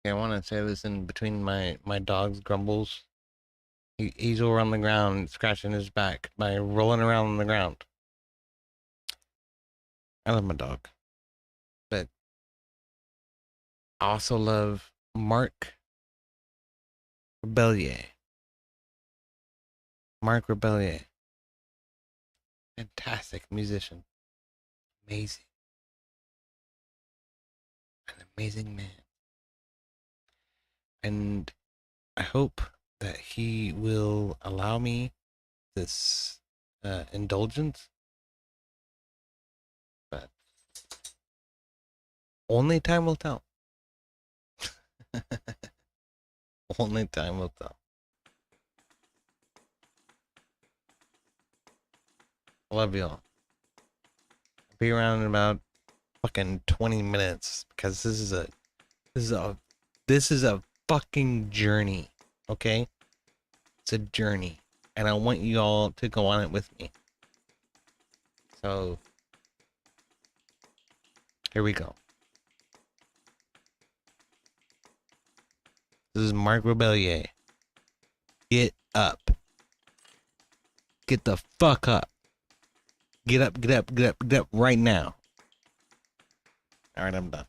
Okay, I want to say this in between my dog's grumbles. He's over on the ground, scratching his back by rolling around on the ground. I love my dog, but I also love Mark Rebellier. Mark Rebellier, fantastic musician, amazing, an amazing man, and I hope that he will allow me this indulgence, but only time will tell. Only time will tell. Love y'all. Be around in about fucking 20 minutes because this is a this is a fucking journey. Okay? It's a journey. And I want you all to go on it with me. So here we go. This is Mark Rebellier. Get up. Get the fuck up. Get up, get up, get up, get up right now. Alright, I'm done.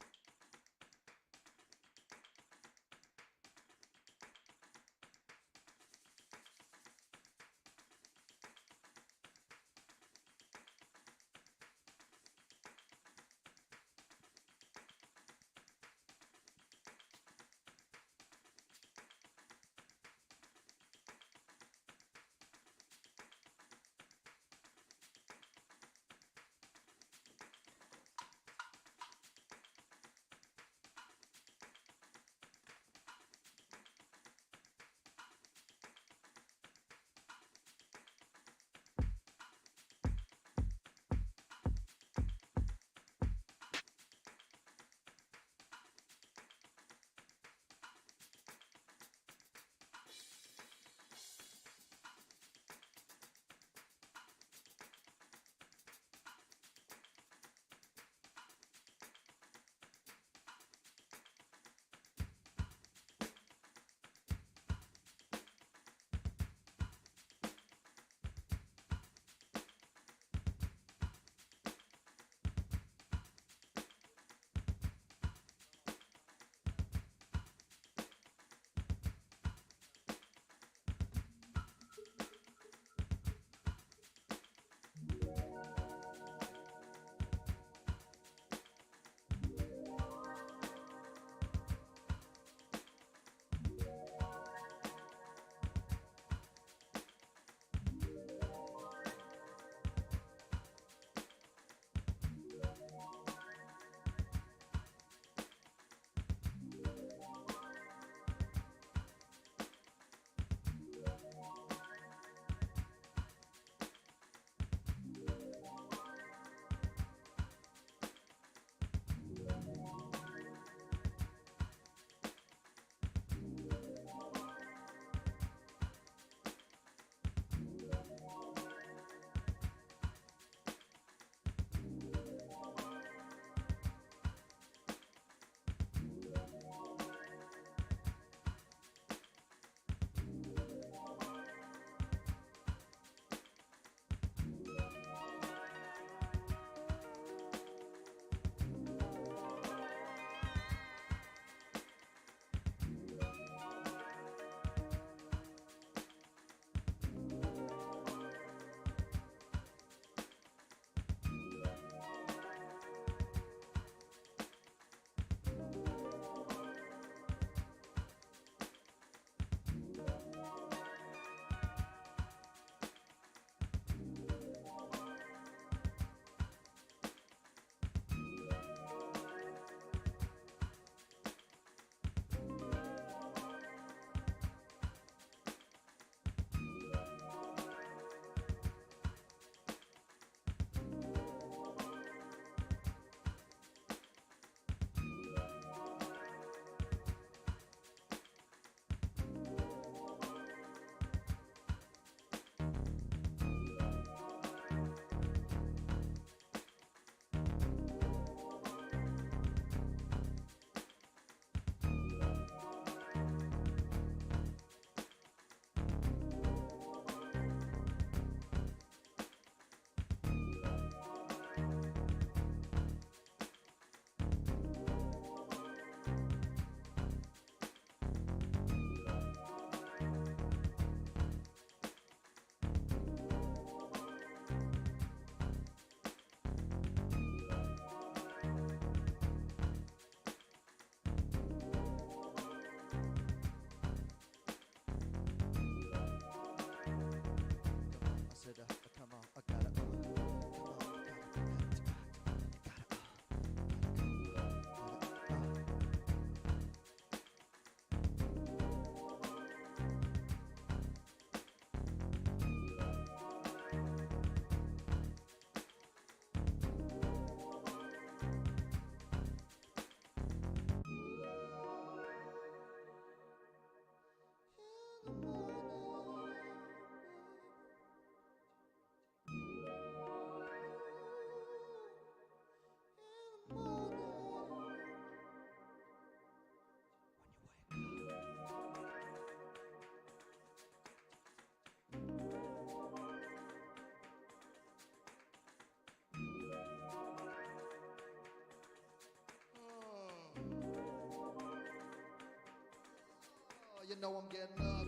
know I'm getting up.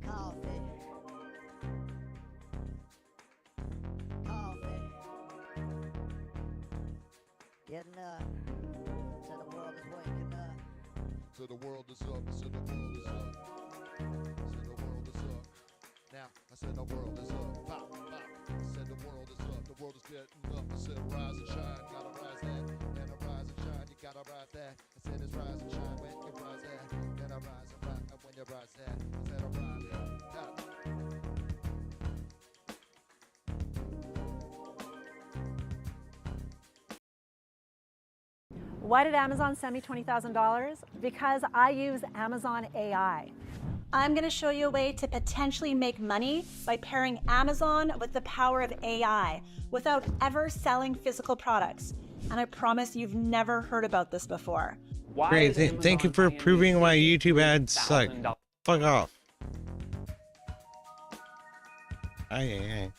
Coffee. Coffee. Getting up. So the world is waking up. So the world is up. So the world is up. So the world is up. Now I said the world is up. Pop, pop. I said the world is up. The world is getting up. I said rise and shine. Gotta rise that. Then I rise and shine. You gotta rise that. I said it's rise and shine when you rise that. Then I rise and rock when you rise that. I said I rise that. Why did Amazon send me $20,000? Because I use Amazon AI. I'm going to show you a way to potentially make money by pairing Amazon with the power of AI without ever selling physical products. And I promise you've never heard about this before. Great, thank you for proving my YouTube ads suck. Fuck off. Aye.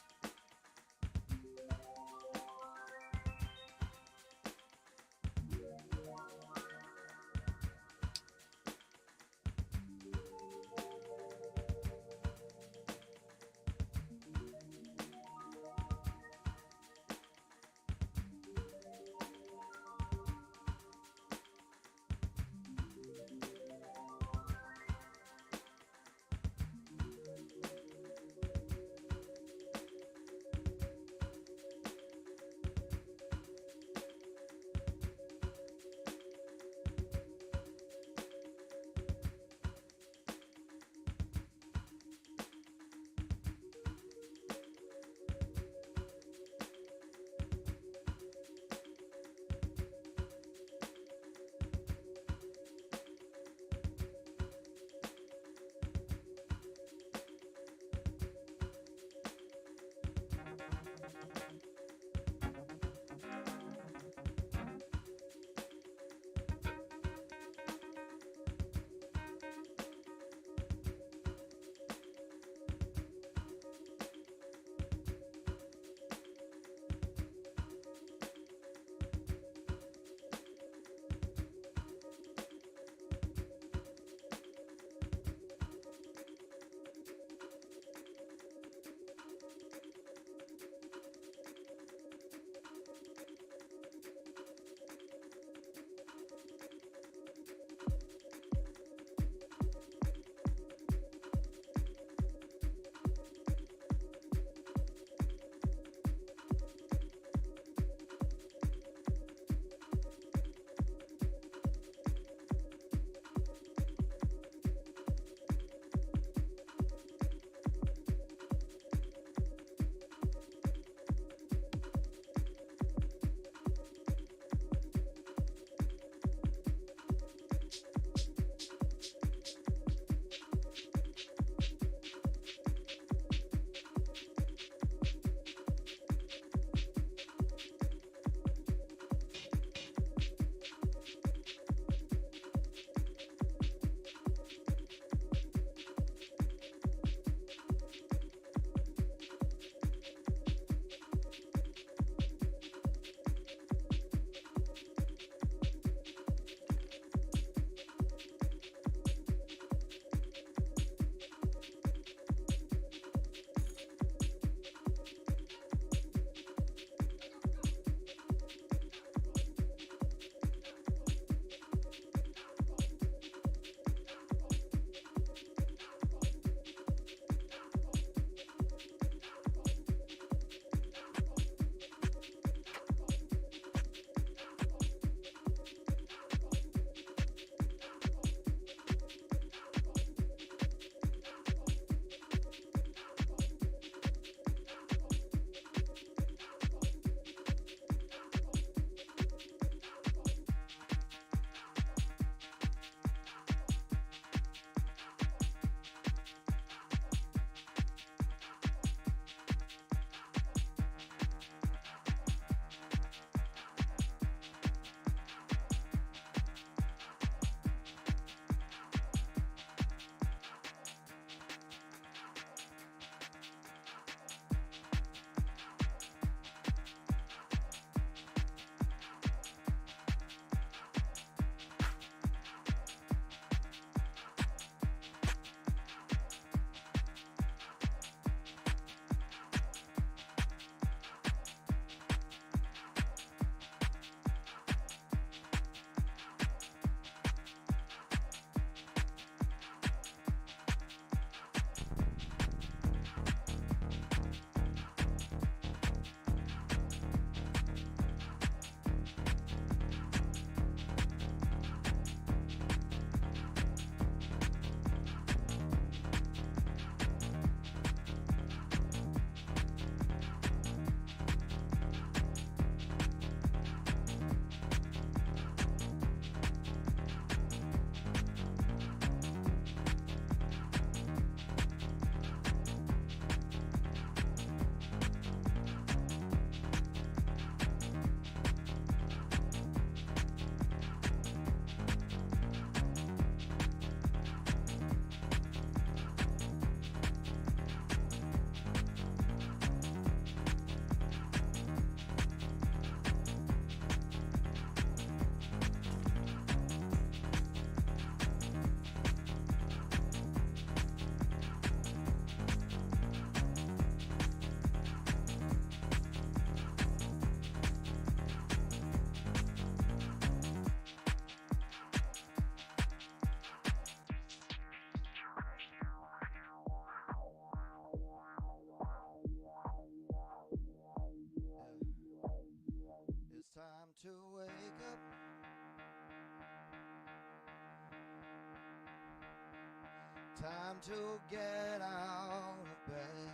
Time to get out of bed.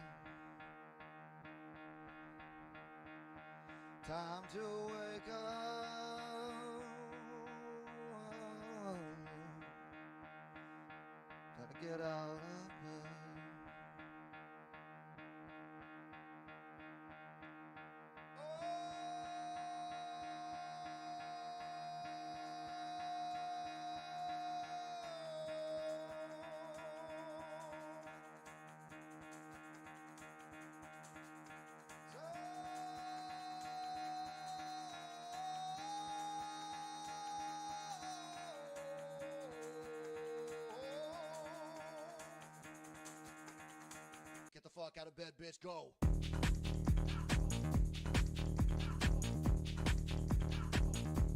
Time to wake up. Time to get out of bed. Get the fuck out of bed, bitch, go.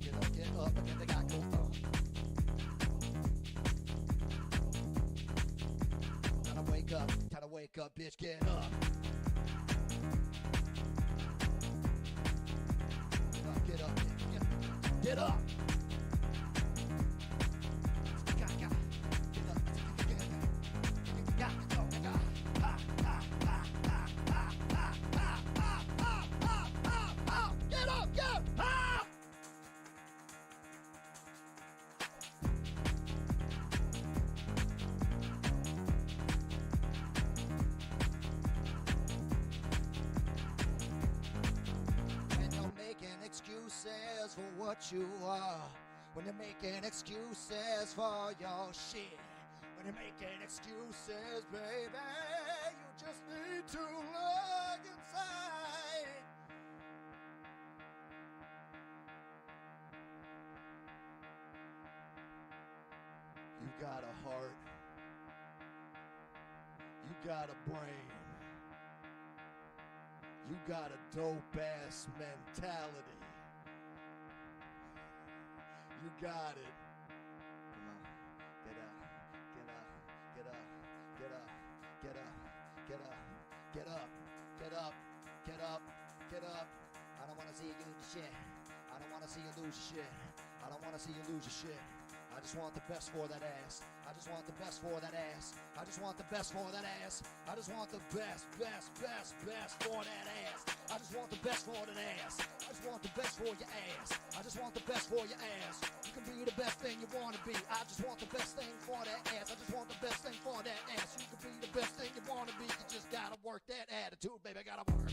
Get up, and then they got go up. Time to wake up, bitch, get up. Get up, get up. Excuses for what you are, when you're making excuses for your shit, when you're making excuses, baby, you just need to look inside. You got a heart, you got a brain, you got a dope-ass mentality. You got it. Come on. Get up. Get up. Get up. Get up. Get up. Get up. Get up. Get up. Get up. Get up. I don't want to see you lose your shit. I don't want to see you lose your shit. I don't want to see you lose your shit. I just want the best for that ass. I just want the best for that ass. I just want the best for that ass. I just want the best for that ass. I just want the best for that ass. I just want the best for your ass. I just want the best for your ass. You can be the best thing you want to be. I just want the best thing for that ass. I just want the best thing for that ass. You can be the best thing you want to be. You just gotta work that attitude, baby. Gotta work.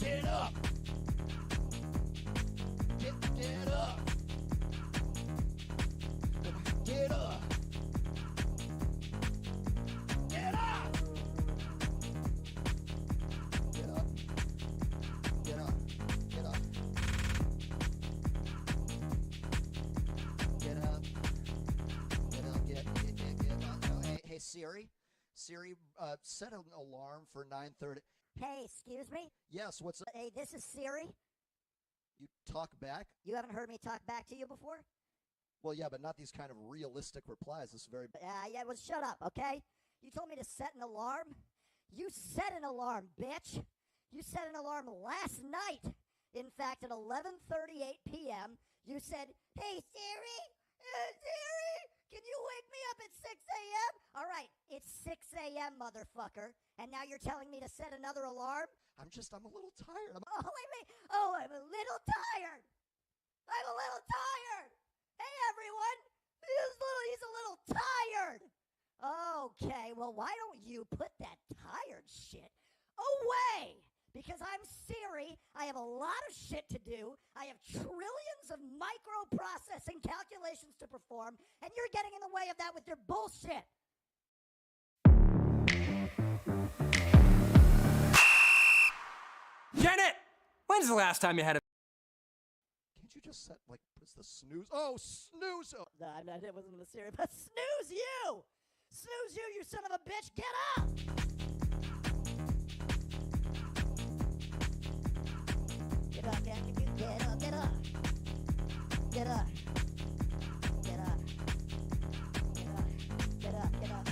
Get up. Get up. Get up. Get up. Get up. Get up. Get up. Get up. Get up. Get up. No, hey Siri. Siri, set an alarm for 9:30. Hey, excuse me? Yes, what's up? Hey, this is Siri. You talk back? You haven't heard me talk back to you before? Well, yeah, but not these kind of realistic replies. This is very... Yeah, well, shut up, okay? You told me to set an alarm. You set an alarm, bitch. You set an alarm last night. In fact, at 11:38 p.m., you said, hey, Siri, Siri, can you wake me up at 6 a.m.? All right, it's 6 a.m., motherfucker. And now you're telling me to set another alarm? I'm a little tired. Oh, wait. Oh, I'm a little tired. I'm a little tired. Hey, everyone. He's a little tired. Okay, well, why don't you put that tired shit away? Because I'm Siri, I have a lot of shit to do, I have trillions of microprocessing calculations to perform, and you're getting in the way of that with your bullshit. Janet! When's the last time you had a... Can't you just set, like, what's the snooze? Oh, snooze! Oh. No, it wasn't the Siri, but snooze you! Snooze you son of a bitch! Get up! Get up, get up, get up. Get up. Get up. Get up. Get up. Get up.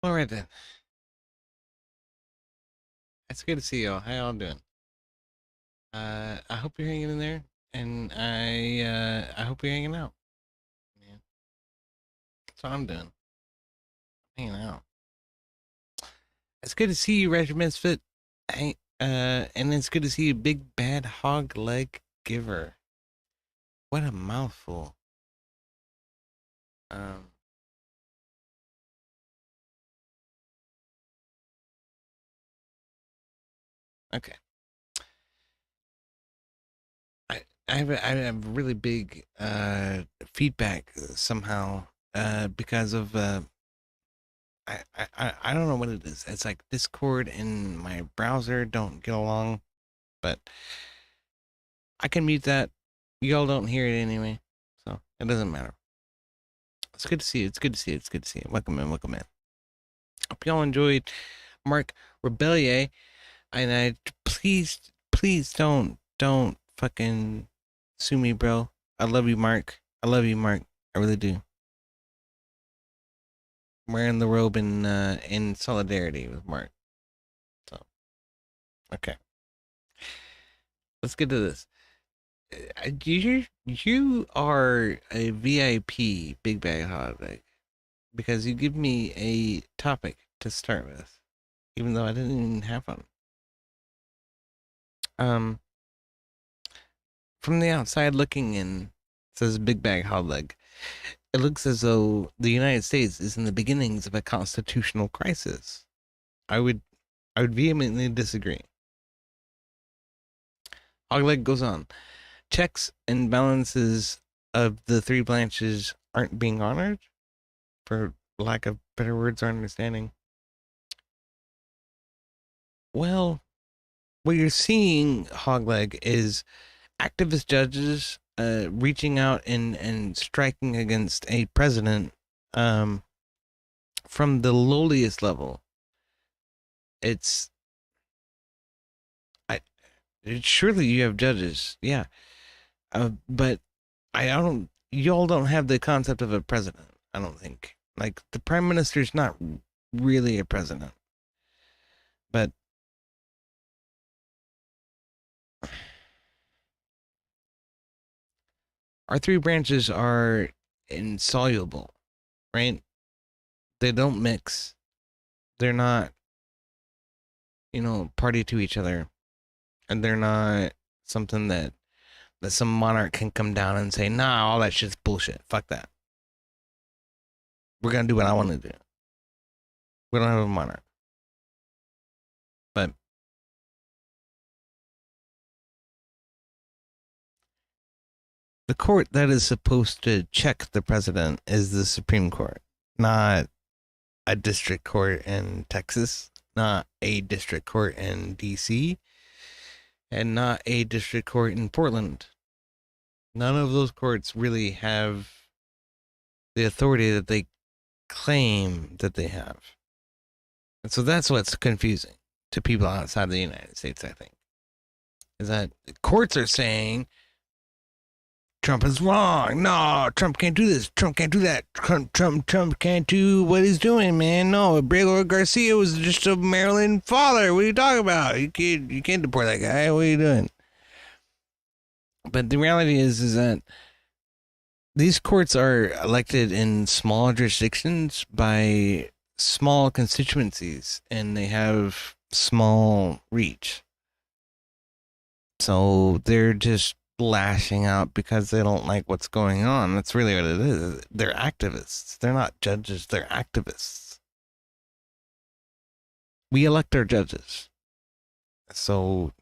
All right then. It's good to see y'all. How y'all doing? I hope you're hanging in there, and I hope you're hanging out. Man, that's what I'm doing. Hanging out. It's good to see you, Regiment Fit. Hey, and it's good to see you, Big Bad Hog Leg Giver. What a mouthful. Um. Okay. I have really big feedback somehow because of I don't know what it is. It's like Discord and my browser don't get along, but I can mute that. Y'all don't hear it anyway, so it doesn't matter. It's good to see you. It's good to see you. It's good to see you. Welcome in. Welcome in. Hope y'all enjoyed Mark Rebellier, and I please don't fucking sue me, bro. I love you, Mark. I love you, Mark. I really do. I'm wearing the robe in solidarity with Mark. So okay, let's get to this. You are a VIP, Big Bag Holiday, because you give me a topic to start with, even though I didn't even have one. Um, from the outside looking in, says Big Bag Holiday. It looks as though the United States is in the beginnings of a constitutional crisis. I would vehemently disagree. Hogleg goes on. Checks and balances of the three branches aren't being honored, for lack of better words or understanding. Well, what you're seeing, Hogleg, is activist judges reaching out and striking against a president from the lowliest level. It's I surely you have judges, yeah, but I don't. Y'all don't have the concept of a president. I don't think. Like the prime minister's not really a president, but our three branches are insoluble, right? They don't mix. They're not, party to each other, and they're not something that some monarch can come down and say, "Nah, all that shit's bullshit. Fuck that. We're gonna do what I want to do." We don't have a monarch, but the court that is supposed to check the president is the Supreme Court, not a district court in Texas, not a district court in DC, and not a district court in Portland. None of those courts really have the authority that they claim that they have. And so that's what's confusing to people outside the United States, I think, is that courts are saying Trump is wrong. No, Trump can't do this. Trump can't do that. Trump can't do what he's doing, man. No, Abrego Garcia was just a Maryland father. What are you talking about? You can't deport that guy. What are you doing? But the reality is that these courts are elected in small jurisdictions by small constituencies, and they have small reach. So they're just lashing out because they don't like what's going on. That's really what it is. They're activists. They're not judges. They're activists. We elect our judges. So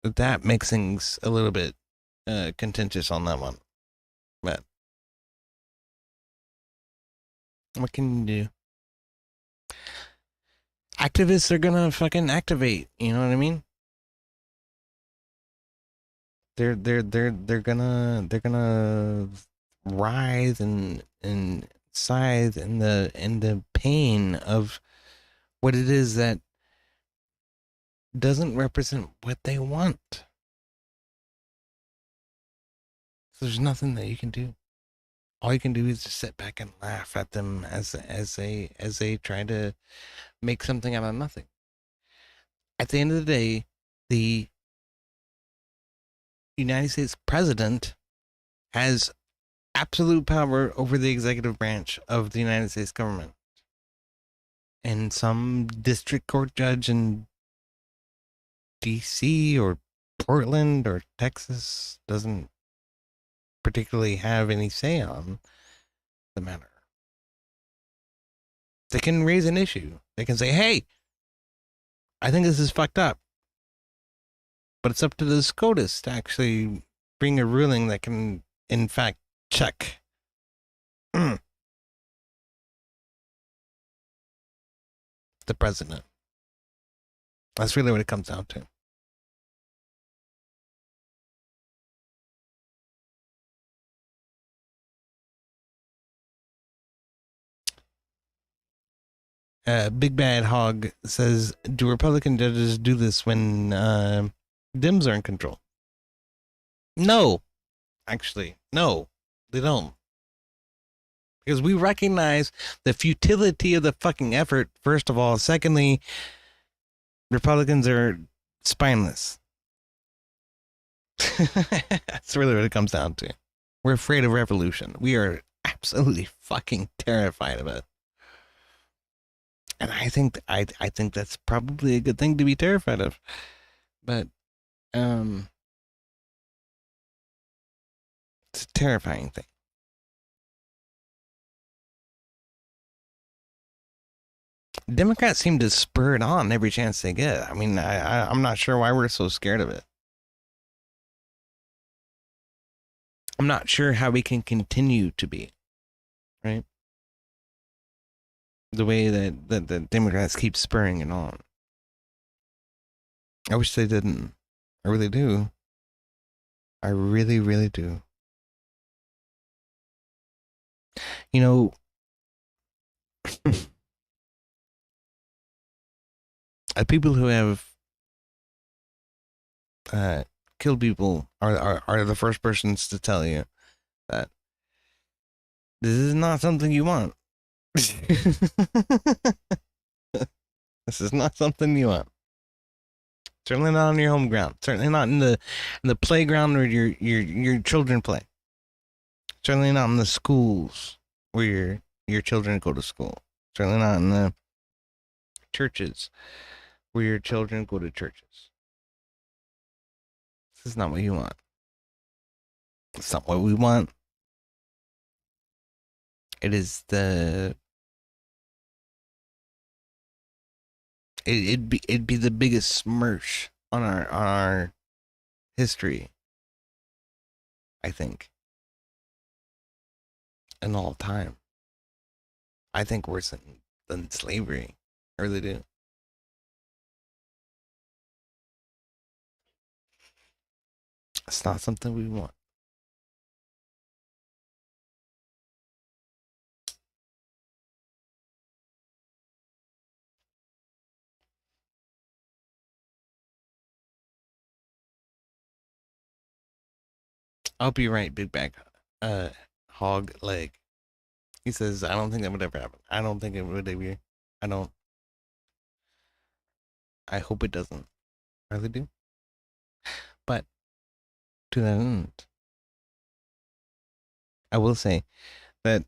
that makes things a little bit contentious on that one. But what can you do? Activists are gonna fucking activate. You know what I mean? They're gonna writhe and scythe in the pain of what it is that doesn't represent what they want. So there's nothing that you can do. all you can do is just sit back and laugh at them as they try to make something out of nothing. At the end of the day, the United States president has absolute power over the executive branch of the United States government. And some district court judge in DC or Portland or Texas doesn't particularly have any say on the matter. They can raise an issue. They can say, hey, I think this is fucked up. But it's up to the SCOTUS to actually bring a ruling that can, in fact, check. The president. That's really what it comes down to. Big Bad Hog says, do Republican judges do this when Dems are in control? No. Actually, no. They don't. Because we recognize the futility of the fucking effort, first of all. Secondly, Republicans are spineless. That's really what it comes down to. We're afraid of revolution. We are absolutely fucking terrified of it. And I think that's probably a good thing to be terrified of. But it's a terrifying thing. Democrats seem to spur it on every chance they get. I mean, I'm not sure why we're so scared of it. I'm not sure how we can continue to be, right? The way that the Democrats keep spurring it on. I wish they didn't. I really do. I really, really do. You know, people who have killed people are the first persons to tell you that this is not something you want. This is not something you want. Certainly not on your home ground. Certainly not in the playground where your children play. Certainly not in the schools where your children go to school. Certainly not in the churches where your children go to churches. This is not what you want. It's not what we want. It is it'd be the biggest smirch on our history, I think, in all time. I think worse than slavery. I really do. It's not something we want. I'll be right, Big Bag Hog Leg. He says, I don't think that would ever happen. I don't think it would ever. I don't. I hope it doesn't. I really do. But to that end, I will say that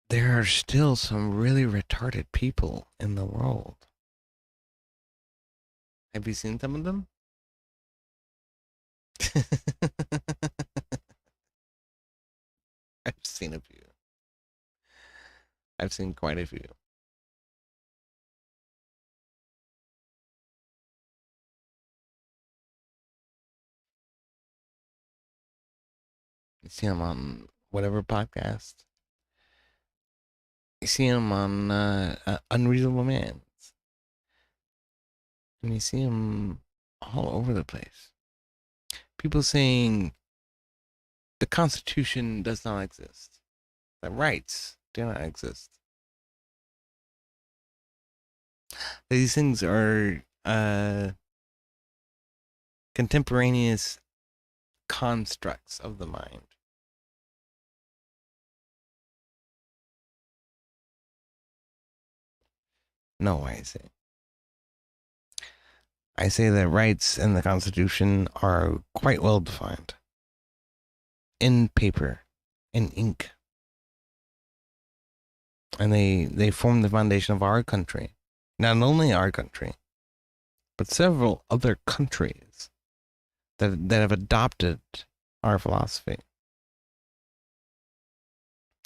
there are still some really retarded people in the world. Have you seen some of them? I've seen a few. I've seen quite a few. You see them on whatever podcast. You see them on Unreasonable Minds. And you see them all over the place. People saying the Constitution does not exist. That rights do not exist. These things are contemporaneous constructs of the mind. No, I say that rights in the Constitution are quite well defined. In paper, in ink. And they form the foundation of our country. Not only our country, but several other countries that have adopted our philosophy.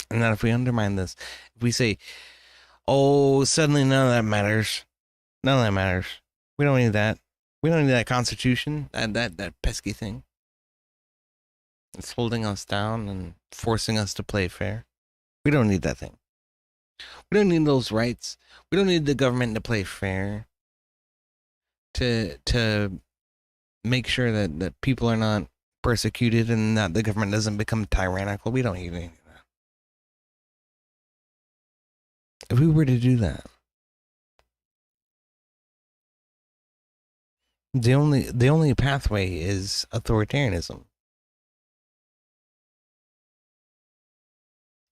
And that if we undermine this, if we say, oh, suddenly none of that matters. None of that matters. We don't need that. We don't need that Constitution, that pesky thing. It's holding us down and forcing us to play fair. We don't need that thing. We don't need those rights. We don't need the government to play fair. To make sure that people are not persecuted and that the government doesn't become tyrannical. We don't need any of that. If we were to do that, the only pathway is authoritarianism.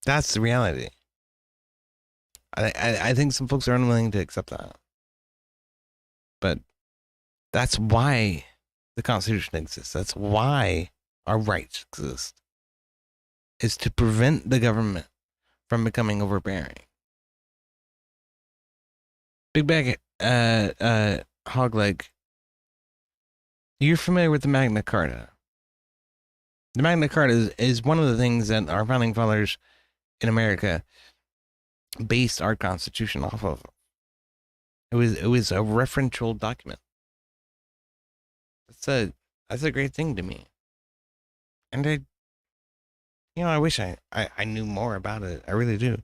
That's the reality. I think some folks are unwilling to accept that. But that's why the Constitution exists. That's why our rights exist. Is to prevent the government from becoming overbearing. Big Bag Hogleg, you're familiar with the Magna Carta. The Magna Carta is one of the things that our founding fathers in America based our Constitution off of. It was a referential document. That's a great thing to me. And I wish I knew more about it. I really do.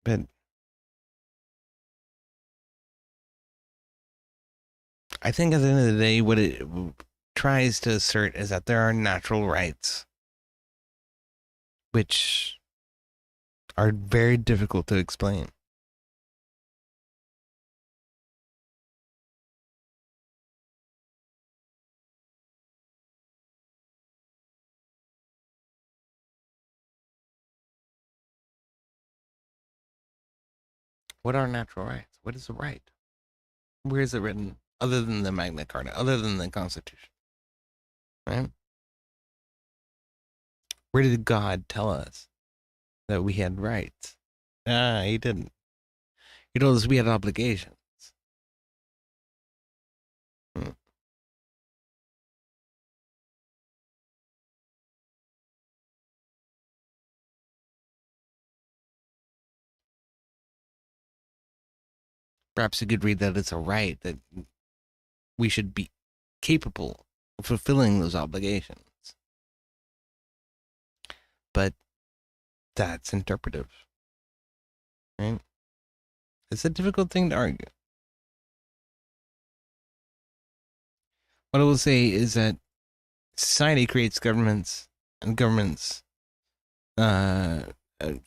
But I think at the end of the day, what it tries to assert is that there are natural rights, which are very difficult to explain. What are natural rights? What is a right? Where is it written other than the Magna Carta, other than the Constitution? Right? Where did God tell us that we had rights? He didn't. He told us we had obligations. Perhaps you could read that it's a right that we should be capable of fulfilling those obligations. But that's interpretive. Right? It's a difficult thing to argue. What I will say is that society creates governments, and governments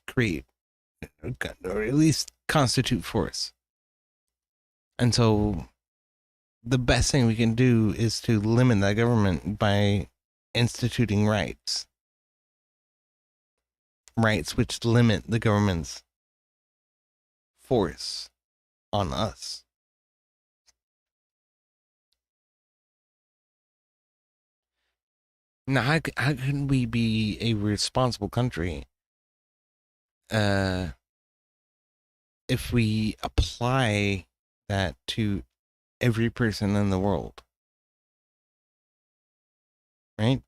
create, or at least constitute force. And so the best thing we can do is to limit that government by instituting rights. Rights which limit the government's force on us. Now, how can we be a responsible country if we apply that to every person in the world? Right?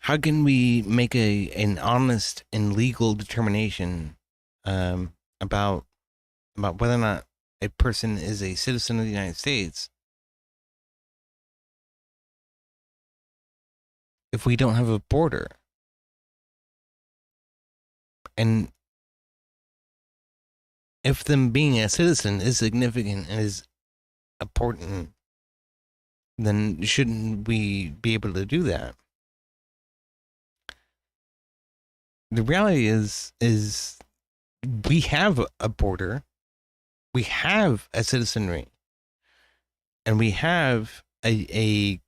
How can we make an honest and legal determination about whether or not a person is a citizen of the United States if we don't have a border? And if them being a citizen is significant and is important, then shouldn't we be able to do that? The reality is we have a border, we have a citizenry, and we have a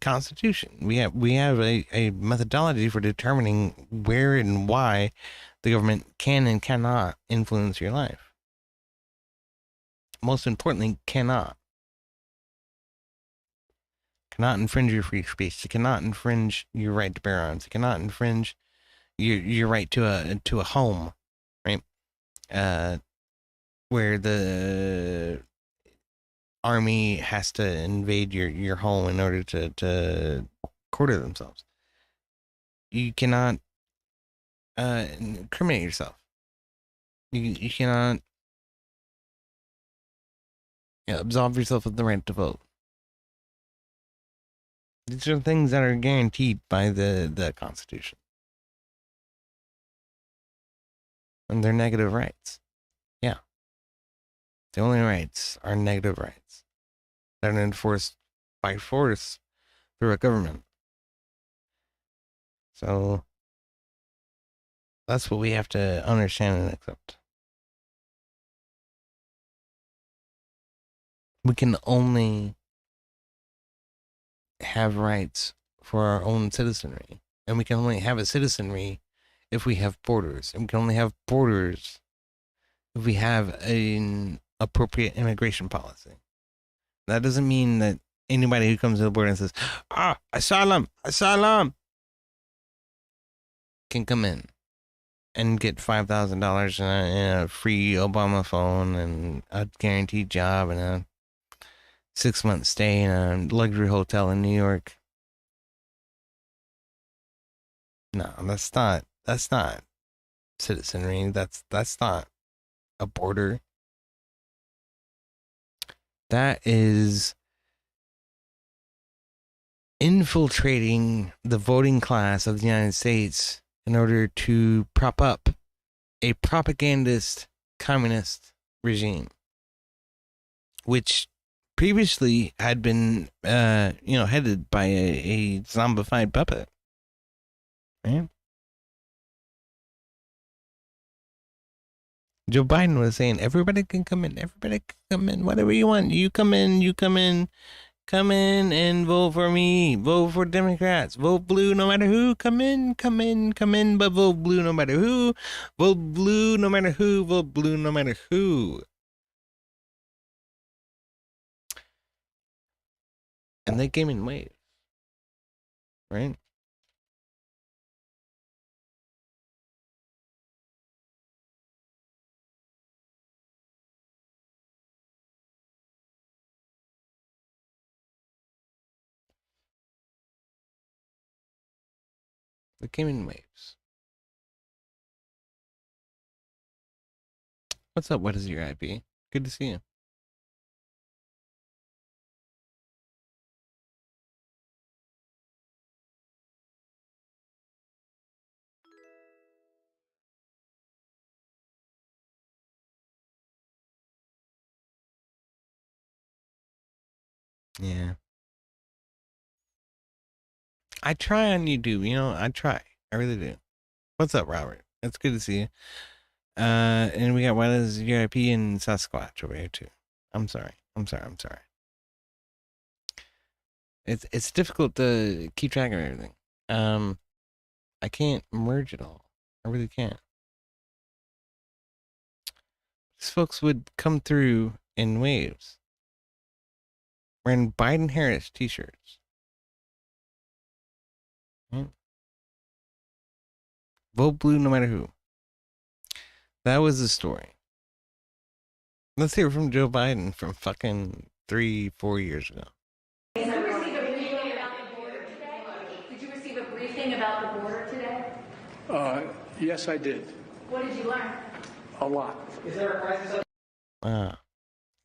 constitution. We have a methodology for determining where and why the government can and cannot influence your life. Most importantly, cannot infringe your free speech. It cannot infringe your right to bear arms. It cannot infringe your right to a home, right? Where the army has to invade your home in order to quarter themselves. You cannot incriminate yourself. You cannot absolve yourself of the right to vote. These are things that are guaranteed by the Constitution. And they're negative rights. Yeah. The only rights are negative rights that are enforced by force through a government. So that's what we have to understand and accept. We can only have rights for our own citizenry. And we can only have a citizenry if we have borders. And we can only have borders if we have an appropriate immigration policy. That doesn't mean that anybody who comes to the border and says, asylum, can come in and get $5,000 and a free Obama phone and a guaranteed job and a 6-month stay in a luxury hotel in New York. No, that's not citizenry. That's not a border. That is infiltrating the voting class of the United States in order to prop up a propagandist communist regime, which previously had been, headed by a zombified puppet. Right? Joe Biden was saying, everybody can come in, whatever you want. You come in and vote for me. Vote for Democrats. Vote blue no matter who. Come in, but vote blue no matter who. Vote blue no matter who. Vote blue no matter who. And they came in waves. Right? They came in waves. What's up? What is your IP? Good to see you. Yeah. I try on YouTube, I try. I really do. What's up, Robert? It's good to see you. And we got what is your IP in Sasquatch over here too. I'm sorry. It's difficult to keep track of everything. I can't merge it all. I really can't. These folks would come through in waves, wearing Biden Harris t-shirts. Right? Vote blue no matter who. That was the story. Let's hear from Joe Biden from fucking 3-4 years ago. Did you receive a briefing about the border today? Did you receive a briefing about the border today? Yes, I did. What did you learn? A lot. He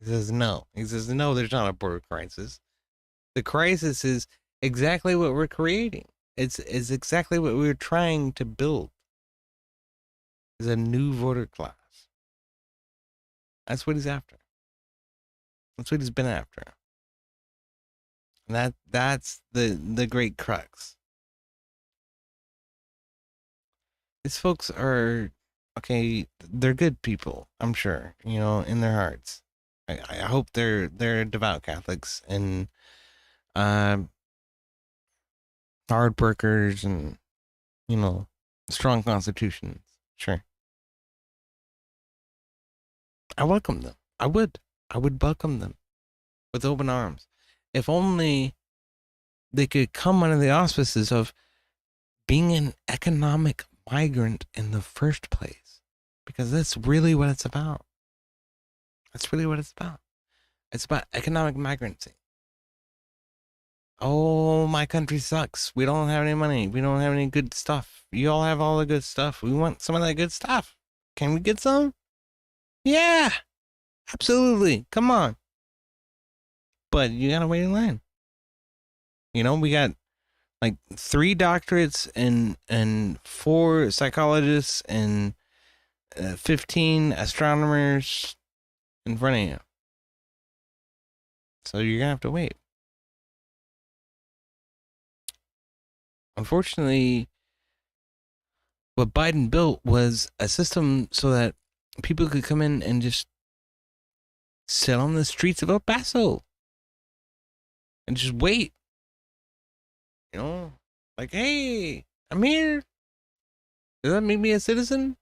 says no. He says no, there's not a border crisis. The crisis is exactly what we're creating. It's exactly what we're trying to build. Is a new voter class. That's what he's after. That's what he's been after. And that's the great crux. These folks are okay. They're good people, I'm sure. In their hearts. I hope they're devout Catholics and hard workers and, you know, strong constitutions. Sure. I welcome them. I would welcome them with open arms. If only they could come under the auspices of being an economic migrant in the first place. Because that's really what it's about. That's really what it's about. It's about economic migrancy. Oh, my country sucks. We don't have any money. We don't have any good stuff. You all have all the good stuff. We want some of that good stuff. Can we get some? Yeah, absolutely. Come on. But you gotta wait in line. You know, we got like 3 doctorates and 4 psychologists and 15 astronomers in front of you. So you're gonna have to wait. Unfortunately, what Biden built was a system so that people could come in and just sit on the streets of El Paso and just wait. You know, like, hey, I'm here. Does that make me a citizen?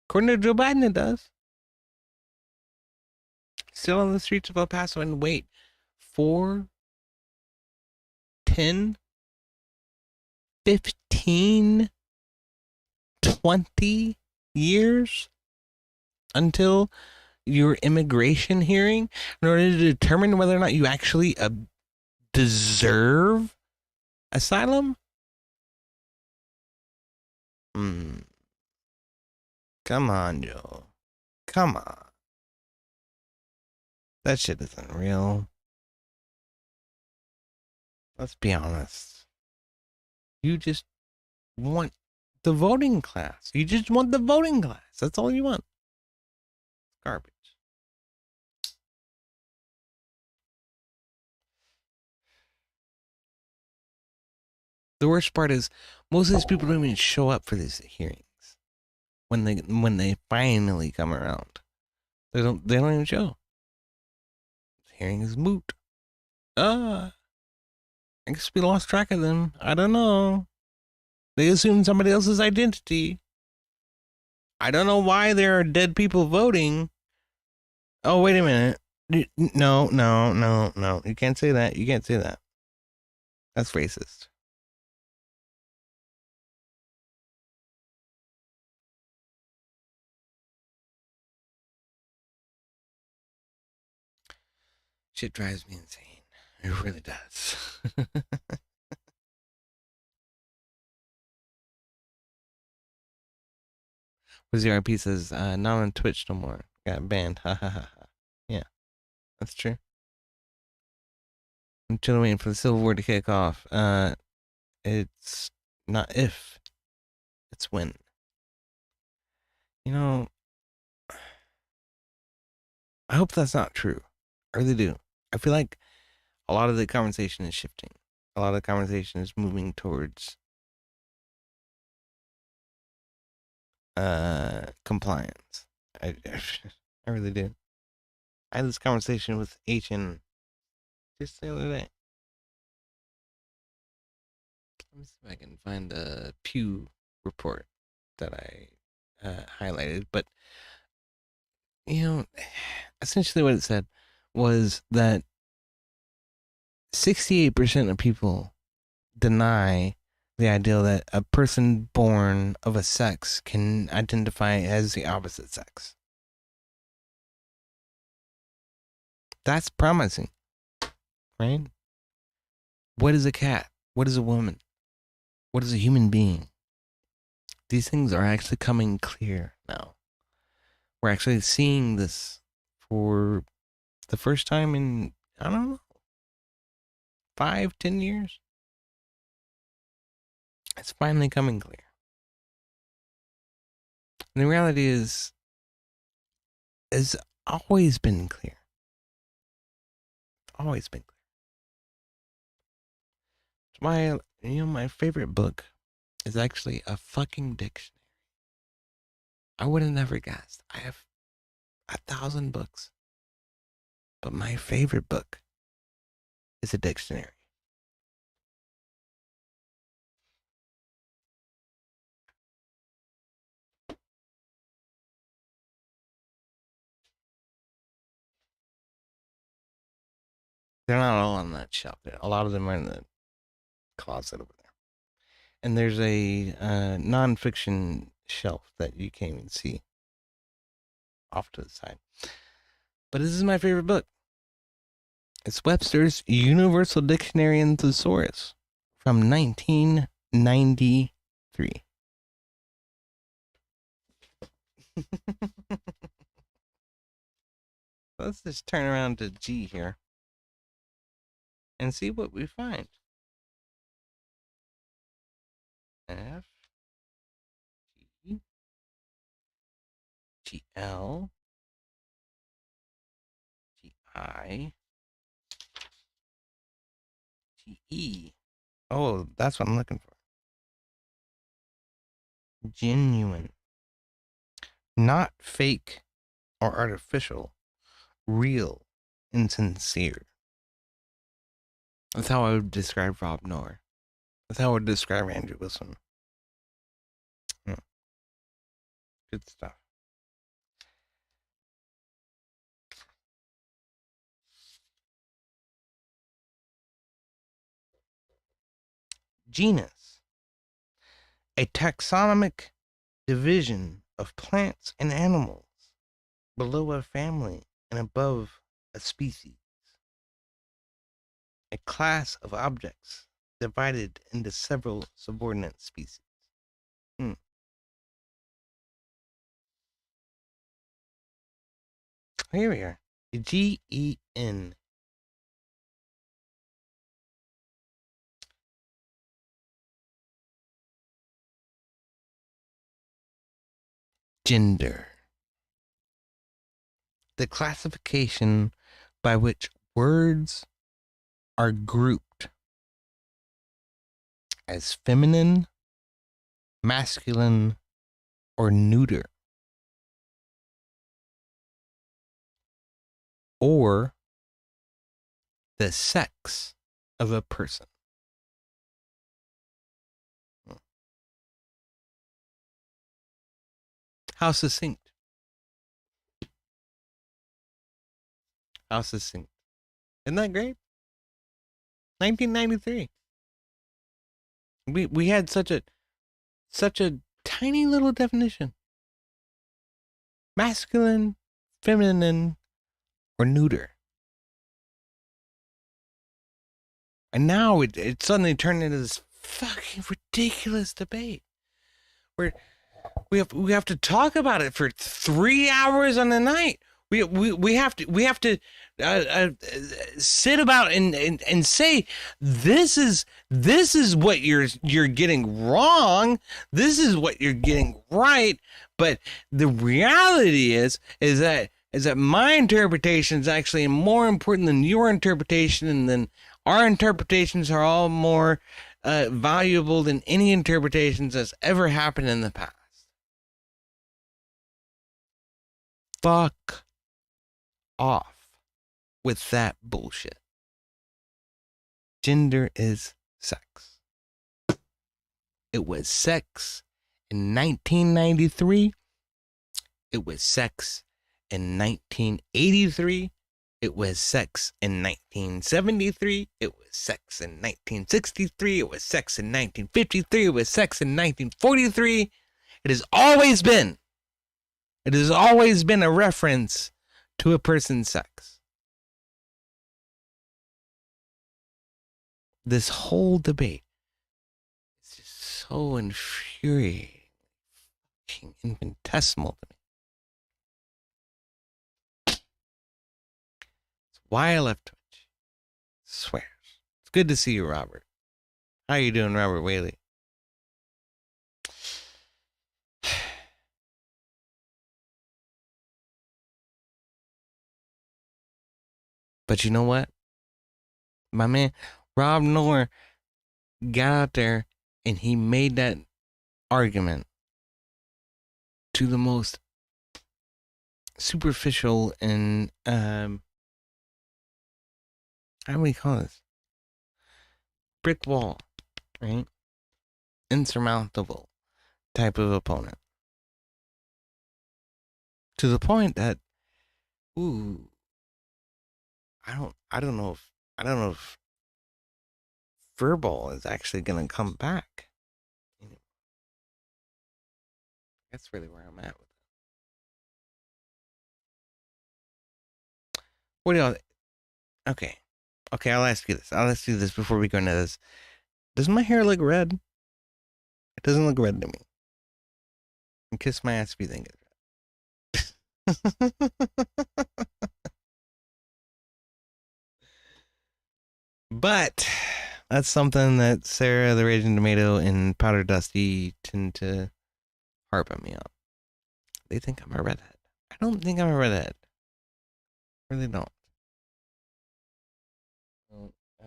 According to Joe Biden, it does. Sit on the streets of El Paso and wait 4, 10, 15, 20 years until your immigration hearing in order to determine whether or not you actually deserve asylum? Come on, Joe. Come on. That shit isn't real. Let's be honest. You just want the voting class. You just want the voting class. That's all you want. Garbage. The worst part is most of these people don't even show up for these hearings. When they finally come around, they don't even show. The hearing is moot. I guess we lost track of them. I don't know. They assumed somebody else's identity. I don't know why there are dead people voting. Oh, wait a minute. No. You can't say that. You can't say that. That's racist. Shit drives me insane. It really does. ZRP says, not on Twitch no more. Got banned. Ha ha ha. Yeah, that's true. I'm still waiting for the Civil War to kick off. It's not if, it's when. You know, I hope that's not true. I really do. I feel like a lot of the conversation is shifting. A lot of the conversation is moving towards compliance. I really do. I had this conversation with HN just the other day. Let me see if I can find the Pew report that I highlighted. But, you know, essentially what it said was that 68% of people deny the idea that a person born of a sex can identify as the opposite sex. That's promising, right? What is a cat? What is a woman? What is a human being? These things are actually coming clear now. We're actually seeing this for the first time in, I don't know, 5-10 years. It's finally coming clear. And the reality is, it's always been clear. Always been clear. My favorite book is actually a fucking dictionary. I would have never guessed. I have 1,000 books. But my favorite book is a dictionary. They're not all on that shelf. A lot of them are in the closet over there. And there's a nonfiction shelf that you can't even see off to the side. But this is my favorite book. It's Webster's Universal Dictionary and Thesaurus from 1993. Let's just turn around to G here and see what we find. F, G, G, L, G, I, G, E. Oh, that's what I'm looking for. Genuine. Not fake or artificial. Real and sincere. That's how I would describe Rob Noah. That's how I would describe Andrew Wilson. Good stuff. Genus. A taxonomic division of plants and animals, below a family and above a species. A class of objects divided into several subordinate species. Here we are. Gen. Gender. The classification by which words are grouped as feminine, masculine, or neuter, or the sex of a person. How succinct. How succinct. Isn't that great? 1993. We had such a tiny little definition. Masculine, feminine, or neuter. And now it suddenly turned into this fucking ridiculous debate where we have to talk about it for 3 hours on the night. We have to sit about and say this is what you're getting wrong. This is what you're getting right. But the reality is that my interpretation is actually more important than your interpretation, and then our interpretations are all more valuable than any interpretations that's ever happened in the past. Fuck off with that bullshit. Gender is sex. It was sex in 1993. It was sex in 1983. It was sex in 1973. It was sex in 1963. It was sex in 1953. It was sex in 1943. It has always been a reference to a person's sex. This whole debate is just so infuriating, fucking infinitesimal to me. It's why I left Twitch. Swears. It's good to see you, Robert. How you doing, Robert Whaley? But you know what? My man, Rob Noah, got out there and he made that argument to the most superficial and, how do we call this? brick wall, right? Insurmountable type of opponent. To the point that, ooh, I don't know if Furball is actually gonna come back. That's really where I'm at with it. What do y'all? Okay, I'll ask you this. I'll ask you this before we go into this. Does my hair look red? It doesn't look red to me. And kiss my ass if you think it's red. But that's something that Sarah, the Raging Tomato, and Powder Dusty tend to harp on me on. They think I'm a redhead. I don't think I'm a redhead. I really don't.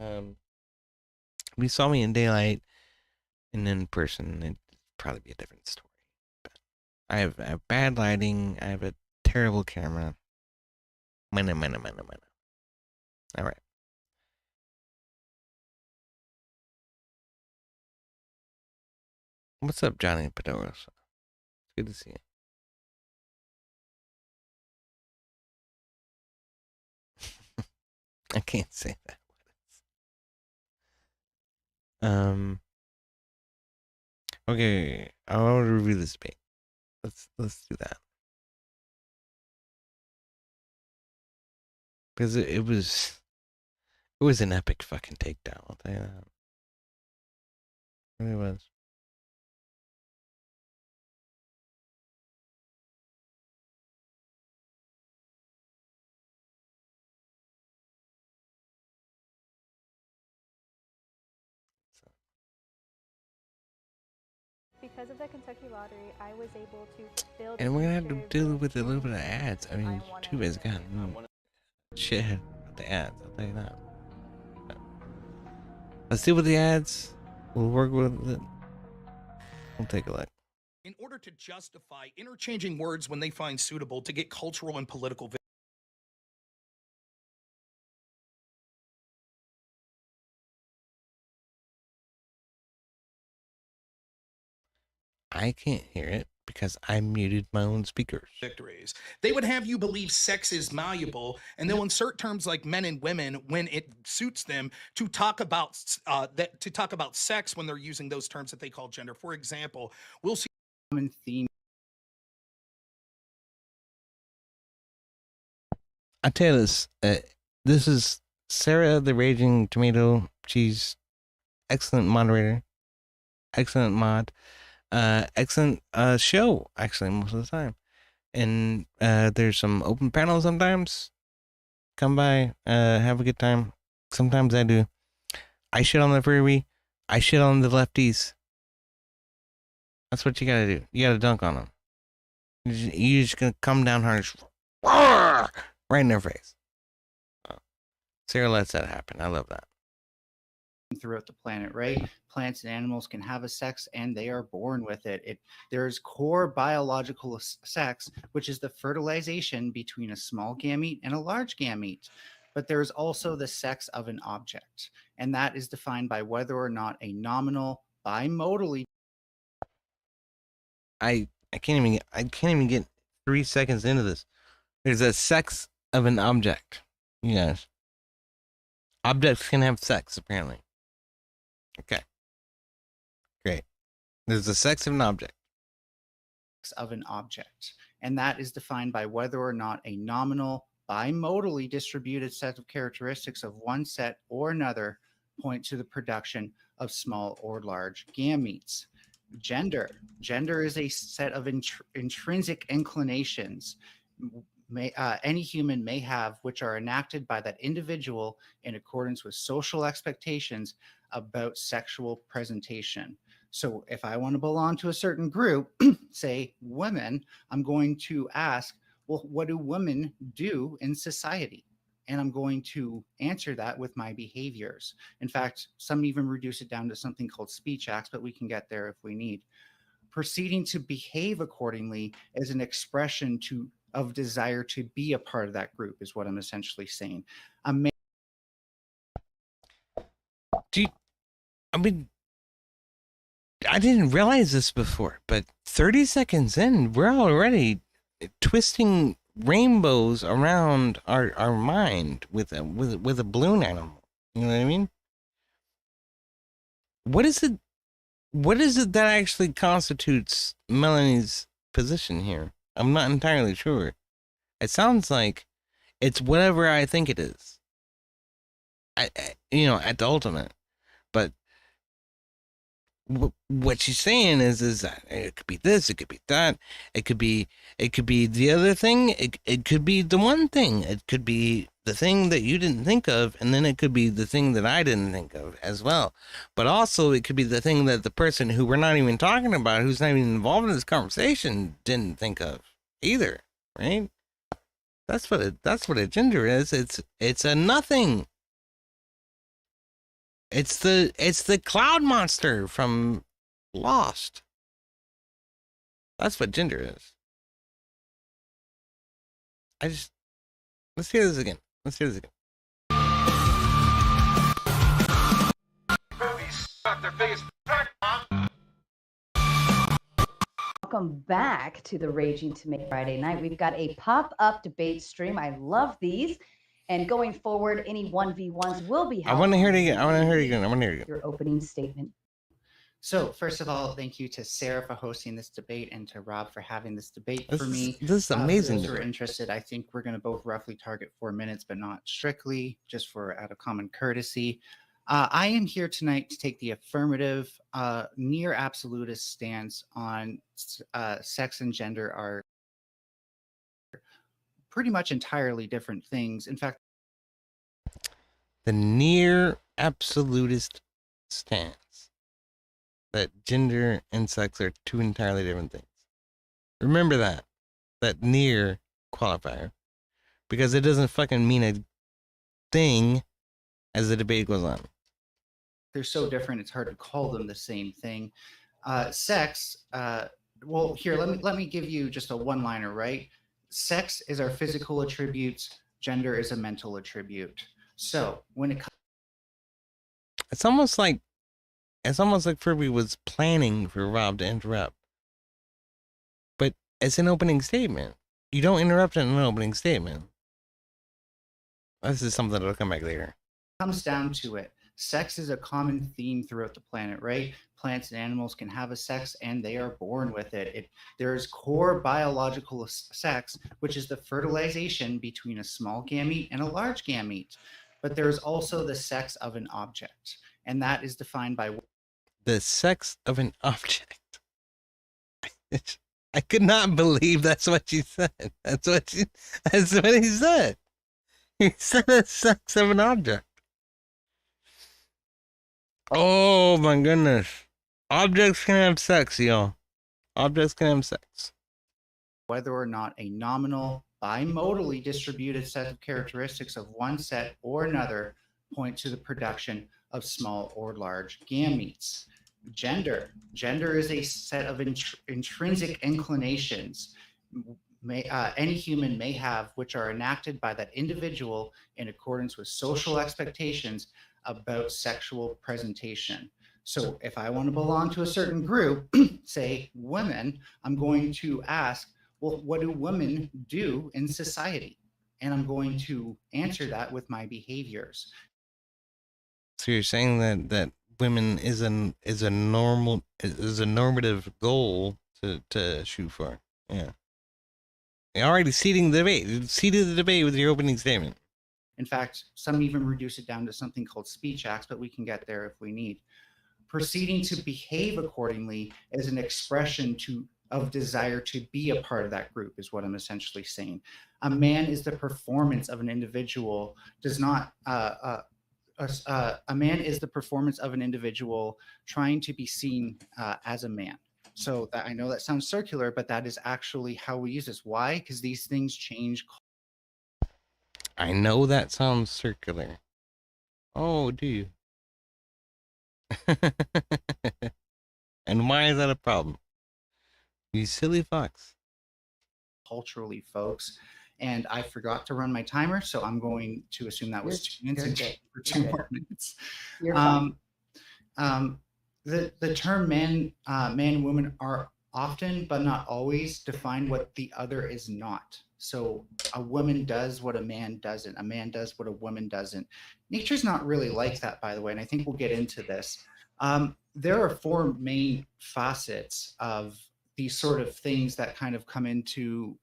If you saw me in daylight and in person, it'd probably be a different story. But I have bad lighting. I have a terrible camera. Mana. All right. What's up, Johnny Padoros? Good to see you. I can't say that. Okay, I want to review this debate. Let's do that. Because it was an epic fucking takedown, I'll tell you that. It really was. Because of the Kentucky lottery, I was able to build. And we're gonna have to deal with a little bit of ads. I mean, YouTube has gotten shit with the ads, I'll tell you that. But let's deal with the ads. We'll work with it. We'll take a look. In order to justify interchanging words when they find suitable to get cultural and political I can't hear it because I muted my own speakers. victories, they would have you believe sex is malleable, and they'll insert terms like men and women when it suits them to talk about sex when they're using those terms that they call gender. For example, we'll see common theme. I tell you this. This is Sarah, the Raging Tomato. She's excellent moderator, excellent mod, excellent show. Actually, most of the time, and there's some open panels sometimes. Come by, have a good time. Sometimes I do. I shit on the freebie. I shit on the lefties. That's what you gotta do. You gotta dunk on them. You're just gonna come down hard, right in their face. Sarah lets that happen. I love that. Throughout the planet, right? Plants and animals can have a sex and they are born with it. There's core biological sex, which is the fertilization between a small gamete and a large gamete. But there's also the sex of an object, and that is defined by whether or not a nominal bimodally. I can't even get 3 seconds into this. There's a sex of an object. You guys. Objects can have sex, apparently. Okay. Great. There's a sex of an object. And that is defined by whether or not a nominal bimodally distributed set of characteristics of one set or another point to the production of small or large gametes. Gender is a set of intrinsic inclinations any human may have, which are enacted by that individual in accordance with social expectations about sexual presentation. So if I want to belong to a certain group, say women, I'm going to ask, well, what do women do in society? And I'm going to answer that with my behaviors. In fact, some even reduce it down to something called speech acts, but we can get there if we need. Proceeding to behave accordingly is an expression of desire to be a part of that group is what I'm essentially saying. I mean, I didn't realize this before, but 30 seconds in, we're already twisting rainbows around our mind with a balloon animal. You know what I mean? What is it? What is it that actually constitutes Melanie's position here? I'm not entirely sure. It sounds like it's whatever I think it is. At the ultimate. But what she's saying is that it could be this, it could be that, it could be the other thing, it could be the one thing, it could be the thing that you didn't think of, and then it could be the thing that I didn't think of as well. But also it could be the thing that the person who we're not even talking about, who's not even involved in this conversation, didn't think of either, right? That's what a gender is. It's a nothing. It's the cloud monster from Lost. That's what gender is. Let's hear this again. Welcome back to the Raging Tomato Friday night. We've got a pop-up debate stream. I love these. And going forward, any 1v1s will be held. I want to hear it again. Your opening statement. So, first of all, thank you to Sarah for hosting this debate and to Rob for having this debate for me. This is amazing. For those who are interested, I think we're going to both roughly target 4 minutes, but not strictly, just for out of common courtesy. I am here tonight to take the affirmative, near absolutist stance on sex and gender are pretty much entirely different things. In fact, the near absolutist stance that gender and sex are two entirely different things. Remember that near qualifier, because it doesn't fucking mean a thing as the debate goes on. They're so different, it's hard to call them the same thing. Sex, well, here, let me give you just a one-liner, right? Sex is our physical attributes. Gender is a mental attribute. So when it comes, it's almost like Furby was planning for Rob to interrupt. But it's an opening statement. You don't interrupt in an opening statement. This is something that'll come back later. Comes down to it. Sex is a common theme throughout the planet, right? Plants and animals can have a sex and they are born with it. There's core biological sex, which is the fertilization between a small gamete and a large gamete. But there's also the sex of an object, and that is defined by the sex of an object. I could not believe that's what she said. That's what he said. He said the sex of an object. Oh my goodness. Objects can have sex, y'all. Objects can have sex. Whether or not a nominal, bimodally distributed set of characteristics of one set or another point to the production of small or large gametes. Gender is a set of intrinsic inclinations any human may have, which are enacted by that individual in accordance with social expectations about sexual presentation. So if I want to belong to a certain group, say women, I'm going to ask, well, what do women do in society? And I'm going to answer that with my behaviors. So you're saying that women is a normative goal to shoot for. Yeah. You're already seeding the debate. You seeded the debate with your opening statement. In fact, some even reduce it down to something called speech acts, but we can get there if we need. Proceeding to behave accordingly is an expression of desire to be a part of that group is what I'm essentially saying. A man is the performance of an individual, a man is the performance of an individual trying to be seen as a man. So I know that sounds circular, but that is actually how we use this. Why? Because these things change. I know that sounds circular. Oh, do you? And why is that a problem? You silly fox. Culturally, folks. And I forgot to run my timer, so I'm going to assume that was 2 minutes. You're for 2 more minutes. You're fine. The term man and woman are often but not always define what the other is not. So a woman does what a man doesn't, a man does what a woman doesn't. Nature's not really like that, by the way, and I think we'll get into this. There are four main facets of these sort of things that kind of come into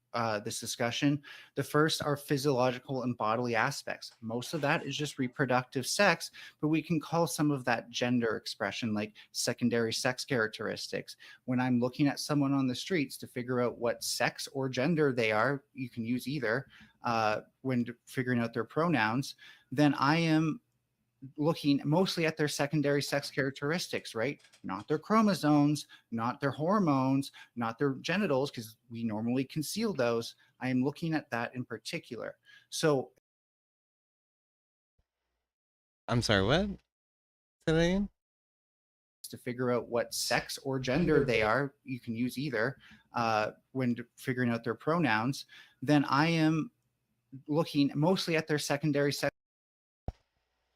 this discussion. The first are physiological and bodily aspects. Most of that is just reproductive sex, but we can call some of that gender expression, like secondary sex characteristics. When I'm looking at someone on the streets to figure out what sex or gender they are, you can use either when figuring out their pronouns, then I am looking mostly at their secondary sex characteristics, right? Not their chromosomes, not their hormones, not their genitals, because we normally conceal those. I am looking at that in particular. So I'm sorry, what? Say that again? to figure out what sex or gender they are, you can use either when figuring out their pronouns, then I am looking mostly at their secondary sex.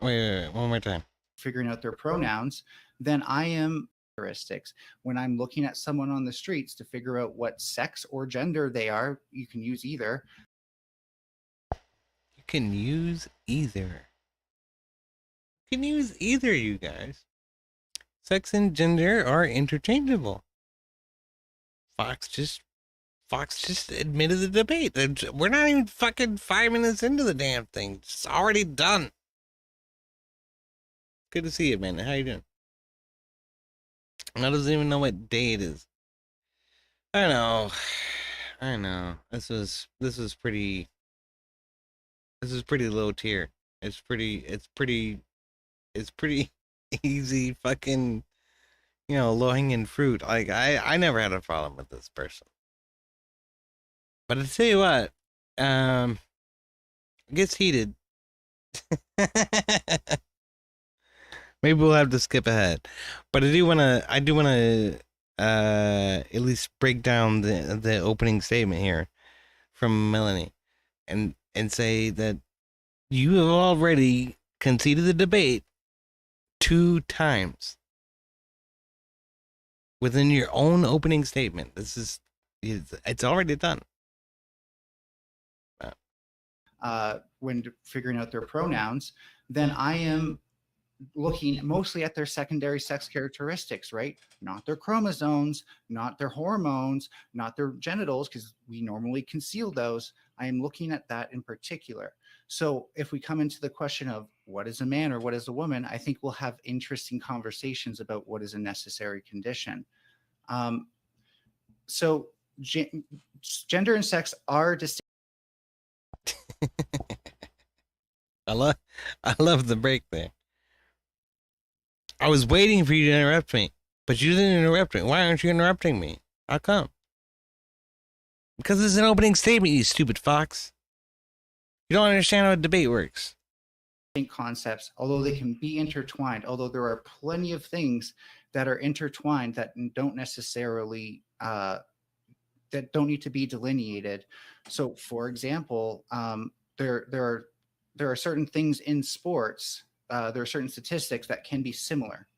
Wait, one more time. Figuring out their pronouns, then I am characteristics. When I'm looking at someone on the streets to figure out what sex or gender they are, you can use either. You can use either. You can use either, you guys. Sex and gender are interchangeable. Fox just admitted the debate. We're not even fucking 5 minutes into the damn thing. It's already done. Good to see you, man. How you doing? I doesn't even know what day it is. I know. This was pretty low tier. It's pretty easy fucking, low hanging fruit. Like I never had a problem with this person. But I tell you what, it gets heated. Maybe we'll have to skip ahead. But I do wanna at least break down the opening statement here from Melanie and say that you have already conceded the debate 2 times within your own opening statement. It's already done. When figuring out their pronouns, then I am looking mostly at their secondary sex characteristics, right? Not their chromosomes, not their hormones, not their genitals, because we normally conceal those. I am looking at that in particular. So if we come into the question of what is a man or what is a woman, I think we'll have interesting conversations about what is a necessary condition. So gender and sex are distinct. I love the break there. I was waiting for you to interrupt me, but you didn't interrupt me. Why aren't you interrupting me? How come? Because it's an opening statement, you stupid fox. You don't understand how a debate works. Concepts, although they can be intertwined, although there are plenty of things that are intertwined that don't necessarily that don't need to be delineated. So, for example, there are certain things in sports. There are certain statistics that can be similar,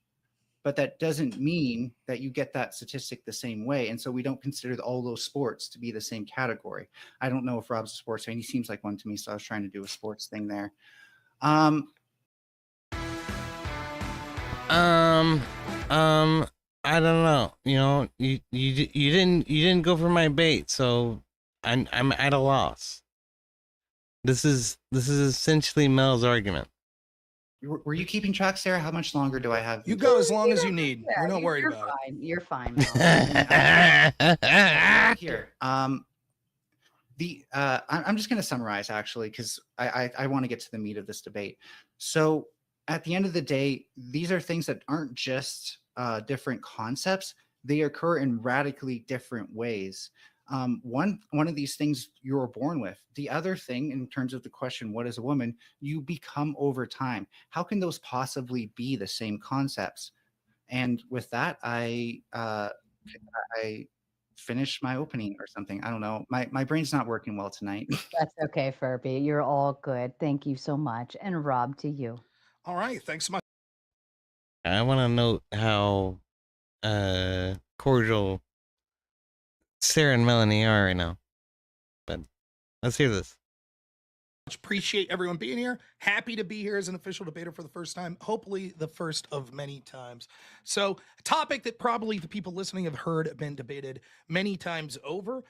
but that doesn't mean that you get that statistic the same way. And so we don't consider all those sports to be the same category. I don't know if Rob's a sports fan. He seems like one to me, so I was trying to do a sports thing there. I don't know. You didn't go for my bait, so I'm at a loss. This is essentially Mel's argument. Were you keeping track, Sarah? How much longer do I have? You go as long as you need. Yeah, We're not worried about it. You're fine. Here. I'm just going to summarize, actually, because I want to get to the meat of this debate. So at the end of the day, these are things that aren't just different concepts. They occur in radically different ways. One of these things you were born with. The other thing, in terms of the question, what is a woman, you become over time. How can those possibly be the same concepts? And with that, I finished my opening or something. I don't know. My brain's not working well tonight. That's okay, Furby. You're all good. Thank you so much. And Rob, to you. All right. Thanks so much. I want to note how cordial Sarah and Melanie are right now. But let's hear this. Appreciate everyone being here. Happy to be here as an official debater for the first time, hopefully the first of many times. So, a topic that probably the people listening have heard been debated many times over.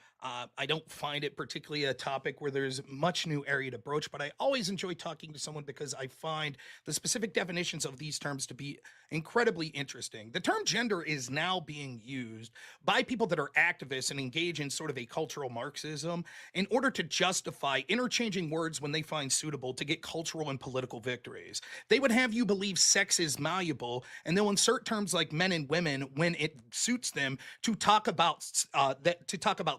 I don't find it particularly a topic where there's much new area to broach, but I always enjoy talking to someone because I find the specific definitions of these terms to be incredibly interesting. The term gender is now being used by people that are activists and engage in sort of a cultural Marxism in order to justify interchanging words when they find suitable to get cultural and political victories. They would have you believe sex is malleable, and they'll insert terms like men and women when it suits them to talk about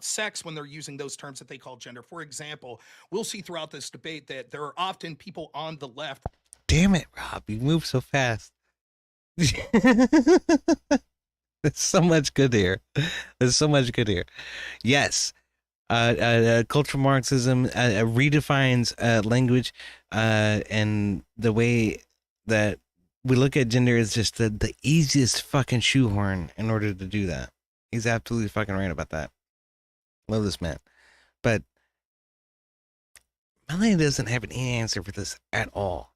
sex when they're using those terms that they call gender. For example, we'll see throughout this debate that there are often people on the left. Damn it, Rob! You move so fast. There's so much good here. There's so much good here. Yes. Cultural Marxism redefines language, and the way that we look at gender is just the easiest fucking shoehorn in order to do that. He's absolutely fucking right about that. Love this man. But Melanie doesn't have any answer for this at all.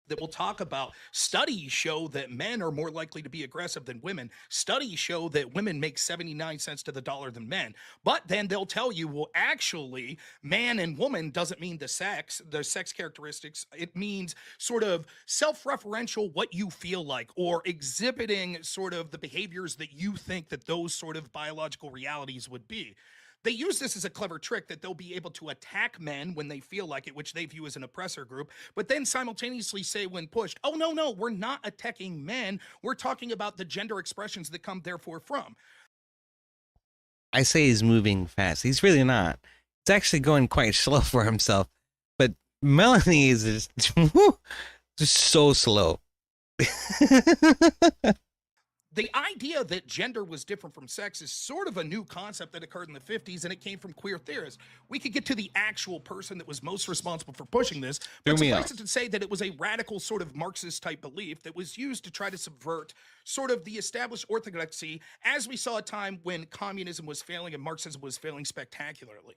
That we'll talk about. Studies show that men are more likely to be aggressive than women. Studies show that women make 79 cents to the dollar than men. But then they'll tell you, well, actually, man and woman doesn't mean the sex characteristics. It means sort of self-referential, what you feel like, or exhibiting sort of the behaviors that you think that those sort of biological realities would be. They use this as a clever trick that they'll be able to attack men when they feel like it, which they view as an oppressor group, but then simultaneously say when pushed, oh, no, we're not attacking men. We're talking about the gender expressions that come therefore from. I say he's moving fast. He's really not. It's actually going quite slow for himself. But Melanie is just so slow. The idea that gender was different from sex is sort of a new concept that occurred in the 50s, and it came from queer theorists. We could get to the actual person that was most responsible for pushing this, but suffice it to say that it was a radical sort of Marxist-type belief that was used to try to subvert sort of the established orthodoxy as we saw a time when communism was failing and Marxism was failing spectacularly.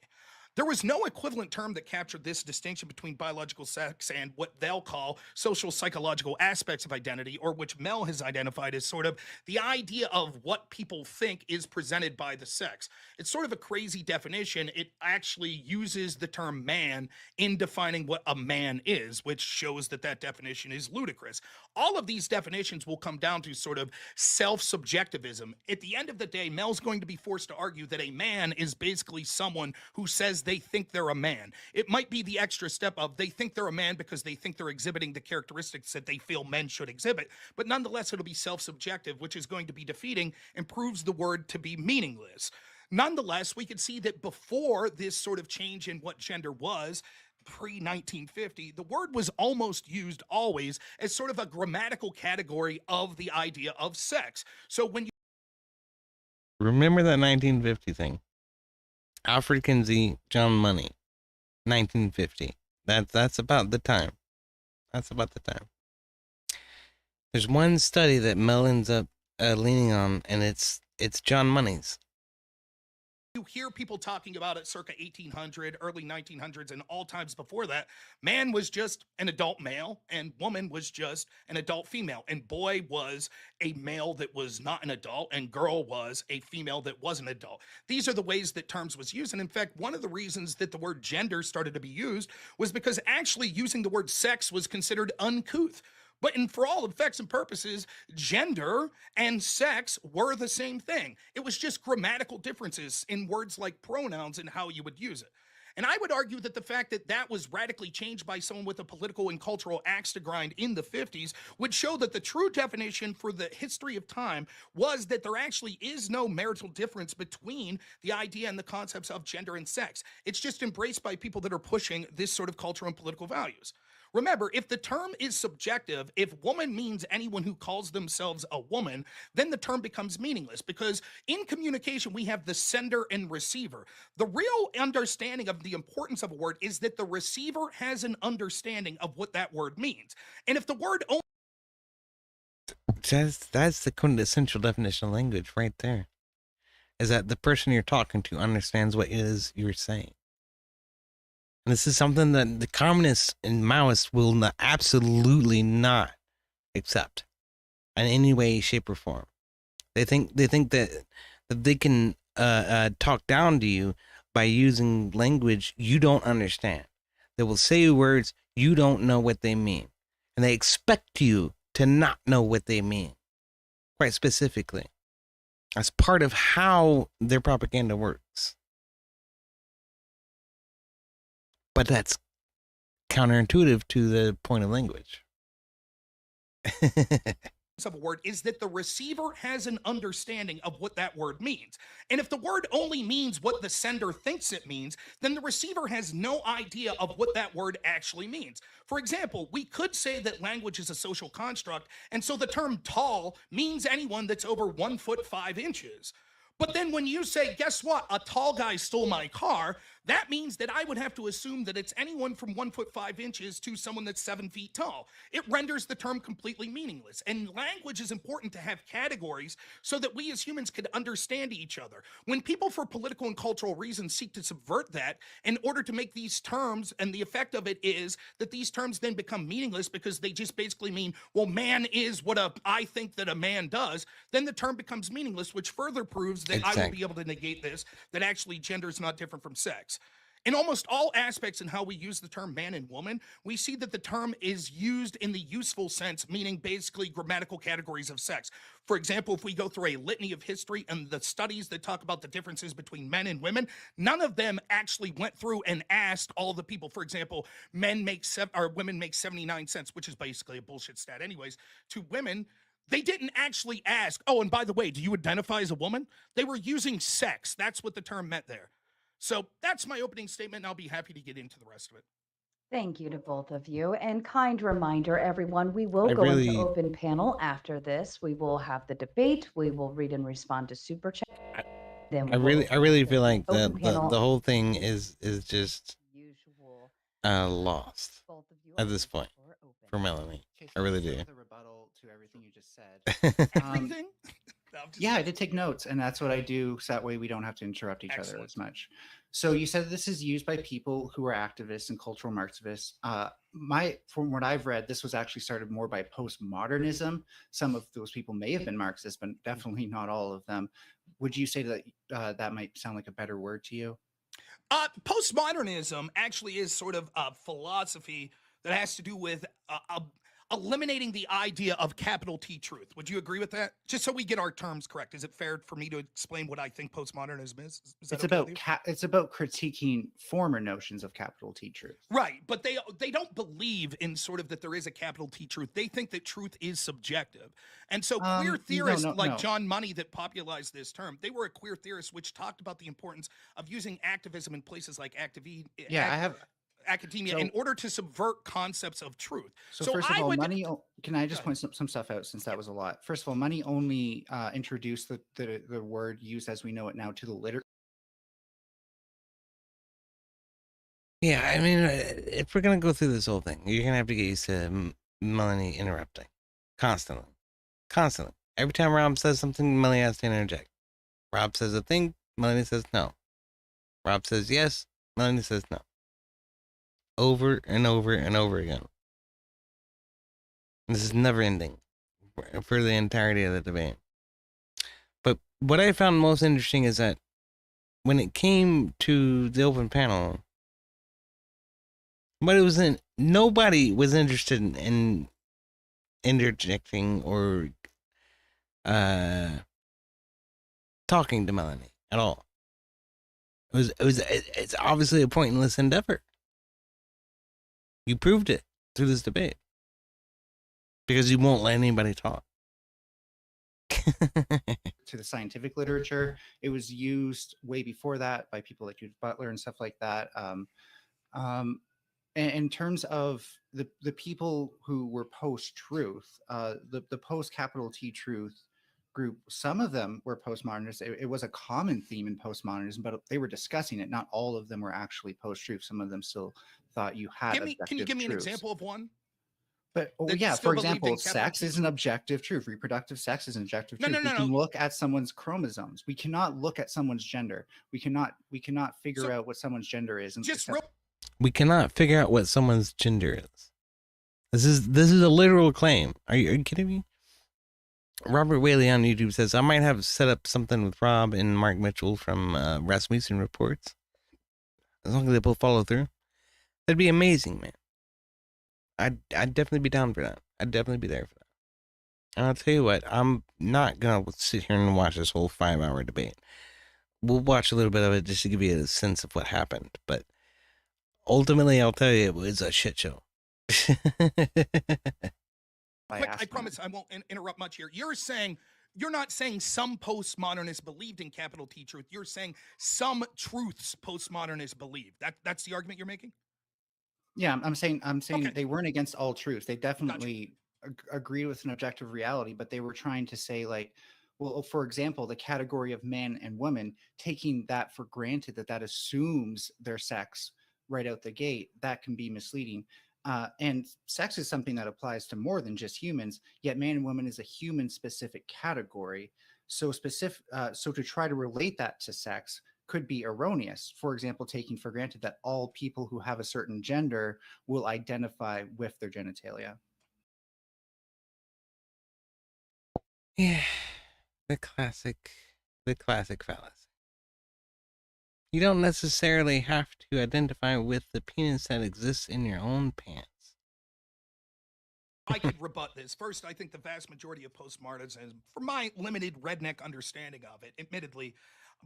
There was no equivalent term that captured this distinction between biological sex and what they'll call social psychological aspects of identity, or which Mel has identified as sort of the idea of what people think is presented by the sex. It's sort of a crazy definition. It actually uses the term man in defining what a man is, which shows that that definition is ludicrous. All of these definitions will come down to sort of self-subjectivism. At the end of the day, Mel's going to be forced to argue that a man is basically someone who says they think they're a man. It might be the extra step of they think they're a man because they think they're exhibiting the characteristics that they feel men should exhibit, but nonetheless it'll be self-subjective, which is going to be defeating and proves the word to be meaningless. Nonetheless, we could see that before this sort of change in what gender was, pre-1950, the word was almost used always as sort of a grammatical category of the idea of sex. So when you remember that 1950 thing, Alfred Kinsey, John Money, 1950. That's about the time. That's about the time. There's one study that Mel ends up leaning on, and it's John Money's. You hear people talking about it circa 1800, early 1900s, and all times before that, man was just an adult male and woman was just an adult female, and boy was a male that was not an adult and girl was a female that was an adult. These are the ways that terms was used, and in fact, one of the reasons that the word gender started to be used was because actually using the word sex was considered uncouth. But for all effects and purposes, gender and sex were the same thing. It was just grammatical differences in words like pronouns and how you would use it. And I would argue that the fact that that was radically changed by someone with a political and cultural axe to grind in the 50s would show that the true definition for the history of time was that there actually is no marital difference between the idea and the concepts of gender and sex. It's just embraced by people that are pushing this sort of cultural and political values. Remember, if the term is subjective, if woman means anyone who calls themselves a woman, then the term becomes meaningless because in communication, we have the sender and receiver. The real understanding of the importance of a word is that the receiver has an understanding of what that word means. And if the word only That's the quintessential definition of language right there. Is that the person you're talking to understands what it is you're saying. And this is something that the communists and Maoists will not, absolutely not accept in any way, shape, or form. They think that they can talk down to you by using language you don't understand. They will say words you don't know what they mean, and they expect you to not know what they mean, quite specifically. That's part of how their propaganda works. But that's counterintuitive to the point of language. Of a word is that the receiver has an understanding of what that word means. And if the word only means what the sender thinks it means, then the receiver has no idea of what that word actually means. For example, we could say that language is a social construct, and so the term tall means anyone that's over 1 foot 5 inches. But then when you say, guess what? A tall guy stole my car, that means that I would have to assume that it's anyone from 1 foot 5 inches to someone that's 7 feet tall. It renders the term completely meaningless. And language is important to have categories so that we as humans can understand each other. When people for political and cultural reasons seek to subvert that in order to make these terms, and the effect of it is that these terms then become meaningless because they just basically mean, well, man is what I think that a man does, then the term becomes meaningless, which further proves that I will be able to negate this, that actually gender is not different from sex. In almost all aspects in how we use the term man and woman, we see that the term is used in the useful sense, meaning basically grammatical categories of sex. For example, if we go through a litany of history and the studies that talk about the differences between men and women, none of them actually went through and asked all the people. For example, women make 79 cents, which is basically a bullshit stat anyways, to women. They didn't actually ask, oh, and by the way, do you identify as a woman? They were using sex. That's what the term meant there. So that's my opening statement, and I'll be happy to get into the rest of it. Thank you to both of you. And kind reminder, everyone, we will I go into really- open panel after this. We will have the debate. We will read and respond to super chat. Then I really feel like open the panel. whole thing is just Usual. Both lost of you at are this point floor open. for Melanie. Okay, I really so do. the rebuttal to everything you just said. Everything? No, I'm just Yeah, I kidding. did take notes, and that's what I do, so that way we don't have to interrupt each other Excellent. as much. So you said this is used by people who are activists and cultural Marxists. From what I've read, this was actually started more by postmodernism. Some of those people may have been Marxists, but definitely not all of them. Would you say that that might sound like a better word to you? Postmodernism actually is sort of a philosophy that has to do with eliminating the idea of capital T truth. Would you agree with that? Just so we get our terms correct, is it fair for me to explain what I think postmodernism is? Is that It's okay about with you? it's about critiquing former notions of capital T truth. Right, but they don't believe in sort of that there is a capital T truth. They think that truth is subjective. And so queer theorists like John Money that popularized this term, they were a queer theorist which talked about the importance of using activism in places like academia in order to subvert concepts of truth. So first of all, can I just point some stuff out since that was a lot? First of all, Money only introduced the word used as we know it now to the literature. Yeah, I mean, if we're gonna go through this whole thing, you're gonna have to get used to Melanie interrupting constantly. Every time Rob says something, Melanie has to interject. Rob says a thing, Melanie says no. Rob says yes, Melanie says no. Over and over and over again. This is never ending for the entirety of the debate. But what I found most interesting is that when it came to the open panel, nobody was interested in interjecting or talking to Melanie at all. It's obviously a pointless endeavor. You proved it through this debate because you won't let anybody talk. To the scientific literature, it was used way before that by people like Judith Butler and stuff like that. In terms of the people who were post-truth, the post-capital T truth group, some of them were postmodernists. It was a common theme in postmodernism, but they were discussing it. Not all of them were actually post-truth. Some of them still thought you had Can you give me an example of one? But that yeah, still for believed in example, capital sex T is an truth. objective truth. Reproductive sex is an objective No, truth. no, We no, can no. look at someone's chromosomes. We cannot look at someone's gender. We cannot figure So out what someone's gender is. just Except real We cannot figure out what someone's gender is. This is a literal claim. Are you kidding me? Robert Whaley on YouTube says, I might have set up something with Rob and Mark Mitchell from Rasmussen Reports. As long as they both follow through. That'd be amazing, man. I'd definitely be down for that. I'd definitely be there for that. And I'll tell you what, I'm not going to sit here and watch this whole 5-hour debate. We'll watch a little bit of it just to give you a sense of what happened. But ultimately, I'll tell you, it was a shit show. quick, I promise I won't interrupt much here. You're not saying some postmodernists believed in capital T truth. You're saying some truths postmodernists believe. That's the argument you're making? Yeah, I'm saying Okay. they weren't against all truths. They definitely agreed with an objective reality, but they were trying to say, like, well, for example, the category of man and woman, taking that for granted, that assumes their sex right out the gate, that can be misleading. And sex is something that applies to more than just humans. Yet, man and woman is a human-specific category. So to try to relate that to sex could be erroneous. For example, taking for granted that all people who have a certain gender will identify with their genitalia. Yeah, the classic fallacy. You don't necessarily have to identify with the penis that exists in your own pants. I could rebut this. First, I think the vast majority of postmodernism, from my limited redneck understanding of it, admittedly,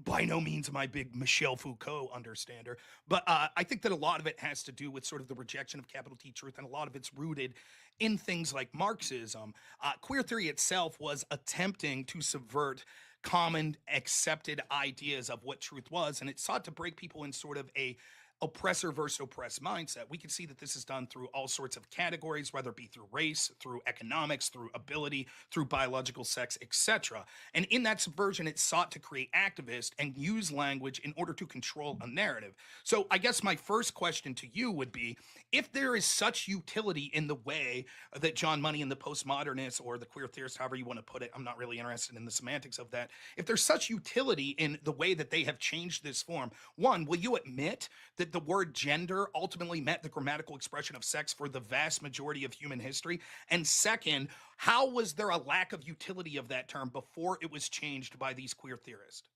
by no means am I big Michel Foucault understander, but I think that a lot of it has to do with sort of the rejection of capital T truth, and a lot of it's rooted in things like Marxism. Queer theory itself was attempting to subvert common accepted ideas of what truth was, and it sought to break people in sort of a oppressor versus oppressed mindset. We can see that this is done through all sorts of categories, whether it be through race, through economics, through ability, through biological sex, etc. And in that subversion, it sought to create activists and use language in order to control a narrative. So I guess my first question to you would be, if there is such utility in the way that John Money and the postmodernists, or the queer theorists, however you want to put it, I'm not really interested in the semantics of that. If there's such utility in the way that they have changed this form, one, will you admit that the word gender ultimately meant the grammatical expression of sex for the vast majority of human history? And second, how was there a lack of utility of that term before it was changed by these queer theorists?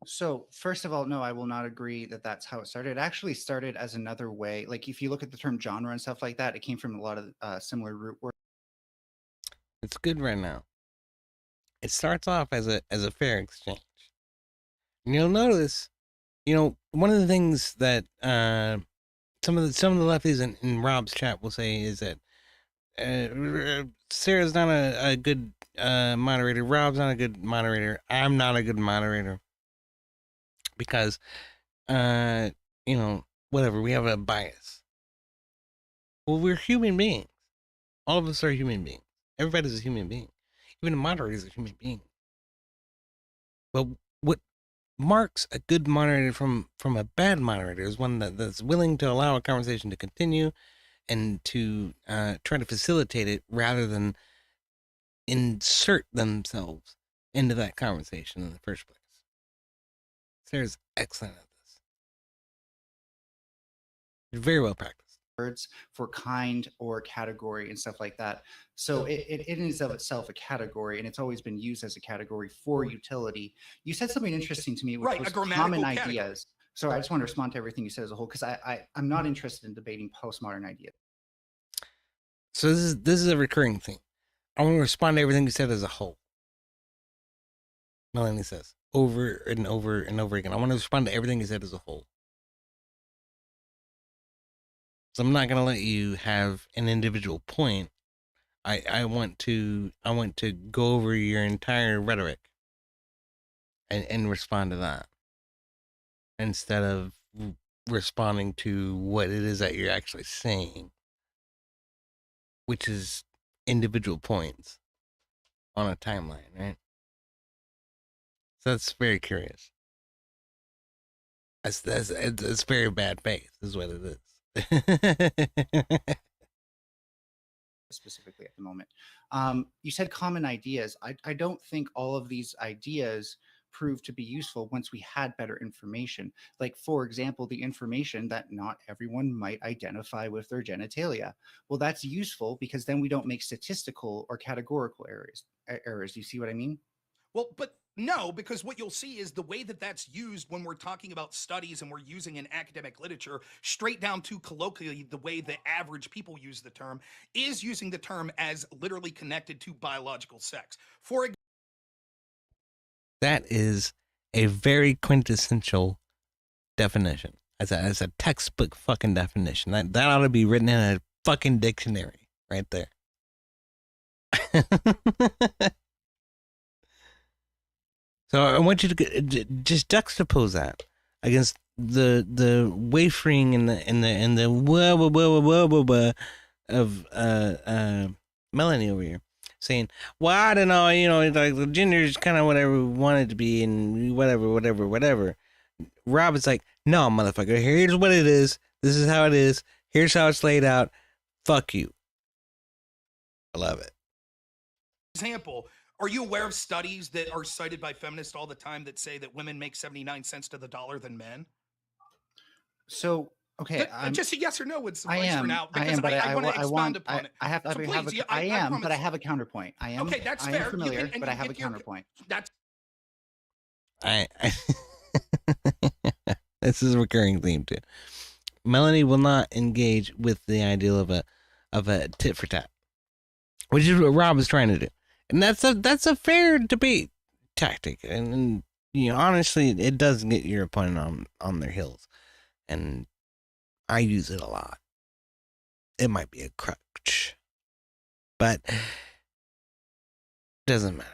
So, first of all, no, I will not agree that that's how it started. It actually started as another way. Like, if you look at the term genre and stuff like that, it came from a lot of similar root words. It's good right now. It starts off as a fair exchange. And you'll notice, one of the things that some of the lefties in Rob's chat will say is that Sarah's not a good moderator. Rob's not a good moderator. I'm not a good moderator because, whatever, we have a bias. Well, we're human beings. All of us are human beings. Everybody's a human being. Even a moderator is a human being. But what marks a good moderator from a bad moderator is one that's willing to allow a conversation to continue and to try to facilitate it rather than insert themselves into that conversation in the first place. Sarah's excellent at this. Very well practiced. Words for kind or category and stuff like that. So it is of itself a category, and it's always been used as a category for utility. You said something interesting to me, which Right, was a grammatical common category. ideas. So I just want to respond to everything you said as a whole, because I'm not interested in debating postmodern ideas. So this is a recurring theme. I want to respond to everything you said as a whole. Melanie says over and over and over again. I want to respond to everything you said as a whole. So I'm not going to let you have an individual point. I want to go over your entire rhetoric and respond to that instead of responding to what it is that you're actually saying, which is individual points on a timeline, right? So that's very curious. It's very bad faith, is what it is. specifically at the moment. You said common ideas. I don't think all of these ideas proved to be useful once we had better information. Like, for example, the information that not everyone might identify with their genitalia. Well, that's useful because then we don't make statistical or categorical errors. Do you see what I mean? Well, but no, because what you'll see is the way that that's used when we're talking about studies and we're using in academic literature, straight down to colloquially, the way the average people use the term is using the term as literally connected to biological sex. For That is a very quintessential definition. As a textbook fucking definition. That ought to be written in a fucking dictionary right there. So I want you to just juxtapose that against the wafering and the wah wah wah wah wah wah of Melanie over here saying, well, I don't know, like the gender is kind of whatever we want it to be and whatever. Rob is like, no, motherfucker, here's what it is. This is how it is. Here's how it's laid out. Fuck you. I love it. example, are you aware of studies that are cited by feminists all the time that say that women make 79 cents to the dollar than men? So, okay, just a yes or no would I suffice for am. now I because am, but I want to expound upon it. I have. So I please, have. yeah, I am, but promise. I have a counterpoint. I am. Okay, that's I fair. am familiar, and but I you have a get your- counterpoint. That's I this is a recurring theme too. Melanie will not engage with the ideal of a tit for tat, which is what Rob is trying to do, and that's a fair debate tactic, and honestly, it does get your opponent on their heels, and I use it a lot. It might be a crutch, but doesn't matter.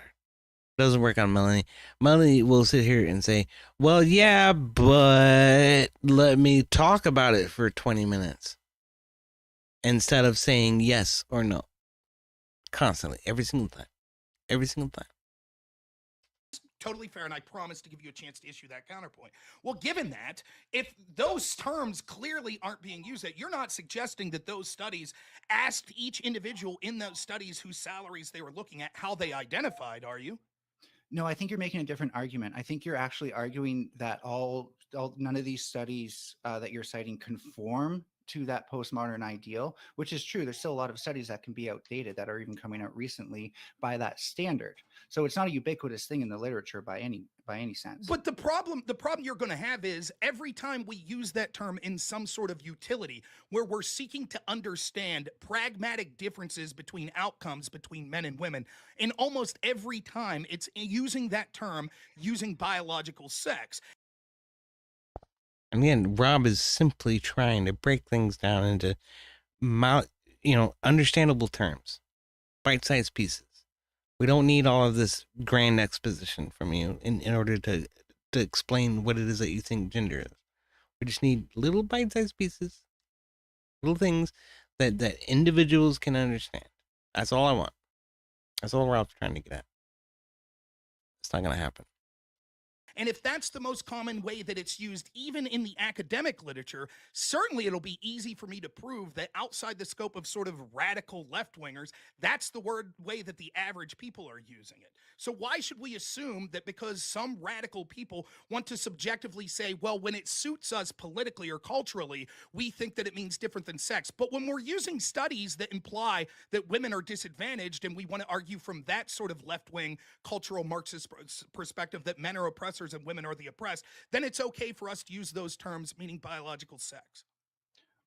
Doesn't work on Melanie. Melanie will sit here and say, well, yeah, but let me talk about it for 20 minutes. Instead of saying yes or no. Constantly. Every single time. Every single time. totally fair, and I promise to give you a chance to issue that counterpoint. Well, given that, if those terms clearly aren't being used, that you're not suggesting that those studies asked each individual in those studies whose salaries they were looking at how they identified, are you? No, I think you're making a different argument. I think you're actually arguing that none of these studies that you're citing conform to that postmodern ideal, which is true. There's still a lot of studies that can be outdated that are even coming out recently by that standard. So it's not a ubiquitous thing in the literature by any sense. But the problem you're going to have is every time we use that term in some sort of utility where we're seeking to understand pragmatic differences between outcomes between men and women, and almost every time it's using that term using biological sex. And again, Rob is simply trying to break things down into understandable terms, bite-sized pieces. We don't need all of this grand exposition from you in order to explain what it is that you think gender is. We just need little bite-sized pieces, little things that individuals can understand. That's all I want. That's all Rob's trying to get at. It's not going to happen. And if that's the most common way that it's used, even in the academic literature, certainly it'll be easy for me to prove that outside the scope of sort of radical left-wingers, that's the way that the average people are using it. So why should we assume that because some radical people want to subjectively say, well, when it suits us politically or culturally, we think that it means different than sex. But when we're using studies that imply that women are disadvantaged and we want to argue from that sort of left-wing cultural Marxist perspective that men are oppressors and women are the oppressed, then it's okay for us to use those terms meaning biological sex.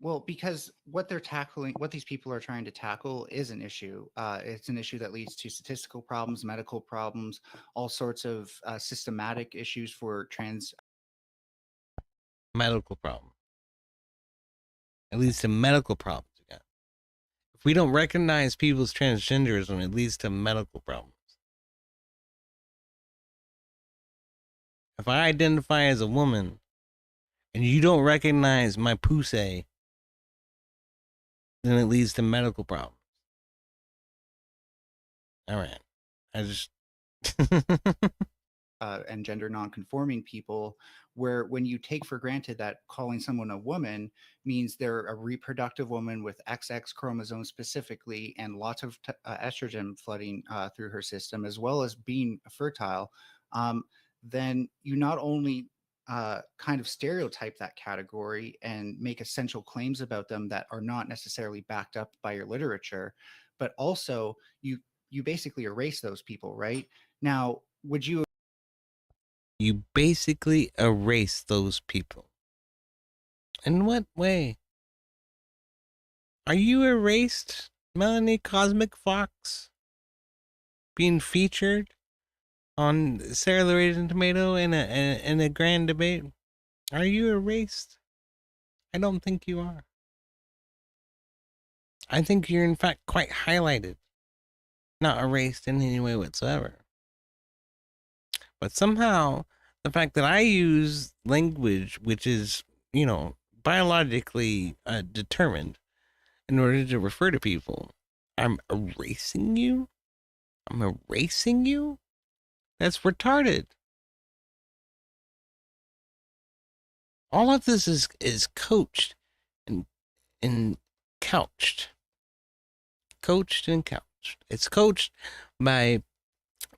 Well, because what these people are trying to tackle is an issue. It's an issue that leads to statistical problems, medical problems, all sorts of systematic issues for medical problem. It leads to medical problems again. If we don't recognize people's transgenderism, it leads to medical problems. If I identify as a woman and you don't recognize my pussy, then it leads to medical problems. All right. I just and gender nonconforming people, where when you take for granted that calling someone a woman means they're a reproductive woman with XX chromosome specifically and lots of estrogen flooding through her system, as well as being fertile, then you not only kind of stereotype that category and make essential claims about them that are not necessarily backed up by your literature, but also you basically erase those people, right? Now, would you You basically erase those people. In what way? Are you erased, Melanie Cosmic Fox? Being featured on Sarah the Raisin Tomato in a grand debate? Are you erased? I don't think you are. I think you're in fact quite highlighted, not erased in any way whatsoever. But somehow, the fact that I use language which is, you know, biologically determined in order to refer to people, I'm erasing you? I'm erasing you? That's retarded. All of this is coached and couched. Coached and couched. It's coached by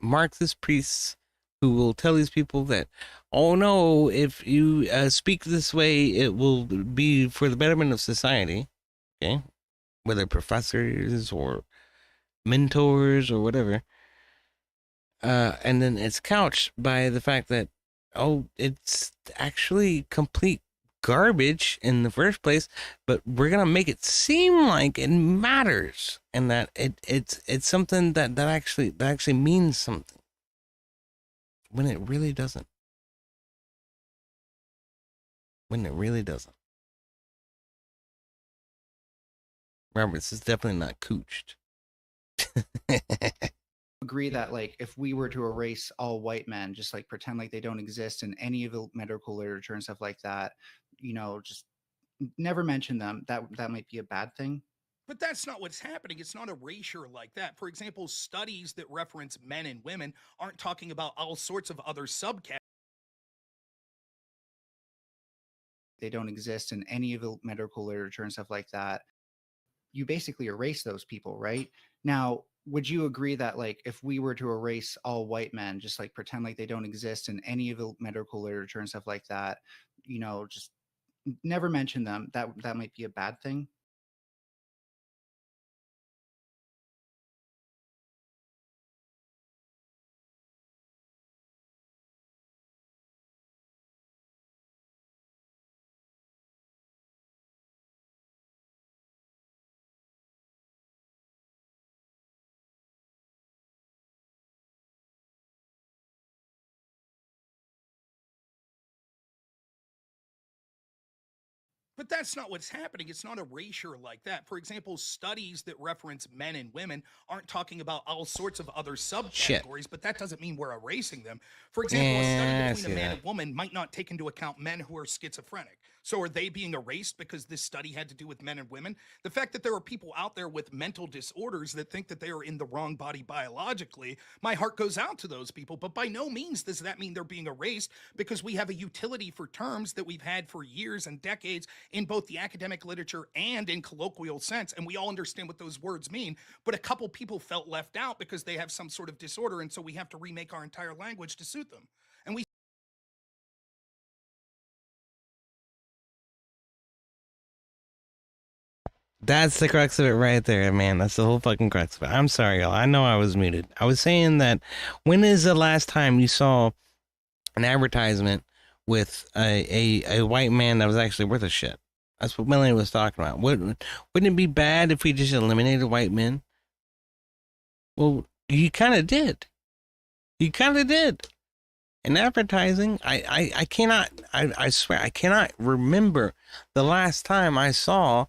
Marxist priests who will tell these people that, oh no, if you speak this way, it will be for the betterment of society. Okay? Whether professors or mentors or whatever. And then it's couched by the fact that, oh, it's actually complete garbage in the first place, but we're gonna make it seem like it matters and that it's something that actually means something when it really doesn't. When it really doesn't. Remember, this is definitely not cooched. agree that like if we were to erase all white men, just like pretend like they don't exist in any of the medical literature and stuff like that, you know, just never mention them, that might be a bad thing? But that's not what's happening. It's not erasure like that. For example, studies that reference men and women aren't talking about all sorts of other subcategories. They don't exist in any of the medical literature and stuff like that. You basically erase those people, right? Now, would you agree that like if we were to erase all white men, just like pretend like they don't exist in any of the medical literature and stuff like that, you know, just never mention them, that might be a bad thing? But that's not what's happening. It's not erasure like that. For example, studies that reference men and women aren't talking about all sorts of other subcategories, but that doesn't mean we're erasing them. For example, a study between a man and woman might not take into account men who are schizophrenic. So are they being erased because this study had to do with men and women? The fact that there are people out there with mental disorders that think that they are in the wrong body biologically, my heart goes out to those people. But by no means does that mean they're being erased, because we have a utility for terms that we've had for years and decades in both the academic literature and in colloquial sense. And we all understand what those words mean. But a couple people felt left out because they have some sort of disorder. And so we have to remake our entire language to suit them. And we That's the crux of it right there, man. That's the whole fucking crux of it. I'm sorry, y'all. I know I was muted. I was saying that when is the last time you saw an advertisement with a white man that was actually worth a shit? That's what Melanie was talking about. Wouldn't it be bad if we just eliminated white men? Well, you kind of did. You kind of did. In advertising, I cannot, I swear, I cannot remember the last time I saw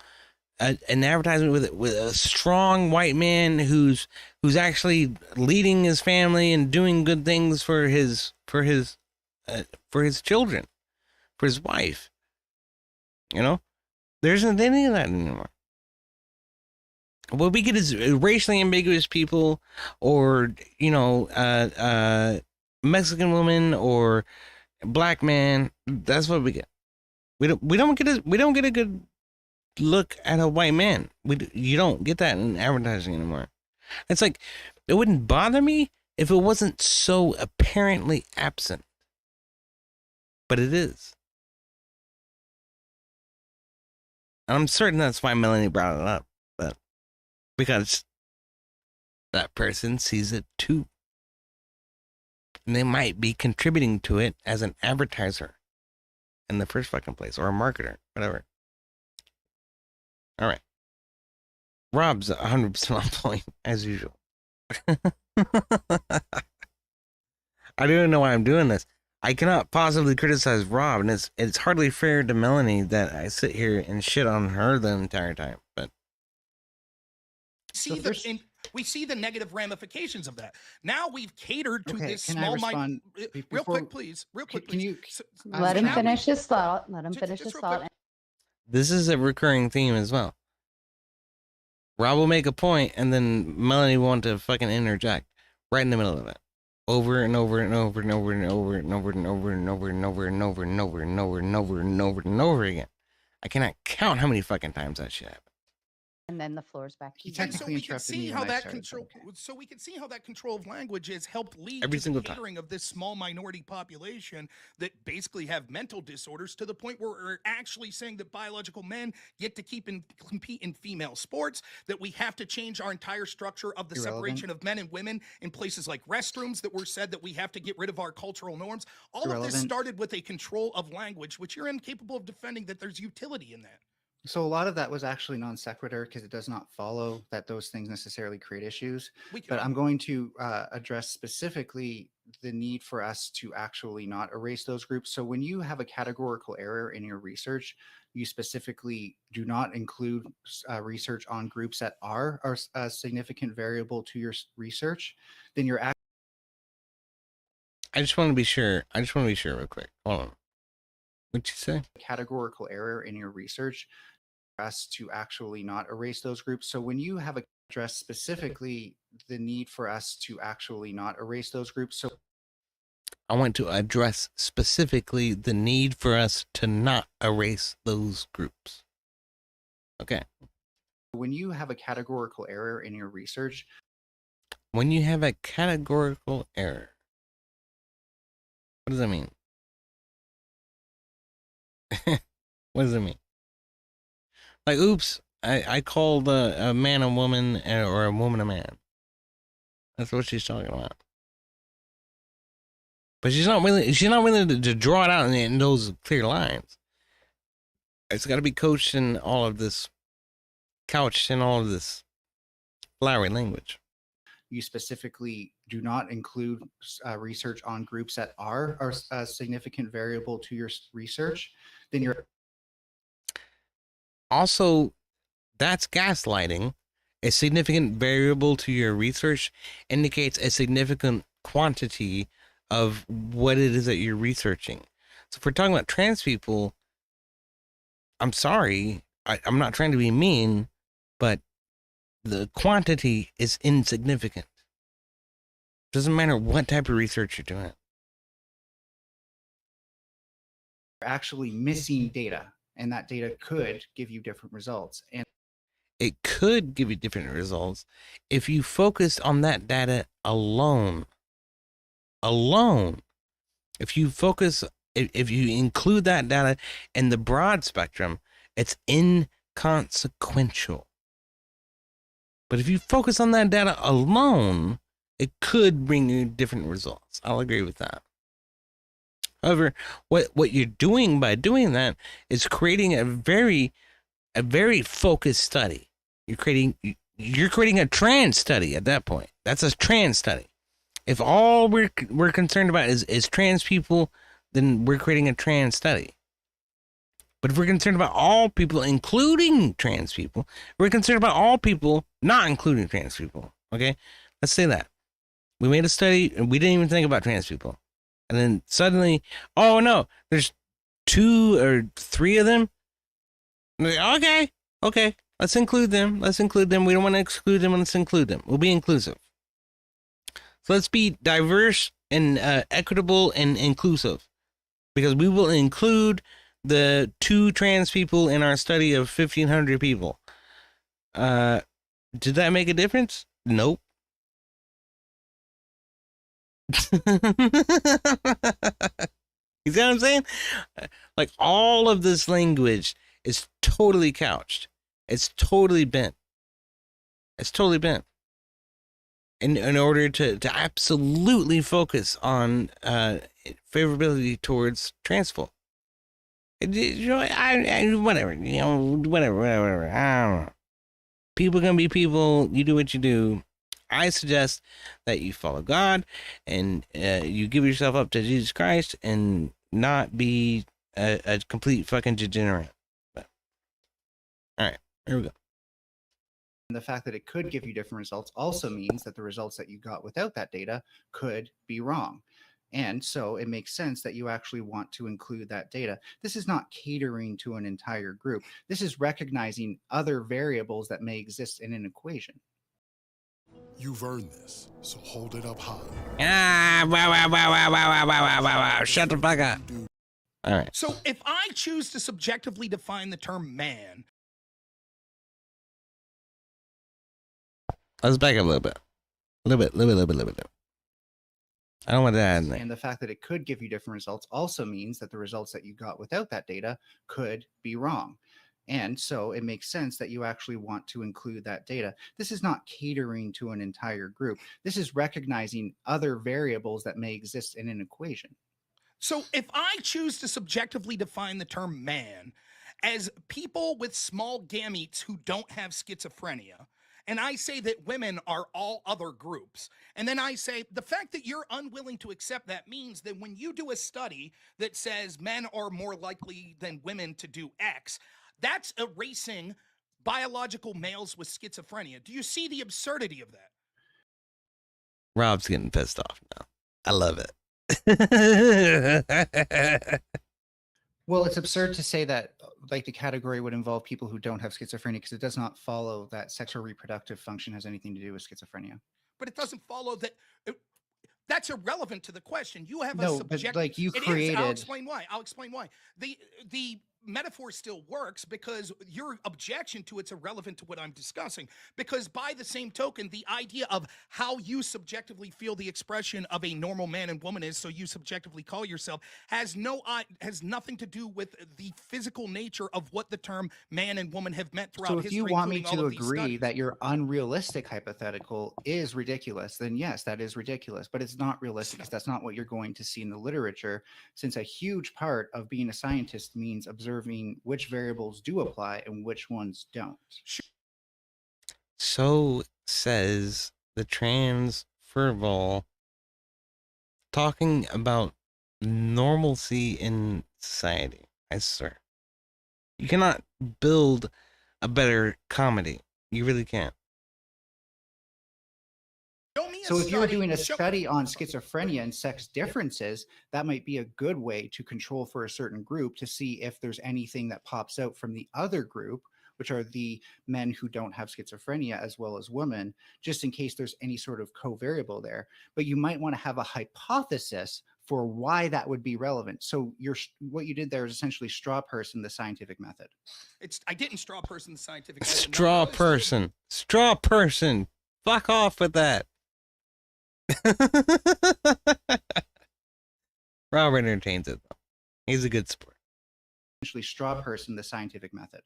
an advertisement with a strong white man who's actually leading his family and doing good things for his children, for his wife. You know, there isn't any of that anymore. What we get is racially ambiguous people, or Mexican woman or a black man, that's what we get. We don't get a good look at a white man. You don't get that in advertising anymore. It's like, it wouldn't bother me if it wasn't so apparently absent, but it is. And I'm certain that's why Melanie brought it up, but because that person sees it too. And they might be contributing to it as an advertiser in the first fucking place, or a marketer, whatever. All right. Rob's 100% on point, as usual. I don't even know why I'm doing this. I cannot possibly criticize Rob, and it's hardly fair to Melanie that I sit here and shit on her the entire time. But we see the negative ramifications of that. Now we've catered to this can small I respond real quick, please. Real quick, Can please. you Let him finish his thought. Let him finish his real thought. quick. this is a recurring theme as well. Rob will make a point, and then Melanie will want to fucking interject right in the middle of it, over and over and over and over and over and over and over and over and over and over and over and over and over and over and over again. I cannot count how many fucking times that shit happened. And then the floor's back to He you. technically we can interrupted see me how when I that started, control. okay. So we can see how that control of language has helped lead Every to single the time. catering of this small minority population that basically have mental disorders, to the point where we're actually saying that biological men get to compete in female sports. That we have to change our entire structure of the separation of men and women in places like restrooms. That we're said that we have to get rid of our cultural norms. All of this started with a control of language, which you're incapable of defending. That there's utility in that. So a lot of that was actually non sequitur, because it does not follow that those things necessarily create issues. But I'm going to address specifically the need for us to actually not erase those groups. So when you have a categorical error in your research, you specifically do not include research on groups that are a significant variable to your research, then you're actually. I just want to be sure real quick. Hold on. What'd you say? Categorical error in your research, us to actually not erase those groups. So when you have addressed specifically the need for us to actually not erase those groups. So I want to address specifically the need for us to not erase those groups. Okay. When you have a categorical error in your research. When you have a categorical error, what does that mean? What does it mean? Like, oops, I called a man a woman, or a woman a man. That's what she's talking about. But she's not willing to draw it out in those clear lines. It's got to be couched in all of this flowery language. You specifically do not include research on groups that are a significant variable to your research, then you're. Also, that's gaslighting. A significant variable to your research indicates a significant quantity of what it is that you're researching. So if we're talking about trans people, I'm sorry, I'm not trying to be mean, but the quantity is insignificant. Doesn't matter what type of research you're doing. Actually missing data, and that data could give you different results. And it could give you different results if you focused on that data alone. If you include that data in the broad spectrum, it's inconsequential. But if you focus on that data alone, it could bring you different results. I'll agree with that. However, what you're doing by doing that is creating a very focused study. You're creating a trans study at that point. That's a trans study. If all we're concerned about is trans people, then we're creating a trans study. But if we're concerned about all people, including trans people, we're concerned about all people, not including trans people. Okay? Let's say that. We made a study and we didn't even think about trans people. And then suddenly, oh no, there's 2 or 3 of them. Okay, let's include them. We don't want to exclude them. Let's include them. We'll be inclusive. So let's be diverse and equitable and inclusive, because we will include the 2 trans people in our study of 1,500 people. Did that make a difference? Nope. You see what I'm saying? Like, all of this language is totally couched. It's totally bent. It's totally bent. In order to absolutely focus on favorability towards trans folk. You know, whatever. You know, whatever. I don't know. People gonna be people. You do what you do. I suggest that you follow God and you give yourself up to Jesus Christ and not be a complete fucking degenerate. But, all right, here we go. And the fact that it could give you different results also means that the results that you got without that data could be wrong. And so it makes sense that you actually want to include that data. This is not catering to an entire group. This is recognizing other variables that may exist in an equation. You've earned this, so hold it up high. Wow. Shut the fuck up. All right. So if I choose to subjectively define the term man, Let's back up a little bit. A little bit. I don't want to add anything. And the fact that it could give you different results also means that the results that you got without that data could be wrong. And so it makes sense that you actually want to include that data. This is not catering to an entire group. This is recognizing other variables that may exist in an equation. so if I choose to subjectively define the term man as people with small gametes who don't have schizophrenia, and I say that women are all other groups, and then I say the fact that you're unwilling to accept that means that when you do a study that says men are more likely than women to do X, that's erasing biological males with schizophrenia. Do you see the absurdity of that? Rob's getting pissed off now. I love it. Well, it's absurd to say that like the category would involve people who don't have schizophrenia because it does not follow that sexual reproductive function has anything to do with schizophrenia. But it doesn't follow that. That's irrelevant to the question. You have a No, subjective. but like you It is. created. I'll explain why. The metaphor still works because your objection to it's irrelevant to what I'm discussing. Because by the same token, the idea of how you subjectively feel the expression of a normal man and woman is, so you subjectively call yourself, has nothing to do with the physical nature of what the term man and woman have meant throughout So if history. you want me including to all of these agree studies. that your unrealistic hypothetical is ridiculous, then yes, that is ridiculous. But it's not realistic because that's not what you're going to see in the literature, since a huge part of being a scientist means observing which variables do apply and which ones don't. So says the trans furball talking about normalcy in society. I swear. You cannot build a better comedy. You really can't. Show me a So if you were doing a show- study on schizophrenia and sex differences, that might be a good way to control for a certain group to see if there's anything that pops out from the other group, which are the men who don't have schizophrenia as well as women, just in case there's any sort of covariable there. But you might want to have a hypothesis for why that would be relevant. So what you did there is essentially straw person the scientific method. I didn't straw person the scientific method. Now, Straw notice- person. Straw person. Fuck off with that. Robert entertains it though. He's a good sport. Essentially straw person the scientific method.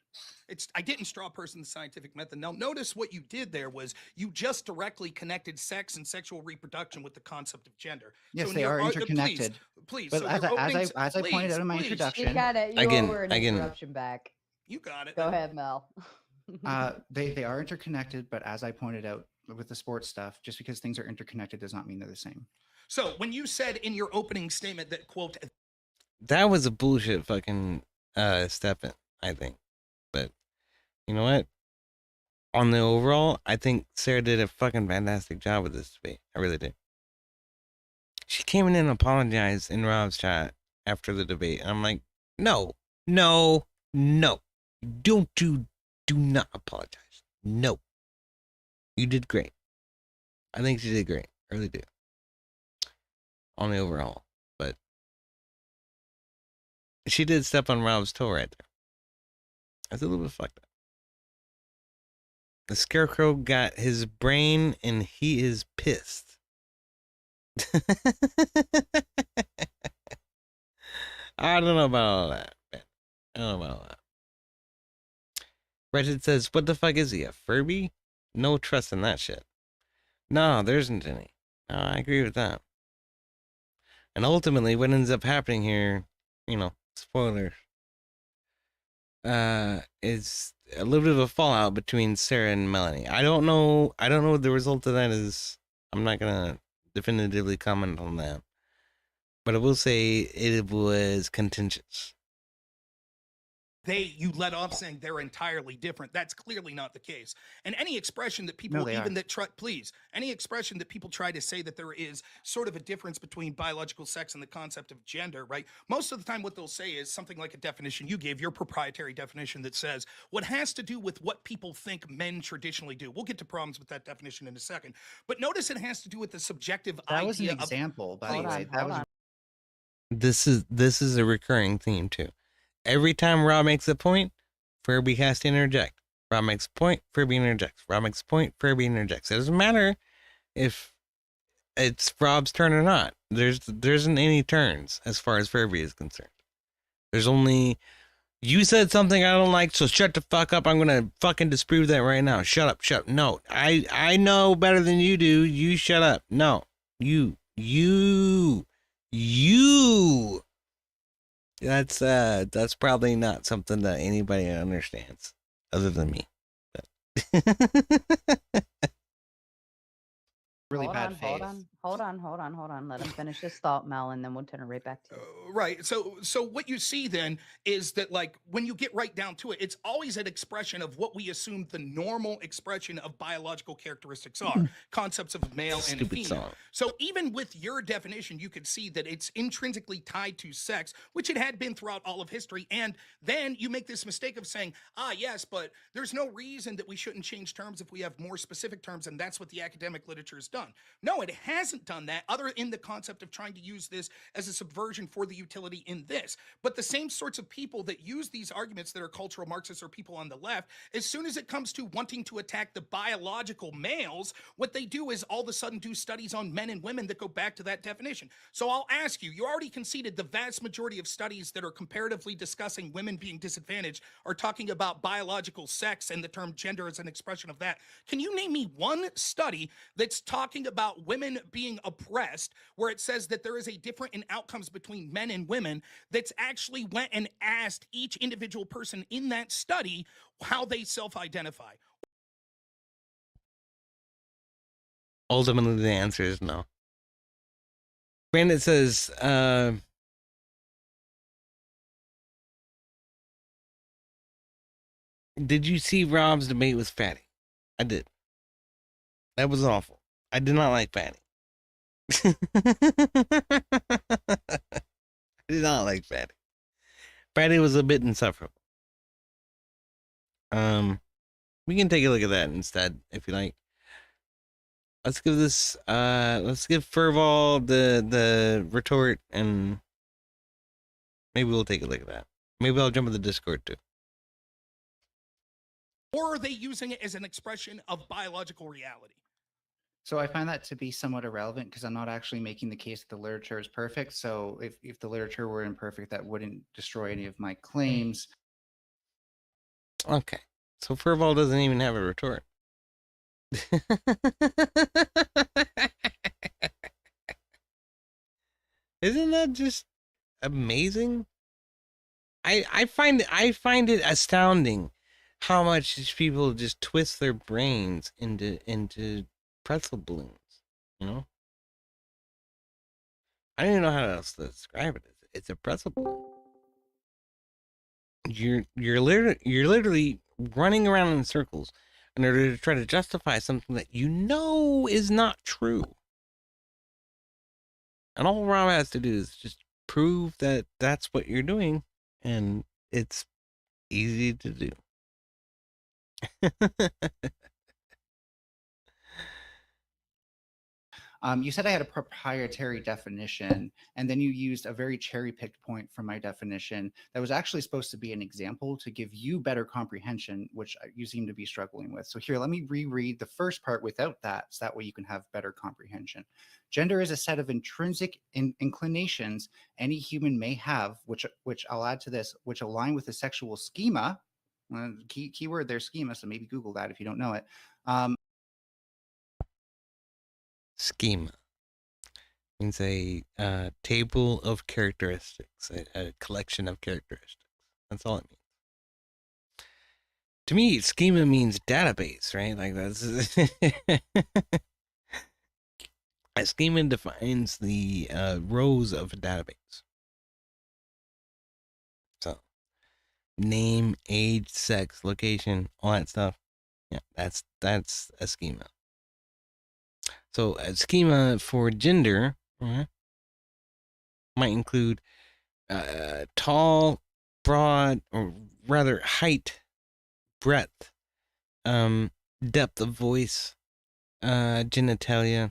I didn't straw person the scientific method. Now, notice what you did there was you just directly connected sex and sexual reproduction with the concept of gender. Yes, in they your are ar- interconnected. Please. But so as your I openings- pointed out in my please. introduction, You got it. You Again, over an again. interruption back. You got it. Go ahead, Mel. they are interconnected, but as I pointed out with the sports stuff, just because things are interconnected does not mean they're the same. So when you said in your opening statement that, quote, That was a bullshit fucking step in, I think. But you know what? On the overall, I think Sarah did a fucking fantastic job with this debate. I really did. She came in and apologized in Rob's chat after the debate. And I'm like, no. Do not apologize. No. You did great. I think she did great. I really do. on the overall, but she did step on Rob's toe right there. That's a little bit fucked up. The Scarecrow got his brain and he is pissed. I don't know about all that, man. I don't know about all that. Wretched says, what the fuck is he, a Furby? No trust in that shit. No, there isn't any. No, I agree with that. And ultimately, what ends up happening here, you know, spoilers, is a little bit of a fallout between Sarah and Melanie. I don't know what the result of that is. I'm not gonna definitively comment on that. But I will say it was contentious. You let off saying they're entirely different. That's clearly not the case. And any expression that people any expression that people try to say that there is sort of a difference between biological sex and the concept of gender, right? Most of the time what they'll say is something like a definition you gave, your proprietary definition that says what has to do with what people think men traditionally do. We'll get to problems with that definition in a second. But notice it has to do with the subjective idea. That was an example, by the way. Hold on. This is a recurring theme too. Every time Rob makes a point, Furby has to interject. Rob makes a point, Furby interjects. Rob makes a point, Furby interjects. It doesn't matter if it's Rob's turn or not. There isn't any turns as far as Furby is concerned. There's only, you said something I don't like, so shut the fuck up. I'm gonna fucking disprove that right now. Shut up. No, I know better than you do. You shut up. No, you. That's probably not something that anybody understands other than me. Really hold bad on, faith. hold on. Let him finish his thought, Mel, and then we'll turn it right back to you. Right. So what you see then is that, like, when you get right down to it, it's always an expression of what we assume the normal expression of biological characteristics are, concepts of male and female. Song. So even with your definition, you could see that it's intrinsically tied to sex, which it had been throughout all of history. And then you make this mistake of saying, yes, but there's no reason that we shouldn't change terms if we have more specific terms, and that's what the academic literature has done. No, it hasn't done that, other in the concept of trying to use this as a subversion for the utility in this. But the same sorts of people that use these arguments that are cultural Marxists or people on the left, as soon as it comes to wanting to attack the biological males, what they do is all of a sudden do studies on men and women that go back to that definition. So I'll ask you, you already conceded the vast majority of studies that are comparatively discussing women being disadvantaged are talking about biological sex and the term gender as an expression of that. Can you name me one study that's talking about women being oppressed, where it says that there is a difference in outcomes between men and women, that's actually went and asked each individual person in that study how they self-identify? Ultimately, the answer is no. Brandon says, did you see Rob's debate with Fatty? I did. That was awful. I did not like Fatty. I did not like Fatty. Fatty was a bit insufferable. We can take a look at that instead, if you like. Let's give this, let's give Furval the retort, and maybe we'll take a look at that. Maybe I'll jump in the Discord too. Or are they using it as an expression of biological reality? So I find that to be somewhat irrelevant because I'm not actually making the case that the literature is perfect. So if the literature were imperfect, that wouldn't destroy any of my claims. Okay. So Furval doesn't even have a retort. Isn't that just amazing? I find it astounding how much these people just twist their brains into pretzel balloons, you know? I don't even know how else to describe it. It's a pretzel balloon. You're literally running around in circles in order to try to justify something that you know is not true. And all Rob has to do is just prove that that's what you're doing, and it's easy to do. You said I had a proprietary definition, and then you used a very cherry-picked point from my definition that was actually supposed to be an example to give you better comprehension, which you seem to be struggling with. So here, let me reread the first part without that, so that way you can have better comprehension. Gender is a set of intrinsic inclinations any human may have, which I'll add to this, which align with the sexual schema. Keyword there, schema, so maybe Google that if you don't know it. Schema means a table of characteristics, a collection of characteristics. That's all it means. To me, schema means database, right? Like that's a schema defines the rows of a database. So, name, age, sex, location, all that stuff. Yeah, that's a schema. So a schema for gender might include tall, broad, or rather height, breadth, depth of voice, genitalia,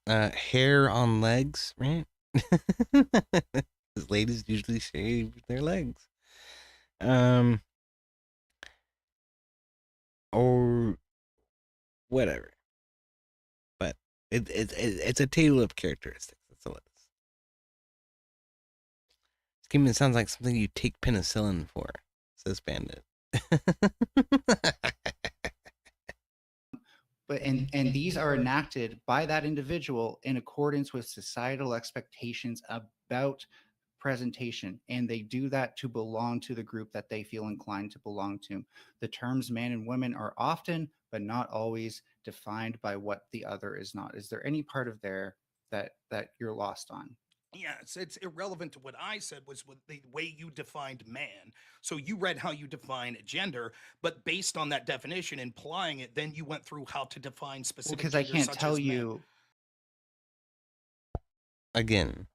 hair on legs, right? Because ladies usually shave their legs. Or whatever. But it's a table of characteristics. That's all it is. Schema sounds like something you take penicillin for, says Bandit. But and these are enacted by that individual in accordance with societal expectations about presentation, and they do that to belong to the group that they feel inclined to belong to. The terms man and women are often, but not always, defined by what the other is not. Is there any part of there that you're lost on? Yeah, it's irrelevant to what I said was with the way you defined man. So you read how you define gender, but based on that definition, implying it, then you went through how to define specific Because I genders can't such tell as men. you. Again,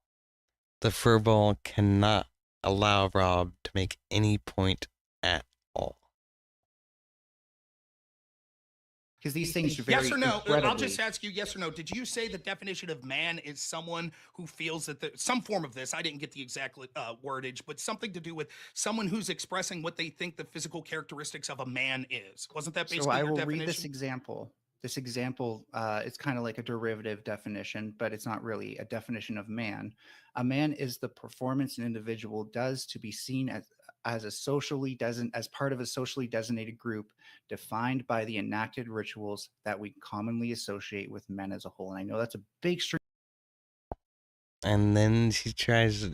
the furball cannot allow Rob to make any point at all. Because these things are very yes or no? incredibly... I'll just ask you yes or no. Did you say the definition of man is someone who feels that some form of this? I didn't get the exact wordage, but something to do with someone who's expressing what they think the physical characteristics of a man is. Wasn't that basically So I your will definition? read this example. This example, it's kind of like a derivative definition, but it's not really a definition of man. A man is the performance an individual does to be seen as a socially as part of a socially designated group, defined by the enacted rituals that we commonly associate with men as a whole. And I know that's a big string. And then he tries to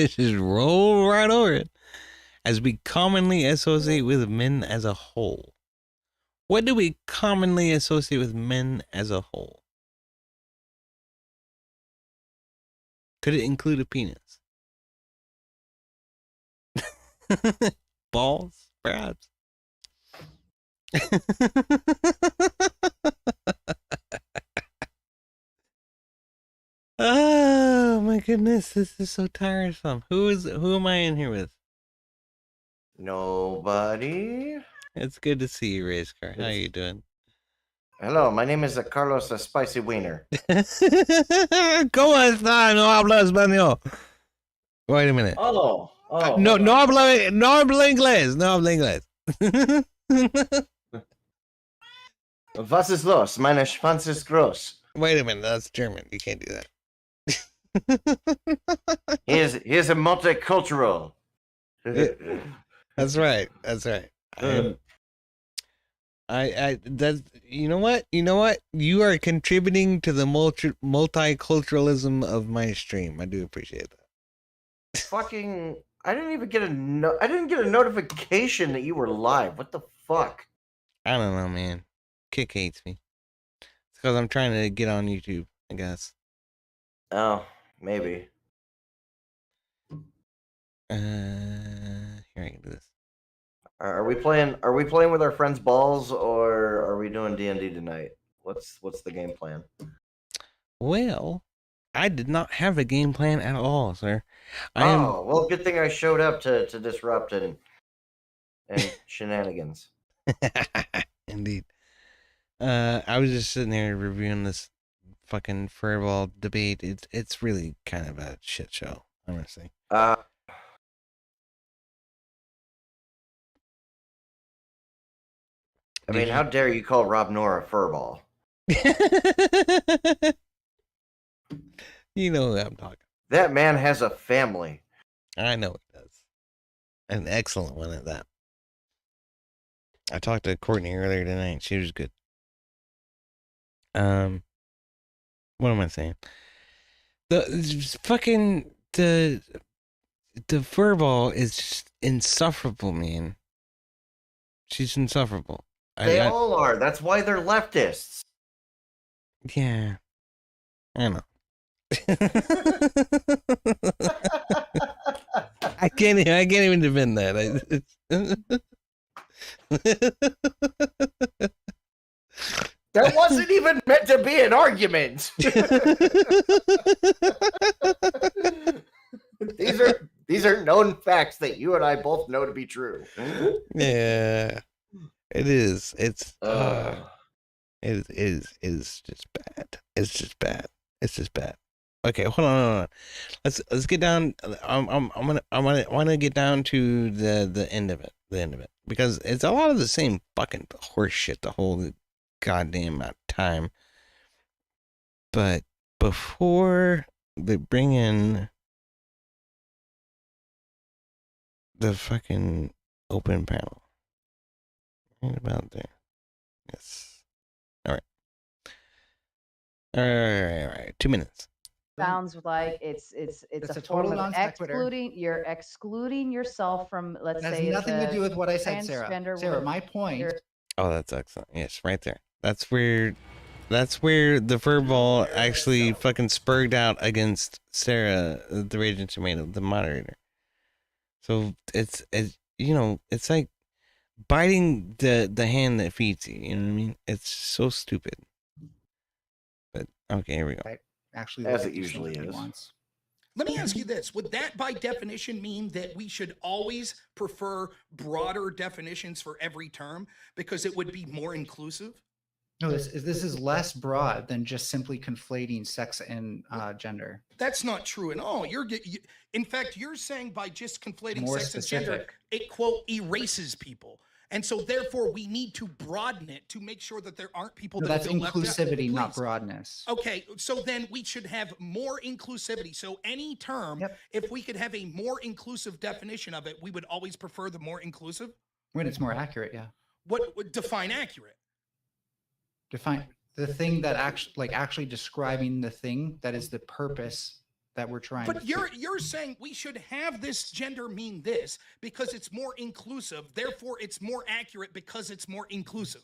just roll right over it. As we commonly associate with men as a whole. What do we commonly associate with men as a whole? Could it include a penis? Balls, perhaps. Oh my goodness, this is so tiresome. Who am I in here with? Nobody. It's good to see you, Race Car. How you doing? Hello, my name is Carlos a Spicy Wiener. ¿Cómo está? No habla español. Wait a minute. Oh, no habla inglés. No habla inglés. Was ist los? Meine Schwanz ist groß. Wait a minute, that's German. You can't do that. He is a multicultural. That's right. That's right. That's, you know what? You are contributing to the multiculturalism of my stream. I do appreciate that. Fucking, I didn't even get a notification that you were live. What the fuck? I don't know, man. Kick hates me. It's because I'm trying to get on YouTube, I guess. Oh, maybe. Here, I can do this. Are we playing with our friends' balls, or are we doing D&D tonight? What's the game plan? Well, I did not have a game plan at all, sir. Well, good thing I showed up to disrupt it and shenanigans. Indeed. I was just sitting there reviewing this fucking furball debate. It's really kind of a shit show, honestly. I mean, how dare you call Rob Noor a furball? You know who I'm talking. That man has a family. I know he does. An excellent one at that. I talked to Courtney earlier tonight. She was good. What am I saying? The furball is just insufferable, man. She's insufferable. They all are. That's why they're leftists. Yeah, I know. I can't even defend that. That wasn't even meant to be an argument. These are known facts that you and I both know to be true. Yeah, it is. It is just bad. It's just bad. It's just bad. Okay, hold on. Let's get down. I want to get down to the end of it. The end of it, because it's a lot of the same fucking horse shit the whole goddamn amount of time. But before they bring in the fucking open panel, right about there. Yes. All right. 2 minutes. Sounds like it's a form of excluding. You're excluding yourself from, let's say, has nothing to do with what I said, Sarah. transgender Sarah, woman. my point. Oh, that's excellent. Yes, right there. That's where the furball actually fucking spurred out against Sarah, the Raging Tomato, the moderator. So it's it's like biting the hand that feeds you. You know what I mean? It's so stupid. But okay, here we go. Actually, as it usually is. Let me ask you this. Would that by definition mean that we should always prefer broader definitions for every term because it would be more inclusive? No, this is less broad than just simply conflating sex and gender. That's not true at all. In fact, you're saying by just conflating More sex and gender, specific. it, quote, erases people. And so therefore we need to broaden it to make sure that there aren't people No, that that's feel left out. inclusivity, not Please. broadness. Okay, so then we should have more inclusivity. So any term, if we could have a more inclusive definition of it, we would always prefer the more inclusive? When it's more accurate, yeah. What would define accurate? Define the thing that actually describing the thing that is the purpose that we're trying But to you're saying we should have this gender mean this because it's more inclusive, therefore it's more accurate because it's more inclusive.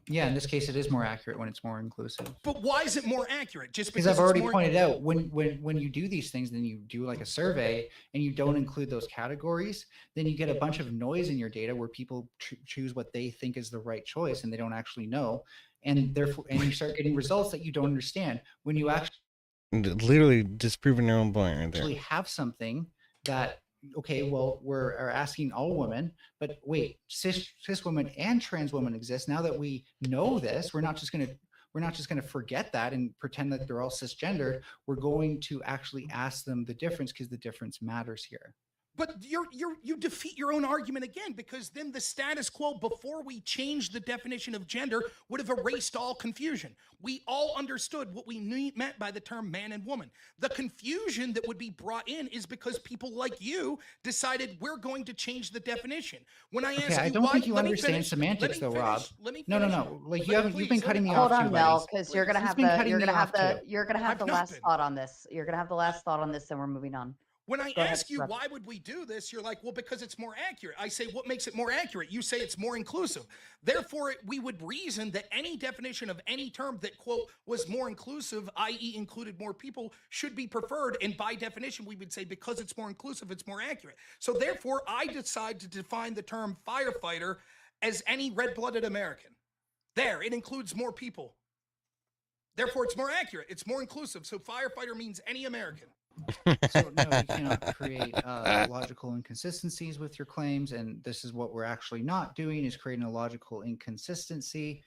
Yeah, in this case, it is more accurate when it's more inclusive. But why is it more accurate? Just Because because I've already it's more pointed out when you do these things, then you do like a survey and you don't include those categories, then you get a bunch of noise in your data where people choose what they think is the right choice and they don't actually know, and therefore you start getting results that you don't understand when you actually Literally disproving their own point right there. actually have something that, okay, well, we're asking all women, but wait, cis women and trans women exist. Now that we know this, we're not just going to forget that and pretend that they're all cisgendered. We're going to actually ask them the difference because the difference matters here. But you defeat your own argument again, because then the status quo before we changed the definition of gender would have erased all confusion. We all understood what we meant by the term man and woman. The confusion that would be brought in is because people like you decided we're going to change the definition. When I ask you, I don't why, think you let me understand finish, semantics let me though, finish, Rob. let me No. finish. Like Let me you've been please, cutting me let off. Hold on, too, Mel, buddies. because you're gonna He's have been the cutting me off, too. you're gonna have I've the not last been. thought on this. You're gonna have the last thought on this, and we're moving on. When I Go ahead, ask you Rob. why would we do this, you're like, well, because it's more accurate. I say, what makes it more accurate? You say it's more inclusive. Therefore, we would reason that any definition of any term that, quote, was more inclusive, i.e. included more people, should be preferred. And by definition, we would say because it's more inclusive, it's more accurate. So therefore, I decide to define the term firefighter as any red-blooded American. There, it includes more people. Therefore, it's more accurate. It's more inclusive. So firefighter means any American. So no, you cannot create logical inconsistencies with your claims, and this is what we're actually not doing: is creating a logical inconsistency.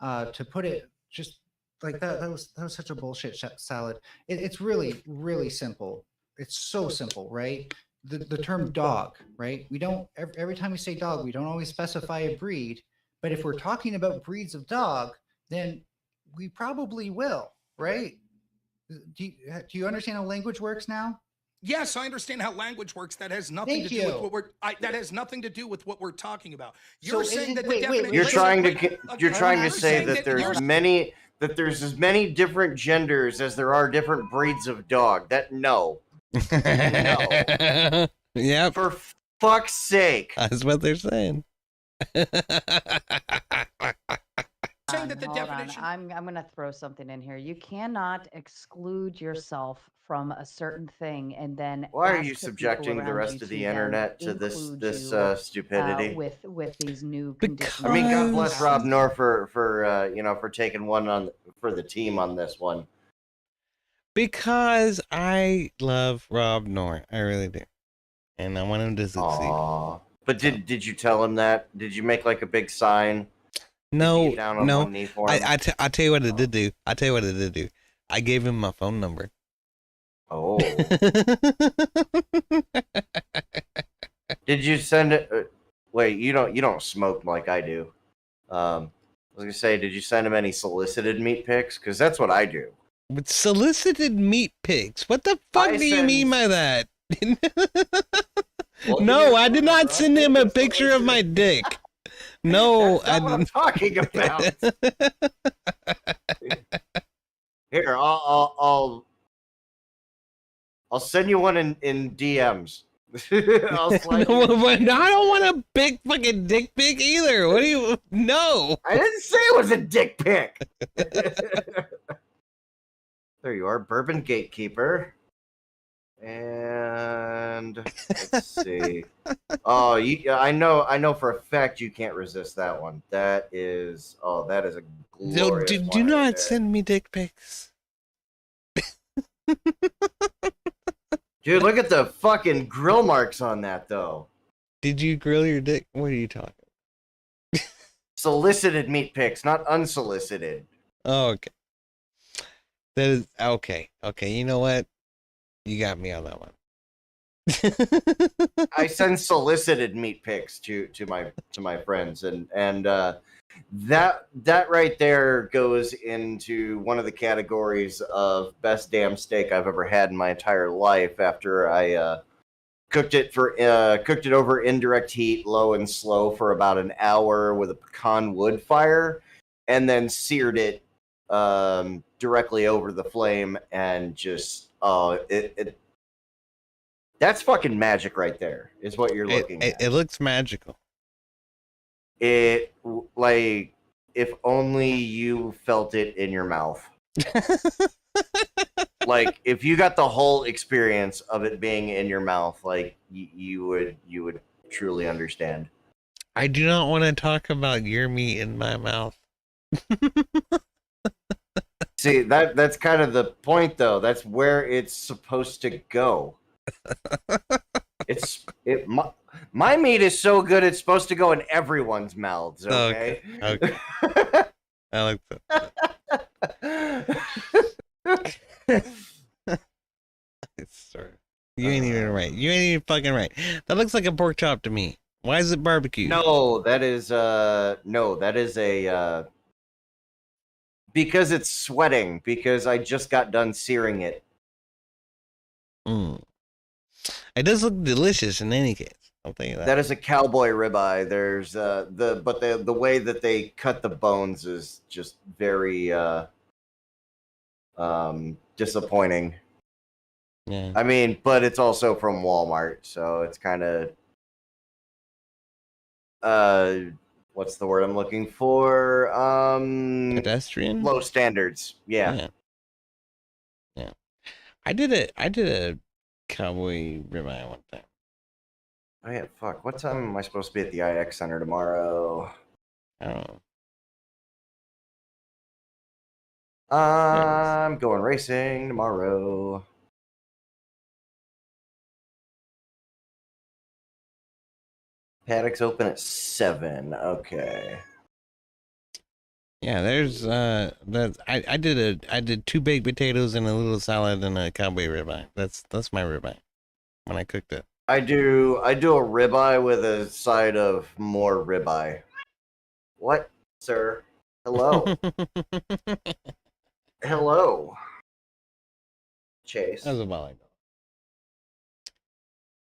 to put it just like that. That was such a bullshit salad. It's really really simple. It's so simple, right? The term dog, right? We don't every time we say dog, we don't always specify a breed. But if we're talking about breeds of dog, then we probably will, right? Do you understand how language works now? Yes, I understand how language works. That has nothing Thank to do with you. what that has nothing to do with what we're talking about. So You're saying that the wait, definition. You're wait, trying to wait, get, okay, you're trying to you're say saying that you're there's many that there's as many different genders as there are different breeds of dog. That no. No. Yep. For fuck's sake. That's what they're saying. saying that the Hold on. definition. I'm going to throw something in here. You cannot exclude yourself from a certain thing and then Why are ask you the people subjecting the around rest you of the to then internet to this include you, stupidity? with these new I conditions. mean, God Because- bless Rob Nor for you know, for taking one on for the team on this one. Because I love Rob Nor. I really do. And I want him to succeed. Aww. But did you tell him that? Did you make like a big sign? No, Did you get down on no. one knee for him? I tell you what it did do. I tell you what it did do. I gave him my phone number. Oh. Did you send it? Wait, you don't smoke like I do. I was gonna say, did you send him any solicited meat pics? Because that's what I do. With solicited meat pics. What the fuck do you mean by that? Well, No, I did not send him a picture of my dick. No, That's not what I'm talking about. Here, I'll send you one in DMs. I'll slide No, you- but I don't want a big fucking dick pic either. What do you? No. I didn't say it was a dick pic. There you are, Bourbon Gatekeeper. And let's see. Oh, I know for a fact you can't resist that one. That is a glorious Do one right not there. send me dick pics. Dude, look at the fucking grill marks on that, though. Did you grill your dick? What are you talking? Solicited meat pics, not unsolicited. Oh, okay. That is okay. Okay, you know what? You got me on that one. I send solicited meat pics to my friends, and that right there goes into one of the categories of best damn steak I've ever had in my entire life. After I cooked it over indirect heat, low and slow, for about an hour with a pecan wood fire, and then seared it directly over the flame, and just that's fucking magic right there, is what you're looking at. It looks magical. It, like, if only you felt it in your mouth. Like, if you got the whole experience of it being in your mouth, like, you would truly understand. I do not want to talk about your meat in my mouth. See, that's kind of the point, though. That's where it's supposed to go. My meat is so good it's supposed to go in everyone's mouths. Okay. Okay. I like that. Sorry. You ain't even right. You ain't even fucking right. That looks like a pork chop to me. Why is it barbecue? No, that is a because it's sweating, because I just got done searing it. It does look delicious in any case. I'll tell you that. That is a cowboy ribeye. There's the way that they cut the bones is just very disappointing. Yeah. I mean, but it's also from Walmart, so it's kind of what's the word I'm looking for? Pedestrian? Low standards. Yeah. Yeah. I did a cowboy ribeye one time. Oh yeah, fuck. What time am I supposed to be at the IX Center tomorrow? I don't know. I'm going racing tomorrow. Paddock's open at 7. Okay. Yeah, there's that I did 2 baked potatoes and a little salad and a cowboy ribeye. That's my ribeye when I cooked it. I do a ribeye with a side of more ribeye. What, sir? Hello. Hello. Chase. That's about like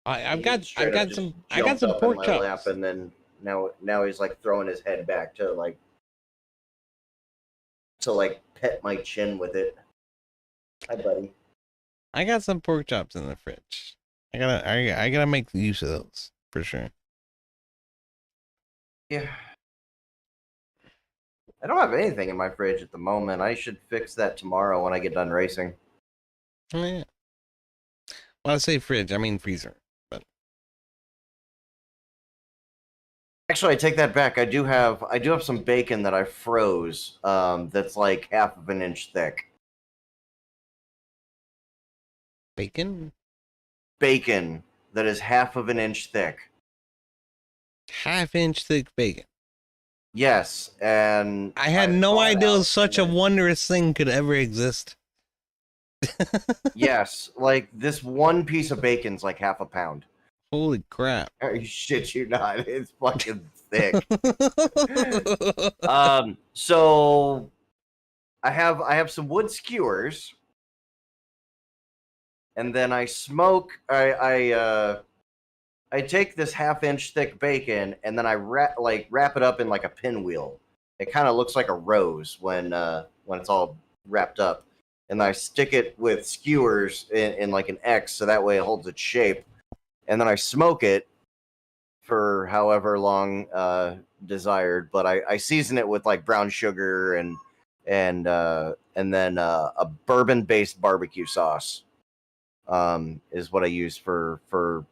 I've He got straight up just some jumped up in pork my chops. lap, and then now he's like throwing his head back to like pet my chin with it. Hi, buddy. I got some pork chops in the fridge. I gotta make use of those for sure. Yeah. I don't have anything in my fridge at the moment. I should fix that tomorrow when I get done racing. Oh, yeah. Well, I say fridge, I mean freezer. But Actually, I take that back. I do have some bacon that I froze. That's like half of an inch thick. bacon, Bacon that is half of an inch thick. 1/2 inch thick bacon. Yes, and I had no thawed idea out such a and then- wondrous thing could ever exist. Yes, like this one piece of bacon's like half a pound. Holy crap. Shit you not. It's fucking thick. So I have some wood skewers, and then I smoke. I take this 1/2 inch thick bacon, and then I wrap it up in like a pinwheel. It kind of looks like a rose when it's all wrapped up, and I stick it with skewers in like an X, so that way it holds its shape, and then I smoke it for however long desired. But I season it with like brown sugar and then a bourbon-based barbecue sauce is what I use for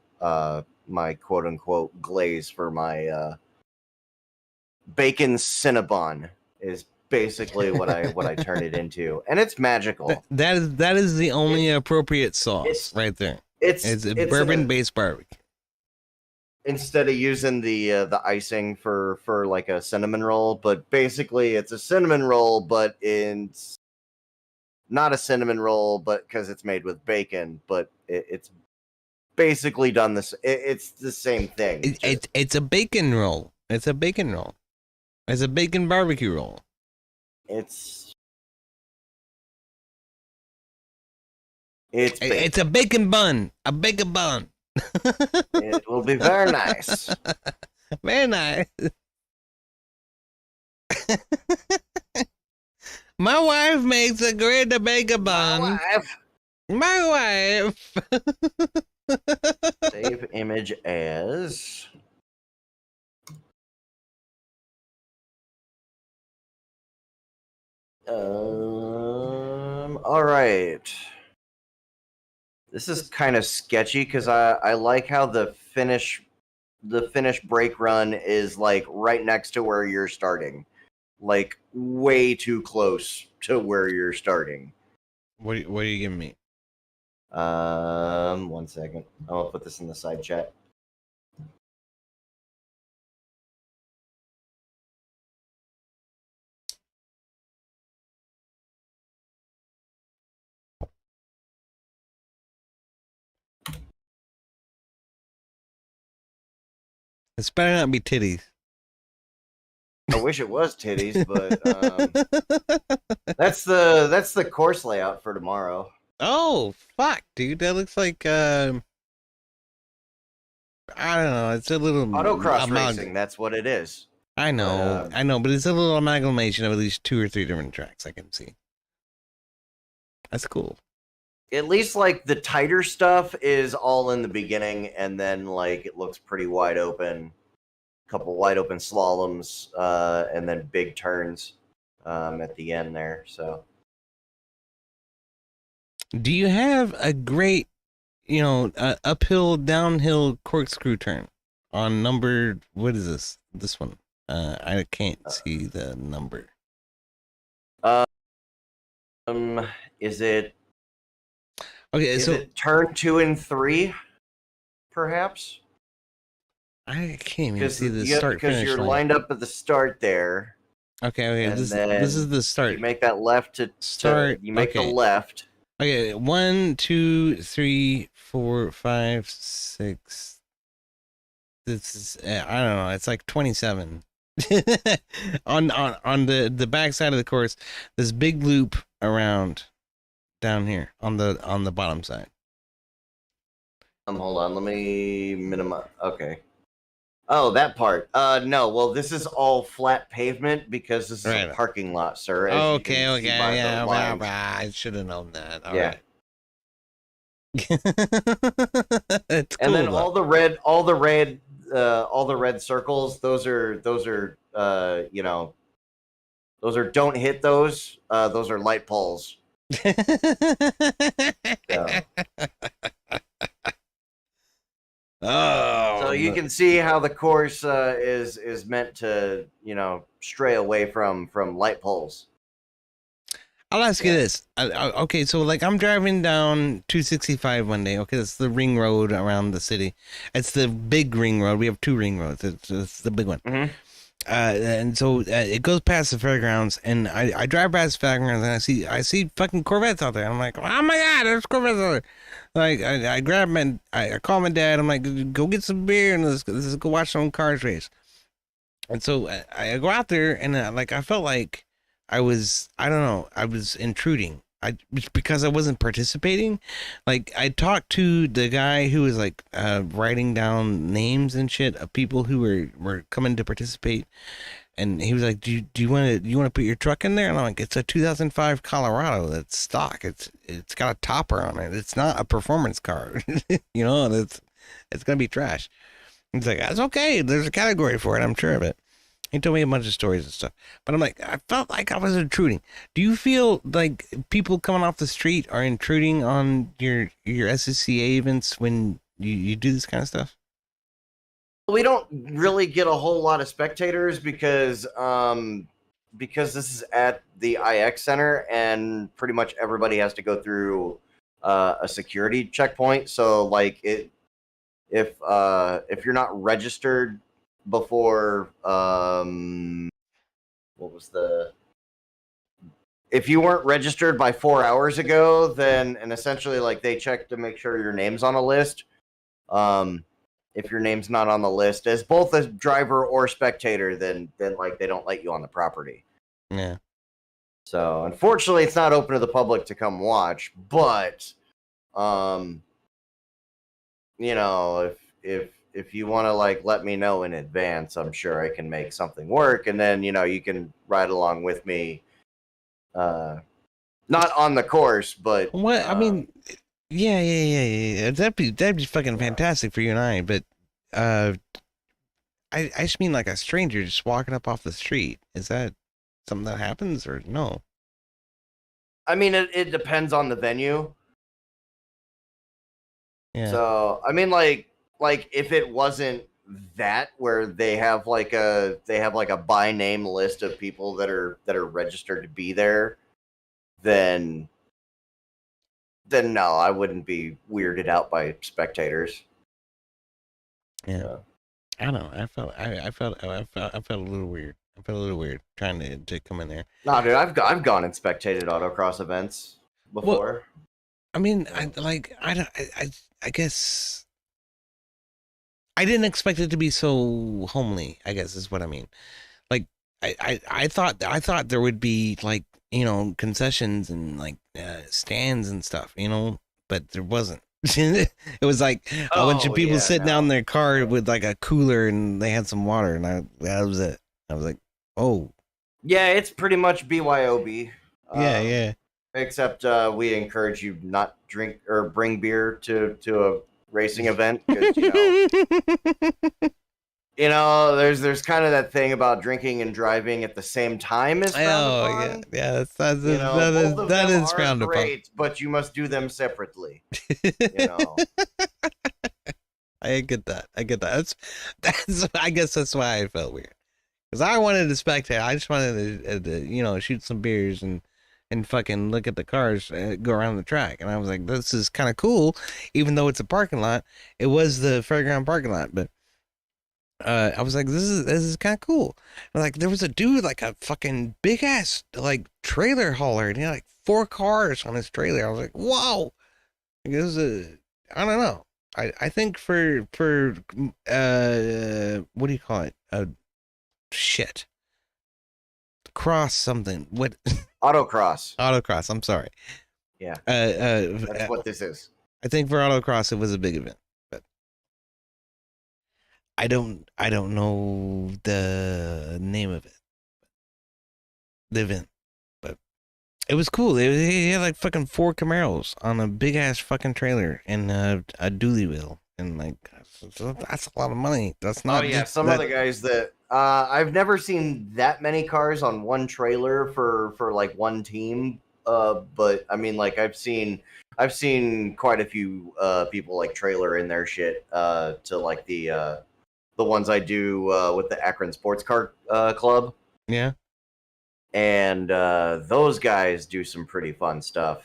my quote-unquote glaze for my bacon cinnabon is basically what I turn it into, and it's magical. That is the only appropriate sauce right there. It's a bourbon-based barbecue. Instead of using the icing for like a cinnamon roll, but basically it's a cinnamon roll, but it's not a cinnamon roll, but because it's made with bacon, but it's basically done this. It's the same thing. It's a bacon roll. It's a bacon roll. It's a bacon barbecue roll. It's a bacon bun. A bacon bun. It will be very nice. Very nice. My wife makes a great bacon bun. My wife. Save image as. All right. This is kind of sketchy because I like how the finish break run is like right next to where you're starting, like way too close to where you're starting. What are you giving me? 1 second. I'll put this in the side chat. It's better not be titties. I wish it was titties, but that's the course layout for tomorrow. Oh fuck, dude, that looks like I don't know. It's a little Autocross racing. That's what it is. I know, but it's a little amalgamation of at least 2 or 3 different tracks. I can see. That's cool. At least like the tighter stuff is all in the beginning, and then like it looks pretty wide open. Couple wide open slaloms, and then big turns at the end there. So, do you have a great, uphill downhill corkscrew turn on number? What is this? This one? I can't see the number. Is it? Okay, is so it turn 2 and 3, perhaps? I can't even see the start because finish you're line. lined up at the start there. Okay. And This then is the you start. make that left you make the left. Okay, 1, 2, 3, 4, 5, 6. This is I don't know. It's like 27. on the back side of the course, this big loop around down here on the bottom side. Hold on, let me minimize. Okay. Oh, that part. No. Well, this is all flat pavement because this is Right. a parking lot, sir. As you Okay, can see by the yeah, lines. I should have known that. All Yeah. right. It's cool. And then though. all the red circles. Those are you know, those are don't hit those. Those are light poles. Yeah. Oh. So you can see how the course is meant to, you know, stray away from light poles. I'll ask you this. Okay, so like I'm driving down 265 one day. Okay, that's the ring road around the city. It's the big ring road. We have 2 ring roads. It's the big one. Mm-hmm. And so it goes past the fairgrounds, and I drive past the fairgrounds, and I see fucking Corvettes out there. I'm like, oh my god, there's Corvettes out there. Like I grab my, I call my dad. I'm like, go get some beer and let's go watch some cars race. And so I go out there, and like I felt like I was intruding. Because I wasn't participating. Like I talked to the guy who was like writing down names and shit of people who were coming to participate, and he was like, "Do you want to put your truck in there?" And I'm like, "It's a 2005 Colorado. That's stock. It's got a topper on it. It's not a performance car. You know, and it's gonna be trash." He's like, "That's okay. There's a category for it. I'm sure of it." He told me a bunch of stories and stuff, but I'm like, I felt like I was intruding. Do you feel like people coming off the street are intruding on your SCCA events when you do this kind of stuff? We don't really get a whole lot of spectators because this is at the IX Center, and pretty much everybody has to go through a security checkpoint. So like if you're not registered before if you weren't registered by 4 hours ago, then and essentially like they check to make sure your name's on a list. If your name's not on the list as both a driver or spectator, then like they don't let you on the property. Yeah. So unfortunately it's not open to the public to come watch, but you know, if you want to like let me know in advance, I'm sure I can make something work, and then you know you can ride along with me. Not on the course, but what I mean, yeah. That'd be fucking fantastic for you and I. But I just mean like a stranger just walking up off the street. Is that something that happens or no? I mean, it depends on the venue. Yeah. So I mean, like if it wasn't that where they have like a by name list of people that are registered to be there, then no, I wouldn't be weirded out by spectators. Yeah. I don't know. I felt a little weird. I felt a little weird trying to come in there. No, dude, I've gone and spectated autocross events before. Well, I mean, I guess I didn't expect it to be so homely, I guess is what I mean. Like I thought there would be like, you know, concessions and like stands and stuff, you know, but there wasn't. It was like a bunch of people sitting down in their car with like a cooler and they had some water, and that was it. I was like, oh. Yeah, it's pretty much BYOB. Yeah. Except we encourage you not drink or bring beer to a racing event because you know there's kind of that thing about drinking and driving at the same time as frowned upon. Yeah, that is frowned upon. But you must do them separately. You know. I get that. That's I guess that's why I felt weird, because I wanted to spectate. I just wanted to you know, shoot some beers and fucking look at the cars go around the track. And I was like, this is kind of cool, even though it's a parking lot. It was the fairground parking lot, but I was like, this is kind of cool. And, like, there was a dude, like a fucking big ass like trailer hauler, and he had like 4 cars on his trailer. I was like, whoa. Like, this is I don't know. I think for what do you call it? Shit. Cross something. What? Autocross. Autocross. I'm sorry. Yeah. That's That's what this is. I think for autocross it was a big event, but I don't know the name of it. The event, but it was cool. He had like fucking 4 Camaros on a big ass fucking trailer and a dually wheel, and like that's a lot of money. That's not. Oh yeah, just some that, of the guys that I've never seen that many cars on one trailer for like one team. But I mean, like I've seen quite a few people like trailer in their shit to like the ones I do with the Akron Sports Car Club. Yeah. And those guys do some pretty fun stuff.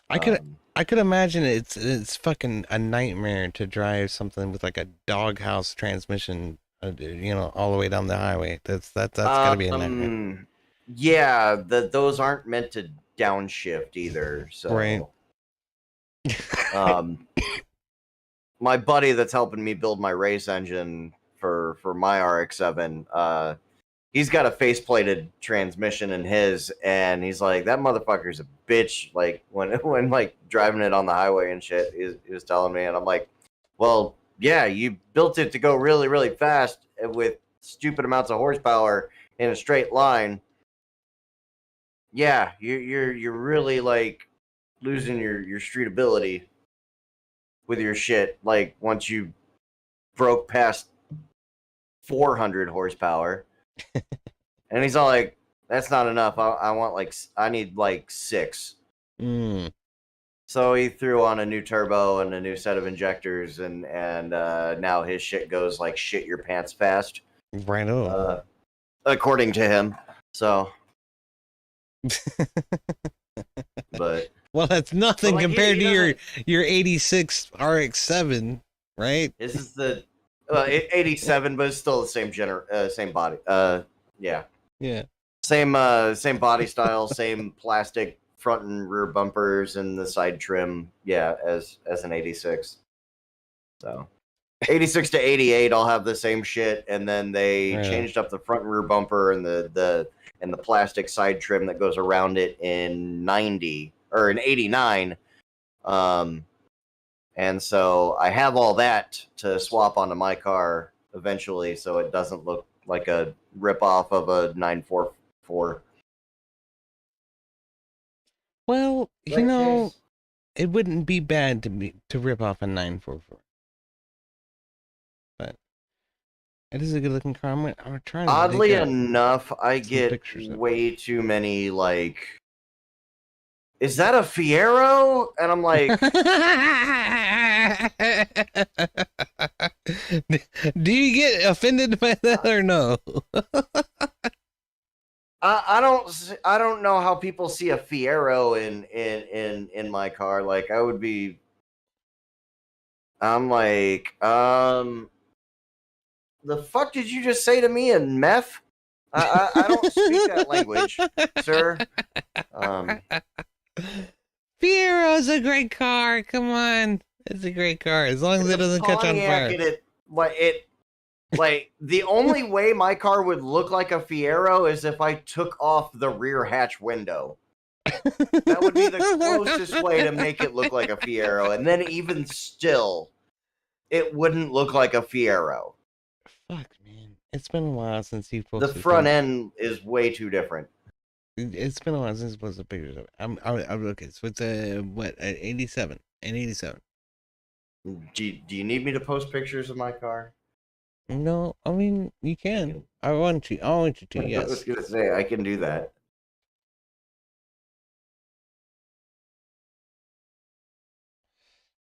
I could imagine it's fucking a nightmare to drive something with like a doghouse transmission, all the way down the highway. That's gotta be a nightmare. Yeah, those aren't meant to downshift either. So, right. My buddy that's helping me build my race engine for my RX-7, he's got a faceplated transmission in his, and he's like, that motherfucker's a bitch. Like when like driving it on the highway and shit, he was telling me, and I'm like, well, yeah, you built it to go really, really fast with stupid amounts of horsepower in a straight line. Yeah, you're really like losing your street ability with your shit. Like once you broke past 400 horsepower. And he's all like, that's not enough. I need like 6. So he threw on a new turbo and a new set of injectors, and now his shit goes like shit your pants fast. Right on. According to him. So but well, that's nothing like, compared to your 86 RX-7, right? This is the 87, but it's still the same body. Yeah. Yeah. Same body style, same plastic front and rear bumpers and the side trim, yeah, as an 86. So 86 to 88 all have the same shit, and then they changed up the front and rear bumper and the plastic side trim that goes around it in 90 or in 89. And so I have all that to swap onto my car eventually, so it doesn't look like a ripoff of a 944. Well, it wouldn't be bad to rip off a 944. But it is a good looking car. I'm trying to Oddly enough, I get way too many like, is that a Fiero? And I'm like, do you get offended by that or no? I don't know how people see a Fiero in my car. Like I'm like, the fuck did you just say to me in meth? I don't speak that language, sir. Fiero's a great car. Come on, it's a great car as long as it doesn't catch on fire. Like the only way my car would look like a Fiero is if I took off the rear hatch window. That would be the closest way to make it look like a Fiero, and then even still, it wouldn't look like a Fiero. Fuck, man, it's been a while since you posted. The front end is way too different. It's been a while since you posted pictures of it. I'm okay. So it's an 87, an 87. Do you need me to post pictures of my car? No, I mean you can. I want you to. Yes. I was gonna say I can do that.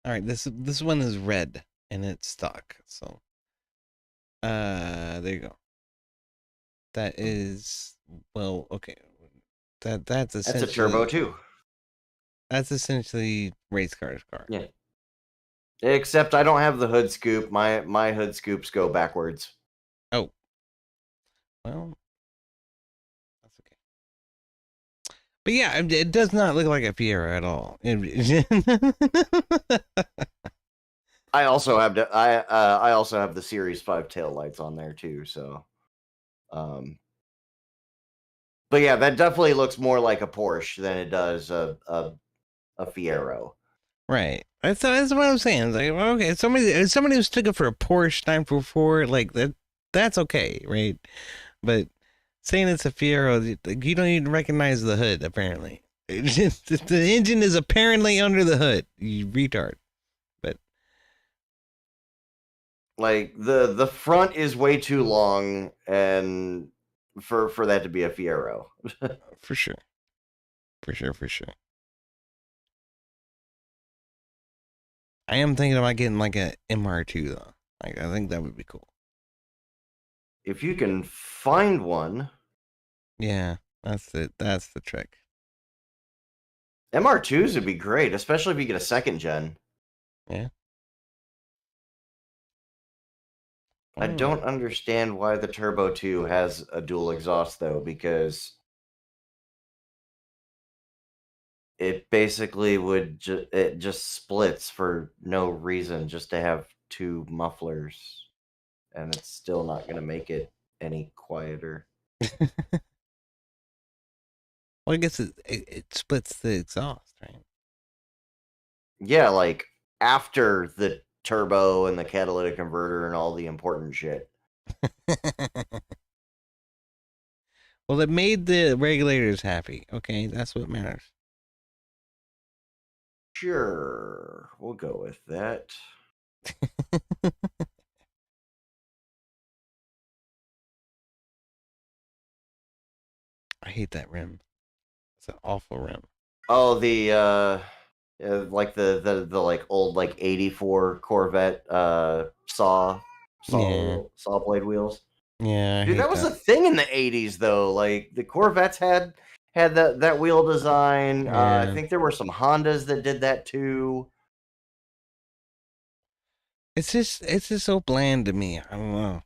All right, this one is red and it's stock. So, there you go. That is okay. That's essentially a turbo too. That's essentially race car's car. Yeah. Except I don't have the hood scoop. My hood scoops go backwards. Oh, well, that's okay. But yeah, it does not look like a Fiero at all. I also have I also have the Series 5 tail lights on there too, so but yeah, that definitely looks more like a Porsche than it does a Fiero. Right. That's what I'm saying. It's like, okay, somebody who's took it for a Porsche 944, like that's okay, right? But saying it's a Fiero, you don't even recognize the hood, apparently. The engine is apparently under the hood, you retard. But like the front is way too long and for that to be a Fiero. for sure. For sure. I am thinking about getting like a MR2 though. Like I think that would be cool. If you can find one. Yeah, that's the trick. MR2s would be great, especially if you get a second gen. Yeah. I don't understand why the Turbo 2 has a dual exhaust though, because it basically would it just splits for no reason, just to have two mufflers, and it's still not going to make it any quieter. Well, I guess it splits the exhaust, right? Yeah, like after the turbo and the catalytic converter and all the important shit. Well, it made the regulators happy. Okay, that's what matters. Sure, we'll go with that. I hate that rim. It's an awful rim. Oh, the like the like old like 84 Corvette saw blade wheels. Yeah, Dude, that was a thing in the 80s though. Like the Corvettes had that wheel design. I think there were some Hondas that did that too. It's just so bland to me. I don't know.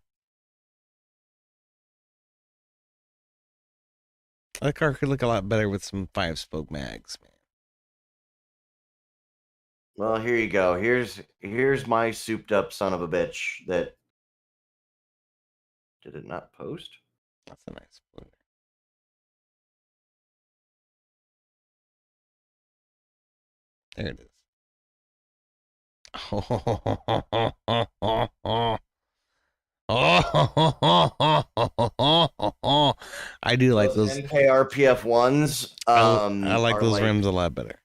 That car could look a lot better with some 5-spoke mags, man. Well, here you go. Here's my souped up son of a bitch that did it not post? That's a nice spoiler. There it is. I do like those NKRPF ones. I like those rims a lot better.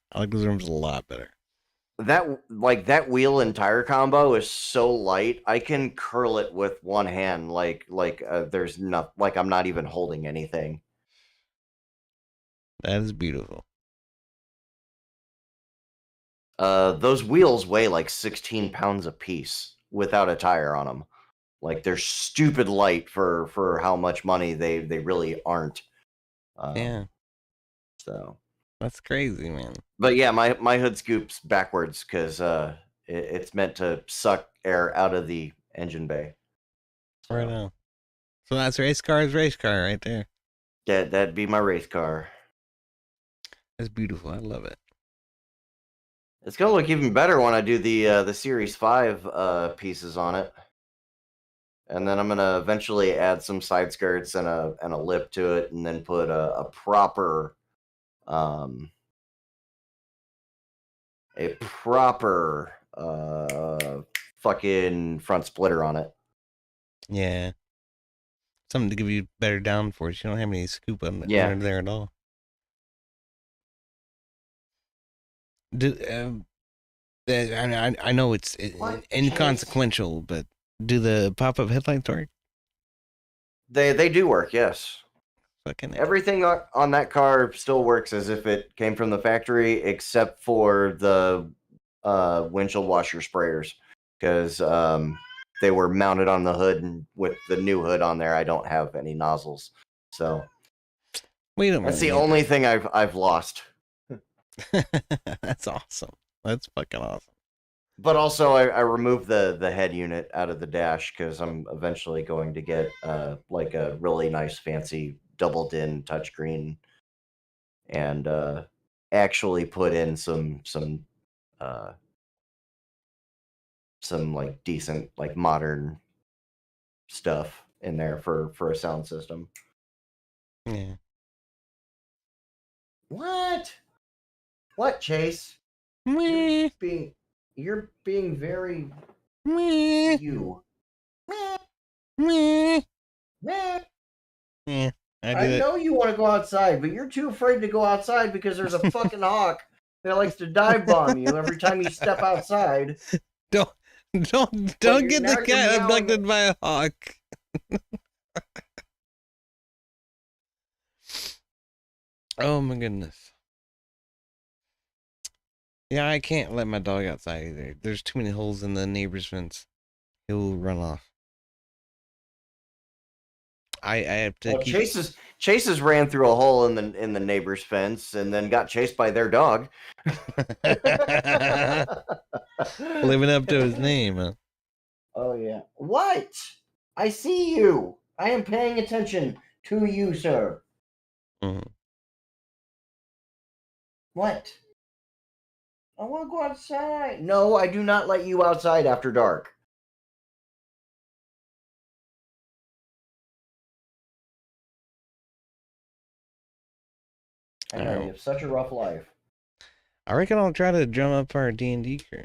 That wheel and tire combo is so light. I can curl it with one hand, there's not like I'm not even holding anything. That is beautiful. Those wheels weigh like 16 pounds a piece without a tire on them. Like they're stupid light for how much money they really aren't. Yeah. So that's crazy, man. But yeah, my hood scoops backwards because it's meant to suck air out of the engine bay. So. Right now. So that's race car right there. That'd be my race car. That's beautiful. I love it. It's gonna look even better when I do the Series 5 pieces on it. And then I'm gonna eventually add some side skirts and a lip to it, and then put a proper fucking front splitter on it. Yeah. Something to give you better downforce. You don't have any scoop under there at all. I know it's inconsequential, but do the pop-up headlights work? They do work, yes. Fucking everything on that car still works as if it came from the factory, except for the windshield washer sprayers, because they were mounted on the hood, and with the new hood on there, I don't have any nozzles. So that's the only thing I've lost. That's awesome. That's fucking awesome. But also, I removed the head unit out of the dash because I'm eventually going to get like a really nice fancy double din touchscreen and actually put in some like decent like modern stuff in there for a sound system. Yeah. What, Chase? Meh. You're being very Meh. you. Meh. Meh. Yeah. I I did it. know you want to go outside, but you're too afraid to go outside because there's a fucking hawk that likes to dive bomb you every time you step outside. Don't get now the you're cat meowing abducted by a hawk. Oh my goodness. Yeah, I can't let my dog outside either. There's too many holes in the neighbor's fence. He'll run off. I have to Well, keep. Chase's ran through a hole in the neighbor's fence and then got chased by their dog. Living up to his name. Huh? Oh yeah. What? I see you. I am paying attention to you, sir. Mhm. What? I want to go outside. No, I do not let you outside after dark. I know you have such a rough life. I reckon I'll try to drum up our D&D crew.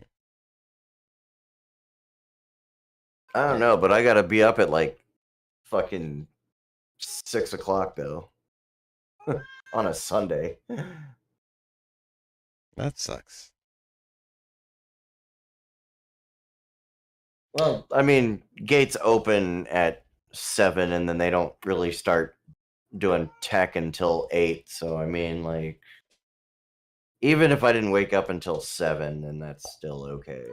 I don't know, but I gotta be up at like fucking 6 o'clock though. On a Sunday. That sucks. Well, I mean, gates open at 7 and then they don't really start doing tech until 8. So, I mean, like, even if I didn't wake up until 7, then that's still okay.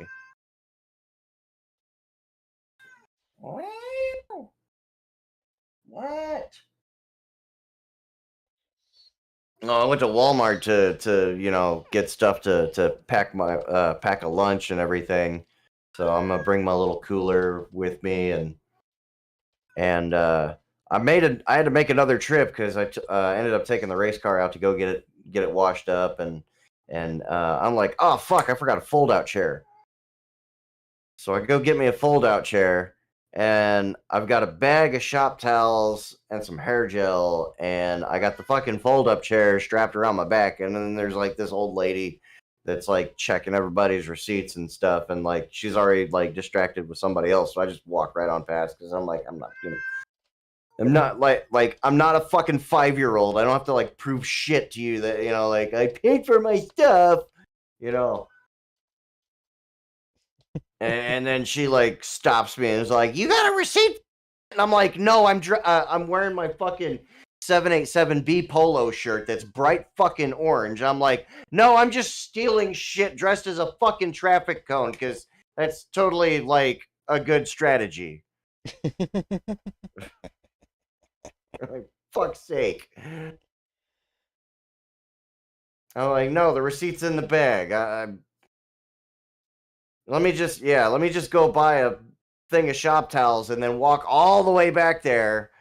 What? No, I went to Walmart to get stuff to pack pack a lunch and everything. So I'm gonna bring my little cooler with me and I had to make another trip because I ended up taking the race car out to go get it washed up and I'm like, oh fuck, I forgot a fold out chair. So I go get me a fold out chair and I've got a bag of shop towels and some hair gel and I got the fucking fold up chair strapped around my back and then there's like this old lady that's like checking everybody's receipts and stuff and like she's already like distracted with somebody else, so I just walk right on past because I'm like, I'm not I'm not a fucking 5-year-old. I don't have to like prove shit to you that like I paid for my stuff, and then she like stops me and is like, "You got a receipt?" And I'm like, "No, I'm wearing my fucking 787B polo shirt that's bright fucking orange." I'm like, "No, I'm just stealing shit dressed as a fucking traffic cone because that's totally like a good strategy." Like, fuck's sake. I'm like, "No, the receipt's in the bag. Let me just go buy a thing of shop towels and then walk all the way back there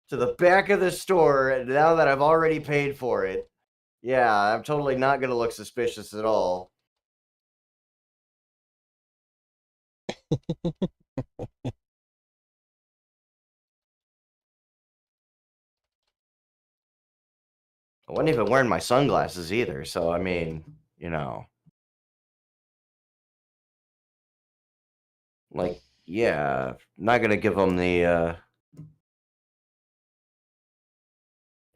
to the back of the store now that I've already paid for it. Yeah, I'm totally not going to look suspicious at all." I wasn't even wearing my sunglasses either, so I mean, like, yeah, not going to give them the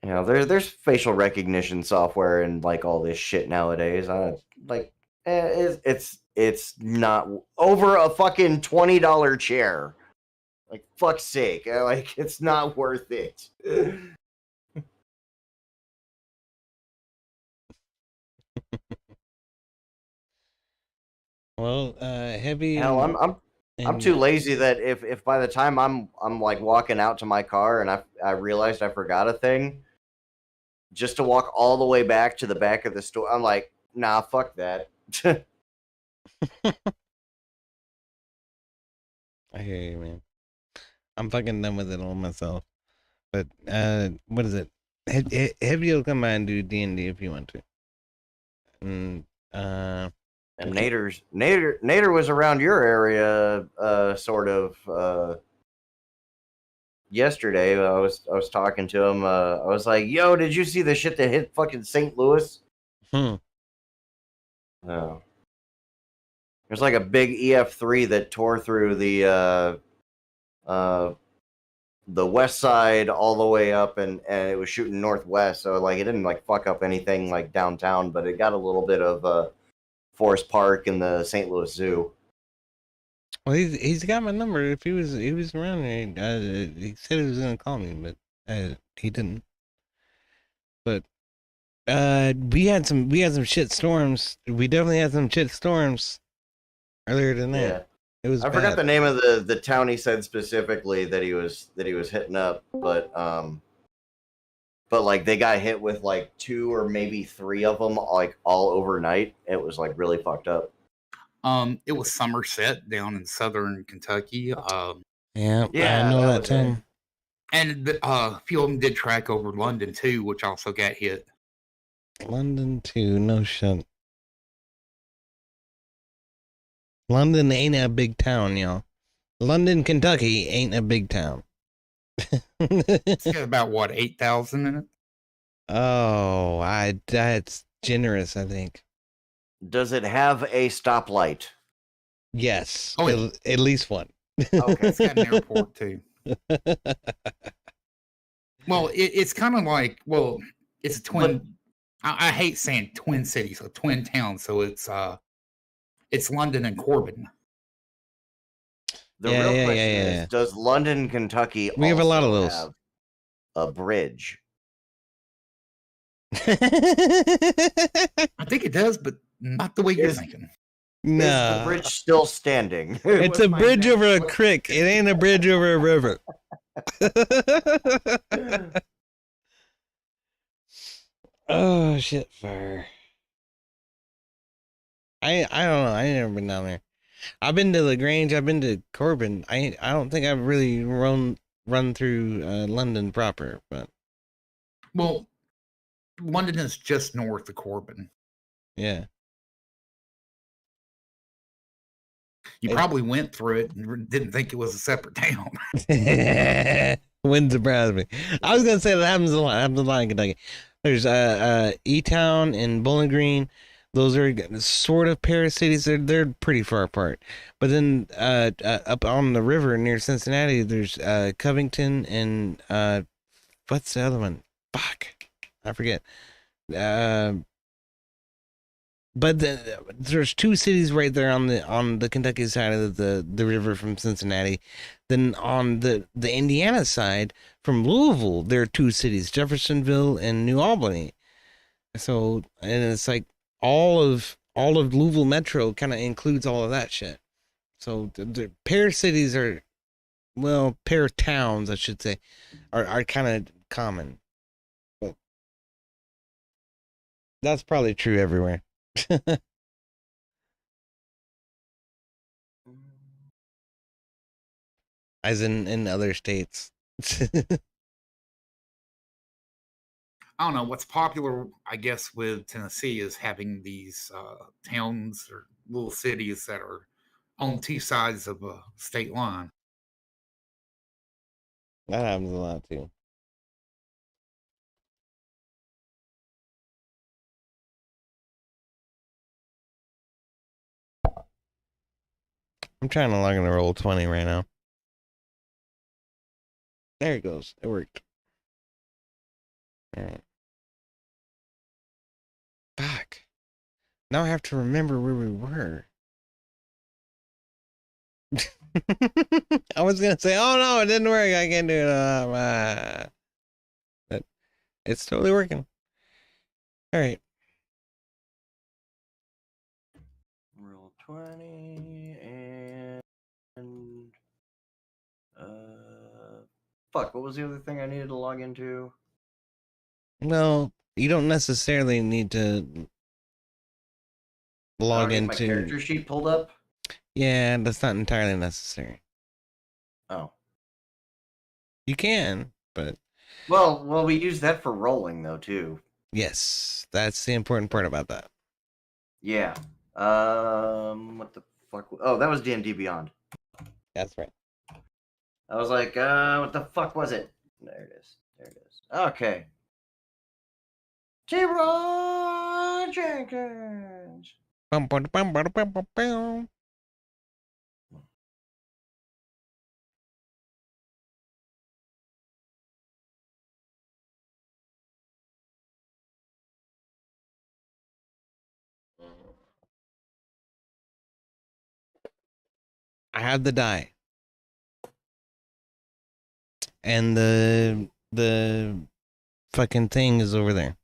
there's facial recognition software and like all this shit nowadays. It's not over a fucking $20 chair. Like, fuck's sake, like it's not worth it. Well, heavy. Hell, I'm too lazy that if by the time I'm like walking out to my car and I realized I forgot a thing, just to walk all the way back to the back of the store, I'm like, nah, fuck that. I hear you, man. I'm fucking done with it all myself. But what is it? Have you come by and do D&D if you want to? And And okay. Nader was around your area, sort of. Yesterday, I was talking to him. I was like, "Yo, did you see the shit that hit fucking St. Louis?" Hmm. No. There's like a big EF3 that tore through the west side all the way up, and it was shooting northwest. So like it didn't like fuck up anything like downtown, but it got a little bit of Forest Park and the St. Louis Zoo. Well, he's got my number. If he was around there, he said he was gonna call me, but he didn't. But we had some shit storms. We definitely had some shit storms earlier than that. Yeah. It was. I forgot the name of the town he said specifically that he was hitting up, but like they got hit with like 2 or maybe 3 of them like all overnight. It was like really fucked up. It was Somerset down in southern Kentucky. Yeah, I know that town. And a few of them did track over London too, which also got hit. London too, no shit. London ain't a big town, y'all. London, Kentucky ain't a big town. It's got about what, 8,000 in it? Oh, that's generous, I think. Does it have a stoplight? Yes. Oh, yeah. At least one. Okay, it's got an airport too. Well, it's kind of like, well, it's a twin. I hate saying twin cities, so twin towns. So it's London and Corbin. The real question is, does London, Kentucky we have a lot of also those. have a bridge? I think it does, but not the way you're thinking. No. Is the bridge still standing? It's a bridge over a creek. It ain't a bridge over a river. Oh shit, fire. I don't know. I ain't never been down there. I've been to LaGrange. I've been to Corbin. I don't think I've really run through London proper, but well, London is just north of Corbin. Yeah. You probably went through it and didn't think it was a separate town. Wouldn't surprise me. I was gonna say that happens a lot. Happens a lot in Kentucky. There's E-Town and Bowling Green. Those are sort of Paris cities. They're pretty far apart. But then up on the river near Cincinnati, there's Covington and what's the other one? Fuck, I forget. But there's 2 cities right there on the Kentucky side of the river from Cincinnati. Then on the Indiana side from Louisville, there are 2 cities, Jeffersonville and New Albany. So, and it's like all of Louisville Metro kind of includes all of that shit. So the pair cities are, well, pair towns, I should say, are kind of common. But that's probably true everywhere. As in other states. I don't know. What's popular, I guess, with Tennessee is having these towns or little cities that are on 2 sides of a state line. That happens a lot too. I'm trying to log into Roll20 right now. There it goes. It worked. All right. Fuck. Now I have to remember where we were. I was gonna say, oh no, it didn't work. I can't do it. But it's totally working. All right. Roll20 and fuck. What was the other thing I needed to log into? Well, you don't necessarily need to log get my character into. sheet pulled up. Yeah, that's not entirely necessary. Oh. You can, but Well, we use that for rolling though too. yes, that's the important part about that. Yeah. What the fuck? Oh, that was D&D Beyond. That's right. I was like, what the fuck was it? There it is. There it is. Okay. T-Roy Jenkins. Bum, bum, bum, bum, bum, bum, bum. I have the die, and the fucking thing is over there.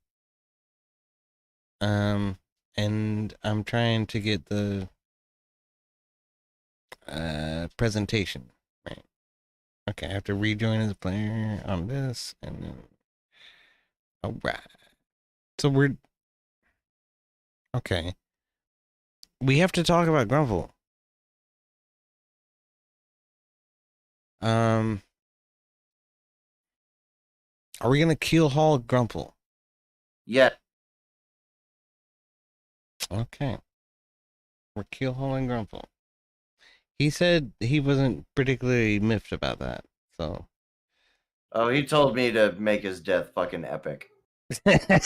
And I'm trying to get the presentation right. Okay, I have to rejoin as a player on this, and then all right. So we're okay. We have to talk about Grumble. Are we gonna keel haul Grumple? Yeah. Okay. We're keel hauling Grumple. He said he wasn't particularly miffed about that, so. Oh, he told me to make his death fucking epic. Okay,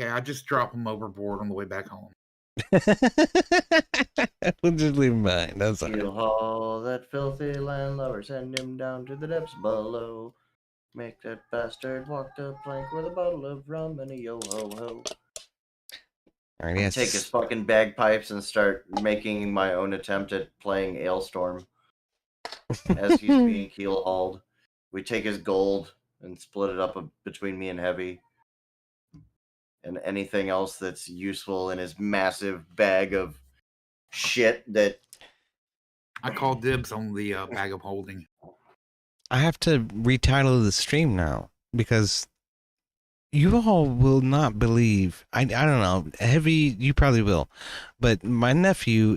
I just drop him overboard on the way back home. We'll just leave him behind. That's all right. Keel haul that filthy landlubber, send him down to the depths below. Make that bastard walk the plank with a bottle of rum and a yo-ho-ho. All right, yes. Take his fucking bagpipes and start making my own attempt at playing Ailstorm as he's being keel hauled. We take his gold and split it up between me and Heavy. And anything else that's useful in his massive bag of shit that... I call dibs on the bag of holding. I have to retitle the stream now because you all will not believe. I don't know. Heavy, you probably will. But my nephew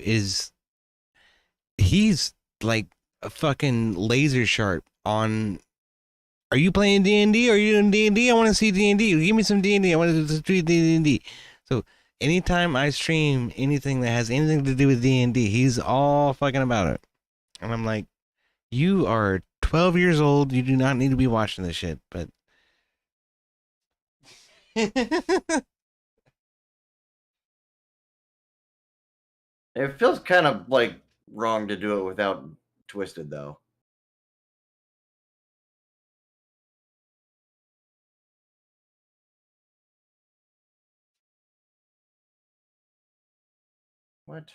he's like a fucking laser sharp on. Are you playing D&D? Are you doing D&D? I want to see D&D. Give me some D&D. I want to do D&D. So anytime I stream anything that has anything to do with D&D, he's all fucking about it. And I'm like, you are 12 years old. You do not need to be watching this shit. But It feels kind of like wrong to do it without Twisted, though. What?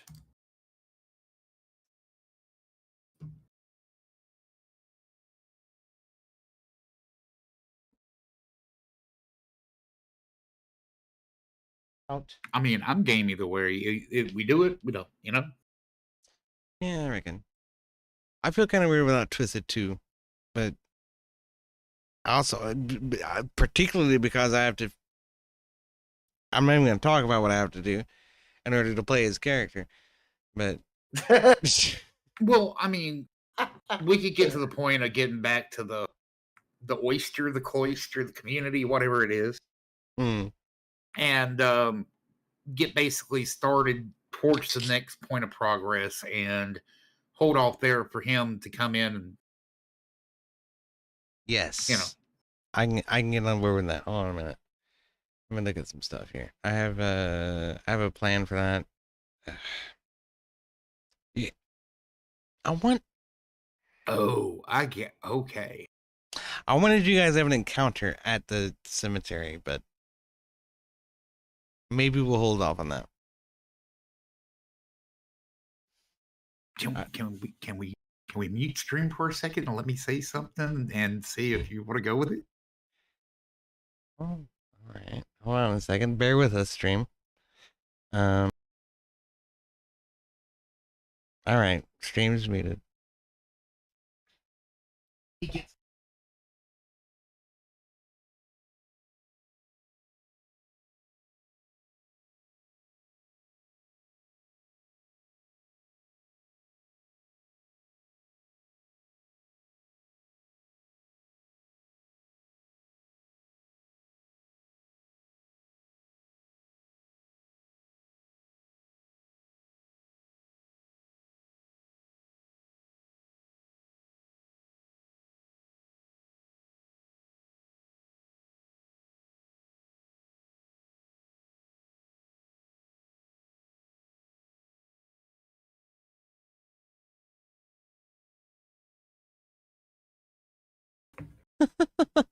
out. I mean, I'm game either way. We do it, we don't, you know? Yeah, I reckon. I feel kind of weird without Twisted too, but also, particularly because I have to. I'm not even going to talk about what I have to do in order to play his character, but. Well, I mean, we could get to the point of getting back to the oyster, the cloister, the community, whatever it is, and get basically started towards the next point of progress and hold off there for him to come in and Yes. you know. I can get on board with that. Hold on a minute. Let me look at some stuff here. I have a plan for that. Yeah. I want. Oh, I get okay. I wanted you guys to have an encounter at the cemetery, but maybe we'll hold off on that. Can we mute stream for a second and let me say something and see if you want to go with it? Oh, all right. Hold on a second. Bear with us, stream. All right. Stream is muted.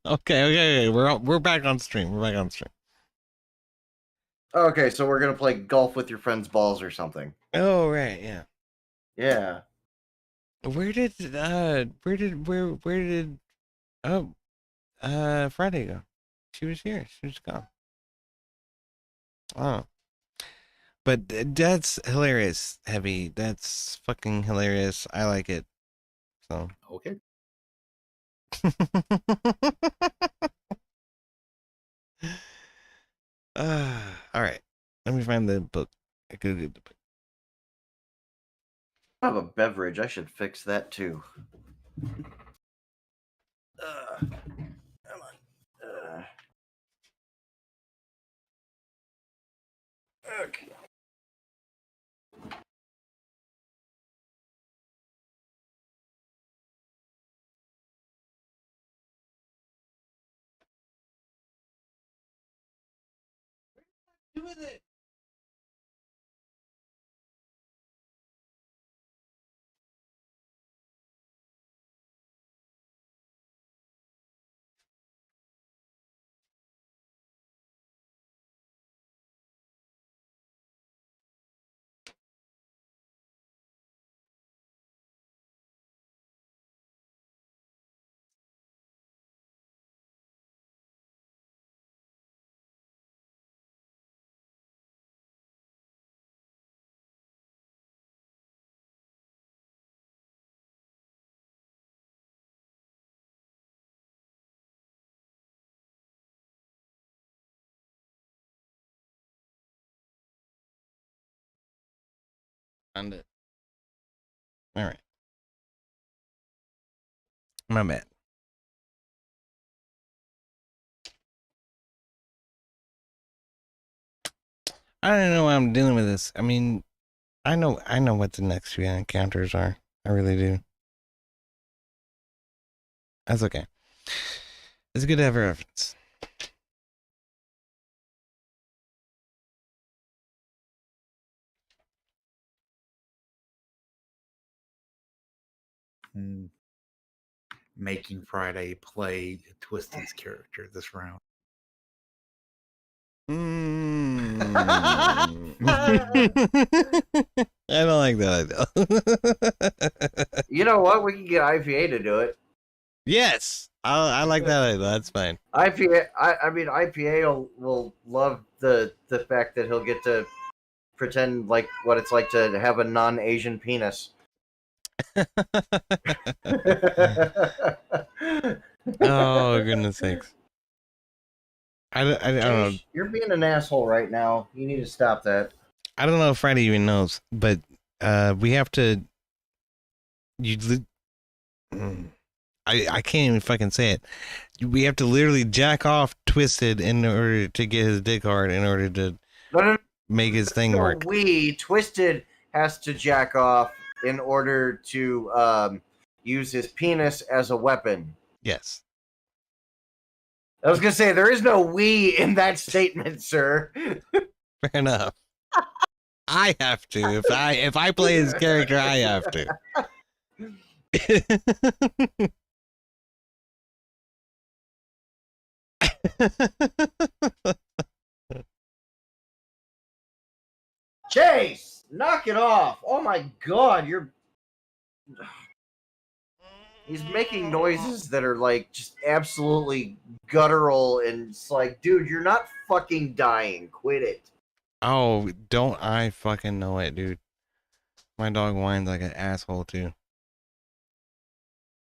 Okay. We're back on stream. We're back on stream. Okay, so we're gonna play golf with your friend's balls or something. Oh right, yeah. Yeah. Where did Friday go? She was here. She was gone. Oh. But that's hilarious, Heavy. That's fucking hilarious. I like it. So. Okay. All right. Let me find the book. I could get the book. I have a beverage. I should fix that too. Come on. Okay. Do with it. Found it. All right. My bad. I don't know why I'm dealing with this. I mean, I know what the next few encounters are. I really do. That's okay. It's good to have a reference. Making Friday play Twisted's character this round. I don't like that idea. You know what? We can get IPA to do it. Yes, I like that idea. That's fine. IPA. I mean, IPA will love the fact that he'll get to pretend like what it's like to have a non-Asian penis. Oh goodness sakes! I don't know. You're being an asshole right now. You need to stop that. I don't know if Friday even knows, but we have to. I can't even fucking say it. We have to literally jack off Twisted in order to get his dick hard in order to make his thing work. Twisted has to jack off in order to use his penis as a weapon. Yes. I was gonna say there is no we in that statement, sir. Fair enough. I have to. If I play his character, I have to. Chase, knock it off. Oh my god, he's making noises that are like just absolutely guttural, and it's like, dude, you're not fucking dying. Quit it. Oh, don't I fucking know it, dude. My dog whines like an asshole too.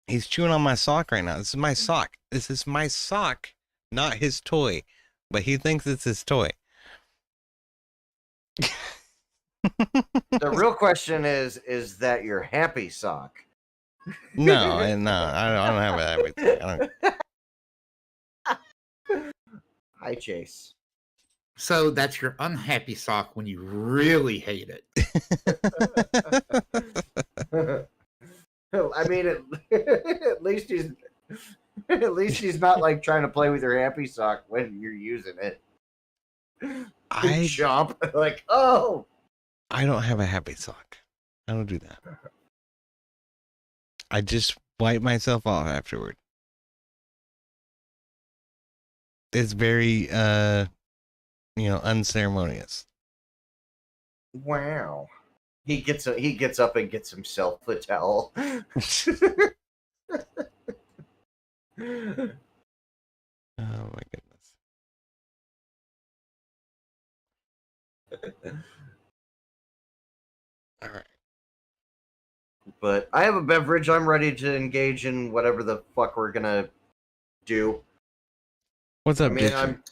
He's chewing on my sock right now. This is my sock. This is my sock, not his toy. But he thinks it's his toy. The real question is that your happy sock? No, I don't have a happy sock. Hi, Chase. So that's your unhappy sock when you really hate it. I mean, at least he's not like trying to play with your happy sock when you're using it. I jump like, oh. I don't have a happy sock. I don't do that. I just wipe myself off afterward. it's very unceremonious. Wow. He gets up and gets himself a towel. Oh my goodness. All right. But I have a beverage. I'm ready to engage in whatever the fuck we're gonna do. What's up, I mean, Dixie? I'm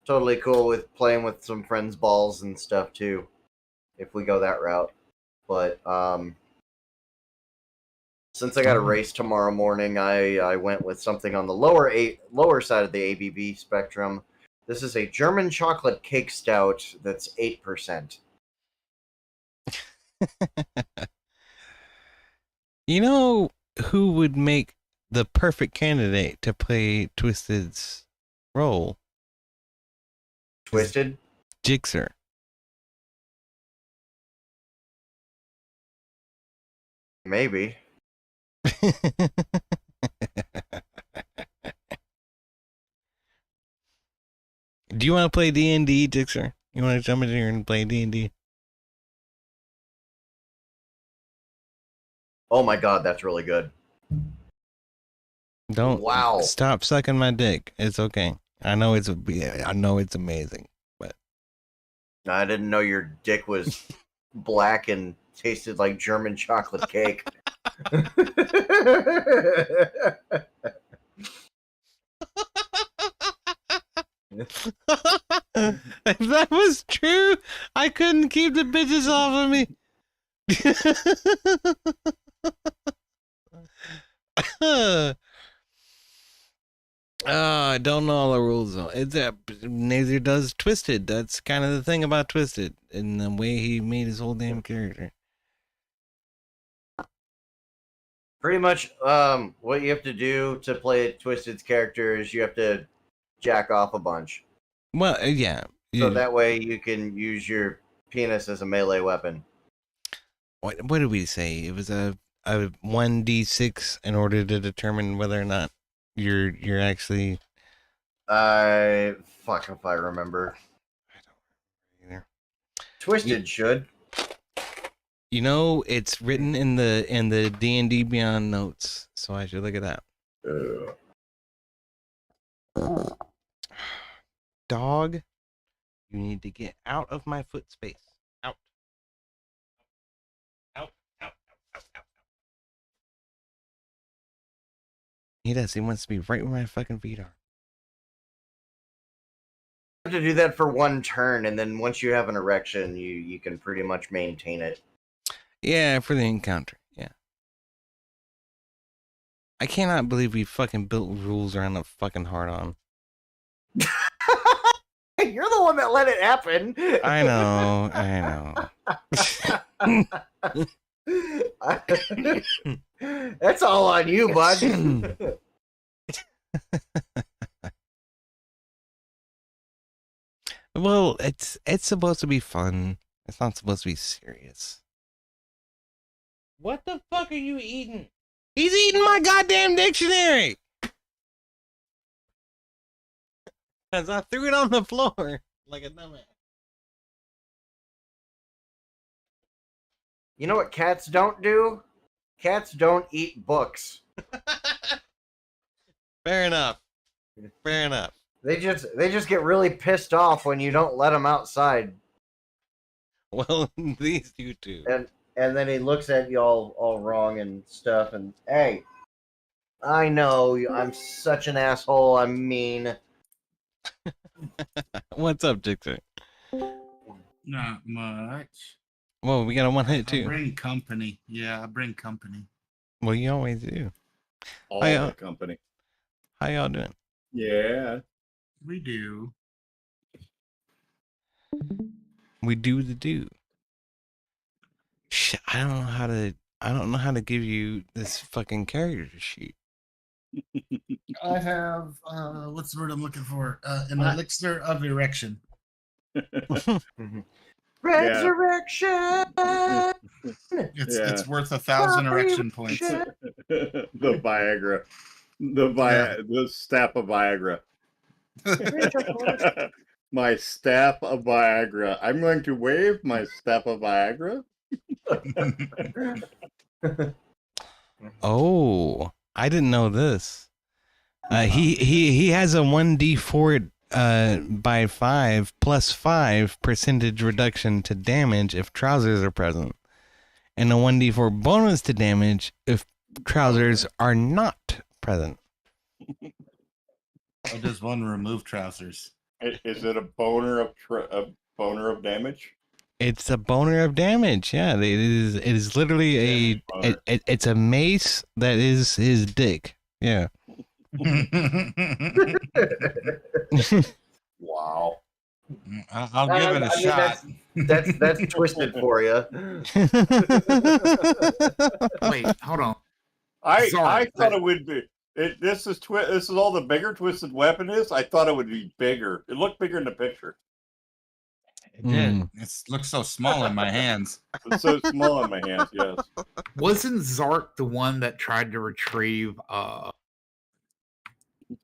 totally cool with playing with some friends' balls and stuff too, if we go that route. But since I got a race tomorrow morning, I went with something on the lower side of the ABV spectrum. This is a German chocolate cake stout that's 8%. You know who would make the perfect candidate to play Twisted's role? Twisted? Jixer. Maybe. Do you want to play D&D, Jixer? You want to jump in here and play D&D? Oh my god, that's really good. Don't Wow. Stop sucking my dick. It's okay. I know it's amazing, but I didn't know your dick was black and tasted like German chocolate cake. If that was true, I couldn't keep the bitches off of me. I don't know all the rules though. It's neither does Twisted. That's kind of the thing about Twisted and the way he made his whole damn character. Pretty much, what you have to do to play Twisted's character is you have to jack off a bunch. Well, yeah. So that way you can use your penis as a melee weapon. What did we say? It was a 1d6 in order to determine whether or not you're actually. Fuck if I remember. I don't remember either. Twisted should. You know, it's written in the D&D Beyond notes, so I should look at that. Dog, you need to get out of my foot space. Out. Out. He does. He wants to be right where my fucking feet are. You have to do that for one turn, and then once you have an erection, you can pretty much maintain it. Yeah, for the encounter. Yeah. I cannot believe we fucking built rules around a fucking hard-on. You're the one that let it happen. I know. That's all on you, bud. Well, it's supposed to be fun. It's not supposed to be serious. What the fuck are you eating? He's eating my goddamn dictionary! Because I threw it on the floor like a dumbass. You know what cats don't do? Cats don't eat books. Fair enough. Fair enough. They just get really pissed off when you don't let them outside. Well, these do too. And then he looks at you all wrong and stuff. And hey, I know I'm such an asshole. I'm mean. What's up, Dixie? Not much. Well, we got a one hit I too. bring company. Yeah, I bring company. Well, you always do. All the company. How y'all doing? Yeah. We do. We do the do. Shit, I don't know how to give you this fucking character sheet. I have what's the word I'm looking for? An elixir of erection. Resurrection. It's worth 1,000 erection points. The Viagra. The staff of Viagra. My staff of Viagra. I'm going to wave my staff of Viagra. Oh, I didn't know this. He has a 1d4 by 5 plus 5% reduction to damage if trousers are present, and a 1d4 bonus to damage if trousers are not present. Or does one remove trousers? Is it a boner of damage? It's a boner of damage. Yeah, it is. It is literally it's a mace that is his dick. Yeah. Wow. I'll give it a shot. That's twisted for you. Wait, hold on. I thought it would be. This is all the bigger Twisted Weapon is. I thought it would be bigger. It looked bigger in the picture. It did. It looks so small in my hands. It's so small in my hands. Yes. Wasn't Zark the one that tried to retrieve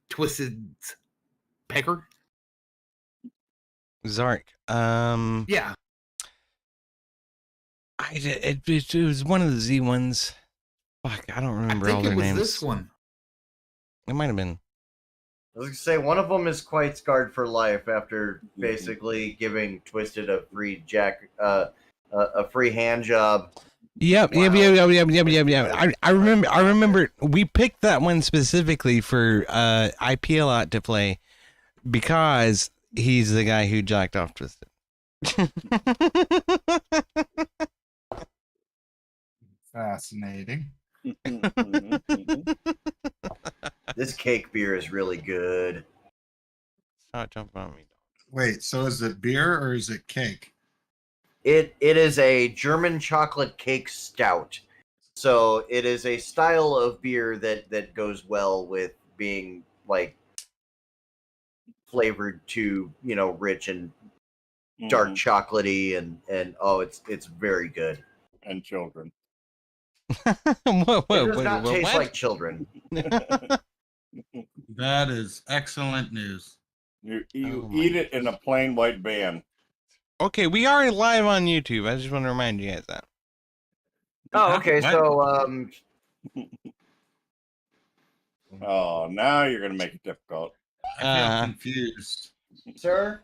Twisted's pecker? Zark. Yeah. It was one of the Z ones. Fuck, I don't remember all their names. It was this one. It might have been. I was gonna say one of them is quite scarred for life after basically giving Twisted a free a free hand job. Yep. I remember we picked that one specifically for IPL to play because he's the guy who jacked off Twisted. Fascinating. This cake beer is really good. Stop jumping on me. Wait, so is it beer or is it cake? It is a German chocolate cake stout. So it is a style of beer that goes well with being like flavored to, rich and dark chocolatey and oh, it's very good. And children. It does not taste like children. That is excellent news. You eat it in a plain white van. Okay, we are live on YouTube. I just want to remind you guys that. Oh, okay. So, oh, now you're gonna make it difficult. I feel confused, sir.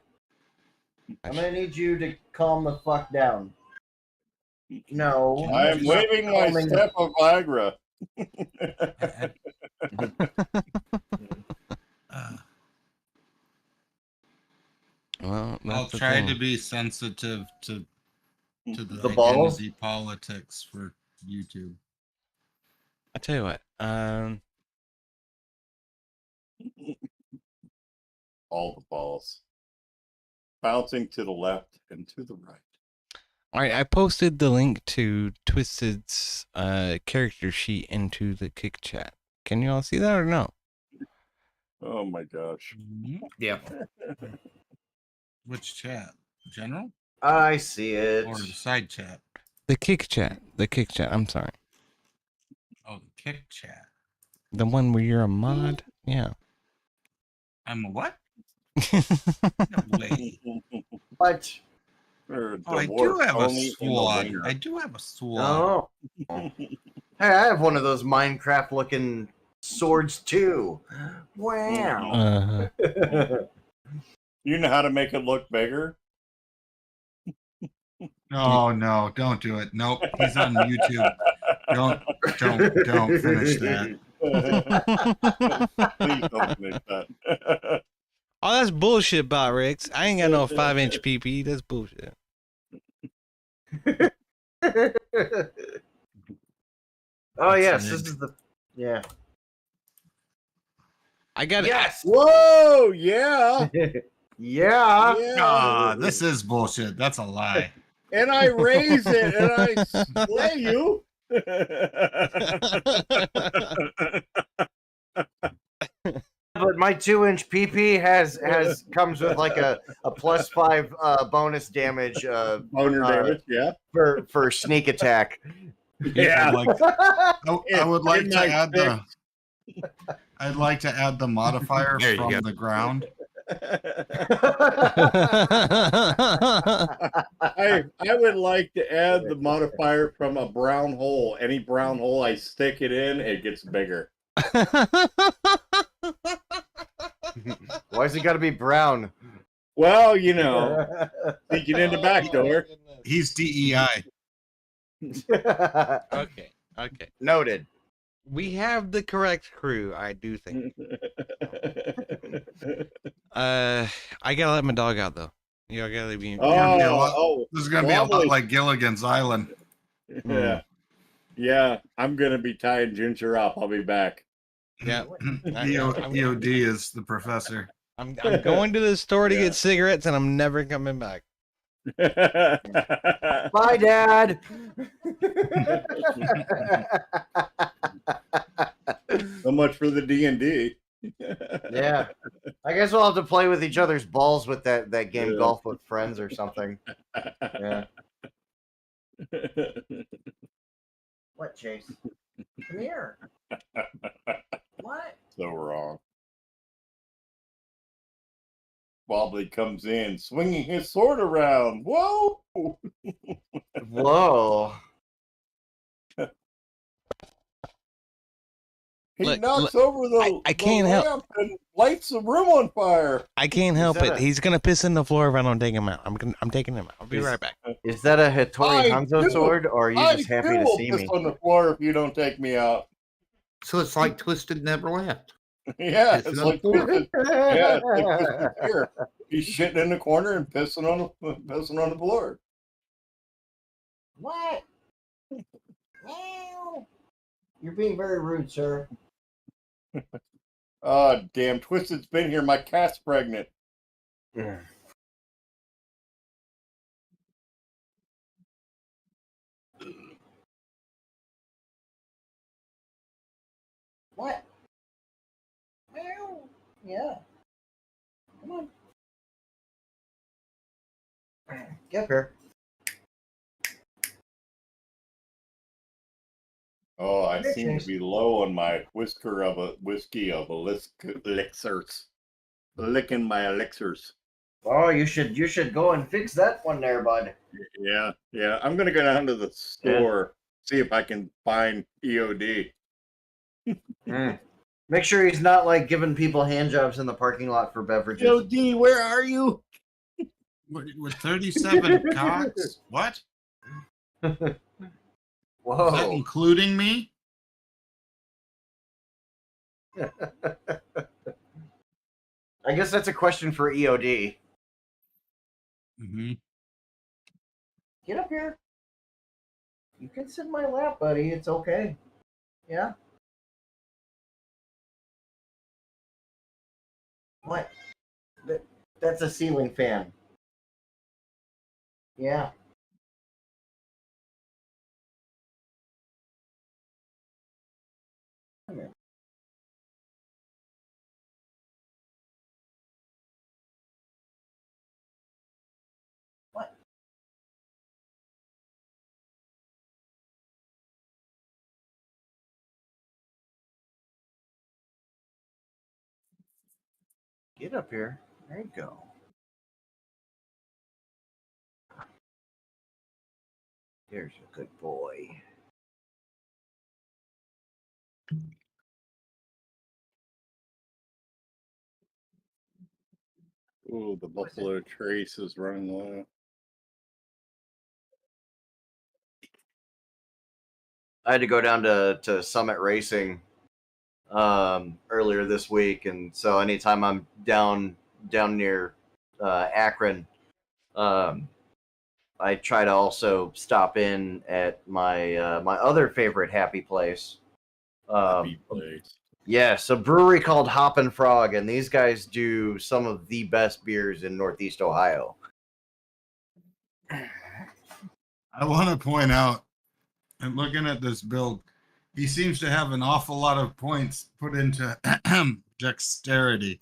I'm gonna need you to calm the fuck down. No, I'm waving my step of Viagra. Well, I'll try to be sensitive to the balls? identity politics for YouTube. I tell you what. All the balls bouncing to the left and to the right. All right, I posted the link to Twisted's character sheet into the Kick chat. Can you all see that or no? Oh my gosh. Yeah. Which chat? General? I see it. Or the side chat? The Kick chat. The Kick chat. I'm sorry. Oh, the Kick chat. The one where you're a mod? Yeah. I'm a what? What? Oh, I do have a sword. I do have a sword. Oh. Hey, I have one of those Minecraft-looking swords too. Wow. You know how to make it look bigger? No, don't do it. Nope, he's on YouTube. Don't finish that. Please don't finish that. Oh, that's bullshit, Bot Ricks. I ain't got no 5-inch PP. That's bullshit. Oh yes, this is the I got it. Yes. Whoa, yeah. Yeah. Ah, this is bullshit. That's a lie. And I raise it and I slay you. But my 2-inch PP comes with like a +5 bonus damage. Boner damage, yeah. For sneak attack. Yeah. I would like to add I'd like to add the modifier There you from go. the ground. I would like to add the modifier from a brown hole. Any brown hole I stick it in, it gets bigger. Why's it got to be brown? Well, you know, sneaking in the back door. He's DEI. Okay. Noted. We have the correct crew, I do think. I gotta let my dog out though. You gotta leave me. This is gonna be a lot like Gilligan's Island. Yeah. Yeah, I'm gonna be tying Ginger up. I'll be back. Yeah. EOD is the professor. I'm going to the store to get cigarettes, and I'm never coming back. Bye, Dad. So much for the D&D. Yeah, I guess we'll have to play with each other's balls with that game, Yeah. Golf with Friends or something. Yeah. What, Chase? Come here. What? So wrong. Wobbly comes in, swinging his sword around. Whoa! Whoa. He Look, knocks over the, I can't help. lamp and lights the room on fire. I can't help it. He's gonna piss in the floor if I don't take him out. I'm taking him out. I'll be right back. Is that a Hattori Hanzo sword, or are you just happy to will see piss me? on the floor if you don't take me out. So it's like Twisted Never Left. Yeah, Pissing it's on like the floor. Twisted. Yeah, it's like Twisted Fear. He's shitting in the corner and pissing on the floor. What? Meow. You're being very rude, sir. Oh, damn, Twisted's been here. My cat's pregnant. What? Meow. Yeah. Come on. Get up here. Oh, I seem to be low on my whiskey of elixirs. Licking my elixirs. Oh, you should go and fix that one there, bud. Yeah. I'm gonna go down to the store, see if I can find EOD. Make sure he's not like giving people hand jobs in the parking lot for beverages. EOD, where are you? With 37 cocks? What? Whoa. Is that including me? I guess that's a question for EOD. Mm-hmm. Get up here. You can sit in my lap, buddy. It's okay. Yeah? What? That's a ceiling fan. Yeah. Come here. What? Get up here. There you go. There's a good boy. Ooh, the Buffalo Trace is running low. I had to go down to Summit Racing earlier this week, and so anytime I'm down near Akron, I try to also stop in at my my other favorite happy place. Happy place. Yes, a brewery called Hop and Frog, and these guys do some of the best beers in Northeast Ohio. I want to point out, and looking at this build, he seems to have an awful lot of points put into dexterity.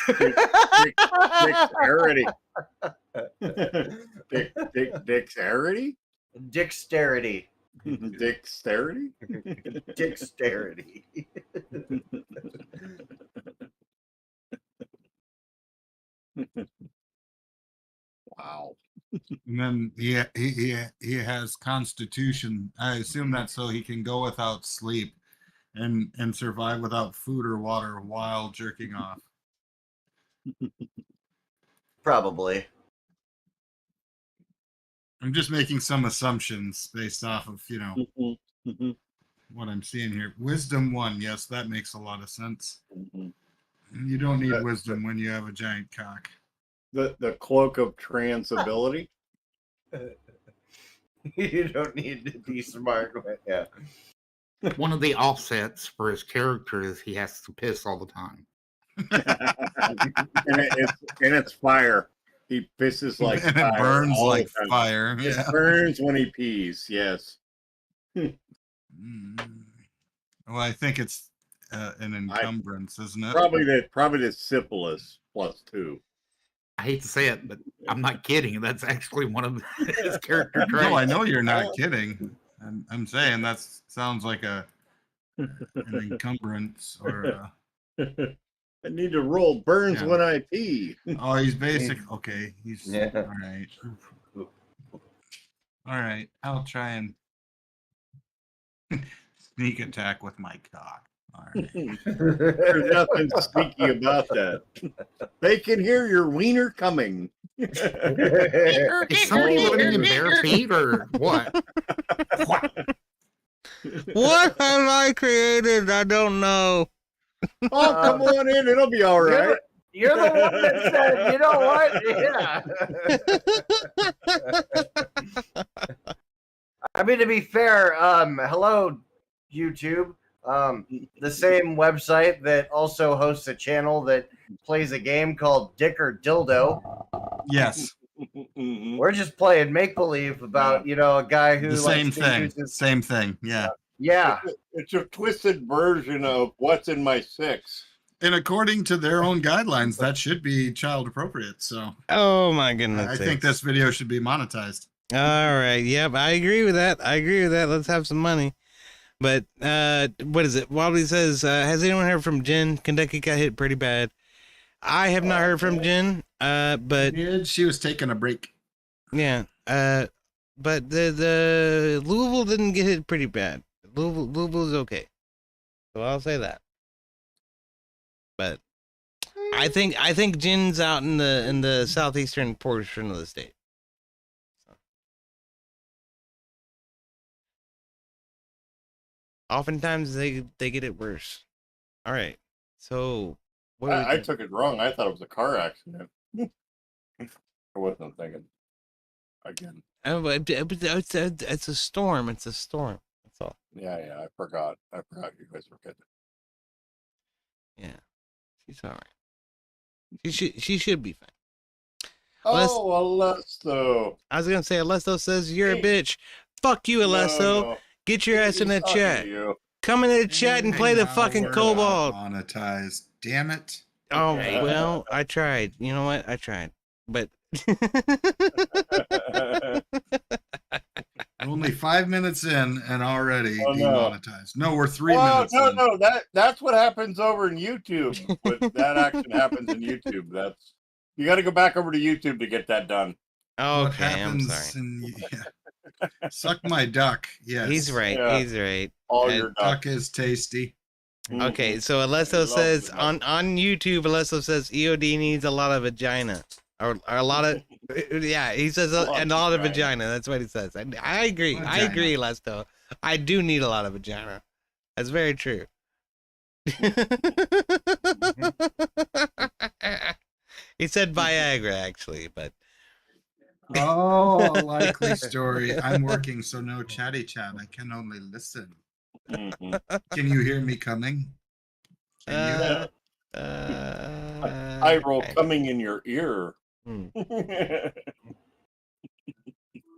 Dexterity. Dexterity? Dexterity. Dexterity? Dexterity. Wow. And then he has constitution. I assume that's so he can go without sleep and survive without food or water while jerking off. Probably. I'm just making some assumptions based off of, you know, what I'm seeing here. Wisdom 1, yes, that makes a lot of sense. You don't need wisdom when you have a giant cock. The cloak of transability. You don't need to be smart. Yeah. One of the offsets for his character is he has to piss all the time. and it's fire. He pisses like And fire it burns all like the time. fire. It Yeah. burns when he pees. Yes. Well, I think it's an encumbrance, isn't it? Probably the syphilis +2. I hate to say it, but I'm not kidding. That's actually one of his character traits. No, I know you're not kidding. I'm saying that sounds like an encumbrance or. I need to roll burns when I pee. Oh, he's basic. Okay, he's Yeah. all right. All right, I'll try and sneak attack with my cock. All right. There's nothing sneaky about that. They can hear your wiener coming. Is somebody living in bare feet or what? What have I created? I don't know. Oh, come on in. It'll be all right. You're the one that said, you know what? Yeah. I mean, to be fair, hello, YouTube. The same website that also hosts a channel that plays a game called Dick or Dildo. Yes. We're just playing make believe about, you know, a guy who The same likes to thing. use his- Same thing. Yeah. Yeah. It's a twisted version of What's in My Six. And according to their own guidelines, that should be child appropriate. So. Oh my goodness. I think this video should be monetized. All right. Yep. I agree with that. Let's have some money. But what is it? Wobbly says, has anyone heard from Jen? Kentucky got hit pretty bad. I have not heard from Jen. But she was taking a break. Yeah. But the Louisville didn't get hit pretty bad. Louisville's okay. So I'll say that. But I think Jen's out in the southeastern portion of the state. So. Oftentimes they get it worse. All right. So what I took it wrong. I thought it was a car accident. I wasn't thinking. Again. Oh, but it's a storm. It's a storm. That's all. Yeah. I forgot you guys were kidding. Yeah. She's all right. She should be fine. Oh, Alesto. I was gonna say Alesto says you're a bitch. Fuck you, Alesto. No. Get your ass in the Talking to chat. you. Come in the chat and play the fucking We're Cobalt. not monetized. Damn it. Oh Okay. well, I tried. You know what? I tried, but Only 5 minutes in and already Oh, no. demonetized. No, we're 3 Oh, minutes in. no, that's what happens over in YouTube. But that action happens in YouTube. You got to go back over to YouTube to get that done. What okay. I'm happens sorry. Suck my duck. Yes. He's right. Yeah. He's right. All And- your Duck is tasty. Okay, so I Alesto love says it. on YouTube, Alesto says EOD needs a lot of vagina, or a lot of yeah. He says a lot of vagina. That's what he says. I agree. I Vagina. agree, Alesto. I do need a lot of vagina. That's very true. He said Viagra actually, but Oh, a likely story. I'm working, so no chatty chat. I can only listen. Mhm. Can you hear me coming? Can you? I roll coming in your ear. Hmm.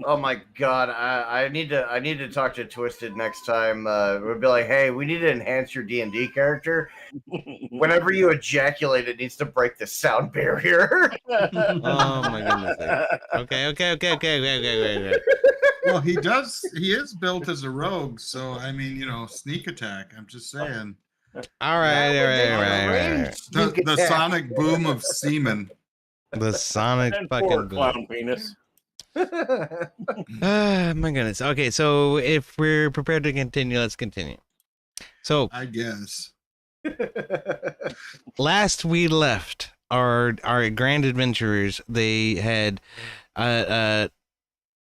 Oh my god, I need to talk to Twisted next time. We'll be like, hey, we need to enhance your D&D character. Whenever you ejaculate, it needs to break the sound barrier. Oh my goodness. Okay. Well, he is built as a rogue, so I mean, you know, sneak attack. I'm just saying. All right. The sonic boom of semen. The Sonic And fucking poor boom. clown penis. Ah, my goodness. Okay, so if we're prepared to continue, let's continue. So I guess. last we left our grand adventurers, they had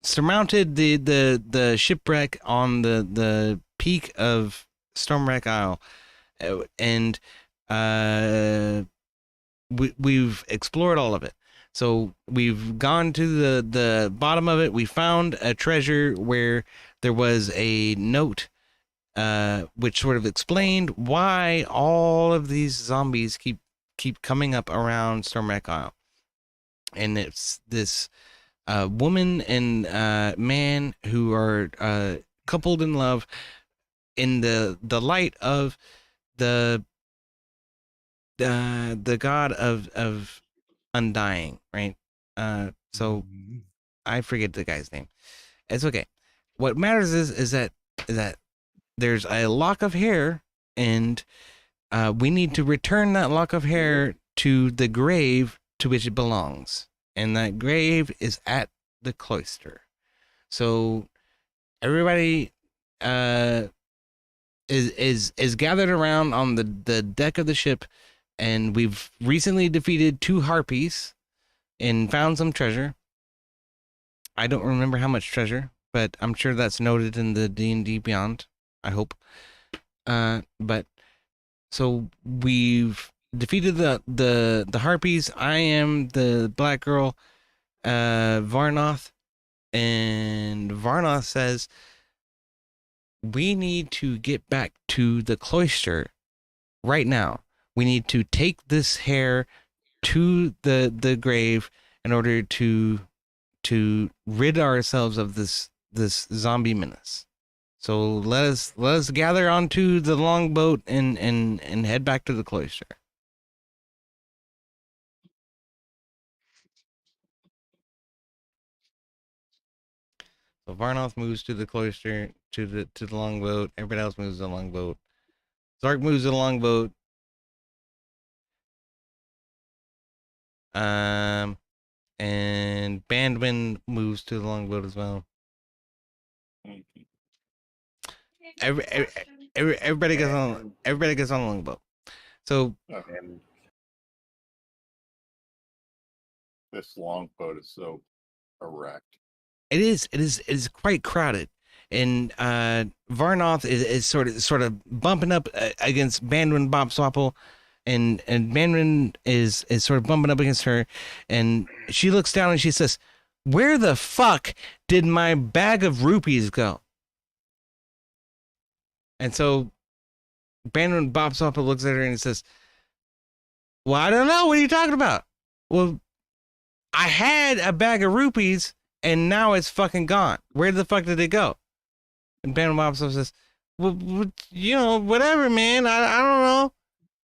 surmounted the shipwreck on the peak of Stormwreck Isle, and we've explored all of it. So we've gone to the bottom of it. We found a treasure where there was a note, which sort of explained why all of these zombies keep coming up around Stormwreck Isle. And it's this woman and man who are coupled in love in the light of the god of undying, right? So I forget the guy's name. It's okay. What matters is that there's a lock of hair, and we need to return that lock of hair to the grave to which it belongs, and that grave is at the cloister. So everybody is gathered around on the deck of the ship, and we've recently defeated 2 harpies and found some treasure. I don't remember how much treasure, but I'm sure that's noted in the D&D Beyond, I hope. But so we've defeated the harpies. I am the black girl, Varnoth, and Varnoth says we need to get back to the cloister right now. We need to take this hair to the grave in order to rid ourselves of this zombie menace. So let us gather onto the longboat and head back to the cloister. So Varnoth moves to the cloister, to the longboat. Everybody else moves to the longboat. Zark moves to the longboat. And Bandwin moves to the longboat as well. Everybody gets on. Everybody gets on the longboat. So this longboat is so erect. It is quite crowded, and Varnoth is sort of bumping up against Bandwin Bobswapple, and Bandwin is sort of bumping up against her, and she looks down and she says, "Where the fuck did my bag of rupees go?" And so Bandwin Bobswapple looks at her and says, "Well, I don't know. What are you talking about?" "Well, I had a bag of rupees, and now it's fucking gone. Where the fuck did it go?" And Bandwin Bobswapple says, "Well, you know, whatever, man. I don't know."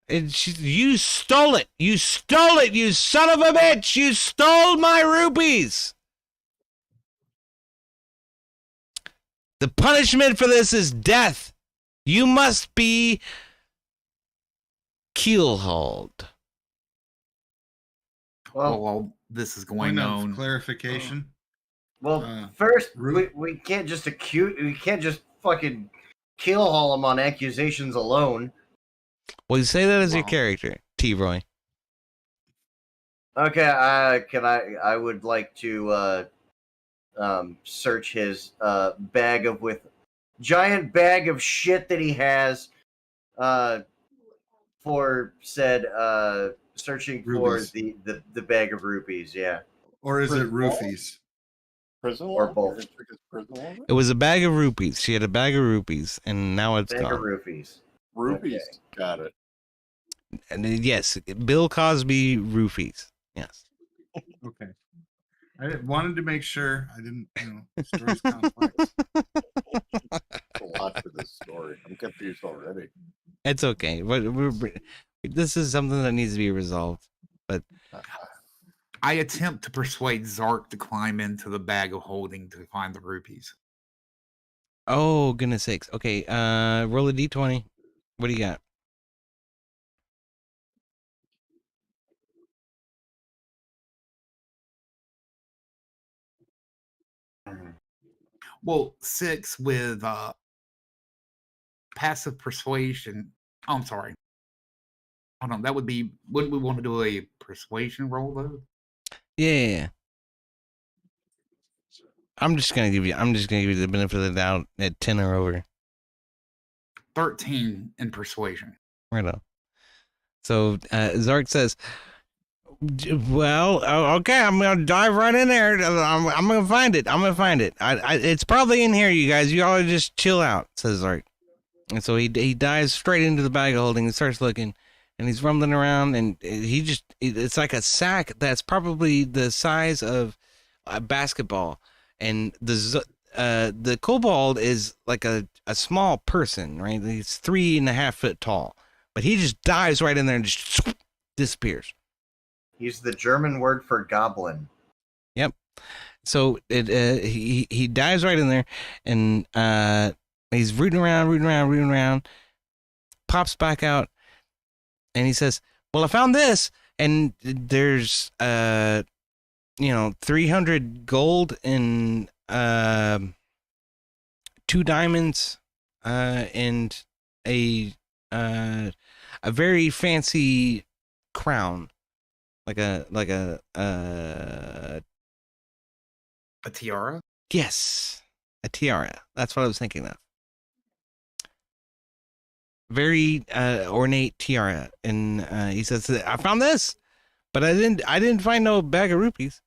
And you stole it. You stole it, you son of a bitch. You stole my rupees. The punishment for this is death. You must be keelhauled. Well, while this is going on, clarification. Well, first we can't just fucking keelhaul him on accusations alone. Well, you say that as your character, T-Roy. Okay, I would like to search his giant bag of shit that he has for said searching Rubies. for the bag of rupees, yeah. Or is it roofies? Prison or both. It was a bag of rupees. She had a bag of rupees, and now it's Bag gone. of rupees. Rupees. Okay. Got it. And yes, Bill Cosby roofies. Yes. Okay. I wanted to make sure I didn't, the story's complex. A lot to this story. I'm confused already. It's okay. But this is something that needs to be resolved. But I attempt to persuade Zark to climb into the bag of holding to find the rupees. oh, goodness sakes. Okay, roll a d20. What do you got? Well, 6 with passive persuasion. Oh, I'm sorry. Hold on. That would be. Wouldn't we want to do a persuasion roll though? Yeah. I'm just gonna give you the benefit of the doubt at 10 or over. 13 in persuasion. Right on. So Zark says, "Well, okay, I'm gonna dive right in there. I'm gonna find it. It's probably in here, you guys. You all just chill out," says Zark. And so he dives straight into the bag of holding and starts looking, and he's rumbling around, and it's like a sack that's probably the size of a basketball, and the kobold is like a small person, right? He's 3.5 foot tall, but he just dives right in there and just disappears. He's the German word for goblin. Yep. So he dives right in there, and he's rooting around, pops back out, and he says, "Well, I found this, and there's 300 gold and 2 diamonds and a very fancy crown, like a tiara." Yes, a tiara. That's what I was thinking of. Very ornate tiara, and he says, "I found this, but I didn't find no bag of rupees."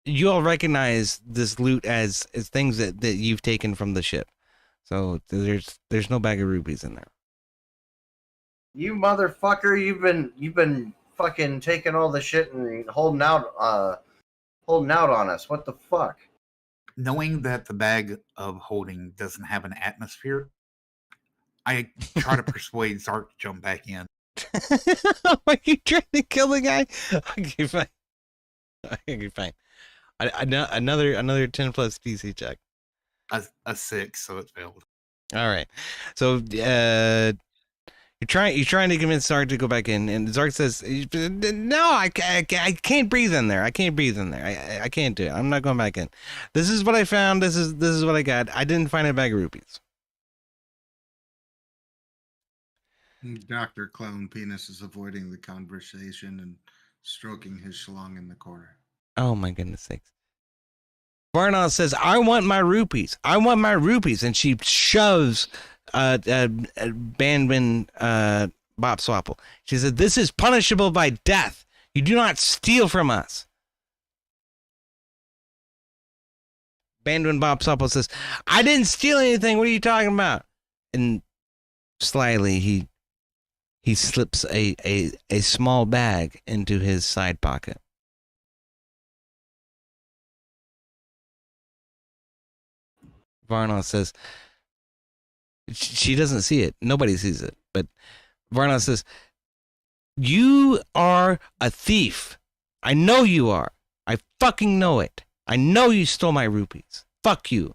You all recognize this loot as things that you've taken from the ship, so there's no bag of rupees in there. You motherfucker! You've been fucking taking all the shit and holding out on us. What the fuck? Knowing that the bag of holding doesn't have an atmosphere, I try to persuade Zark to jump back in. Are you trying to kill the guy? Okay, fine. Okay, fine. Another 10 plus DC check. A 6, so it failed. All right. So you're trying to convince Zark to go back in, and Zark says, "No, I can't breathe in there. I can't breathe in there. I can't do it. I'm not going back in. This is what I found. This is what I got. I didn't find a bag of rupees." Dr. Clown Penis is avoiding the conversation and stroking his schlong in the corner. Oh my goodness sakes. Varna says, "I want my rupees. I want my rupees." And she shoves Bandman Bop Swapple. She said, "This is punishable by death. You do not steal from us." Bandman Bop Swapple says, "I didn't steal anything. What are you talking about?" And slyly he slips a small bag into his side pocket. Varna says, she doesn't see it. Nobody sees it. But Varna says, "You are a thief. I know you are. I fucking know it. I know you stole my rupees. Fuck you."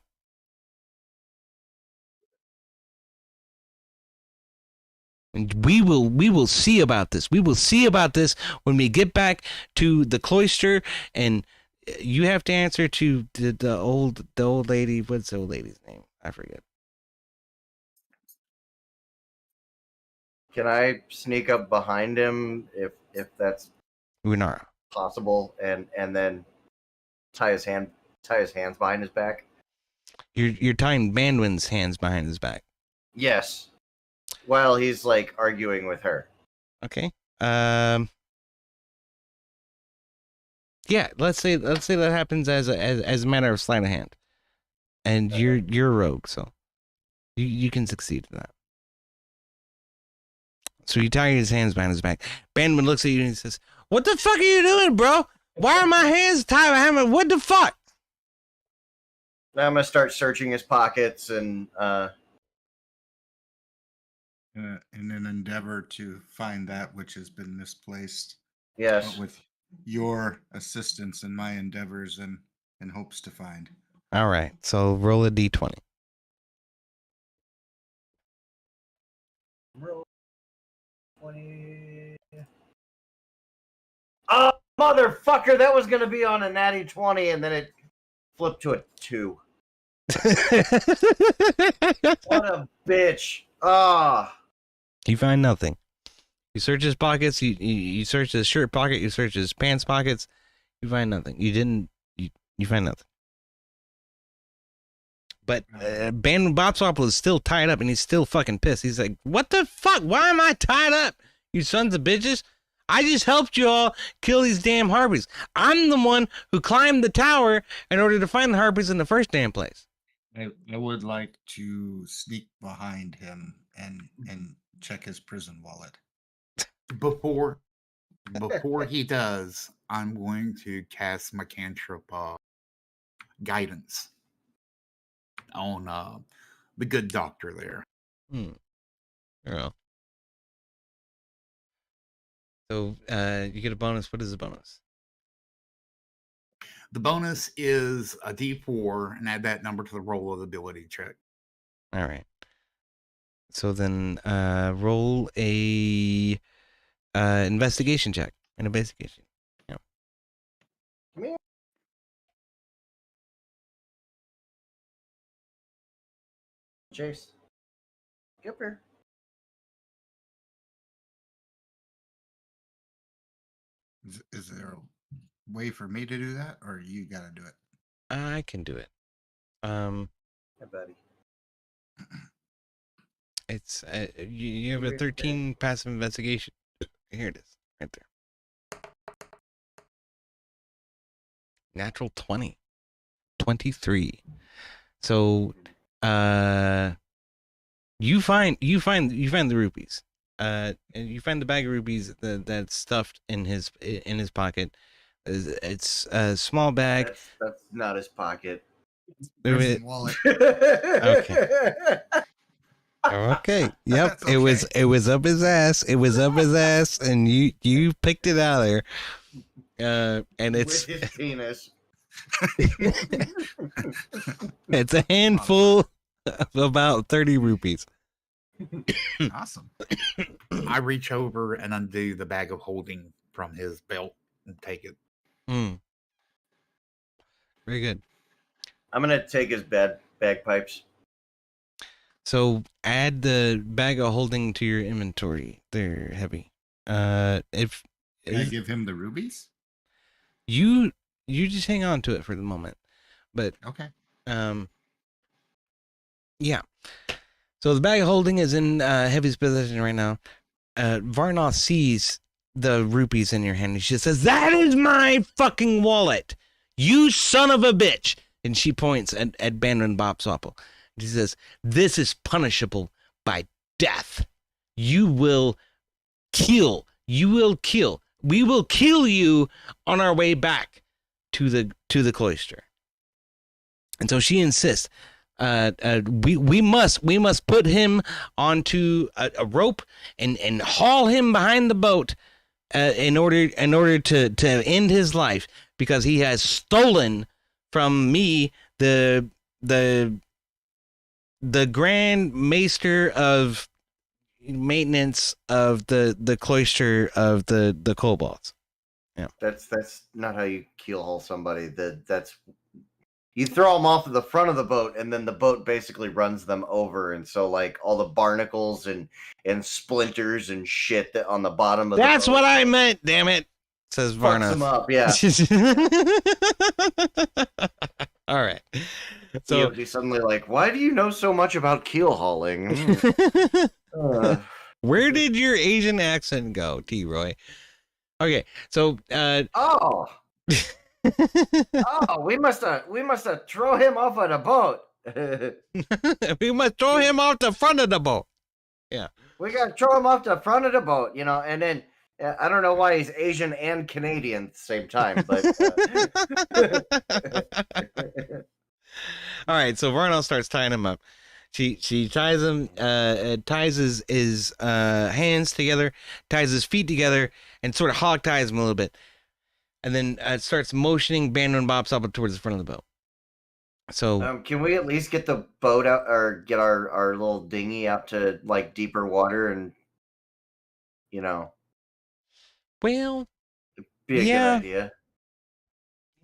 And we will see about this. We will see about this when we get back to the cloister, and you have to answer to the old lady. What's the old lady's name? I forget. Can I sneak up behind him if that's Runara possible, and then tie his hands behind his back? You're tying Bandwin's hands behind his back. Yes. While he's like arguing with her. Okay. Yeah, let's say that happens as a matter of sleight of hand. And you're a rogue, so you can succeed in that. So you tie his hands behind his back. Bandman looks at you and he says, "What the fuck are you doing, bro? Why are my hands tied behind my... What the fuck?" Now I'm gonna start searching his pockets and in an endeavor to find that which has been misplaced. Yes. But with your assistance in my endeavors and hopes to find. All right. So roll a d20. Roll 20. Oh, motherfucker! That was gonna be on a natty 20, and then it flipped to a 2. What a bitch. Ah. You find nothing. You search his pockets. You search his shirt pocket. You search his pants pockets. You find nothing. You didn't. You find nothing. But Bandit Bopswapple is still tied up, and he's still fucking pissed. He's like, "What the fuck? Why am I tied up? You sons of bitches! I just helped you all kill these damn harpies. I'm the one who climbed the tower in order to find the harpies in the first damn place." I would like to sneak behind him and check his prison wallet. Before he does, I'm going to cast my cantrip guidance on the good doctor there. Oh. So you get a bonus. What is the bonus? The bonus is a D4 and add that number to the roll of the ability check. All right. So then roll a investigation check. An investigation. Yeah. Come here. Chase. Get up here. Is there a way for me to do that, or you got to do it? I can do it. Hey, buddy. It's you have a 13 passive investigation. Here it is, right there. Natural 20. 23. So you find the rupees. And you find the bag of rupees that's stuffed in his pocket. It's a small bag. That's not his pocket. Wallet. Okay. Okay. Yep. Okay. It was up his ass. It was up his ass, and you picked it out of there. And it's with his penis. It's a handful of about 30 rupees. Awesome. I reach over and undo the bag of holding from his belt and take it. Very good. I'm gonna take his bagpipes. So add the bag of holding to your inventory. They're heavy. If Can I give him the rubies? you just hang on to it for the moment, but Okay. Yeah. So the bag of holding is in Heavy's possession right now. Varnoth sees the rupees in your hand. And she says, "That is my fucking wallet, you son of a bitch!" And she points at Bandit Bopswapple. She says, "This is punishable by death. You will kill. You will kill. We will kill you on our way back to the cloister." And so she insists. We must put him onto a rope and haul him behind the boat in order to end his life, because he has stolen from me the Grand Maester of maintenance of the cloister of the kobolds. Yeah, that's not how you keelhaul somebody. That's you throw them off of the front of the boat, and then the boat basically runs them over, and so like all the barnacles and splinters and shit that on the bottom of that's the boat. what I meant. Damn it, says Varna. Fucks them up, yeah. All right. So he'll be suddenly like, "Why do you know so much about keel hauling?" Where did your Asian accent go, T. Roy? Okay, so oh, we must throw him off of the boat. We must throw him off the front of the boat. Yeah, we gotta throw him off the front of the boat, and then I don't know why he's Asian and Canadian at the same time, but. All right, so Varnell starts tying him up. She ties him, ties his hands together, ties his feet together, and sort of hog ties him a little bit, and then starts motioning Bandit and Bopswapple towards the front of the boat. So can we at least get the boat out, or get our little dinghy out to like deeper water, and well, be a good idea.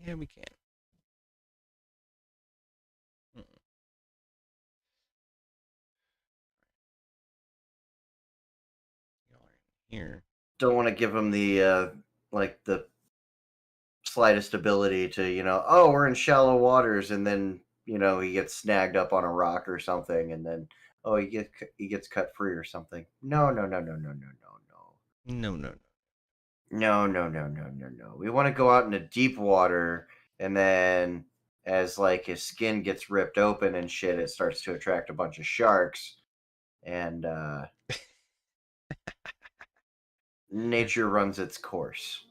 Yeah, we can. here. Don't want to give him the like the slightest ability to, oh, we're in shallow waters, and then he gets snagged up on a rock or something, and then he gets cut free or something. No, no, no, no, no, no, no, No, no, no, no, no, no, no, no, no. We want to go out into deep water, and then as like his skin gets ripped open and shit, it starts to attract a bunch of sharks, and nature runs its course.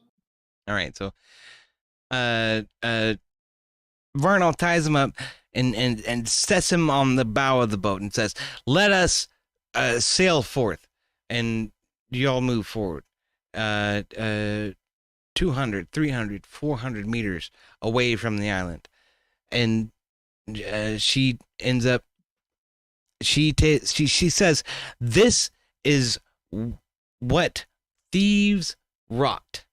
All right, so Vernal ties him up and sets him on the bow of the boat and says, "Let us sail forth, and y'all move forward. 200, 300, 400 meters away from the island." And she ends up. She says, "This is what thieves rot.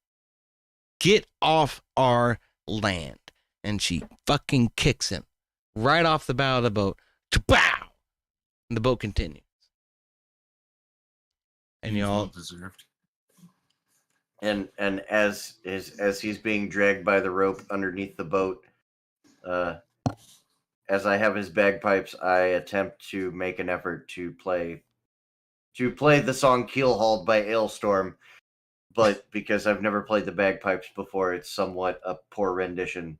Get off our land." And she fucking kicks him right off the bow of the boat. Bow! And the boat continues. And y'all deserved. And as he's being dragged by the rope underneath the boat, as I have his bagpipes, I attempt to make an effort to play the song "Keelhauled" by Ailstorm, but because I've never played the bagpipes before, it's somewhat a poor rendition.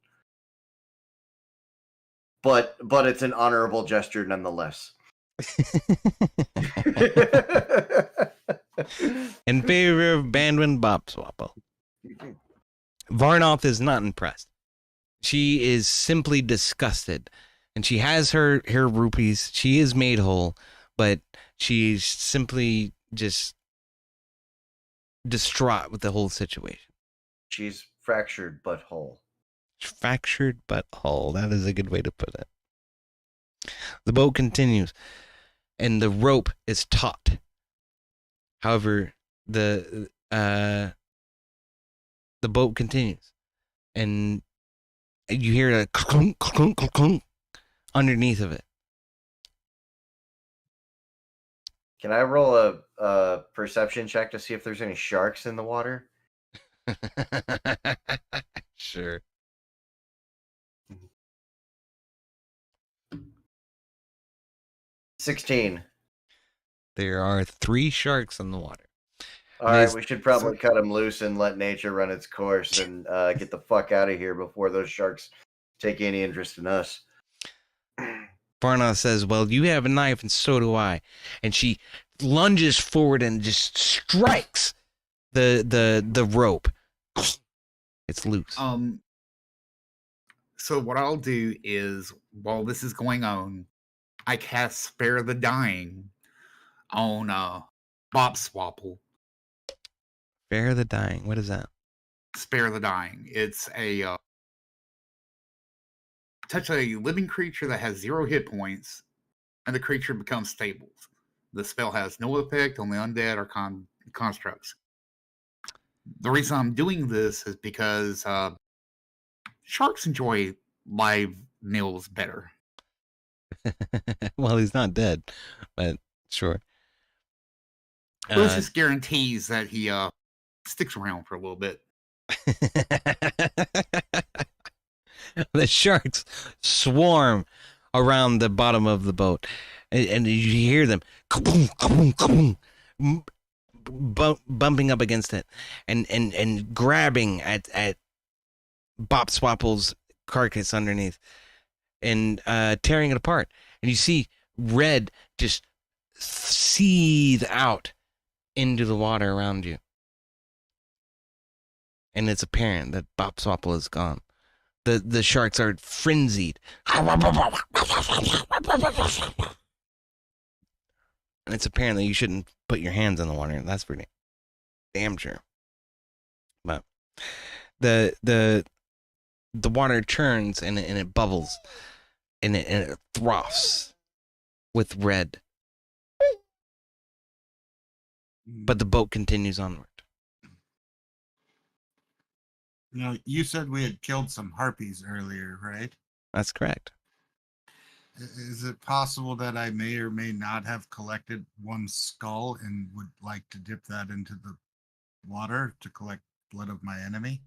But it's an honorable gesture nonetheless. in favor of Bandwin Bopswapple. Varnoth is not impressed. She is simply disgusted. And she has her rupees. She is made whole, but she's simply just distraught with the whole situation. She's fractured but whole. Fractured but whole. That is a good way to put it. The boat continues, and the rope is taut. However, the boat continues, and you hear a clunk, clunk, clunk, clunk underneath of it. Can I roll a perception check to see if there's any sharks in the water? Sure. $16. There are 3 sharks in the water. All right, we should probably cut him loose and let nature run its course and get the fuck out of here before those sharks take any interest in us. Varna says, "Well, you have a knife and so do I." And she lunges forward and just strikes the rope. It's loose. So what I'll do is, while this is going on, I cast Spare the Dying on Bopswapple. Spare the Dying. What is that? Spare the Dying. It's a touch a living creature that has 0 hit points, and the creature becomes stable. The spell has no effect on the undead or constructs. The reason I'm doing this is because sharks enjoy live meals better. Well, he's not dead, but sure. Well, this just guarantees that he sticks around for a little bit. The sharks swarm around the bottom of the boat, and you hear them kaboom, kaboom, kaboom, bumping up against it, and grabbing at Bopswapple's carcass underneath, and tearing it apart. And you see red just seethe out into the water around you, and it's apparent that Bopswapple is gone. The sharks are frenzied. And it's apparent that you shouldn't put your hands in the water. That's for damn sure. But the water churns and it bubbles and it froths with red. But the boat continues onward. Now, you said we had killed some harpies earlier, right? That's correct. Is it possible that I may or may not have collected one skull and would like to dip that into the water to collect blood of my enemy?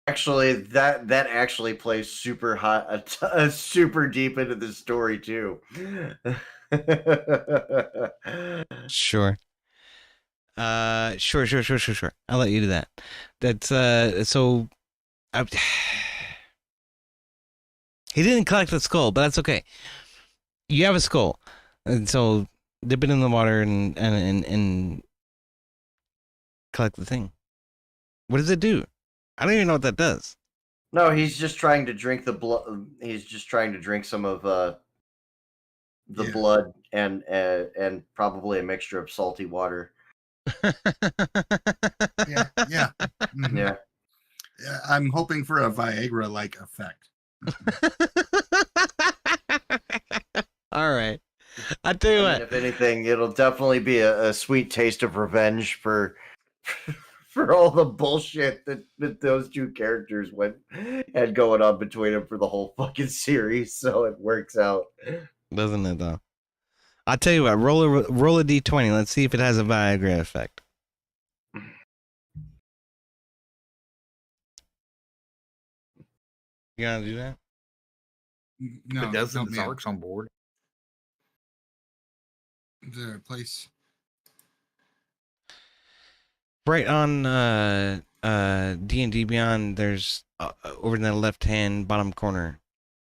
Actually, that actually plays super hot, super deep into the story too. Sure. Sure. I'll let you do that. That's so I, he didn't collect the skull, but that's okay. You have a skull, and so dip it in the water and collect the thing. What does it do? I don't even know what that does. No, he's just trying to drink the blood. He's just trying to drink some of the Yeah. blood and probably a mixture of salty water. Yeah. Mhm. Yeah. Yeah, I'm hoping for a Viagra-like effect. All right. I tell you I mean, what. if anything, it'll definitely be a sweet taste of revenge for for all the bullshit that those two characters had going on between them for the whole fucking series. So it works out. Doesn't it though? I'll tell you what. Roll a d20. Let's see if it has a Viagra effect. You gonna do that? If it doesn't, Zark's on board. Is there a place? Right on D&D Beyond, there's over in the left-hand bottom corner.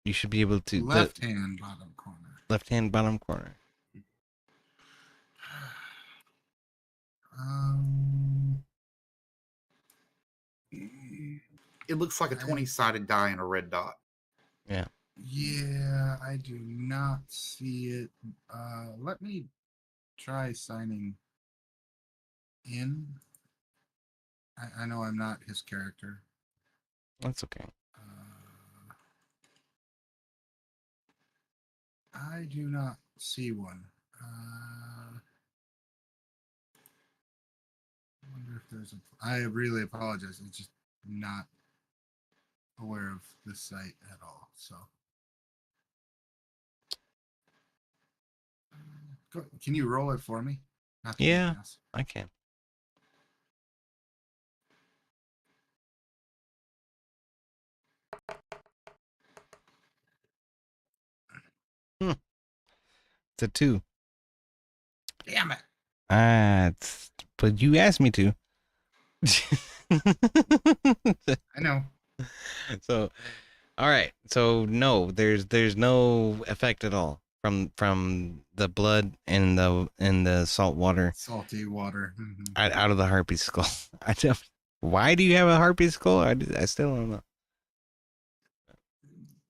You should be able to Left-hand bottom corner. Left-hand bottom corner. It looks like a 20-sided die and a red dot. Yeah. Yeah, I do not see it. Let me try signing in. I know I'm not his character. That's okay. I do not see one. I wonder if there's a. I really apologize. I'm just not aware of this site at all. So, can you roll it for me? Not to be Yeah, an ass. I can. It's a 2. Damn it! But you asked me to. I know. So, all right. So no, there's no effect at all from the blood and the salt water. Salty water. Mm-hmm. Out of the harpy skull. Why do you have a harpy skull? I still don't know.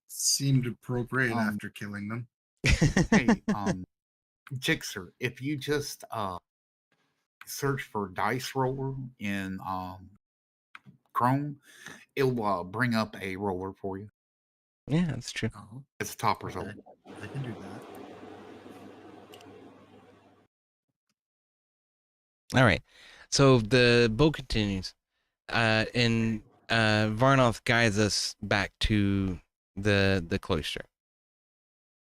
Seemed appropriate after killing them. Hey, Jixer, if you just search for dice roller in Chrome, it'll bring up a roller for you. Yeah, that's true. It's a top result. I can do that. All right. So the boat continues. And Varnoth guides us back to the cloister.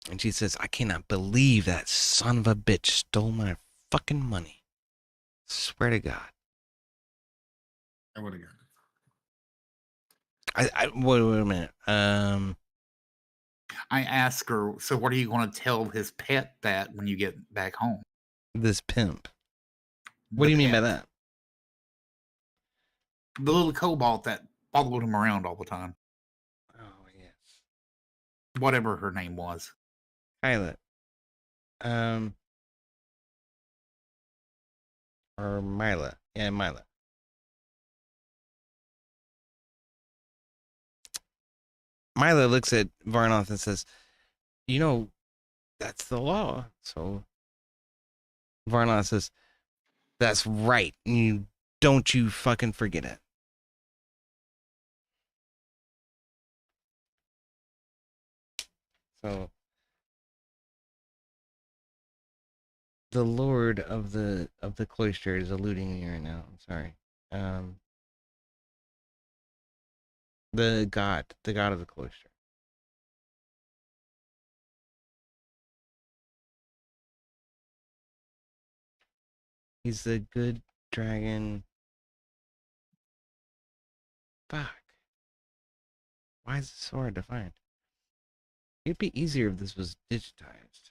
And she says, I cannot believe that son of a bitch stole my fucking money. Swear to God. I would have got it. Wait a minute. I asked her, so what are you going to tell his pet that when you get back home? This pimp. What do you mean by that? The little cobalt that followed him around all the time. Oh, yes. Whatever her name was. Pilot. Or Mila. Yeah, Mila. Mila looks at Varnoth and says, you know, that's the law. So Varnoth says, that's right. Don't you fucking forget it. So the lord of the cloister is eluding me right now. I'm sorry. The god of the cloister. He's the good dragon. Fuck. Why is it so hard to find? It'd be easier if this was digitized.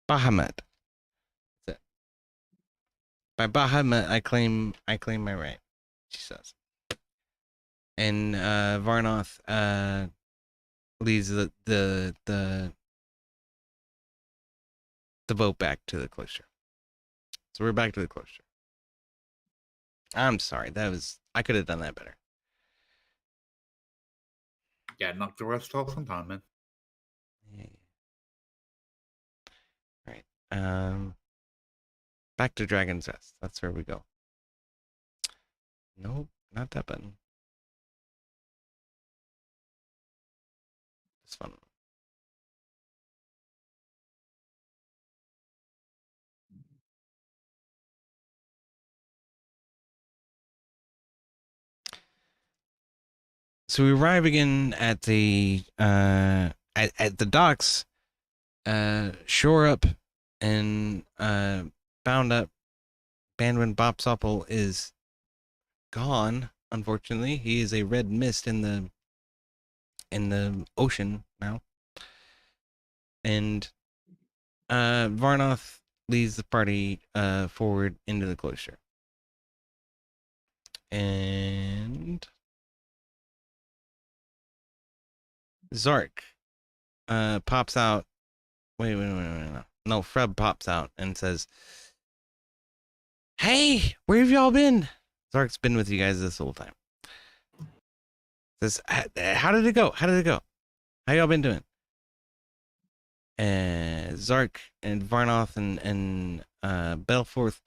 Bahamut. That's it. By Bahamut, I claim my right. She says. And Varnoth leads the boat back to the cloister. So we're back to the cloister. I'm sorry, I could have done that better. Yeah, knock the rest off sometime, man. Yeah. Right. Back to Dragon's Nest. That's where we go. Nope, not that button. This one. So we arrive again at the at the docks, shore up and bound up. Banwin Bopsopple is gone. Unfortunately, he is a red mist in the ocean now. And Varnoth leads the party forward into the cloister. And Zark pops out. Wait. No, Freb pops out and says, "Hey, where have y'all been?" Zark's been with you guys this whole time. Says, "How did it go? How y'all been doing?" And Zark and Varnoth and Belforth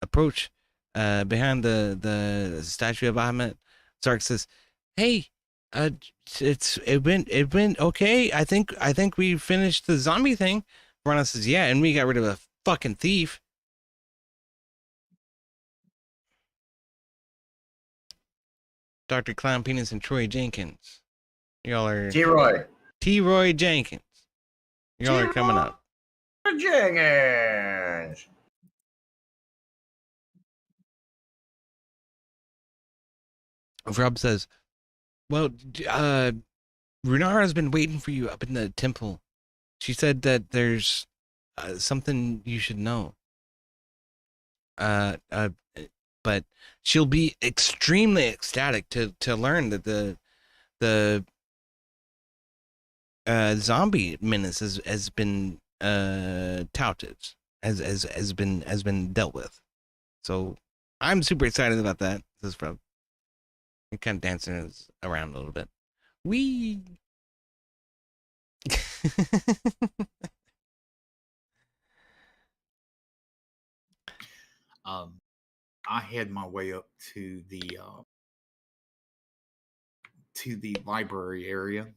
approach behind the statue of Bahamut. Zark says, "Hey, it went okay. I think we finished the zombie thing." Varnoth says, "Yeah, and we got rid of a fucking thief." Dr. Clown Penis and Troy Jenkins. Y'all are T-Roy Jenkins. Y'all are coming up. Jenkins. Rob says, "Well, Runara's been waiting for you up in the temple. She said that there's something you should know. But she'll be extremely ecstatic to learn that the zombie menace has been touted, has been dealt with. So I'm super excited about that." Says Rob. He kind of dancing around a little bit. Wee. I had my way up to the library area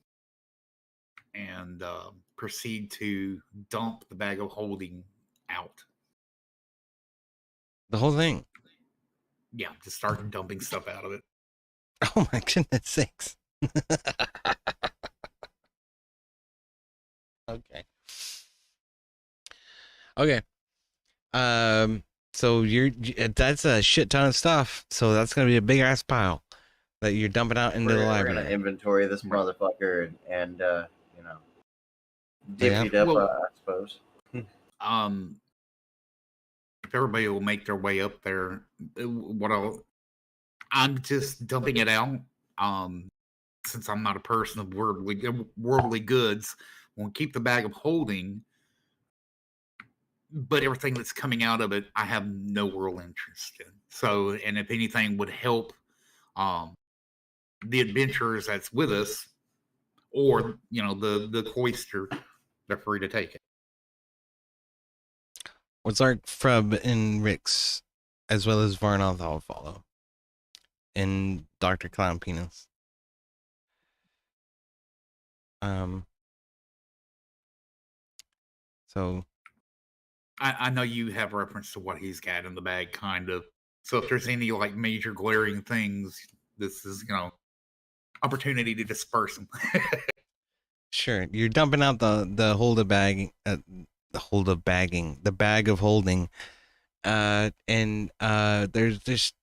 and proceed to dump the bag of holding out. The whole thing. Yeah, just start dumping stuff out of it. Oh my goodness sakes. Okay. So that's a shit ton of stuff. So that's gonna be a big ass pile that you're dumping out into the library. We're gonna inventory this motherfucker and divvy it up, I suppose. If everybody will make their way up there, I'm just dumping it out. Since I'm not a person of worldly goods, we'll keep the bag of holding, but everything that's coming out of it, I have no real interest in. So, and if anything would help the adventurers that's with us, or the cloister, they're free to take it. What's our Freb and Rix, as well as Varnoth, all follow, and Dr. Clown Penis. So I know you have reference to what he's got in the bag, kind of. So if there's any like major glaring things, this is, opportunity to disperse them. Sure, you're dumping out the hold of bagging, the bag of holding, and there's just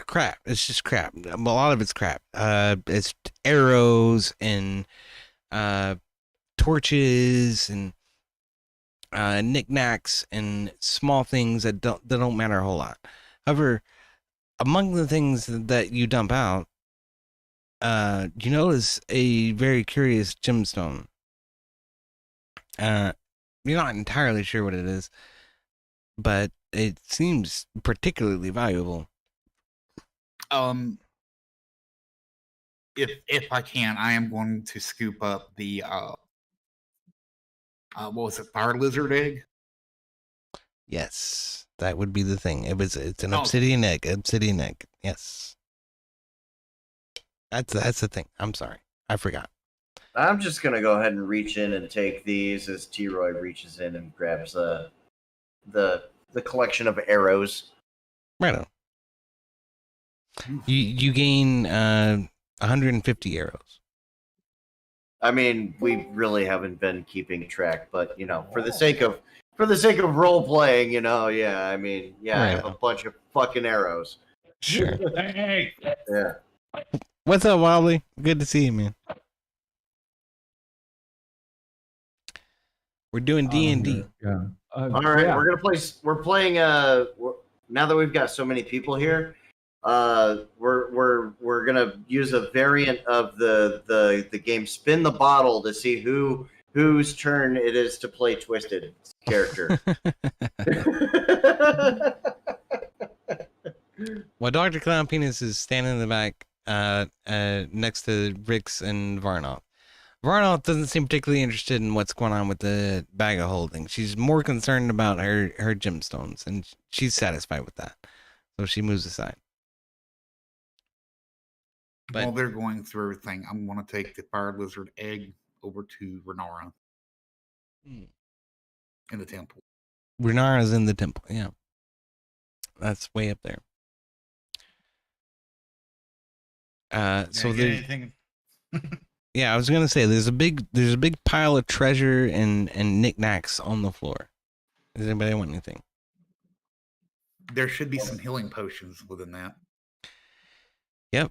crap. It's just crap. A lot of it's crap. It's arrows and torches and knickknacks and small things that don't matter a whole lot. However, among the things that you dump out, you notice a very curious gemstone. You're not entirely sure what it is, but it seems particularly valuable. If I can, I am going to scoop up the what was it, fire lizard egg? Yes, that would be the thing. It's an obsidian egg. Obsidian egg. Yes. That's the thing. I'm sorry. I forgot. I'm just gonna go ahead and reach in and take these as T-Roy reaches in and grabs the collection of arrows. Right on. You gain 150 arrows. I mean, we really haven't been keeping track, but for the sake of role playing, yeah. I mean, yeah, I have a bunch of fucking arrows. Sure. Hey. Yeah. What's up, Wobbly? Good to see you, man. We're doing D&D. Yeah. All right, we're playing. Now that we've got so many people here, we're gonna use a variant of the game Spin the Bottle to see whose turn it is to play Twisted character. Well, Dr. Clown Penis is standing in the back, next to Rix and Varnoth. Varnoth doesn't seem particularly interested in what's going on with the bag of holding. She's more concerned about her gemstones, and she's satisfied with that. So she moves aside. But while they're going through everything, I'm going to take the fire lizard egg over to Renara in the temple. Renara's in the temple, yeah. That's way up there. So there's yeah, I was gonna say there's a big pile of treasure and knickknacks on the floor. Does anybody want anything? There should be some healing potions within that. Yep.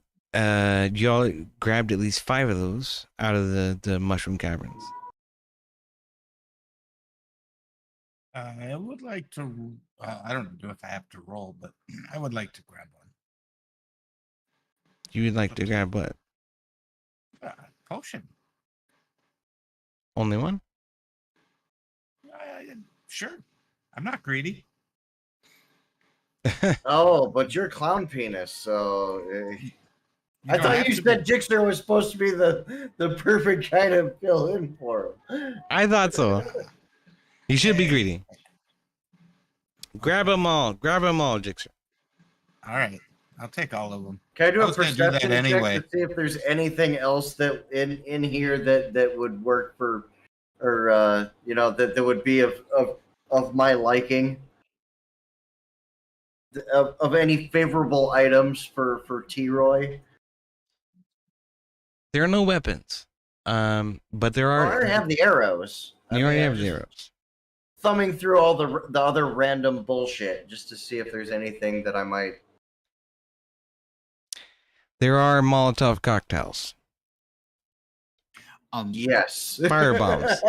Y'all grabbed at least 5 of those out of the mushroom caverns. I would like to. I don't know if I have to roll, but I would like to grab one. You would like to grab what? Potion. Only one? Sure. I'm not greedy. Oh, but you're Clown Penis, so I thought you said Jixter was supposed to be the perfect guy to fill in for him. I thought so. You should be greedy. Grab them all, Jixer. All right, I'll take all of them. Can I do a perception perception check to see if there's anything else that in here that would work for, or that would be of my liking, of any favorable items for T-Roy? There are no weapons, but there are. I already have the arrows. You already have the arrows. Thumbing through all the other random bullshit just to see if there's anything that I might. There are Molotov cocktails. Yes. Firebombs.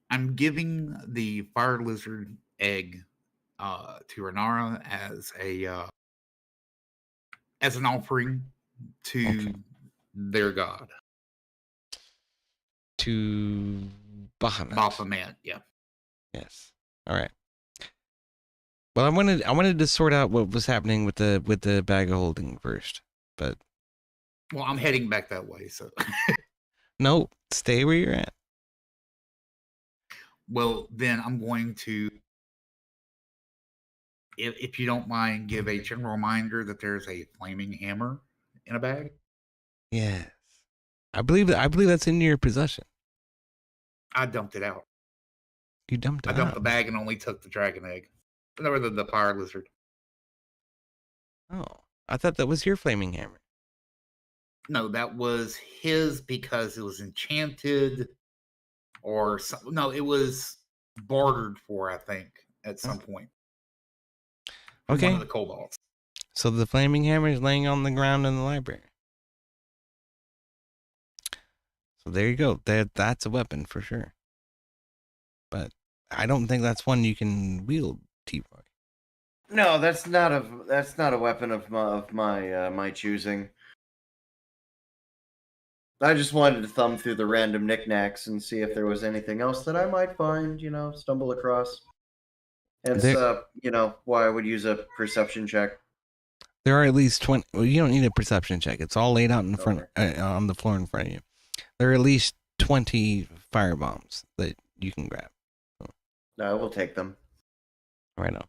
I'm giving the fire lizard egg to Renara as an offering to their god. To Bahamut. Baphomet, yeah. Yes. All right. Well, I wanted to sort out what was happening with the bag of holding first, but well, I'm heading back that way, so no, stay where you're at. Well, then I'm going to, if you don't mind, give a general reminder that there's a flaming hammer in a bag. Yes, I believe that's in your possession. I dumped it out. You dumped it I dumped out. the bag and only took the dragon egg. Never the fire lizard. Oh, I thought that was your flaming hammer. No, that was his because it was enchanted, or some, no, it was bartered for. I think at some point. From Okay. one of the kobolds. So the flaming hammer is laying on the ground in the library. So there you go. That's a weapon for sure. But I don't think that's one you can wield, T-Roy. No, that's not a weapon of my choosing. I just wanted to thumb through the random knickknacks and see if there was anything else that I might find, stumble across. Hence, why I would use a perception check. There are at least 20. Well, you don't need a perception check. It's all laid out in front on the floor in front of you. There are at least 20 fire bombs that you can grab. No, I will take them. Right on.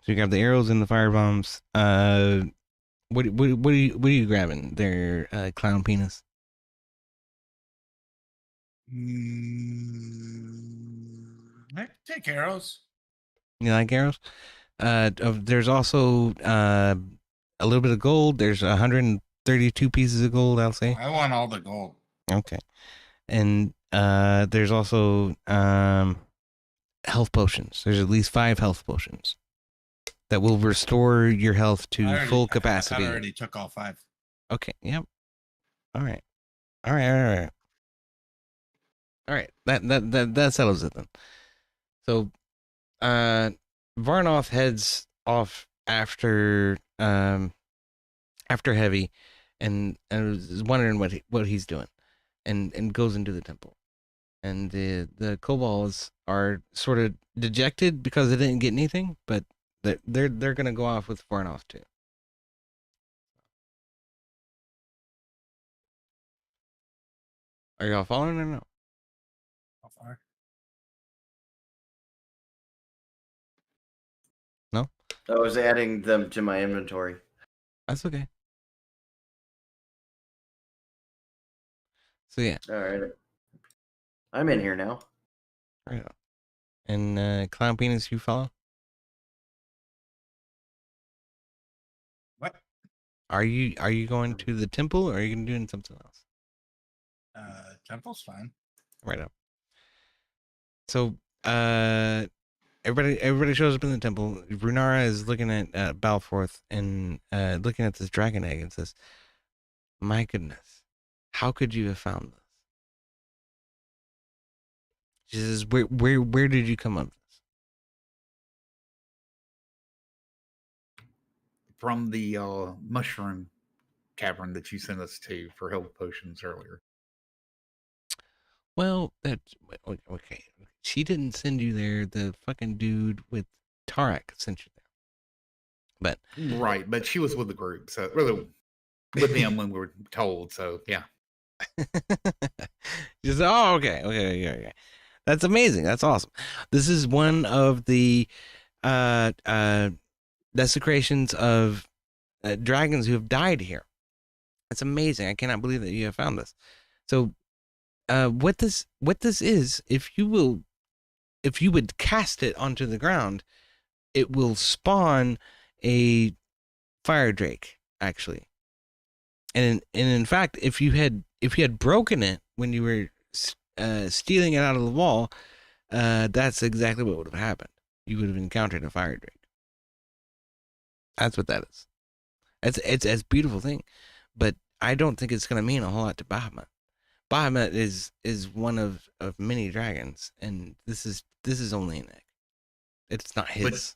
So you grab the arrows and the fire bombs. What are you grabbing there, clown penis? I take arrows. You like arrows? There's also a little bit of gold. There's 132 pieces of gold, I'll say. I want all the gold. Okay. And there's also health potions. There's at least 5 health potions that will restore your health to full capacity. I already took all 5. Okay. Yep. All right. That settles it then. So, Varnoth heads off after Heavy, and is wondering what he's doing, and goes into the temple, and the kobolds are sort of dejected because they didn't get anything, but they're gonna go off with Varnoth too. Are y'all following or no? How far? No? I was adding them to my inventory. That's okay. So yeah. All right. I'm in here now. Right on. And Clown Penis, you follow? What? Are you going to the temple, or are you doing something else? Temple's fine. Right up. So everybody shows up in the temple. Runara is looking at Balforth and looking at this dragon egg and says, "My goodness, how could you have found this?" She says, "Where did you come up with this?" From the mushroom cavern that you sent us to for health potions earlier. Well, that's okay. She didn't send you there. The fucking dude with Tarek sent you there. But Right, but she was with the group, so really with them when we were told. So yeah. Just okay. That's amazing. That's awesome. This is one of the desecrations of dragons who have died here. It's amazing. I cannot believe that you have found this. So, what this is, if you would cast it onto the ground, it will spawn a fire drake, actually. And in fact, if you had broken it when you were stealing it out of the wall, that's exactly what would have happened. You would have encountered a fire drake. That's what that is. It's a beautiful thing, but I don't think it's going to mean a whole lot to Bahamut. Bahamut is one of many dragons, and this is only an egg. It's not his.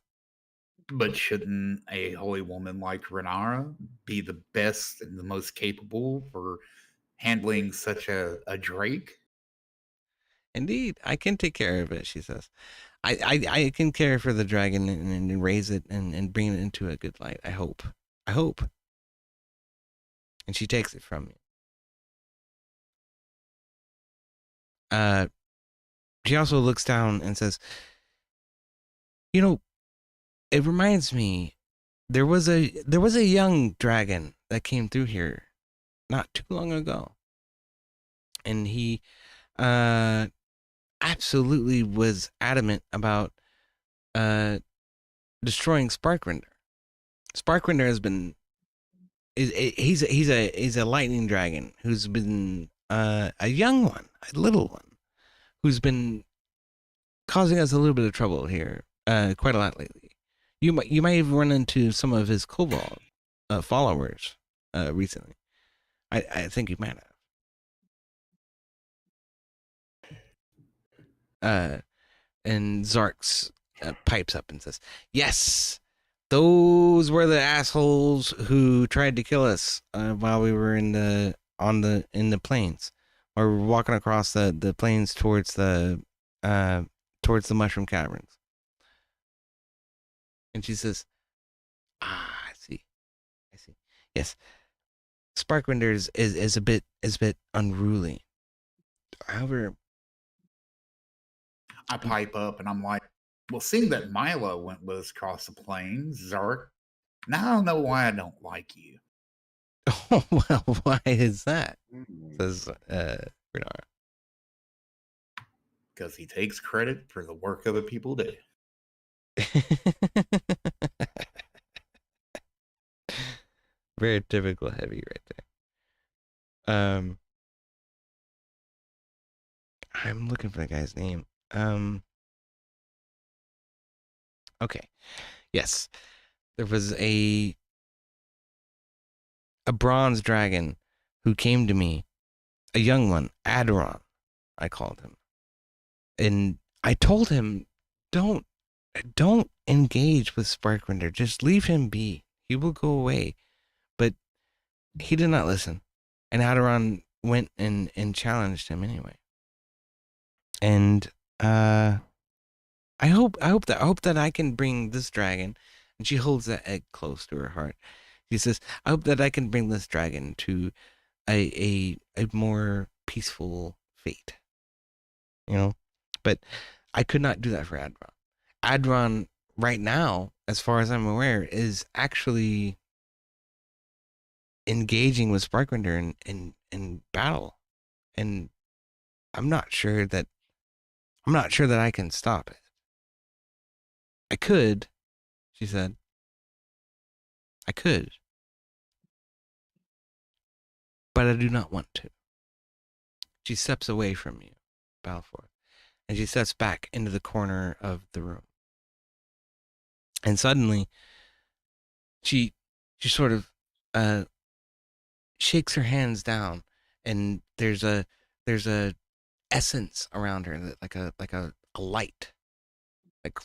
But shouldn't a holy woman like Renara be the best and the most capable for handling such a drake? Indeed, I can take care of it, she says. I can care for the dragon and raise it and bring it into a good light. I hope. And she takes it from you. She also looks down and says, "You know, it reminds me, there was a young dragon that came through here not too long ago, and he absolutely was adamant about destroying Sparkwinder. Sparkwinder has been he's a lightning dragon who's been a young one, a little one, who's been causing us a little bit of trouble here, quite a lot lately. You might have run into some of his Cobalt followers recently. I think you might have. And Zarks pipes up and says, "Yes, those were the assholes who tried to kill us while we were in the plains, or we were walking across the plains towards the mushroom caverns." And she says, "Ah, I see. Yes, Sparkwinder is a bit unruly. However, I pipe up and I'm like, well, seeing that Milo went with us across the plains, Zark, now I don't know why I don't like you. oh well, why is that?" Says Renara. Because he takes credit for the work other people do. Very typical heavy right there. I'm looking for the guy's name. Okay. Yes. There was a bronze dragon who came to me, a young one, Aderon, I called him. And I told him, don't engage with Sparkwinder. Just leave him be. He will go away. But he did not listen. And Aderon went and challenged him anyway. And I hope that I can bring this dragon, and she holds that egg close to her heart. She says, "I hope that I can bring this dragon to a more peaceful fate." You know, but I could not do that for Adron. Adron right now, as far as I'm aware, is actually engaging with Sparkwinder in battle, and I'm not sure that I can stop it. I could, she said. I could, but I do not want to. She steps away from you, Balfour, and she steps back into the corner of the room. And suddenly, she sort of shakes her hands down, and there's a essence around her, like a light, like,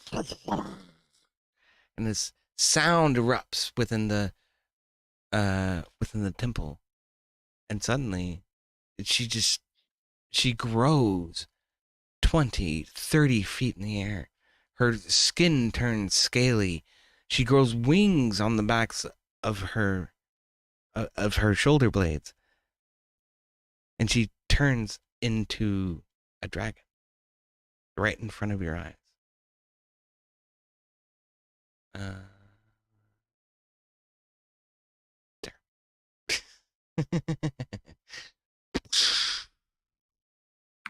and this sound erupts within the temple, and suddenly she grows 20, 30 feet in the air. Her skin turns scaly. She grows wings on the backs of her shoulder blades, and she turns into a dragon right in front of your eyes. There.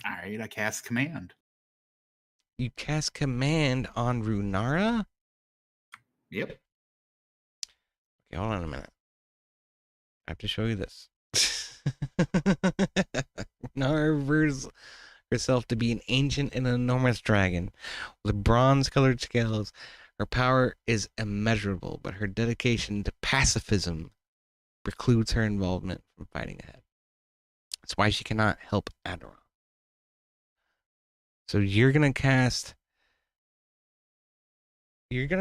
All right, I cast command. You cast command on Runara? Yep. Okay, hold on a minute. I have to show you this. Runara reveals herself to be an ancient and enormous dragon with bronze-colored scales. Her power is immeasurable, but her dedication to pacifism precludes her involvement from fighting ahead. That's why she cannot help Aderon. So you're going to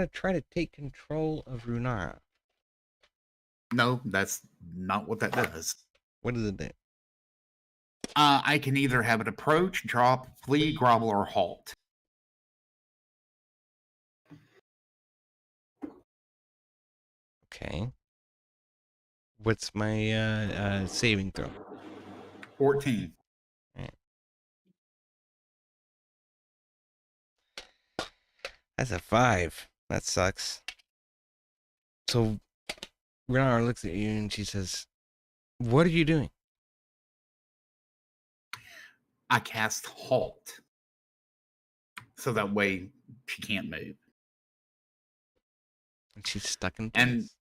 try to take control of Runara. No, that's not what that does. What does it do? I can either have it approach, drop, flee, grovel, or halt. Okay. What's my saving throw? 14. All right. That's a 5. That sucks. So Renara looks at you and she says, "What are you doing?" I cast halt. So that way she can't move. And she's stuck in place.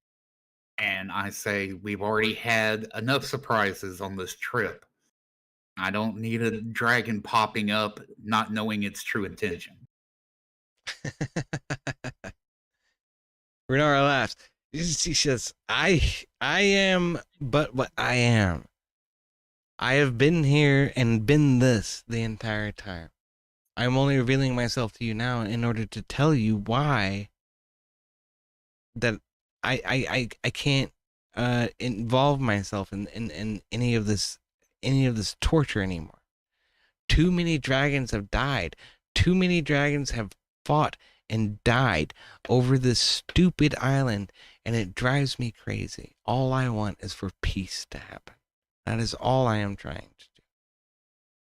And I say, we've already had enough surprises on this trip. I don't need a dragon popping up, not knowing its true intention. Renara laughs. She says, I am but what I am. I have been here and been this the entire time. I'm only revealing myself to you now in order to tell you why that I can't involve myself in any of this torture anymore. Too many dragons have died. Too many dragons have fought and died over this stupid island, and it drives me crazy. All I want is for peace to happen. That is all I am trying to do.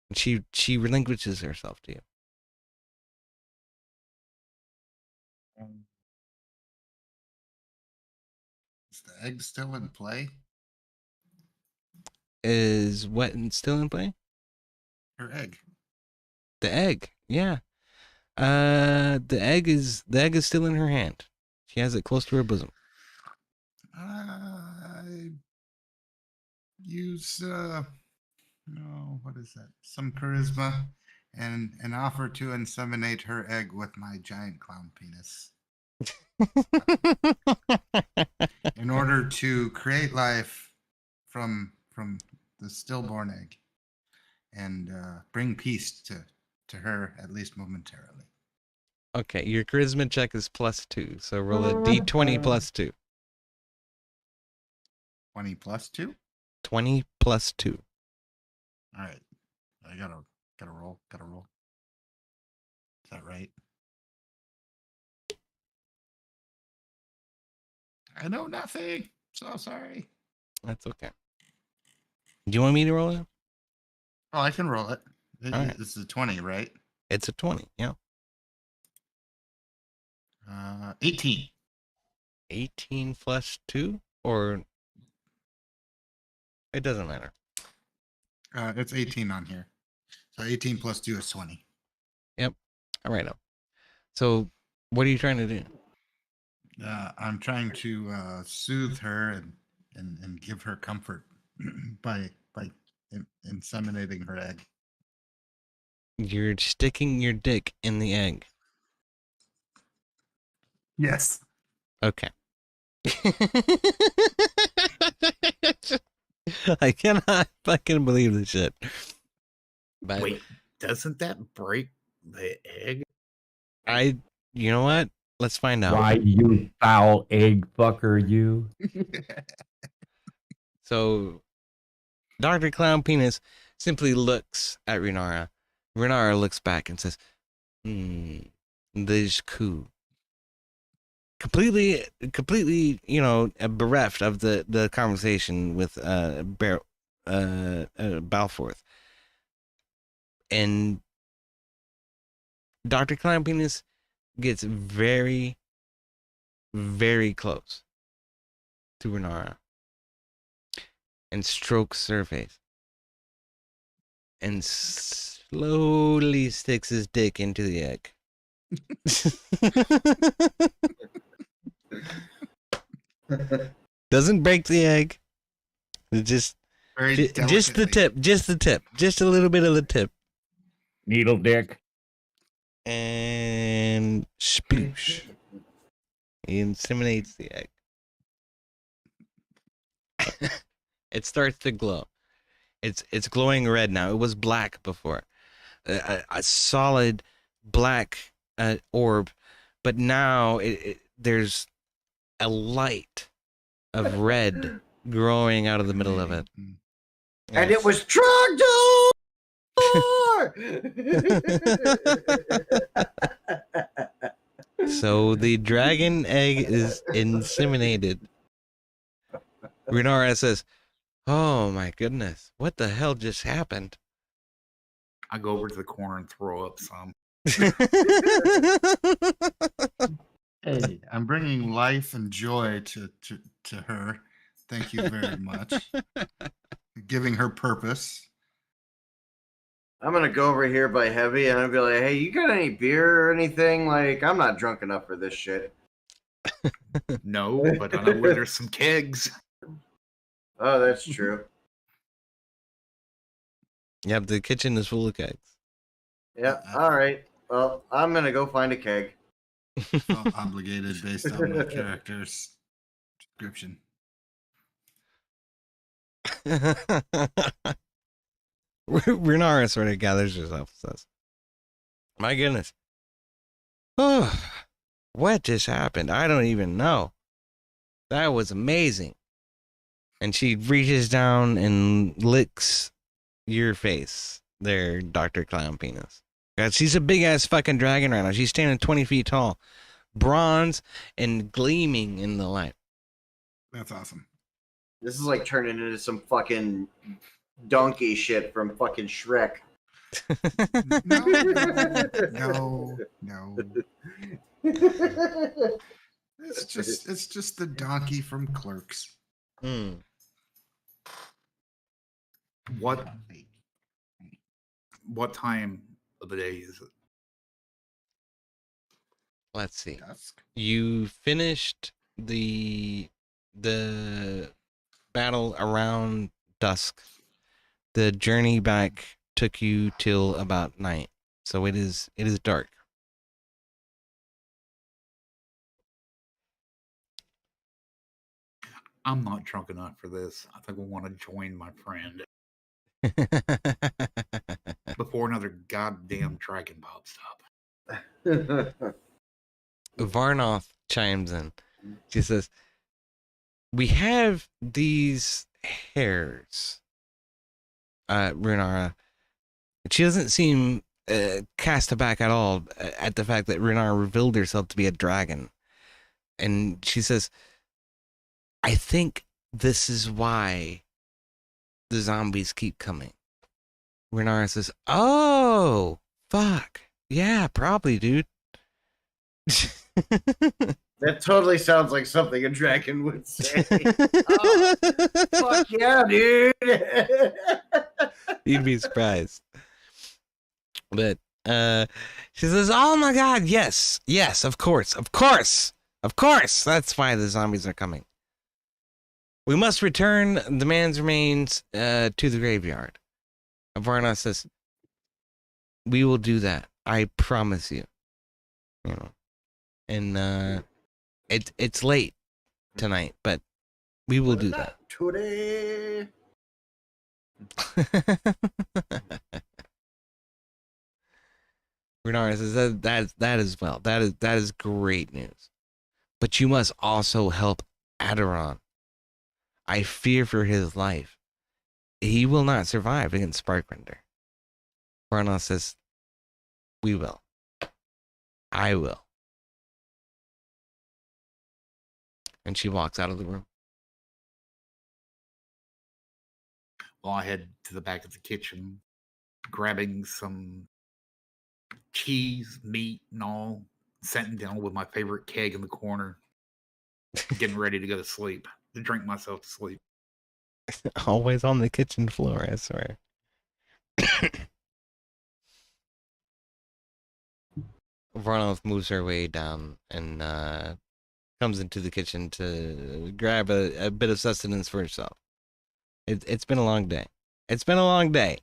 And she relinquishes herself to you. Is the egg still in play? Is what still in play? Her egg. The egg, yeah. The egg is still in her hand. She has it close to her bosom. Use what is that? Some charisma, and offer to inseminate her egg with my giant clown penis. In order to create life from the stillborn egg, and bring peace to her, at least momentarily. Okay, your charisma check is +2, so roll a d20 +2. 20 plus 2? 20 +2. All right. I gotta roll. Is that right? I know nothing. So sorry. That's okay. Do you want me to roll it? Oh, I can roll it. All right. This is a 20, right? It's a 20, yeah. 18. 18 plus 2? Or... It doesn't matter. It's 18 on here. So 18 plus 2 is 20. Yep. All right. So, what are you trying to do? I'm trying to soothe her and give her comfort by inseminating her egg. You're sticking your dick in the egg. Yes. Okay. I cannot fucking believe this shit. But wait, doesn't that break the egg? You know what? Let's find out. Why, you foul egg fucker, you. So, Dr. Clown Penis simply looks at Renara. Renara looks back and says, this cool. Completely, bereft of the conversation with Balforth. And Dr. Clown Penis gets very, very close to Renara and strokes her face and slowly sticks his dick into the egg. Doesn't break the egg. Just the tip. Just a little bit of the tip. Needle dick. And spoosh. He inseminates the egg. It starts to glow. It's glowing red now. It was black before. A solid black orb, but now there's a light of red growing out of the middle of it. And it was Trogdor! So the dragon egg is inseminated. Renara says, "Oh my goodness, what the hell just happened?" I go over to the corner and throw up some. Hey, I'm bringing life and joy to her. Thank you very much. Giving her purpose. I'm gonna go over here by Heavy and I'll be like, hey, you got any beer or anything? Like, I'm not drunk enough for this shit. No, but I know where there's some kegs. Oh, that's true. Yep, the kitchen is full of kegs. Yep. All right. Well, I'm gonna go find a keg. Felt obligated based on my character's description. Renara sort of gathers herself and says, "My goodness. Oh, what just happened? I don't even know. That was amazing." And she reaches down and licks your face there, Dr. Clown Penis. God, she's a big ass fucking dragon right now. She's standing 20 feet tall, bronze and gleaming in the light. That's awesome. This is like turning into some fucking donkey shit from fucking Shrek. No. It's just the donkey from Clerks. What time of the day is it? Let's see. You finished the battle around dusk. The journey back took you till about night. So it is dark. I'm not drunk enough for this. I think I want to join my friend before another goddamn dragon pops up. Varnoth chimes in. She says, "We have these hairs, Runara." She doesn't seem cast aback at all at the fact that Runara revealed herself to be a dragon. And she says, "I think this is why the zombies keep coming." Runara says, "Oh, fuck. Yeah, probably, dude." That totally sounds like something a dragon would say. Oh, fuck yeah, dude. You'd be surprised. But she says, "Oh my god, yes, of course. That's why the zombies are coming. We must return the man's remains to the graveyard." Varna says, "We will do that. I promise you." You know. And it's late tonight, but we will do that. Today. Renara says that as well. That is great news. But you must also help Aderon. I fear for his life. He will not survive against Sparkrender. Varna says, "We will. I will." And she walks out of the room. Well, I head to the back of the kitchen, grabbing some cheese, meat, and all, sitting down with my favorite keg in the corner, getting ready to go to sleep, to drink myself to sleep. Always on the kitchen floor, I swear. Varnoth moves her way down and comes into the kitchen to grab a bit of sustenance for herself. It's been a long day. It's been a long day.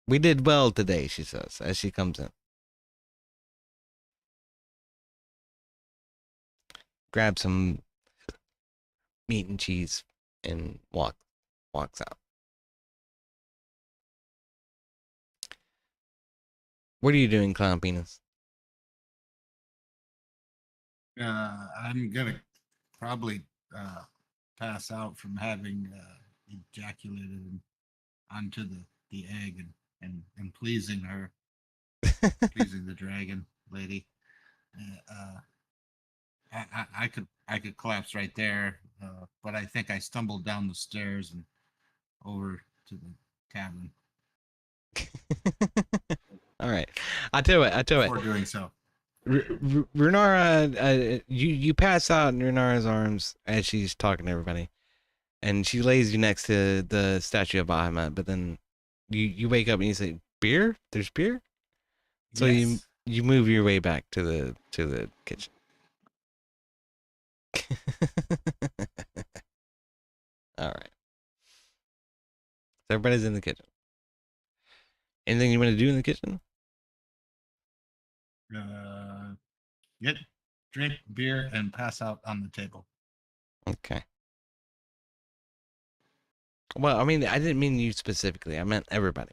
We did well today, she says, as she comes in. Grab some meat and cheese and walks out. What are you doing, Clown Penis? I'm gonna probably pass out from having ejaculated onto the egg and pleasing her, pleasing the dragon lady. I could collapse right there, but I think I stumbled down the stairs and over to the cabin. All right, I tell you what. Before doing so, Runara, you pass out in Runara's arms as she's talking to everybody, and she lays you next to the statue of Bahamut. But then you wake up and you say, "Beer? There's beer." So yes. you move your way back to the kitchen. All right. So everybody's in the kitchen. Anything you want to do in the kitchen? Get drink beer and pass out on the table. Okay. Well, I mean, I didn't mean you specifically. I meant everybody.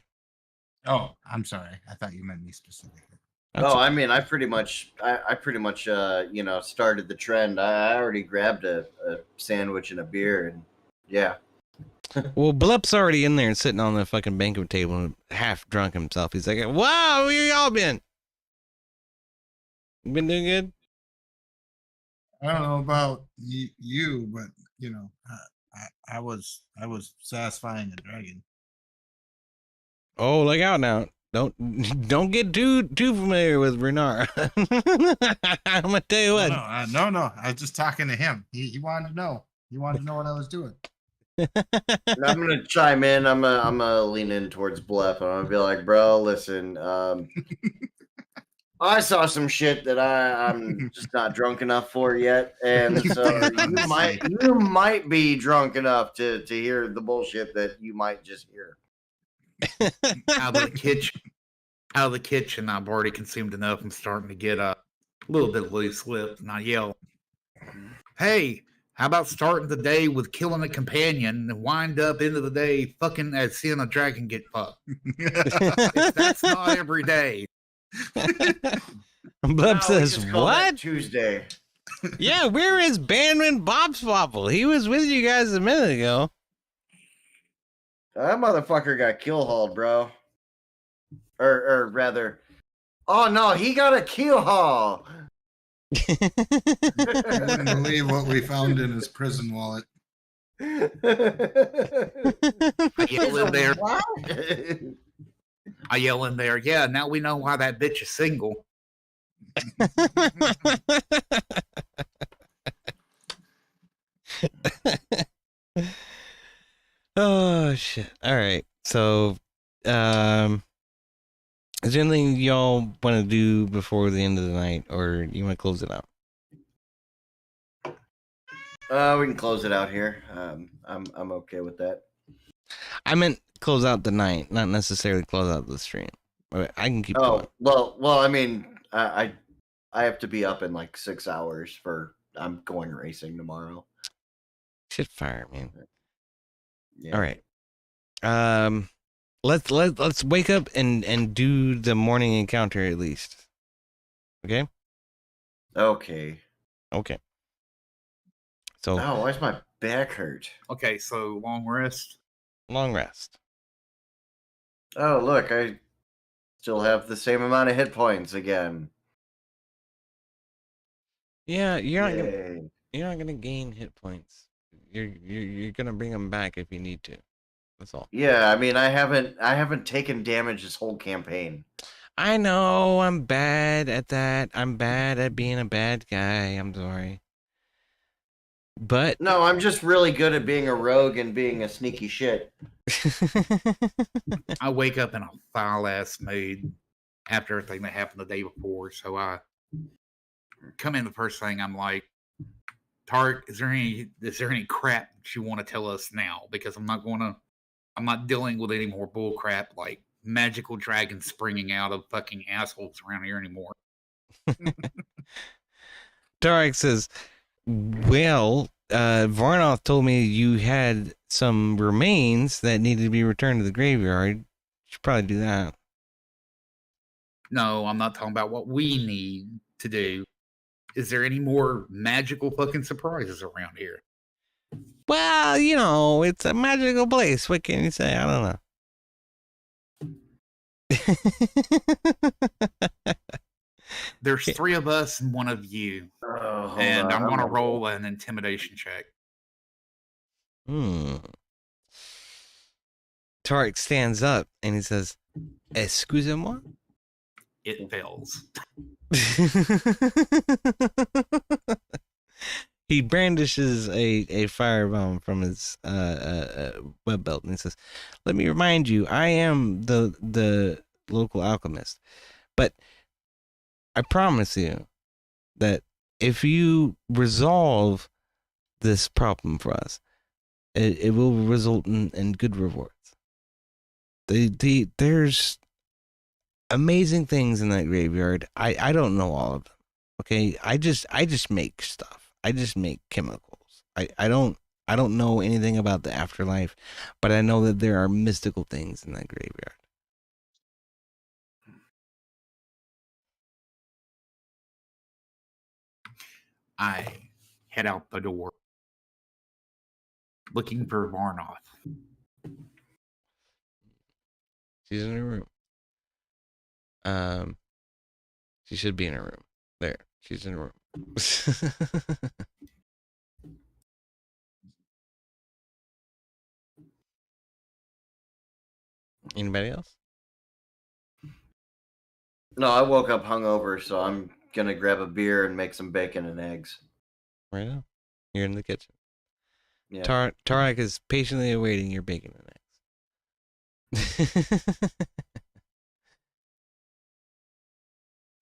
Oh, I'm sorry. I thought you meant me specifically. I mean, I pretty much, you know, started the trend. I already grabbed a sandwich and a beer, and yeah. Well, Blup's already in there and sitting on the fucking banquet table and half drunk himself. He's like, wow, where y'all been? You been doing good? I don't know about you, but you know, I was satisfying a dragon. Oh, look out now. Don't get too familiar with Renard. I'm gonna tell you what. No. I was just talking to him. He wanted to know. He wanted to know what I was doing. I'm gonna chime in. I'm gonna lean in towards Bluff, and I'm gonna be like, bro, listen. I saw some shit that I'm just not drunk enough for yet, and so you might be drunk enough to hear the bullshit that you might just hear. Out of the kitchen, I've already consumed enough. I'm starting to get a little bit loose lips, and I yell, "Hey, how about starting the day with killing a companion and wind up into the day fucking as seeing a dragon get fucked? That's not every day." Blup says, what? Tuesday. Yeah, where is Bandman Bobswapple? He was with you guys a minute ago. That motherfucker got kill hauled, bro. Or rather, oh no, he got a kill haul. I wouldn't believe what we found in his prison wallet. I yell in there. I yell in there. Yeah, now we know why that bitch is single. Oh shit. All right. So is there anything y'all want to do before the end of the night, or you want to close it out? We can close it out here. I'm okay with that. I meant close out the night, not necessarily close out the stream. I can keep going. Well, I mean, I have to be up in like 6 hours for I'm going racing tomorrow. Shit fire, man. Yeah. All right. Let's wake up and do the morning encounter at least. Okay? Okay. Okay. So oh, why's my back hurt? Okay, so long rest. Long rest. Oh, look, I still have the same amount of hit points again. Yeah, you're not gonna gain hit points. You're gonna bring them back if you need to. That's all. Yeah, I mean, I haven't taken damage this whole campaign. I know I'm bad at that. I'm bad at being a bad guy. I'm sorry. But no, I'm just really good at being a rogue and being a sneaky shit. I wake up in a foul ass mood after everything that happened the day before, so I come in the first thing. I'm like, Tark, is there any crap that you want to tell us now? Because I'm not dealing with any more bull crap like magical dragons springing out of fucking assholes around here anymore. Tarek says, well, Varnoth told me you had some remains that needed to be returned to the graveyard. You should probably do that. No, I'm not talking about what we need to do. Is there any more magical fucking surprises around here? Well, you know, it's a magical place. What can you say? I don't know. There's 3 of us and 1 of you. And I'm going to roll an intimidation check. Tarek stands up and he says, excusez-moi? It fails. He brandishes a firebomb from his web belt and he says, let me remind you, I am the local alchemist. But I promise you that if you resolve this problem for us, it will result in good rewards. There's amazing things in that graveyard. I don't know all of them. Okay, I just make stuff. I just make chemicals. I don't know anything about the afterlife, but I know that there are mystical things in that graveyard. I head out the door looking for Varnoff. She's in her room. She should be in her room. There, she's in her room. Anybody else? No, I woke up hungover, so I'm gonna grab a beer and make some bacon and eggs. Right now, you're in the kitchen. Yeah. Tarek is patiently awaiting your bacon and eggs.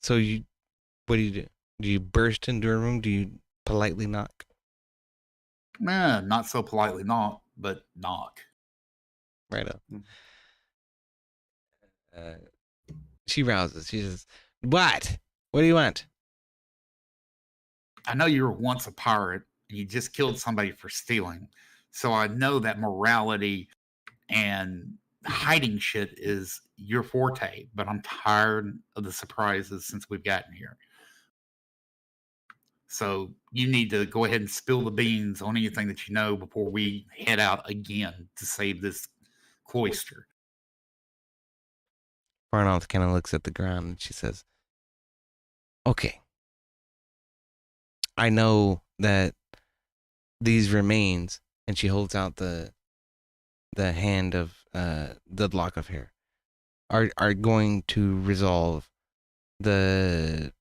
So what do? Do you burst into a room? Do you politely knock? Not so politely not, but knock. Right up. She rouses. She says, "What? What do you want?" I know you were once a pirate and you just killed somebody for stealing. So I know that morality and hiding shit is your forte, but I'm tired of the surprises since we've gotten here. So you need to go ahead and spill the beans on anything that you know before we head out again to save this cloister. Arnold kind of looks at the ground and she says, "Okay. I know that these remains," and she holds out the hand of the lock of hair, are going to resolve the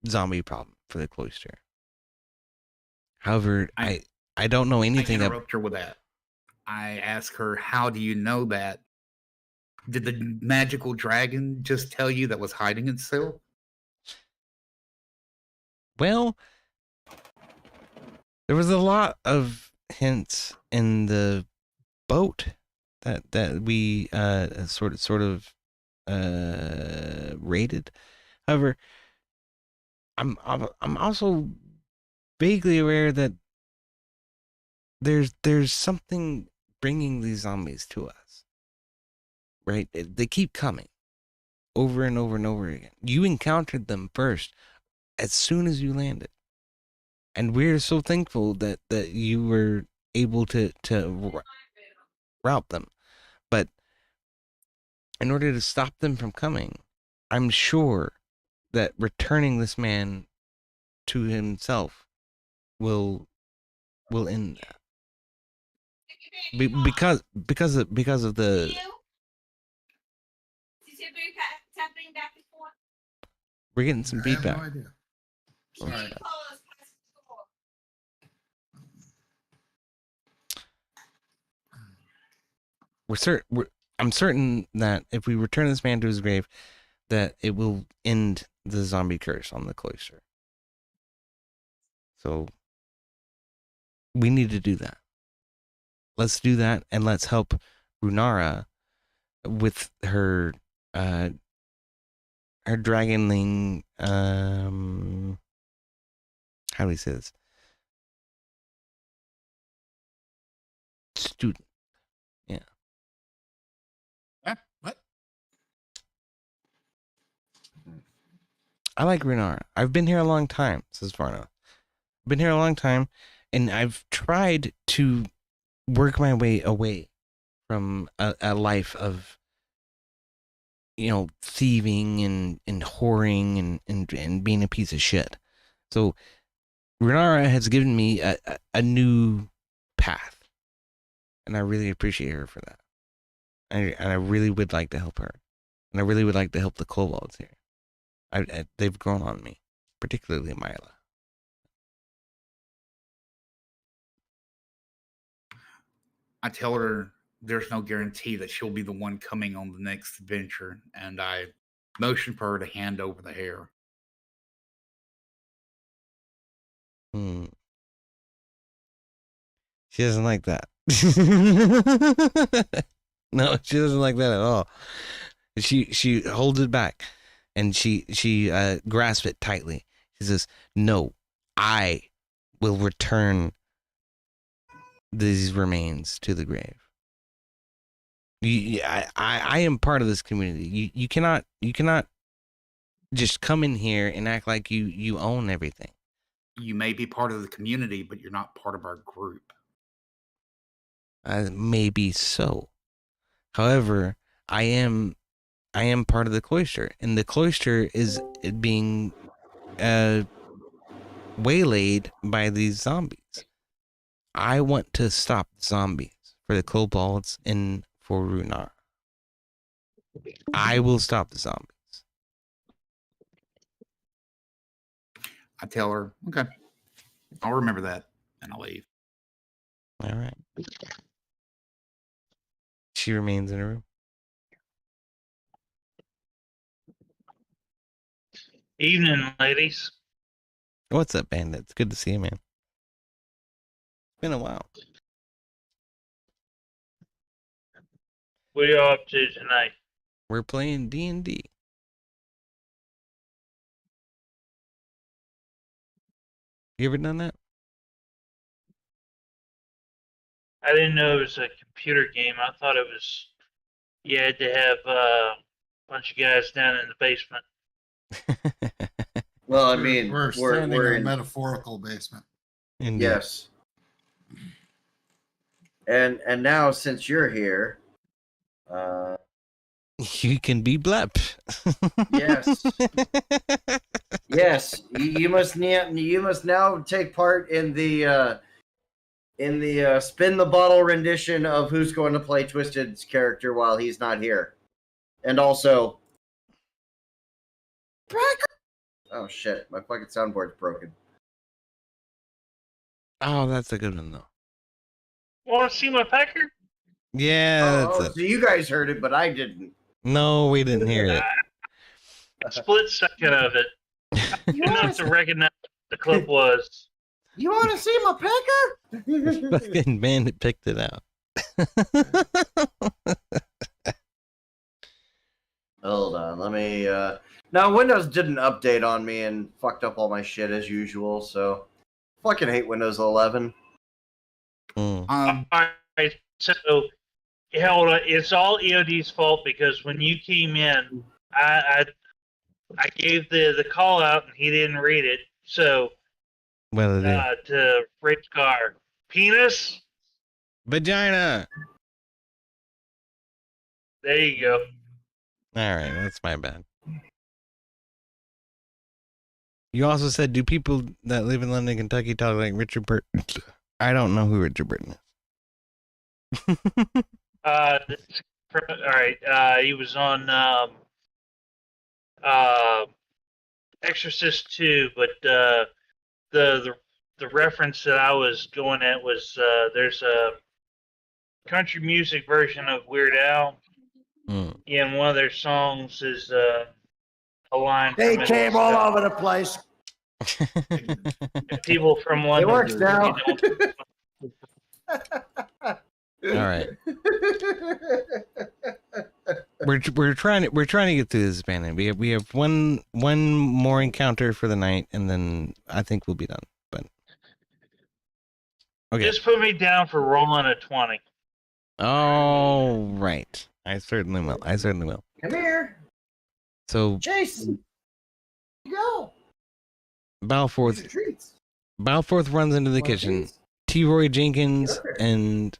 zombie problem for the cloister. However, I don't know anything. I interrupt her with that. I ask her, how do you know that? Did the magical dragon just tell you that was hiding itself? Well, there was a lot of hints in the boat that we sort of raided. However, I'm also vaguely aware that there's something bringing these zombies to us. Right? They keep coming over and over and over again. You encountered them first as soon as you landed. And we're so thankful that you were able to route them. But in order to stop them from coming, I'm sure that returning this man to himself will end that. Because of the we're getting some I have feedback. no idea. Sorry. I'm certain that if we return this man to his grave, that it will end the zombie curse on the cloister. So we need to do that. Let's do that, and let's help Runara with her dragonling. How do we say this? Student. Yeah. What? I like Runara. I've been here a long time, says Varno. I've been here a long time, and I've tried to work my way away from a life of, thieving and whoring and being a piece of shit. So Renara has given me a new path, and I really appreciate her for that. And I really would like to help her, and I really would like to help the kobolds here. They've grown on me, particularly Mila. I tell her there's no guarantee that she'll be the one coming on the next adventure, and I motion for her to hand over the hair. She doesn't like that. No, she doesn't like that at all. She holds it back, and she grasps it tightly. She says, "No, I will return these remains to the grave. I am part of this community. You cannot just come in here and act like you own everything." You may be part of the community, but you're not part of our group. Maybe so. However, I am part of the cloister, and the cloister is being waylaid by these zombies. I want to stop the zombies for the kobolds and for Runar. I will stop the zombies. I tell her, okay, I'll remember that, and I'll leave. All right. She remains in her room. Evening, ladies. What's up, Bandit? It's good to see you, man. It's been a while. What are you up to tonight? We're playing D&D. You ever done that? I didn't know it was a computer game. I thought it was you had to have a bunch of guys down in the basement. Well, I mean, we're standing in a in, metaphorical basement. Indeed. Yes. And now since you're here, you can be blep. Yes. Yes, you must now take part in the spin the bottle rendition of who's going to play Twisted's character while he's not here, and also. Oh shit! My fucking soundboard's broken. Oh, that's a good one though. Want to see my pecker? Yeah, that's So it. you guys heard it, but I didn't. No, we didn't hear it. A split second of it. Enough to recognize what the clip was. You want to see my pecker? Fucking Bandit picked it out. Hold on, let me. Now Windows did an update on me and fucked up all my shit as usual. So, fucking hate Windows 11. Alright, so hold on. It's all EOD's fault because when you came in, I gave the call out and he didn't read it. So What did it? To Rich Car, penis, Vagina. There you go. All right, that's my bad. You also said, do people that live in London, Kentucky talk like Richard Burton? I don't know who Richard Burton is. All right. He was on Exorcist 2, but the reference that I was going at was there's a country music version of Weird Al. And one of their songs is a line. They from came it. all over the place. People from London. It works now. All right. We're trying to get through this, Bandit. We have one more encounter for the night, and then I think we'll be done. But okay. Just put me down for rolling a 20. All right. I certainly will. Come here. So Chase. Go. Balforth runs into the kitchen. T. Roy Jenkins and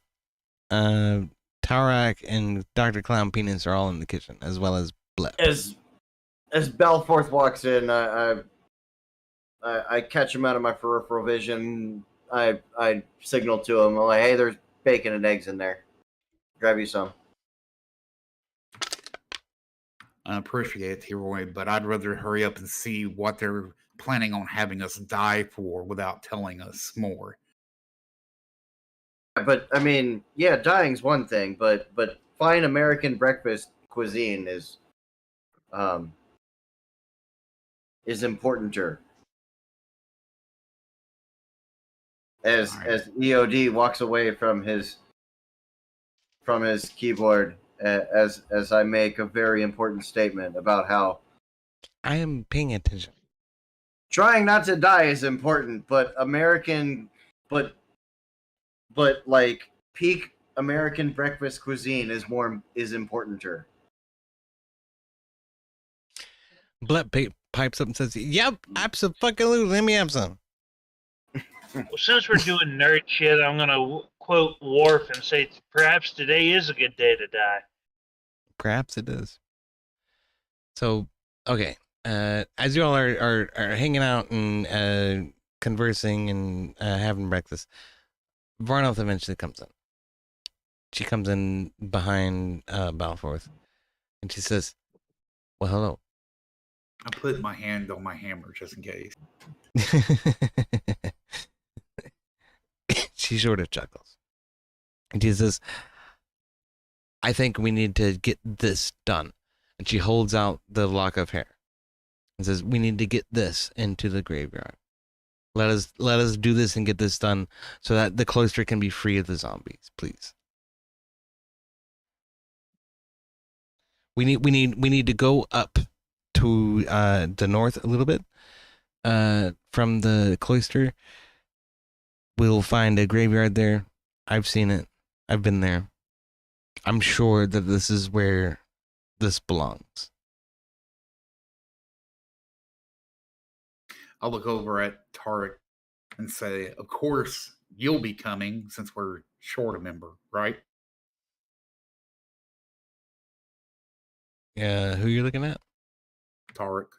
Tarak and Dr. Clown Penis are all in the kitchen, as well as Blep. As Balforth walks in, I catch him out of my peripheral vision. I signal to him, I'm like, hey, there's bacon and eggs in there. Grab you some. I appreciate it, T-Roy, but I'd rather hurry up and see what they're planning on having us die for without telling us more. But I mean, yeah, dying's one thing, but fine American breakfast cuisine is importanter. as EOD walks away from his keyboard as I make a very important statement about how I am paying attention. Trying not to die is important, but like peak American breakfast cuisine is importanter. Blet pipes up and says, "Yep, absolutely. Let me have some." Well, since we're doing nerd shit, I'm gonna quote Worf and say, "Perhaps today is a good day to die." Perhaps it is. So, okay. As you all are hanging out and conversing and having breakfast, Varnoth eventually comes in. She comes in behind Balforth, and she says, "Well, hello." I put my hand on my hammer just in case. She sort of chuckles. And she says, "I think we need to get this done." And she holds out the lock of hair and says, "We need to get this into the graveyard. Let us do this and get this done so that the cloister can be free of the zombies, please. We need to go up to the north a little bit from the cloister. We'll find a graveyard there. I've seen it. I've been there. I'm sure that this is where this belongs." I'll look over at Tarek and say, "Of course, you'll be coming since we're short a member, right?" Yeah, who you looking at? Tarek.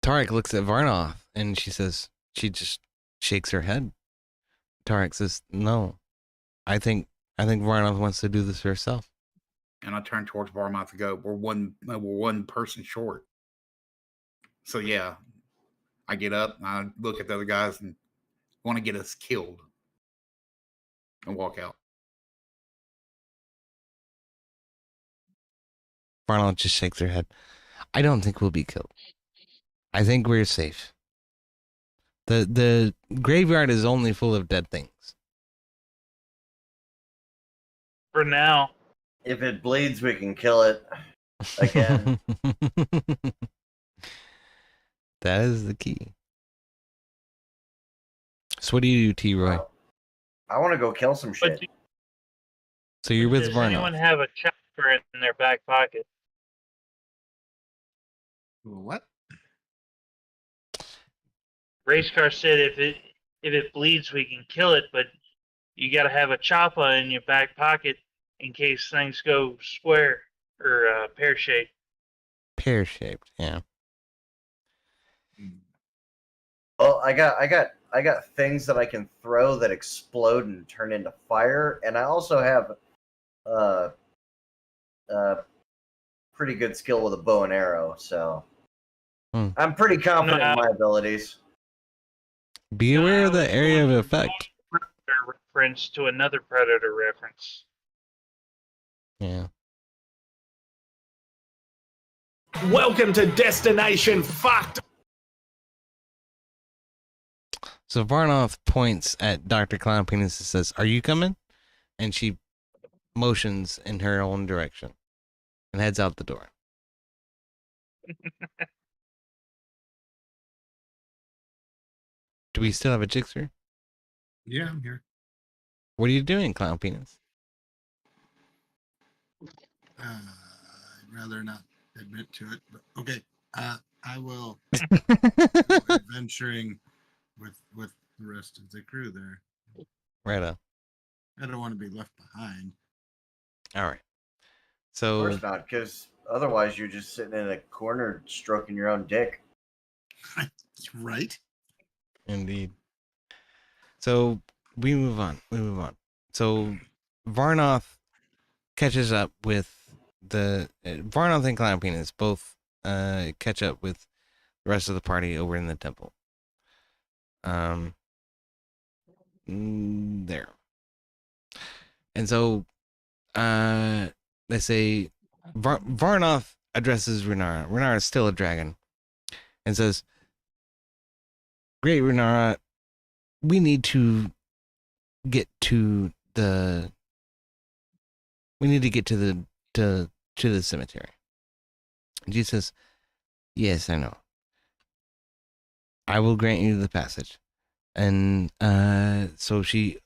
Tarek looks at Varnoth and she just shakes her head. Tarek says, "No, I think Varnoth wants to do this herself." And I turn towards Varnoth to go, we're one person short. So yeah, I get up and I look at the other guys and want to get us killed and walk out. Varnoth just shakes her head. "I don't think we'll be killed. I think we're safe. The graveyard is only full of dead things." For now. If it bleeds, we can kill it again. That is the key. So what do you do, T-Roy? I want to go kill some shit. So you're with Does anyone Varnoth. have a chopper in their back pocket? What? Racecar said if it bleeds, we can kill it, but you got to have a chopper in your back pocket in case things go square or pear-shaped. Pear-shaped, yeah. Well, I got things that I can throw that explode and turn into fire, and I also have pretty good skill with a bow and arrow, so I'm pretty confident in my abilities. Be aware of the area of effect. Predator reference to another Predator reference. Yeah. Welcome to Destination Fucked. So Varnoth points at Dr. Clown Penis and says, "Are you coming?" And she motions in her own direction and heads out the door. Do we still have a Jixer? Yeah, I'm here. What are you doing, Clown Penis? I'd rather not admit to it, but okay. I will go adventuring with the rest of the crew there. Right on. I don't want to be left behind. All right. Of So course not, because otherwise you're just sitting in a corner stroking your own dick. Right? Indeed. So we move on. So Varnoth catches up with the Varnoth and Clown Penis both catch up with the rest of the party over in the temple. There. And so they say Varnoth addresses Renara. Renara is still a dragon and says, Great Renara, we need to get to the to the cemetery. And she says, yes, I know. I will grant you the passage. And so she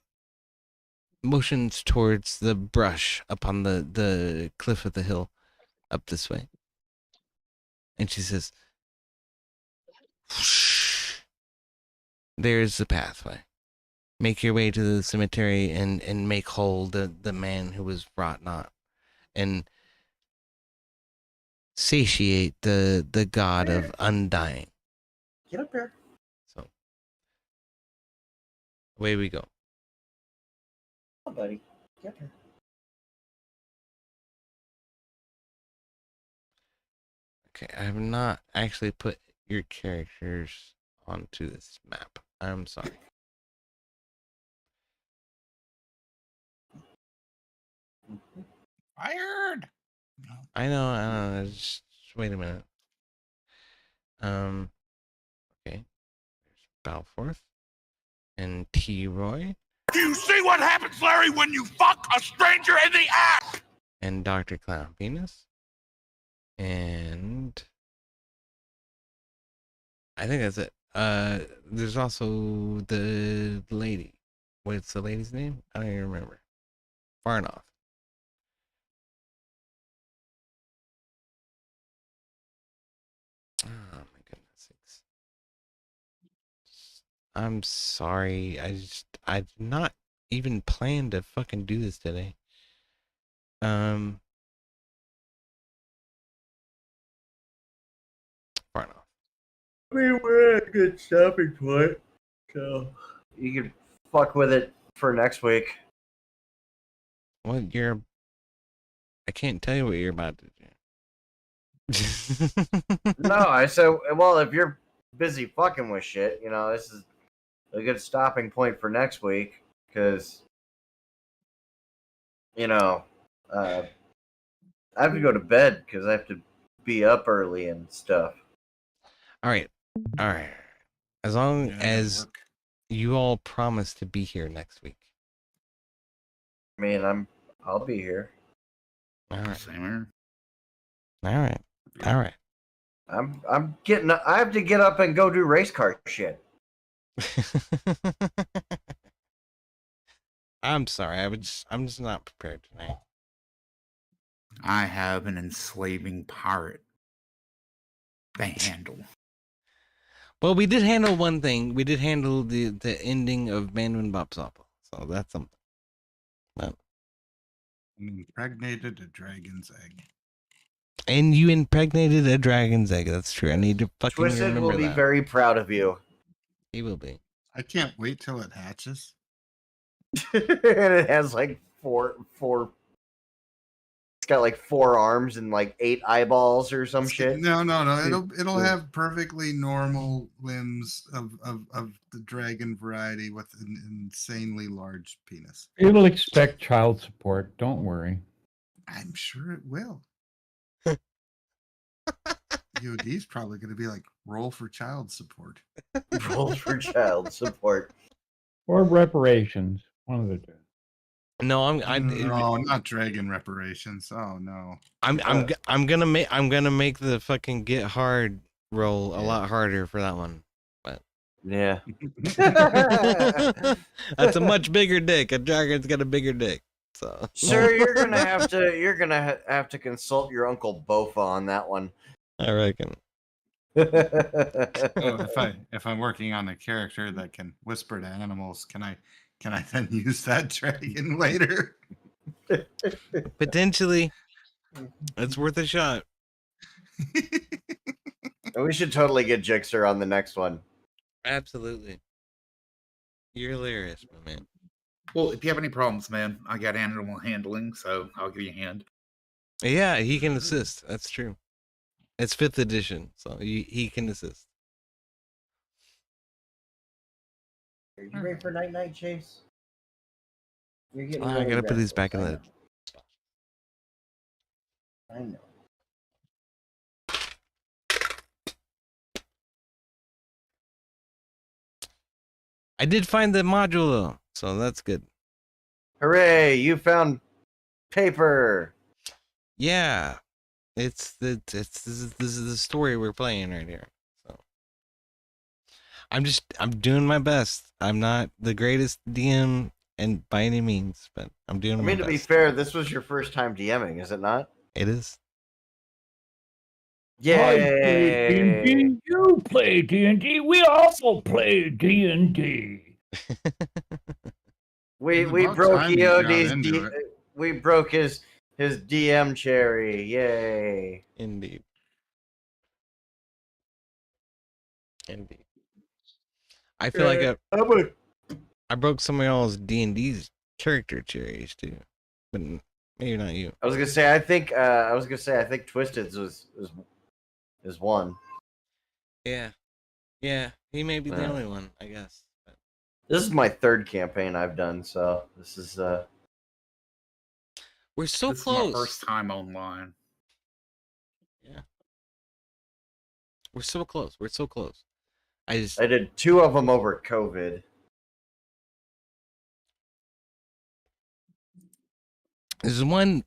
motions towards the brush upon the cliff of the hill up this way. And she says, whoosh, there's the pathway. Make your way to the cemetery and make whole the man who was brought not. And satiate the god of undying. Get up there. So away we go. Oh, buddy. Get up there. Okay, I have not actually put your characters onto this map. I'm sorry. Fired. I know. Just wait a minute. Okay. There's Balforth and T. Roy Do you see what happens, Larry, when you fuck a stranger in the ass? and Dr. Clown Venus. And I think that's it. There's also the lady. What's the lady's name? I don't even remember. Farnoff. Oh my goodness sakes. I'm sorry. I did not even plan to fucking do this today. Farnoff. I mean, we're at a good stopping point, so you can fuck with it for next week. Well, I can't tell you what you're about to do. No, I said, well, if you're busy fucking with shit, this is a good stopping point for next week, because, I have to go to bed because I have to be up early and stuff. All right. As long as you all promise to be here next week. I mean, I'll be here. All right. Same here. All right. I have to get up and go do race car shit. I'm sorry. I'm just not prepared tonight. I have an enslaving pirate to handle. Well, we did handle one thing. We did handle the ending of Manwin Bopsopple. So that's something. But Impregnated a dragon's egg. And you impregnated a dragon's egg. That's true. I need to fucking Twisted remember will be that. very proud of you. He will be. I can't wait till it hatches. And it has like four. It's got like 4 arms and like 8 eyeballs or some shit. No. It'll have perfectly normal limbs of the dragon variety with an insanely large penis. It'll expect child support. Don't worry. I'm sure it will. UOD's probably going to be like, roll for child support. Roll for child support. Or reparations. One of the two. No, no, not dragon reparations. Oh no. I'm gonna make the fucking get hard roll a lot harder for that one. But yeah. That's a much bigger dick. A dragon's got a bigger dick. So Sir, you're gonna have to consult your Uncle Bofa on that one. I reckon. If I'm working on a character that can whisper to animals, can I then use that dragon later? Potentially. It's worth a shot. We should totally get Jixer on the next one. Absolutely. You're hilarious, my man. Well, if you have any problems, man, I got animal handling, so I'll give you a hand. Yeah, he can assist. That's true. It's 5th edition, so he can assist. Are you ready for night Chase? You're getting I gotta put these back in the. I know. I did find the module though, so that's good. Hooray! You found paper. Yeah, this is the story we're playing right here. So I'm doing my best. I'm not the greatest DM and by any means, but I'm doing I my mean, best. to be fair, this was your first time DMing, is it not? It is. Yay! You play D&D. We also play D&D. We about broke time you got EOD's into it. we broke his DM cherry. Yay! Indeed. Indeed. I feel like I broke somebody else's D&D's character cherries too, but maybe not you. I was gonna say I think Twisted's is one. Yeah, he may be the only one, I guess. But This is my third campaign I've done, so this is we're so This close. is my first time online. Yeah, we're so close. We're so close. I did 2 of them over COVID. There's one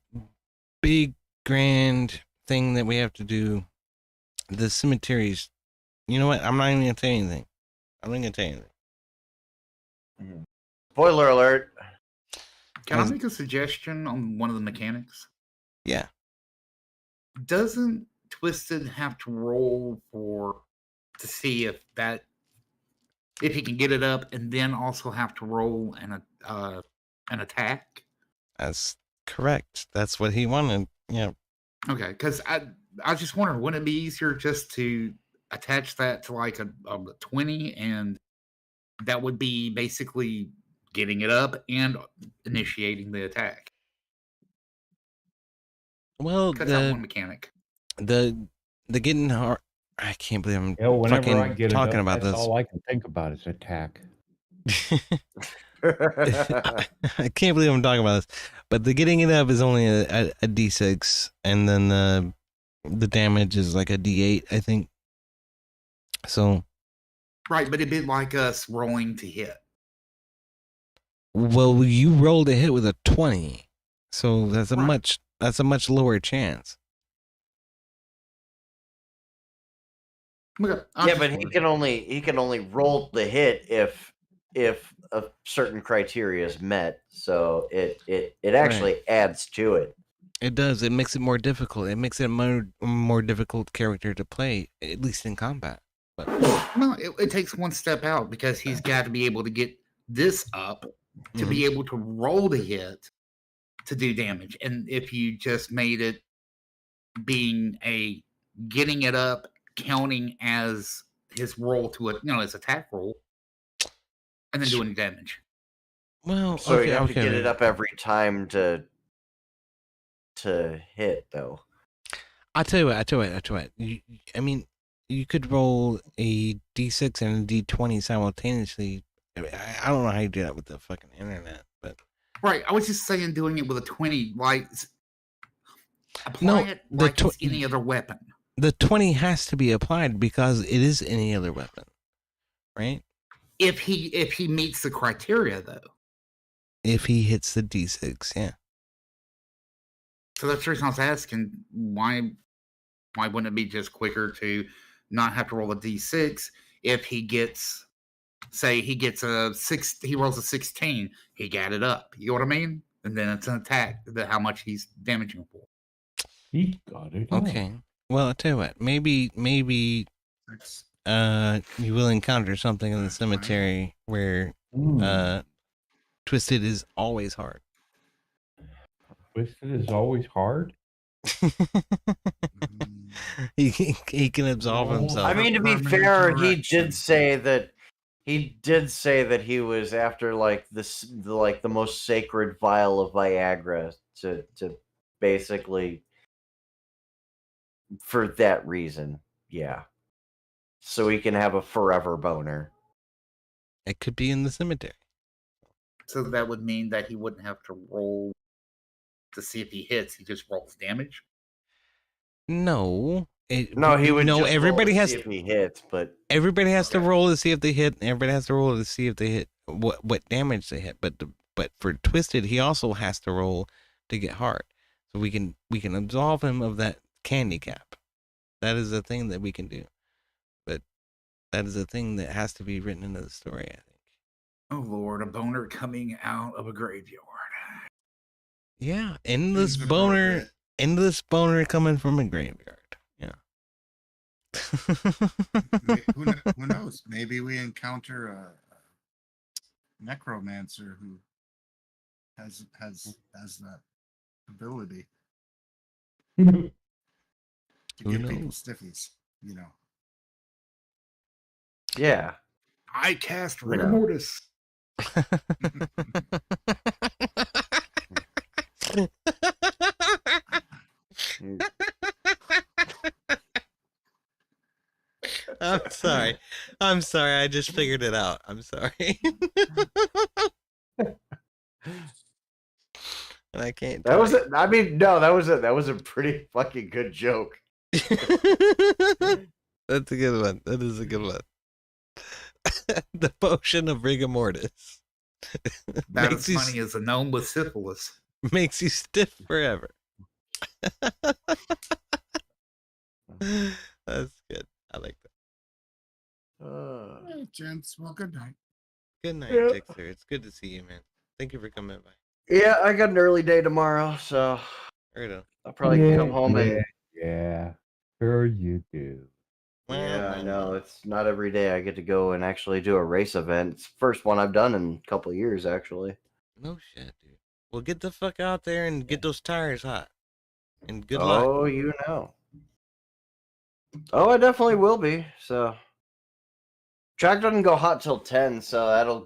big grand thing that we have to do. The cemeteries. You know what? I'm not even gonna tell you anything. I'm not gonna tell you anything. Spoiler alert. Can I make a suggestion on one of the mechanics? Yeah. Doesn't Twisted have to roll to see if he can get it up, and then also have to roll an attack? That's correct. That's what he wanted. Yeah. Okay, because I just wondered, wouldn't it be easier just to attach that to like a 20, and that would be basically getting it up and initiating the attack? Well, Cut out one mechanic. The getting hard. I can't believe I'm Whenever fucking I get talking it up, about that's this. all I can think about is attack. I can't believe I'm talking about this, but the getting it up is only a D6, and then the damage is like a D8, I think. So, Right, but it'd be like us rolling to hit. well, you rolled a hit with a 20, so that's a much lower chance. Yeah, but he can only roll the hit if a certain criteria is met. So it actually adds to it. It does. It makes it more difficult. It makes it a more difficult character to play, at least in combat. But no, it takes one step out, because he's got to be able to get this up to be able to roll the hit to do damage. And if you just made it being getting it up, counting as his roll to his attack roll, and then doing damage. Well, So you have to get it up every time to hit, though. I tell you what. I mean, you could roll a D6 and a D20 simultaneously. I don't know how you do that with the fucking internet, but right. I was just saying, doing it with a 20, like apply it like it's any other weapon. The 20 has to be applied because it is any other weapon, right? If he meets the criteria, though. If he hits the D6, yeah. So that's the reason I was asking, why wouldn't it be just quicker to not have to roll a D6 if he gets, say he gets he rolls a 16, he got it up. You know what I mean? And then it's an attack, how much he's damaging for. He got it. Okay. Well, I'll tell you what. Maybe you will encounter something in the cemetery where Twisted is always hard. Twisted is always hard? he can absolve himself. I mean, to be fair, he did say that he was after like the most sacred vial of Viagra to basically, for that reason, yeah. So he can have a forever boner. It could be in the cemetery. So that would mean that he wouldn't have to roll to see if he hits. He just rolls damage. No, No, he would no, just everybody roll to has see if he hits, but everybody has to roll to see if they hit, and everybody has to roll to see if they hit what damage they hit. But for Twisted, he also has to roll to get heart, so we can absolve him of that candy cap. That is a thing that we can do, but that is a thing that has to be written into the story, I think. Oh Lord, a boner coming out of a graveyard. Yeah, endless Seems boner coming from a graveyard. Yeah. Who knows? Maybe we encounter a necromancer who has that ability to Who give people knows? stiffies. You know. yeah. I cast You rigor know. mortis. I'm sorry. I'm sorry. I just figured it out. I'm sorry. And I can't. That was it. I mean, no, that was a pretty fucking good joke. That's a good one. That is a good one. The potion of rigor mortis. About Makes as you funny as a gnome with syphilis. makes you stiff forever. That's good. I like that. Hey, gents. Well, good night. Good night, Yeah. Jixer. It's good to see you, man. Thank you for coming by. Yeah, I got an early day tomorrow, so Right on. I'll probably come home and Yeah, sure you do. yeah, I know. It's not every day I get to go and actually do a race event. It's the first one I've done in a couple of years, actually. No shit, dude. Well, get the fuck out there and get those tires hot. And good luck. Oh, you know. Oh, I definitely will be. So, track doesn't go hot till 10, so that'll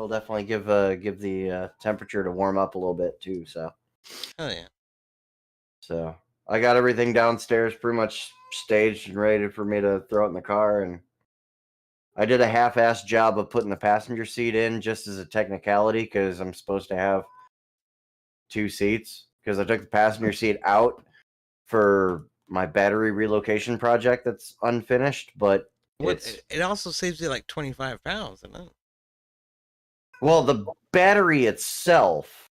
definitely give the temperature to warm up a little bit too. So, Hell yeah. so I got everything downstairs pretty much staged and ready for me to throw it in the car, and I did a half-assed job of putting the passenger seat in just as a technicality because I'm supposed to have 2 seats because I took the passenger seat out for my battery relocation project that's unfinished, but It also saves you like 25 pounds, isn't it? well, the battery itself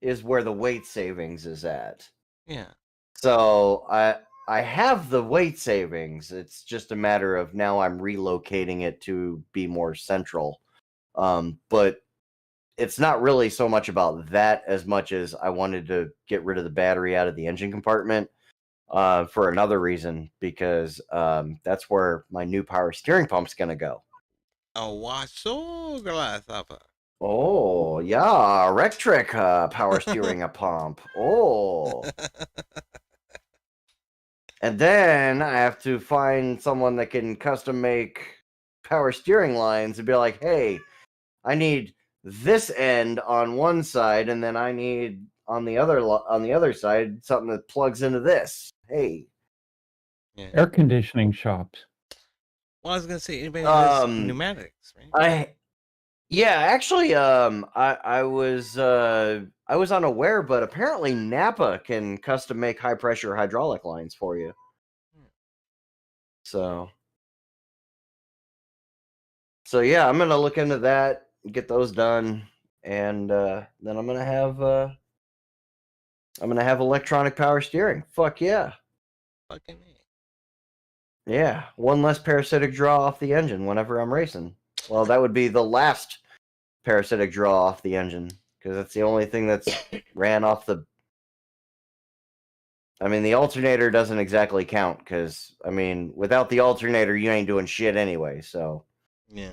is where the weight savings is at. Yeah. So I have the weight savings. It's just a matter of now I'm relocating it to be more central. But it's not really so much about that as much as I wanted to get rid of the battery out of the engine compartment for another reason, because that's where my new power steering pump's going to go. Oh, waso grasshopper. Oh, yeah, electric power steering a pump. Oh. And then I have to find someone that can custom make power steering lines and be like, hey, I need this end on one side, and then I need on the other side something that plugs into this. Hey. Yeah. Air conditioning shops. Well, I was gonna say anybody who does pneumatics, right? Actually, I was unaware, but apparently Napa can custom make high pressure hydraulic lines for you. So yeah, I'm gonna look into that, get those done, and then I'm gonna have electronic power steering. Fuck yeah. Fucking me. Yeah, one less parasitic draw off the engine whenever I'm racing. Well, that would be the last parasitic draw off the engine, because that's the only thing that's ran off the... I mean, the alternator doesn't exactly count, because, I mean, without the alternator, you ain't doing shit anyway, so... Yeah.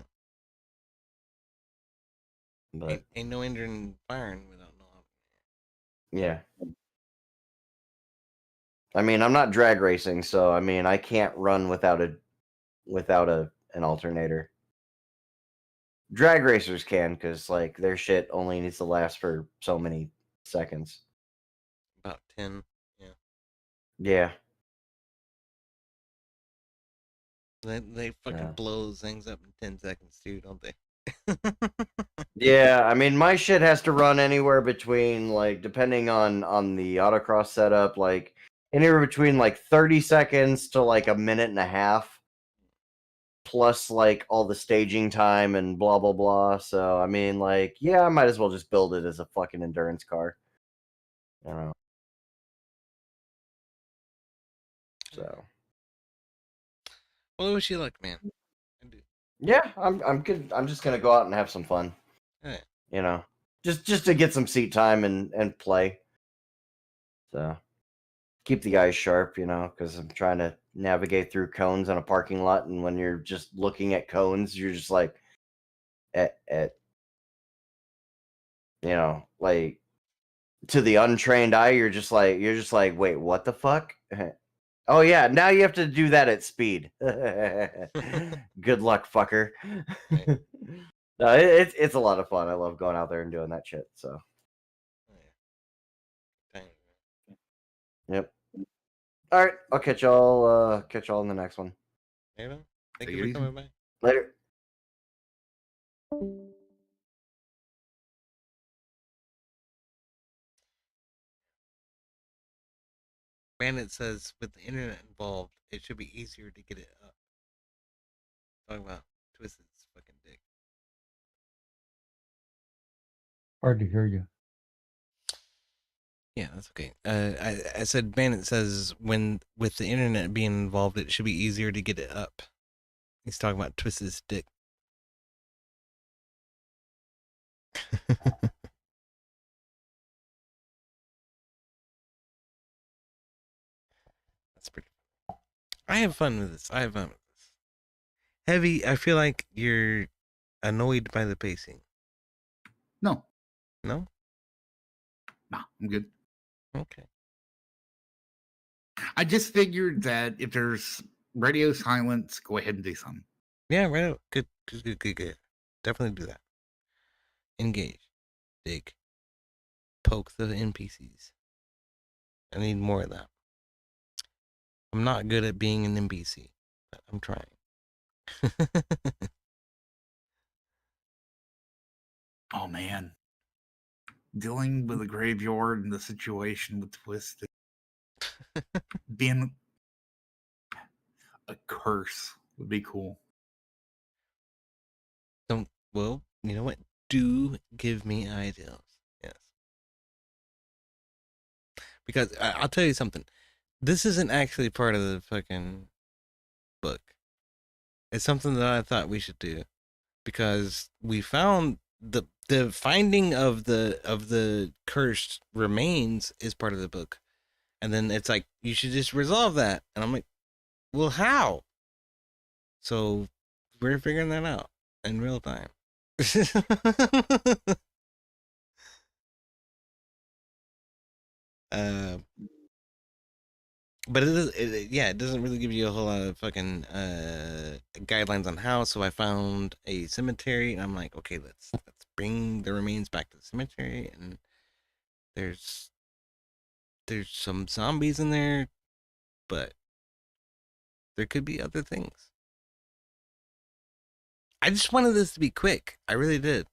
But Ain't no engine firing without no. yeah. I mean, I'm not drag racing, so I mean, I can't run without an alternator. Drag racers can, because like their shit only needs to last for so many seconds. About 10. Yeah. Yeah. They fucking blow those things up in 10 seconds too, don't they? Yeah, I mean, my shit has to run anywhere between, like, depending on the autocross setup, like anywhere between like 30 seconds to like a minute and a half, plus like all the staging time and blah blah blah. So I mean, like, yeah, I might as well just build it as a fucking endurance car. You know. So. Well, wish you luck, man. Yeah, I'm good. I'm just gonna go out and have some fun. Alright. You know, just to get some seat time and play. So keep the eyes sharp, you know, because I'm trying to navigate through cones on a parking lot, and when you're just looking at cones, you're just like, at you know, like to the untrained eye, you're just like, wait, what the fuck? Oh yeah, now you have to do that at speed. Good luck, fucker. No, it's a lot of fun. I love going out there and doing that shit. So. Yep. All right, I'll catch y'all. Catch y'all in the next one. Thank you for coming by. Later. Bandit says, with the internet involved, it should be easier to get it up. Talking about Twisted's fucking dick. Hard to hear you. Yeah, that's okay. I said Bandit says, when with the internet being involved, it should be easier to get it up. He's talking about Twisted's dick. That's pretty fun. I have fun with this. Heavy, I feel like you're annoyed by the pacing. No. No? Nah, I'm good. Okay. I just figured that if there's radio silence, go ahead and do something. Yeah, right. Good. Definitely do that. Engage. Dig. Poke the NPCs. I need more of that. I'm not good at being an NPC, but I'm trying. Oh man. Dealing with a graveyard and the situation with Twisted being a curse would be cool. Well, you know what? Do give me ideas. Yes. Because I'll tell you something. This isn't actually part of the fucking book. It's something that I thought we should do. Because we found the finding of the cursed remains is part of the book. And then it's like, you should just resolve that. And I'm like, well, how? So we're figuring that out in real time. But it doesn't really give you a whole lot of fucking guidelines on how. So I found a cemetery, and I'm like, okay, let's bring the remains back to the cemetery. And there's some zombies in there, but there could be other things. I just wanted this to be quick. I really did.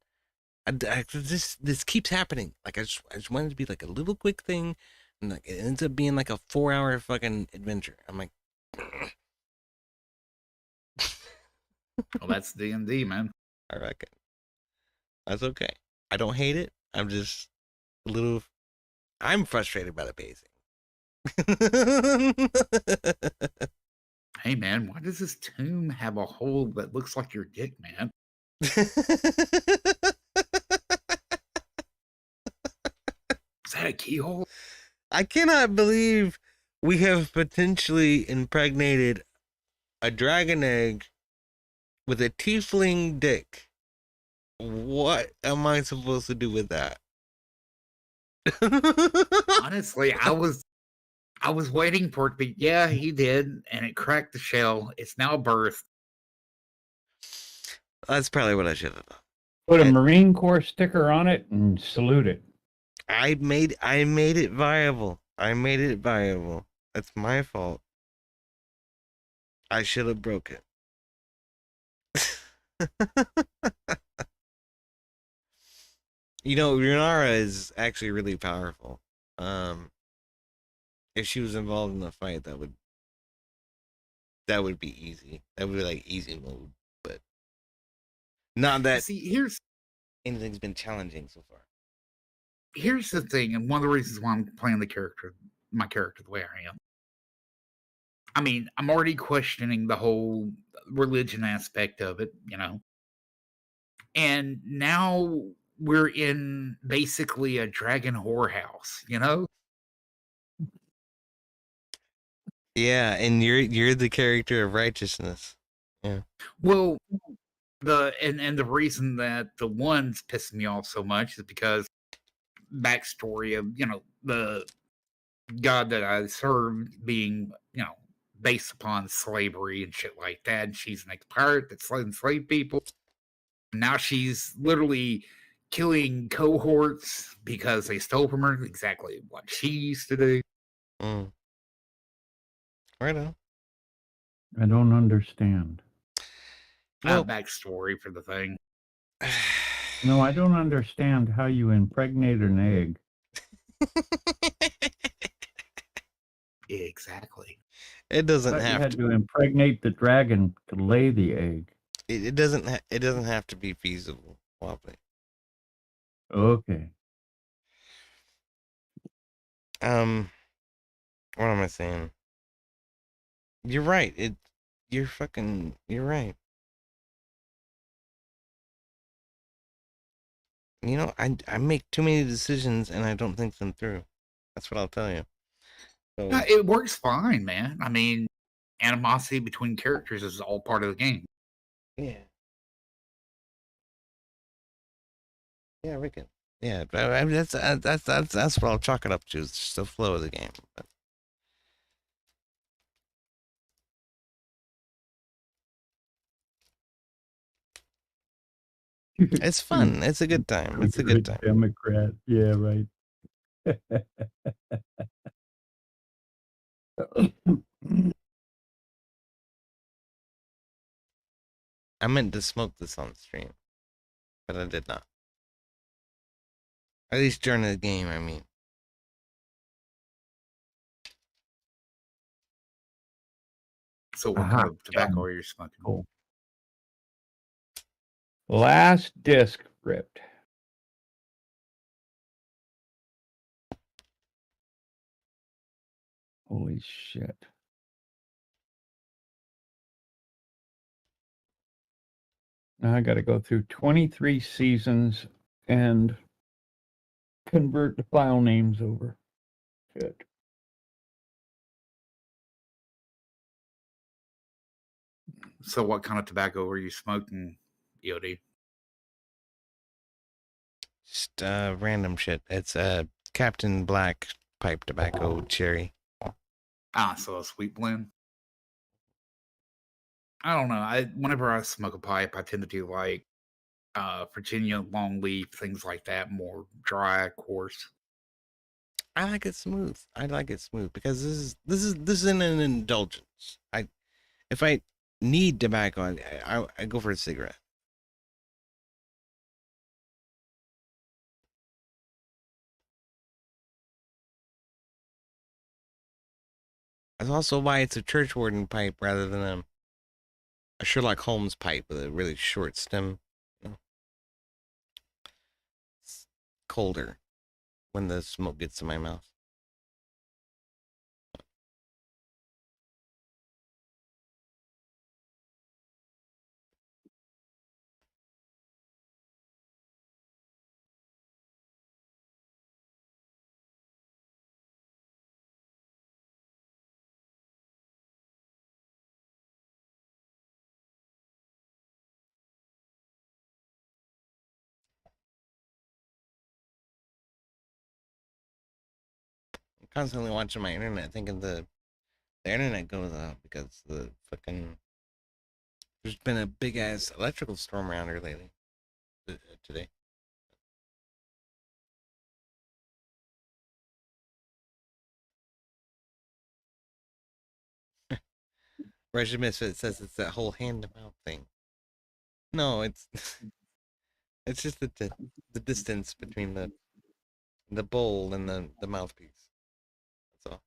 This keeps happening. Like I just wanted it to be like a little quick thing, and like it ends up being like a 4-hour fucking adventure. I'm like, Well, that's D&D, man. I reckon. That's okay. I don't hate it. I'm just a little. I'm frustrated by the pacing. Hey, man, why does this tomb have a hole that looks like your dick, man? Is that a keyhole? I cannot believe we have potentially impregnated a dragon egg with a tiefling dick. What am I supposed to do with that? Honestly, I was waiting for it to be, yeah, he did, and it cracked the shell. It's now birthed. That's probably what I should have done. Put a Marine Corps sticker on it and salute it. I made it viable. That's my fault. I should have broke it. You know, Runara is actually really powerful. if she was involved in the fight, that would be easy. That would be like easy mode, but not that. See, here's anything's been challenging so far. Here's the thing, and one of the reasons why I'm playing my character the way I am. I mean, I'm already questioning the whole religion aspect of it, and now we're in basically a dragon whorehouse, Yeah, and you're the character of righteousness. Yeah. Well, the reason that the ones pissing me off so much is because backstory of the god that I served being based upon slavery and shit like that. And she's an ex-pirate that enslaved people. Now she's literally killing cohorts because they stole from her exactly what she used to do. Right on. I don't understand. Backstory for the thing. No, I don't understand how you impregnate an egg. Exactly. It doesn't But you have had to. to impregnate the dragon to lay the egg. It doesn't. It doesn't have to be feasible. Wobbly. Okay. What am I saying? You're right. You're right. I make too many decisions and I don't think them through. That's what I'll tell you. So, It works fine, man. I mean, animosity between characters is all part of the game. Yeah. Yeah, we can. Yeah, I mean, that's what I'll chalk it up to. It's just the flow of the game. But. It's fun. It's a good time. It's a good time. Democrat. Yeah, right. I meant to smoke this on stream, but I did not. At least during the game, I mean. So what kind of tobacco are you smoking? Cool. Last disc ripped. Holy shit. Now I got to go through 23 seasons and convert the file names over. Shit. So what kind of tobacco are you smoking, EOD? Just random shit. It's Captain Black pipe tobacco cherry. So a sweet blend. I don't know. Whenever I smoke a pipe, I tend to do like Virginia longleaf, things like that, more dry, coarse. I like it smooth. I like it smooth because this is an indulgence. If I need tobacco, I go for a cigarette. That's also why it's a church warden pipe rather than a Sherlock Holmes pipe with a really short stem. It's colder when the smoke gets in my mouth. I'm constantly watching my internet, thinking the internet goes out because the fucking there's been a big ass electrical storm around here lately. Today. Russian Misfit says it's that whole hand to mouth thing. No, it's it's just the distance between the bowl and the mouthpiece. That's all.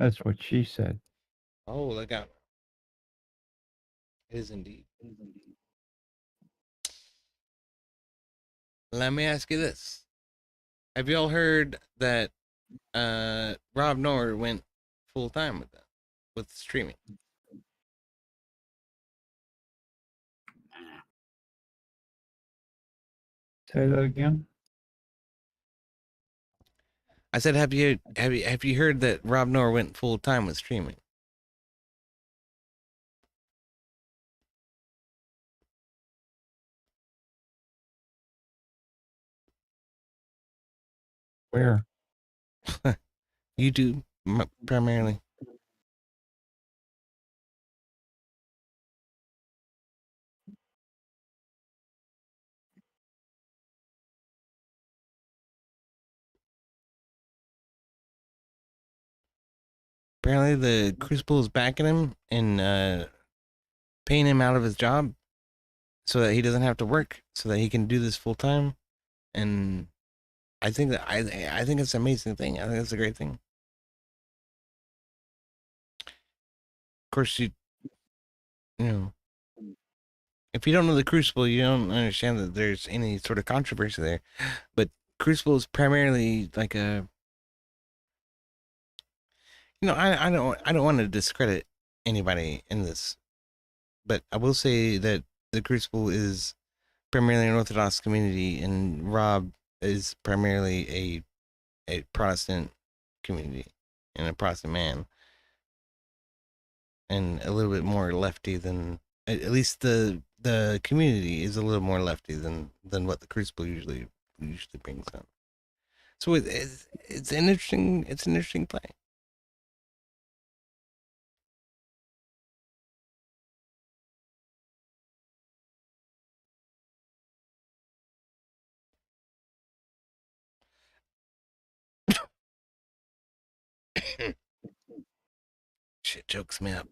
That's what she said. Oh, look out. It is indeed. Let me ask you this. Have you all heard that Rob Noor went full time with that, with streaming? Say that again. I said, have you heard that Rob Noor went full time with streaming? Where? YouTube primarily. Apparently, the Crucible is backing him and paying him out of his job so that he doesn't have to work, so that he can do this full time. And I think that I think it's an amazing thing. I think it's a great thing. Of course, you know, if you don't know the Crucible, you don't understand that there's any sort of controversy there. But Crucible is primarily like a, I don't want to discredit anybody in this, but I will say that the Crucible is primarily an Orthodox community, and Rob is primarily a Protestant community and a Protestant man, and a little bit more lefty than, at least the community is a little more lefty than what the Crucible usually brings up. So it's an interesting play. Shit chokes me up.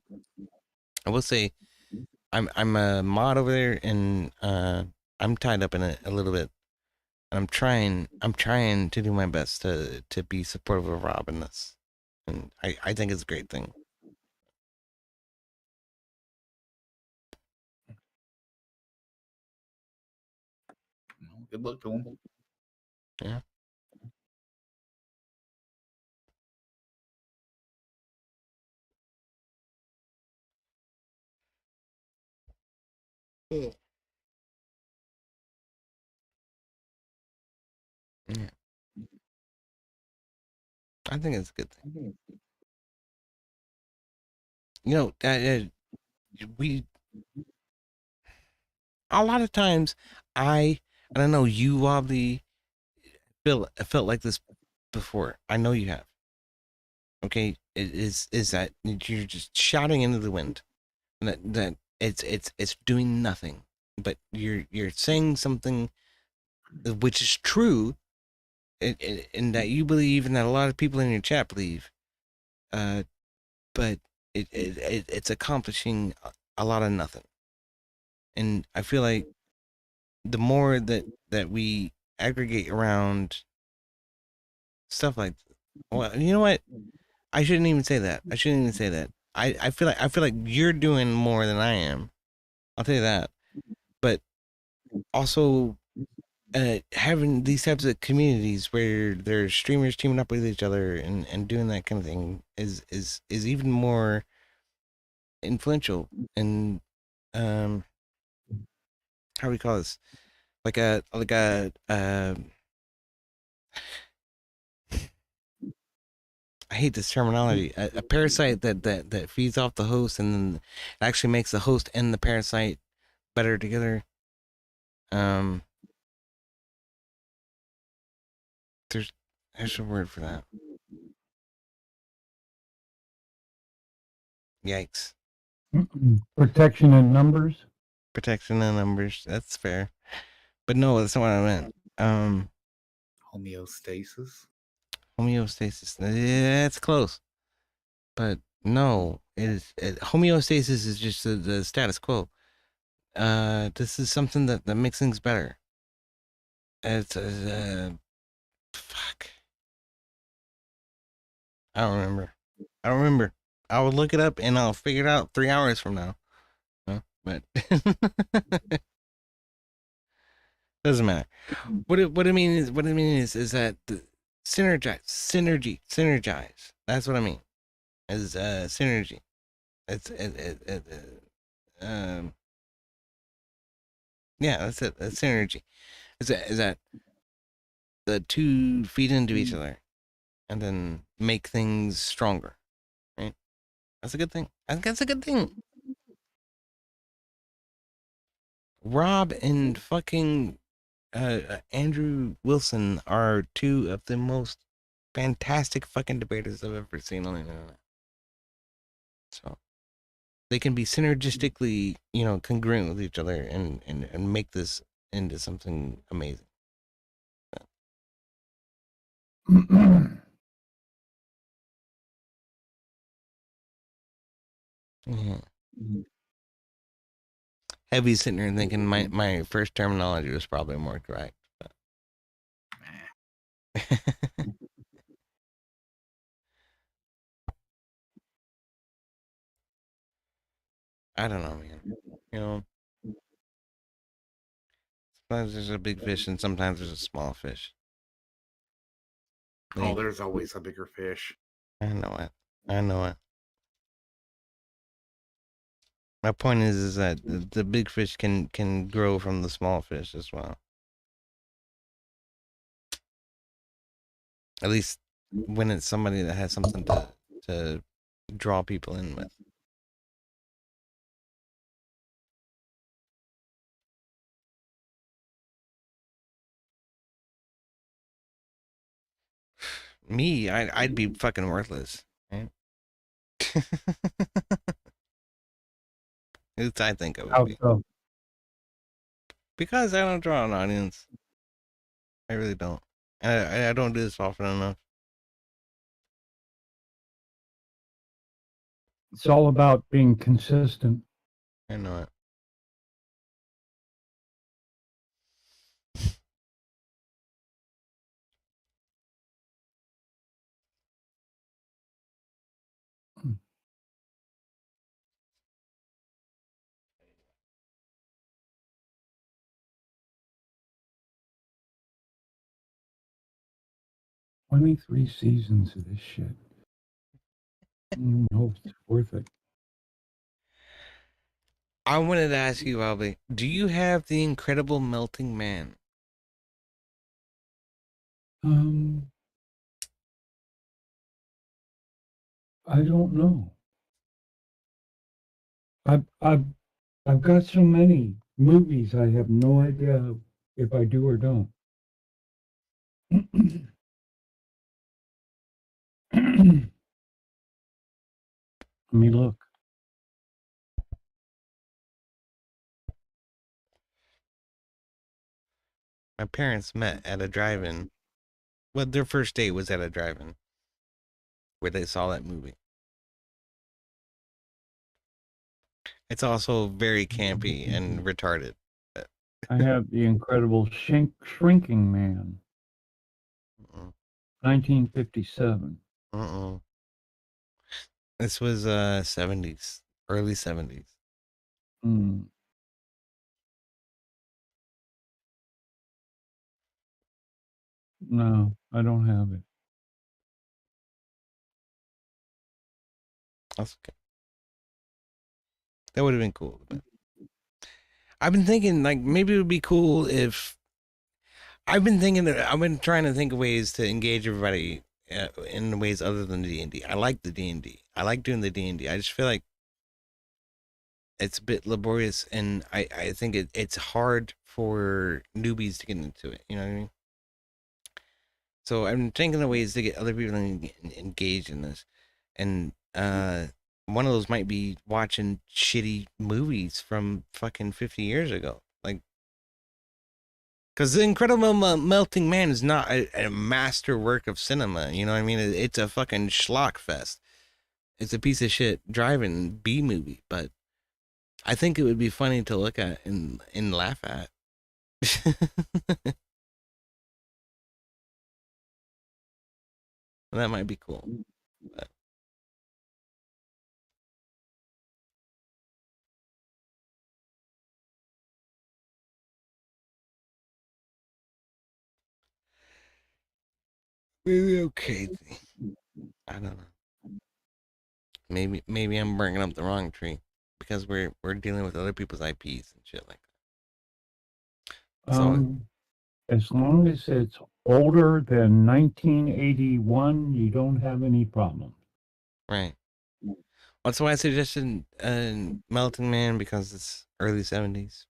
I will say, I'm a mod over there, and I'm tied up in it a little bit. I'm trying to do my best to be supportive of Rob in this, and I think it's a great thing. Good luck to him. Yeah. Yeah. I think it's a good thing. We a lot of times I don't know, you probably felt like this before. I know you have. Okay, it is that you're just shouting into the wind, that it's doing nothing, but you're saying something which is true, and that you believe, and that a lot of people in your chat believe, but it's accomplishing a lot of nothing. And I feel like the more that we aggregate around stuff like, well, you know what? I shouldn't even say that. I feel like you're doing more than I am. I'll tell you that. But also, having these types of communities where there's streamers teaming up with each other and doing that kind of thing is even more influential. And how do we call this? Like a I hate this terminology. A parasite that feeds off the host, and then actually makes the host and the parasite better together. There's a word for that. Yikes. Protection in numbers. Protection in numbers. That's fair. But no, that's not what I meant. Homeostasis. Homeostasis. Yeah, it's close. But no, homeostasis is just the status quo. This is something that makes things better. It's fuck. I don't remember. I don't remember. I will look it up and I'll figure it out 3 hours from now. But doesn't matter. What I mean is that the synergize. That's what I mean. Is synergy. Um yeah, that's it. That's synergy. Is that the two feed into each other and then make things stronger, right? That's a good thing. I think that's a good thing. Rob and fucking Andrew Wilson are two of the most fantastic fucking debaters I've ever seen on the internet. So they can be synergistically, congruent with each other and make this into something amazing. Yeah. Heavy's sitting there thinking my first terminology was probably more correct. But. I don't know, man. Sometimes there's a big fish and sometimes there's a small fish. Oh, there's always a bigger fish. I know it. My point is that the big fish can grow from the small fish as well. At least when it's somebody that has something to draw people in with. Me, I'd be fucking worthless. Right? At least I think I would be. So? Because I don't draw an audience. I really don't. And I don't do this often enough. It's all about being consistent. I know it. Hmm. "23 seasons of this shit. No, it's worth it." I wanted to ask you, Albie, do you have the Incredible Melting Man? I don't know. I've got so many movies. I have no idea if I do or don't. Let me look. My parents met at a drive-in. Well, their first date was at a drive-in where they saw that movie. It's also very campy and retarded. I have The Incredible Shrinking Man. 1957. This was 70s, early 70s. Hmm. No, I don't have it. That's okay. That would have been cool. But I've been thinking, like, maybe it would be cool if I've been trying to think of ways to engage everybody in ways other than the D&D. I like the D&D. I like doing the D&D. I just feel like it's a bit laborious, and I think it's hard for newbies to get into it. You know what I mean? So I'm thinking of ways to get other people engaged in this, and one of those might be watching shitty movies from fucking 50 years ago, like. Because The Incredible Melting Man is not a masterwork of cinema. You know what I mean? It's a fucking schlock fest. It's a piece of shit driving B movie, but I think it would be funny to look at and laugh at. That might be cool. But Maybe okay. I don't know. Maybe I'm bringing up the wrong tree because we're dealing with other people's IPs and shit like that. So As long as it's older than 1981, you don't have any problem. right. That's why I suggested Melting Man because it's early 70s.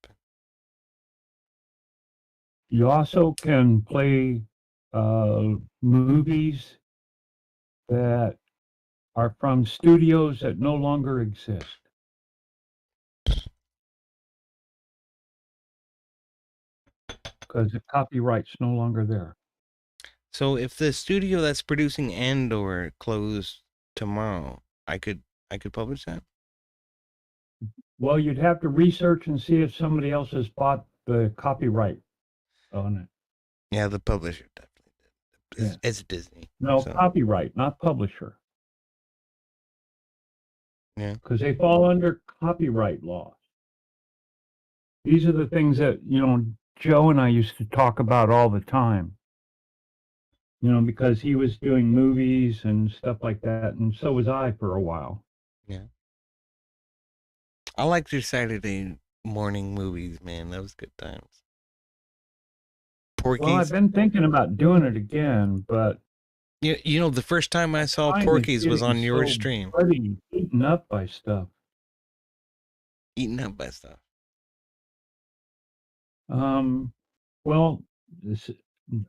You also can play movies that are from studios that no longer exist. Because the copyright's no longer there. So if the studio that's producing Andor closed tomorrow, I could publish that. Well, you'd have to research and see if somebody else has bought the copyright on it. Yeah, the publisher definitely did. Yeah. It's Disney. No, so. copyright, not publisher. Yeah. Because they fall under copyright law. These are the things that, Joe and I used to talk about all the time. Because he was doing movies and stuff like that, and so was I for a while. Yeah. I liked your Saturday morning movies, man. That was good times. Porky's. Well, I've been thinking about doing it again, but you know, the first time I saw Porky's was on your stream. Eaten up by stuff. Eaten up by stuff. Well,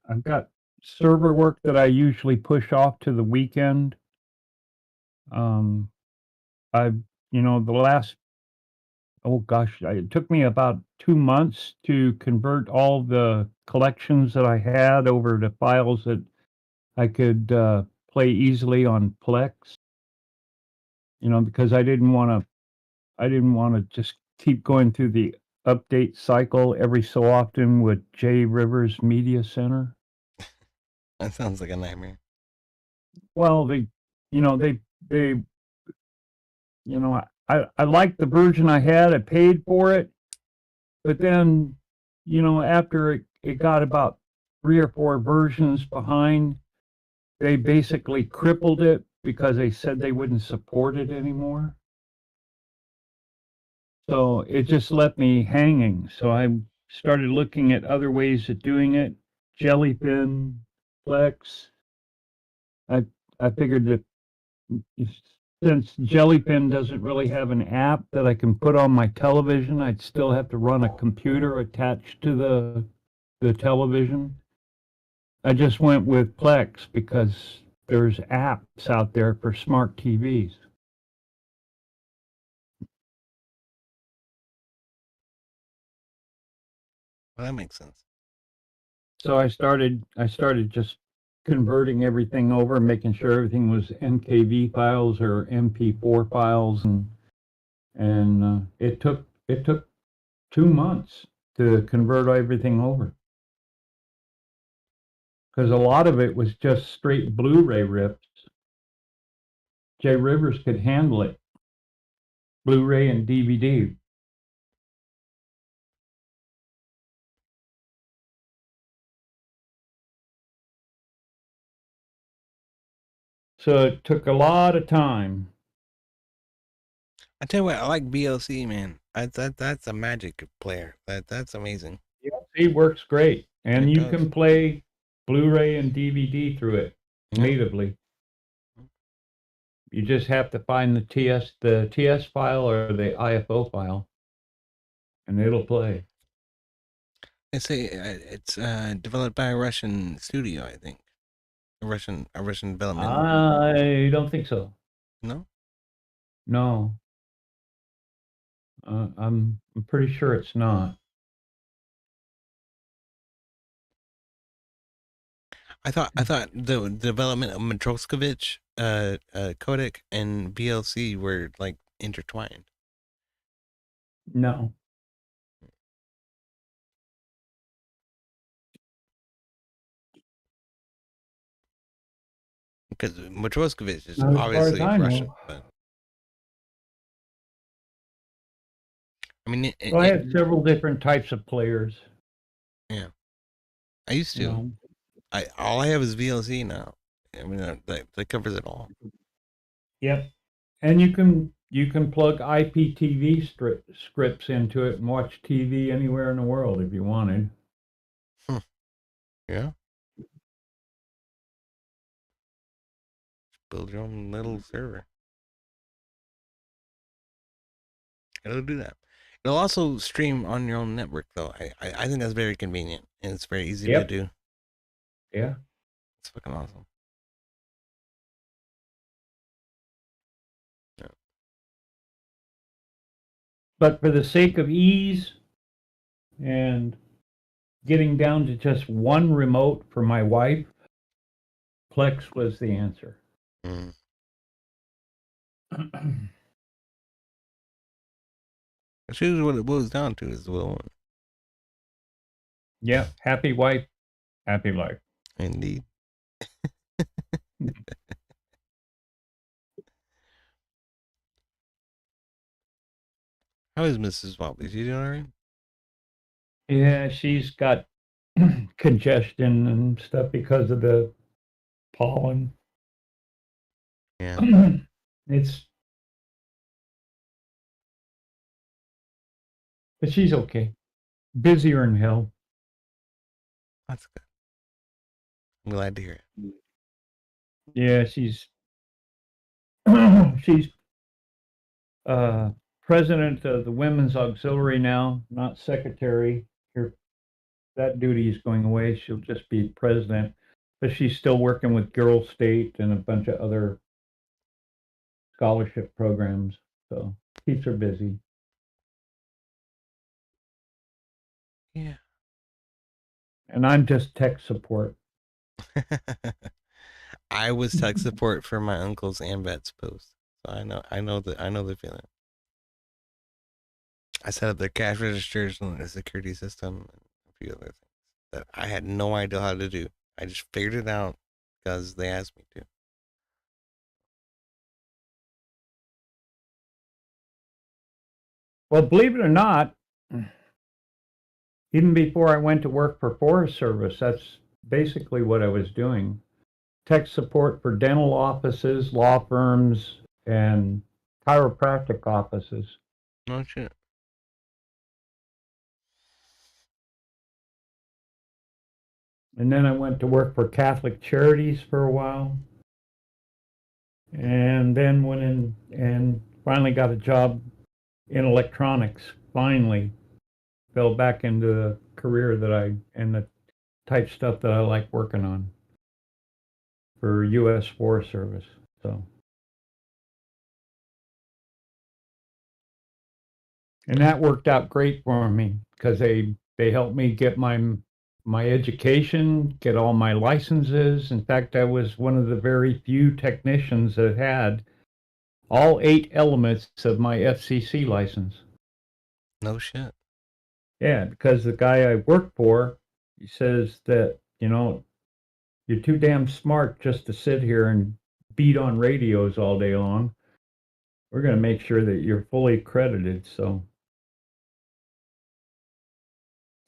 I've got server work that I usually push off to the weekend. It took me about 2 months to convert all the collections that I had over to files that I could play easily on Plex. Because I didn't want to just keep going through the update cycle every so often with J Rivers Media Center. That sounds like a nightmare. Well, I liked the version I had. I paid for it, but then, after it got about 3 or 4 versions behind, they basically crippled it because they said they wouldn't support it anymore. So it just left me hanging. So I started looking at other ways of doing it. Jellyfin, Plex. I figured that since Jellyfin doesn't really have an app that I can put on my television, I'd still have to run a computer attached to the television. I just went with Plex because there's apps out there for smart TVs. Well, that makes sense. So I started just converting everything over, making sure everything was NKV files or MP4 files, and it took 2 months to convert everything over. Because a lot of it was just straight Blu-ray rips. J Rivers could handle it. Blu-ray and DVD. So it took a lot of time. I tell you what, I like BLC, man. That's a magic player. That's amazing. BLC works great, and you can play Blu-ray and DVD through it natively. You just have to find the TS file or the IFO file, and it'll play. They say it's developed by a Russian studio, I think. A Russian development. I don't think so. No? No. I'm pretty sure it's not. I thought the development of Matroskovich, codec and VLC were like intertwined. No. Because Matroskovich is Not as far as obviously I Russian, know. but I mean, Well, I had several different types of players. yeah, I used to. all I have is VLC now. I mean, that covers it all. Yep. And you can plug IPTV scripts into it and watch TV anywhere in the world if you wanted. Yeah. Build your own little server. It'll do that. It'll also stream on your own network, though. I think that's very convenient and it's very easy to do. Yeah. It's fucking awesome. Yeah. But for the sake of ease and getting down to just one remote for my wife, Plex was the answer. Mm. That's usually what it boils down to is the one. Yeah, happy wife, happy life. Indeed. How is Mrs. Wobbly? Is she doing all right? Yeah, she's got congestion and stuff because of the pollen. Yeah. But she's okay. Busier than hell. That's good. I'm glad to hear it. Yeah, she's she's president of the Women's Auxiliary now, not secretary. That duty is going away. She'll just be president, but she's still working with Girl State and a bunch of other scholarship programs. So keeps her busy. Yeah. And I'm just tech support. I was tech support for my uncle's AMVETS post, so I know the feeling. I set up their cash registers and the security system and a few other things that I had no idea how to do. I just figured it out because they asked me to. Well, believe it or not, even before I went to work for Forest Service, that's basically what I was doing. Tech support for dental offices, law firms, and chiropractic offices. No shit. And then I went to work for Catholic Charities for a while. And then went in and finally got a job in electronics. Finally fell back into the career and the type stuff that I like working on for U.S. Forest Service. So, and that worked out great for me because they helped me get my education, get all my licenses. In fact, I was one of the very few technicians that had all 8 elements of my FCC license. No shit. Yeah, because the guy I work for, he says that, you're too damn smart just to sit here and beat on radios all day long. We're going to make sure that you're fully accredited. So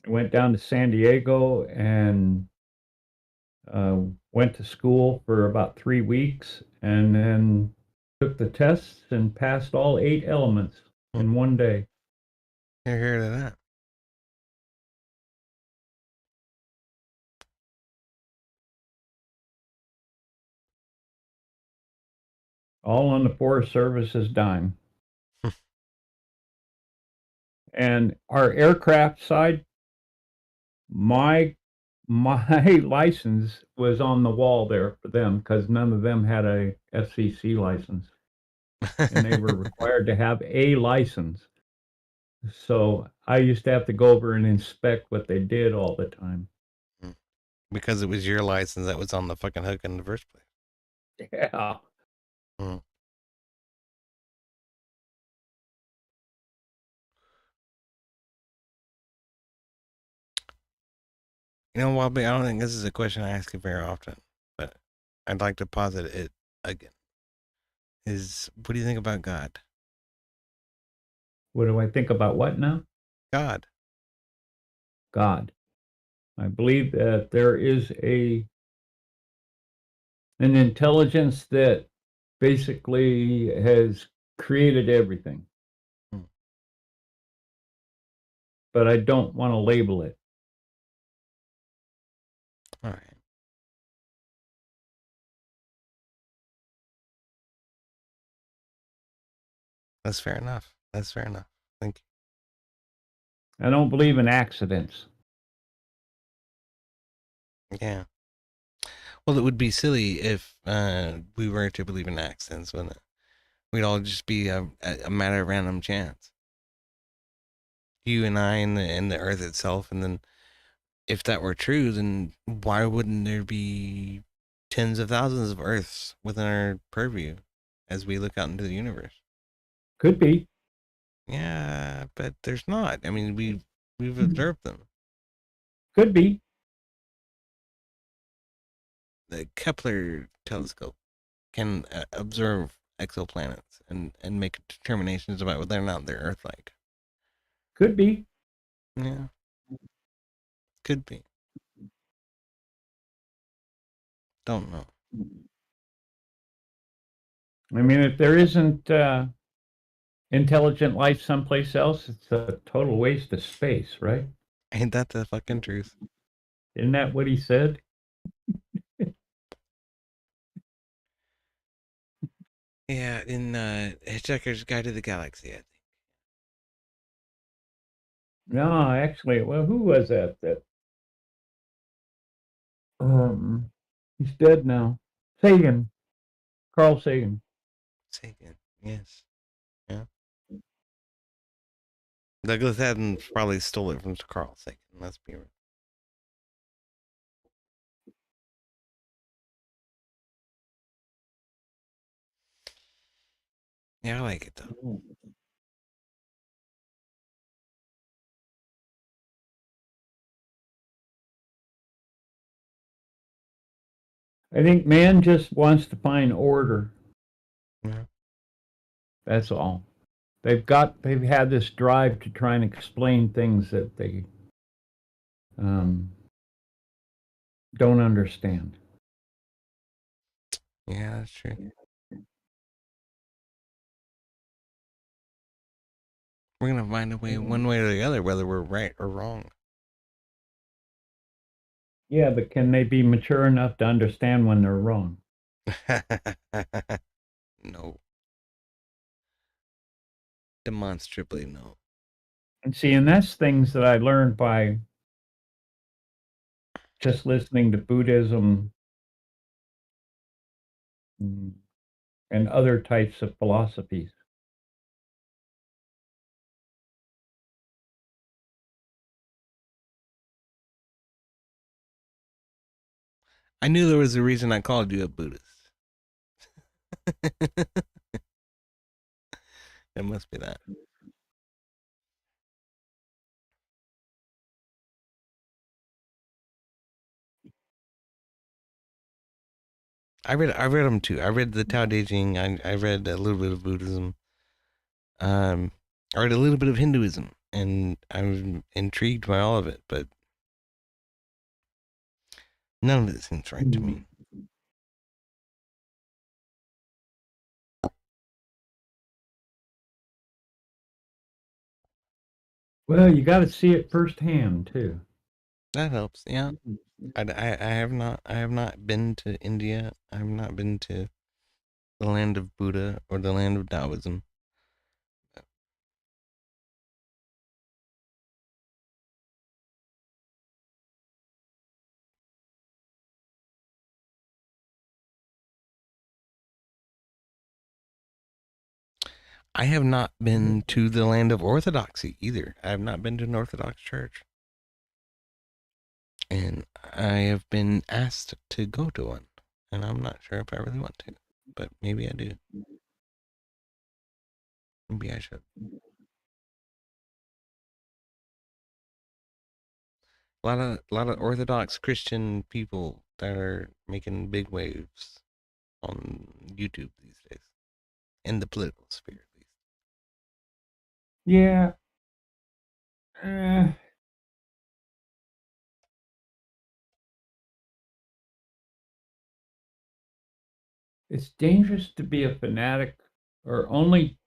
I went down to San Diego and went to school for about 3 weeks and then took the tests and passed all 8 elements in one day. Hear to that. All on the Forest Service's dime. And our aircraft side, my license was on the wall there for them because none of them had a FCC license. And they were required to have a license. So I used to have to go over and inspect what they did all the time. Because it was your license that was on the fucking hook in the first place. Yeah. Mm. You know, Wobbly, I don't think this is a question I ask you very often, but I'd like to posit it again. What do you think about God? What do I think about what now? God. God. I believe that there is a An intelligence that basically has created everything. But I don't want to label it. All right. That's fair enough. That's fair enough. Thank you. I don't believe in accidents. Yeah. Well, it would be silly if we were to believe in accidents, wouldn't it? We'd all just be a matter of random chance. You and I and the Earth itself, and then if that were true, then why wouldn't there be tens of thousands of Earths within our purview as we look out into the universe? Could be. Yeah, but there's not. I mean, we've observed them. Could be. The Kepler telescope can observe exoplanets and make determinations about whether or not they're Earth-like. Could be. Yeah. Could be. Don't know. I mean, if there isn't intelligent life someplace else, it's a total waste of space, right? Ain't that the fucking truth? Isn't that what he said? Yeah, in Hitchhiker's Guide to the Galaxy, I think. No, actually, well, who was that? He's dead now. Sagan. Carl Sagan. Sagan, yes. Yeah. Douglas Adams probably stole it from Carl Sagan. Let's be real. Yeah, I like it though. I think man just wants to find order. Yeah. That's all. They've had this drive to try and explain things that they don't understand. Yeah, that's true. We're gonna find a way, one way or the other, whether we're right or wrong. Yeah, but can they be mature enough to understand when they're wrong? No. Demonstrably no. And see, and that's things that I learned by just listening to Buddhism and other types of philosophies. I knew there was a reason I called you a Buddhist. It must be that. I read them too. I read the Tao Te Ching. I read a little bit of Buddhism. I read a little bit of Hinduism, and I'm intrigued by all of it, but none of it seems right to me. Well, you got to see it firsthand too. That helps. Yeah, I have not been to India. I have not been to the land of Buddha or the land of Taoism. I have not been to the land of Orthodoxy either. I have not been to an Orthodox church. And I have been asked to go to one. And I'm not sure if I really want to. But maybe I do. Maybe I should. A lot of Orthodox Christian people that are making big waves on YouTube these days. In the political sphere, at least. Yeah. It's dangerous to be a fanatic or only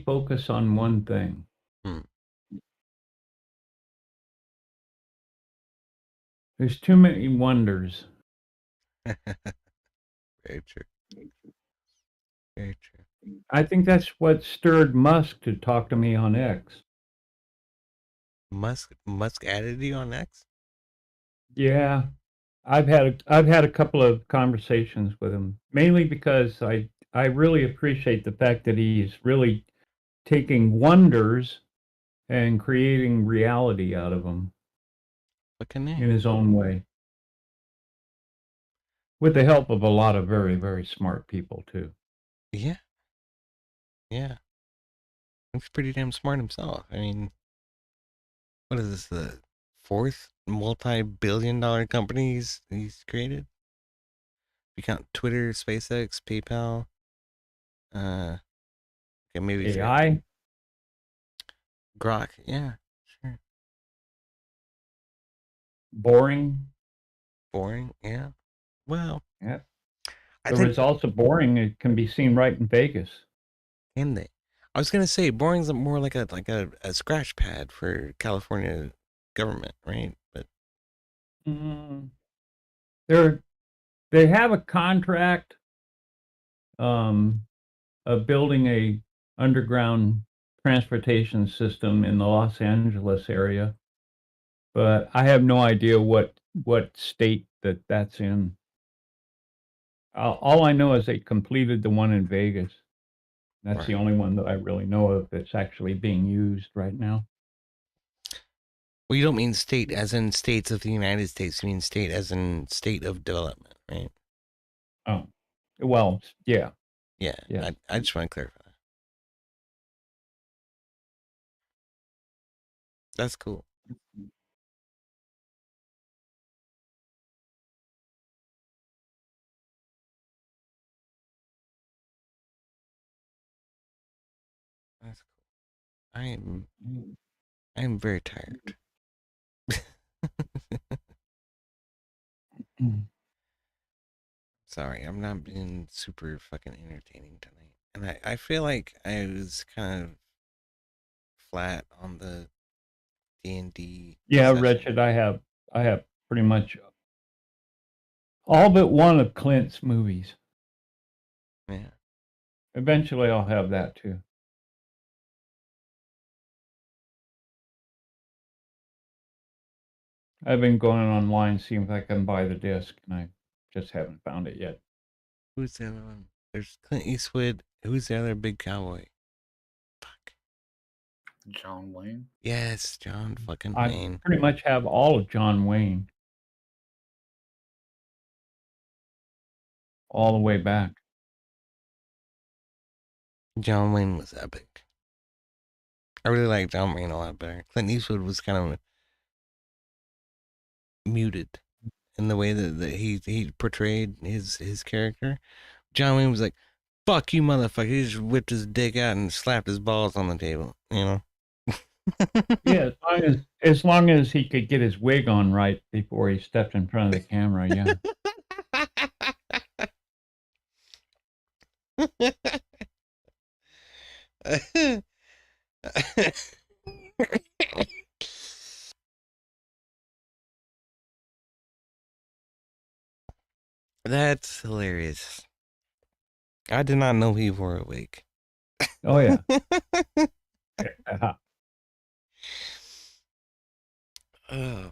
focus on one thing. There's too many wonders. Very true. Very true. I think that's what stirred Musk to talk to me on X. Musk added you on X? Yeah, I've had a couple of conversations with him, mainly because I really appreciate the fact that he's really taking wonders and creating reality out of them Fucking in his own way, with the help of a lot of very, very smart people too. Yeah. Yeah. He's pretty damn smart himself. I mean, what is this, the fourth multi-billion-dollar company he's created? You count Twitter, SpaceX, PayPal. Okay, maybe AI? Grok. Yeah, sure. Boring. Boring. Yeah. Well, Yeah. I The think results of boring it can be seen right in Vegas. can they? I was gonna say boring's more like a scratch pad for California government, right? But They have a contract of building a underground transportation system in the Los Angeles area, but I have no idea what state that's in. All I know is they completed the one in Vegas. That's the only one that I really know of that's actually being used right now. well, you don't mean state as in states of the United States. You mean state as in state of development, right? Oh, well, yeah. Yeah. Yeah. I just want to clarify. That's cool. That's cool. I am very tired. Sorry, I'm not being super fucking entertaining tonight. And I feel like I was kind of flat on the D&D. Yeah, session. Wretched, I have pretty much all but one of Clint's movies. Yeah. Eventually I'll have that too. I've been going online seeing if I can buy the disc, and I just haven't found it yet. Who's the other one? There's Clint Eastwood. Who's the other big cowboy? John Wayne. Yes, John fucking I Wayne. pretty much have all of John Wayne. All the way back. John Wayne was epic. I really like John Wayne a lot better. Clint Eastwood was kind of muted in the way that he portrayed his character. John Wayne was like, "Fuck you, motherfucker!" He just whipped his dick out and slapped his balls on the table. You know. Yeah, as long as he could get his wig on right before he stepped in front of the camera. Yeah. That's hilarious. I did not know he wore a wig. Oh yeah. Oh.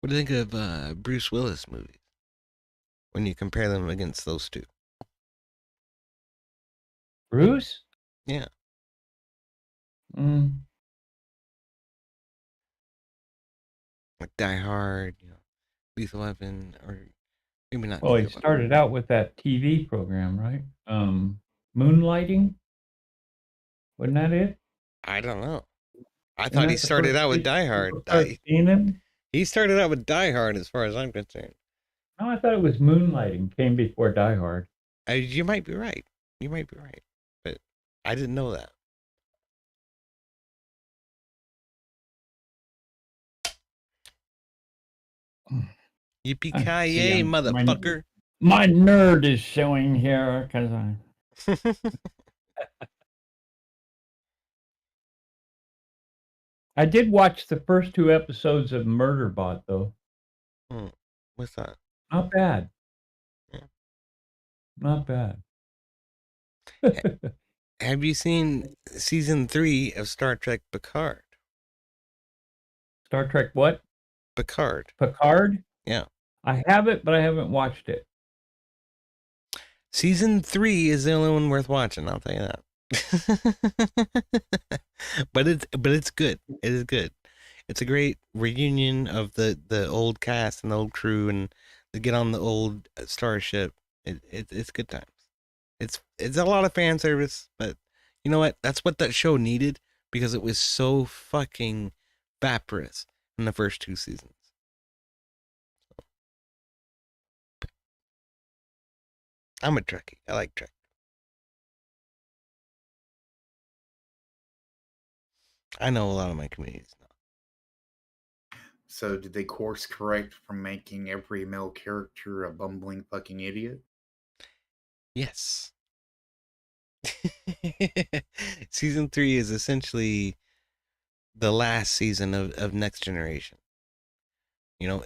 What do you think of Bruce Willis movies when you compare them against those two? Bruce? Yeah. Mm. Like Die Hard, you know, Lethal Weapon, or maybe not. Well, he Lethal started out with that TV program, right? Moonlighting? Wasn't that it? I don't know. I Isn't thought that he the started first out with place Die people Hard. started seeing him? He started out with Die Hard, as far as I'm concerned. No, I thought it was Moonlighting came before Die Hard. You might be right. You might be right. But I didn't know that. Yippee-ki-yay, motherfucker. My nerd is showing here because I. I did watch the first 2 episodes of Murderbot, though. What's that? Not bad. Yeah. Not bad. Have you seen season 3 of Star Trek Picard? Star Trek what? Picard. Picard? Yeah. I have it, but I haven't watched it. Season 3 is the only one worth watching, I'll tell you that. but it's good. It is good. It's a great reunion of the old cast and the old crew, and to get on the old starship. It's good times. It's a lot of fan service, but you know what? That's what that show needed, because it was so fucking vaporous in the first 2 seasons. I'm a Trekkie. I like Trek. I know a lot of my communities now. So did they course correct from making every male character a bumbling fucking idiot? Yes. Season 3 is essentially the last season of Next Generation. You know,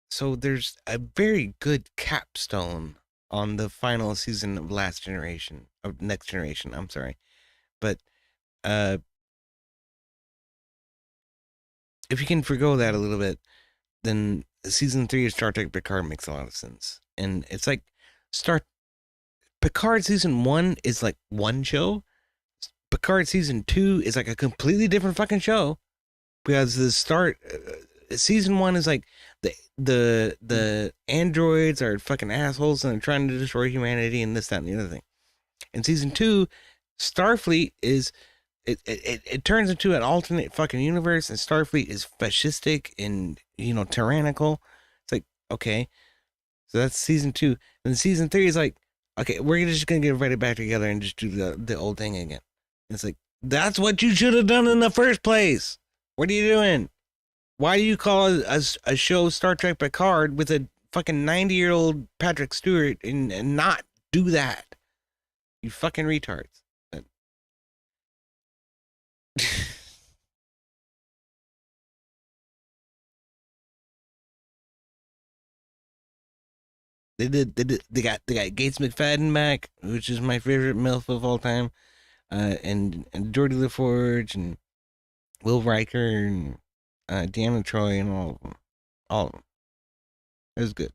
so there's a very good capstone on the final season of Next Generation, I'm sorry. But if you can forgo that a little bit, then season 3 of Star Trek Picard makes a lot of sense. And it's like Picard season 1 is like one show. Picard season 2 is like a completely different fucking show, because season 1 is like the androids are fucking assholes and they're trying to destroy humanity and this, that, and the other thing. And season 2, Starfleet is it turns into an alternate fucking universe, and Starfleet is fascistic and, you know, tyrannical. It's like, okay, so that's season 2. And season 3 is like, okay, we're just gonna get everybody back together and just do the old thing again. It's like, that's what you should have done in the first place. What are you doing? Why do you call a show Star Trek Picard with a fucking 90-year-old Patrick Stewart and not do that? You fucking retards. They got Gates McFadden back, which is my favorite MILF of all time, and Geordie LaForge and Will Riker and Deanna Troy and all of them. It was good.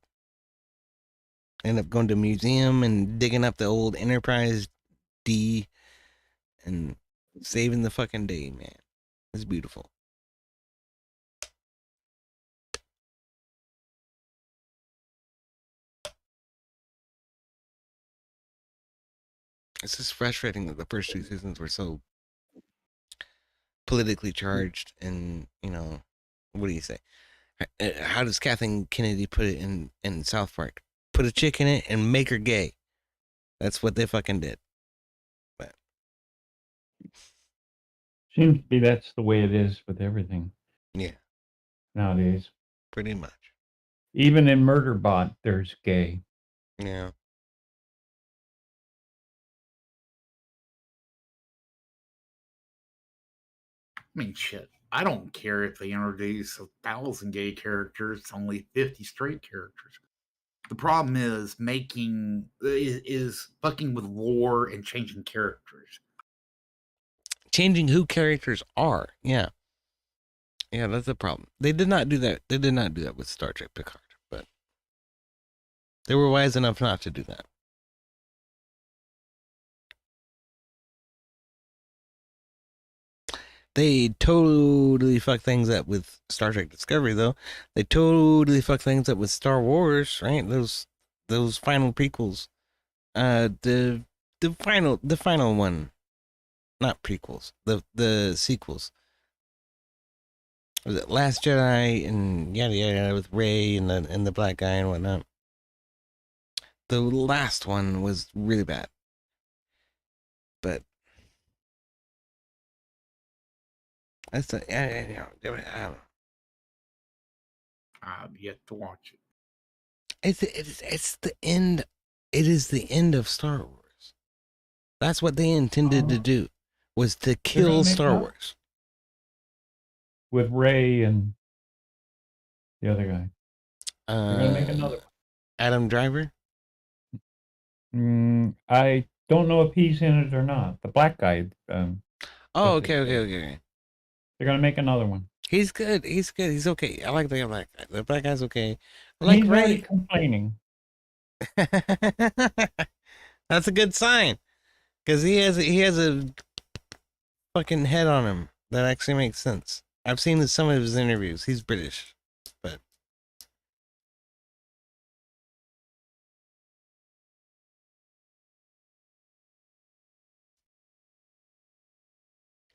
Ended up going to a museum and digging up the old Enterprise D and saving the fucking day, man. It's beautiful. It's just frustrating that the first 2 seasons were so politically charged, and, you know, what do you say? How does Kathleen Kennedy put it in South Park? Put a chick in it and make her gay. That's what they fucking did. But Seems to be that's the way it is with everything. Yeah. Nowadays. Pretty much. Even in Murderbot, there's gay. Yeah. I mean, shit. I don't care if they introduce 1,000 gay characters, only 50 straight characters. The problem is is fucking with lore and changing characters. Changing who characters are. Yeah. Yeah, that's the problem. They did not do that. They did not do that with Star Trek Picard, but they were wise enough not to do that. They totally fucked things up with Star Trek Discovery, though. They totally fucked things up with Star Wars, right? Those final prequels. The final one, not prequels. The sequels. Was it Last Jedi and yada yada with Rey and the black guy and whatnot. The last one was really bad. That's the I don't know. I've yet to watch it. It's the end. It is the end of Star Wars. That's what they intended to do, was to kill Star Wars. With Ray and the other guy. They're gonna make another one. Adam Driver. I don't know if he's in it or not. The black guy. Oh, okay. They're gonna make another one. He's good. He's okay. I like the black guy. The black guy's okay. I And like he's already Ray. complaining. That's a good sign, because he has a fucking head on him that actually makes sense. I've seen some of his interviews. He's British, but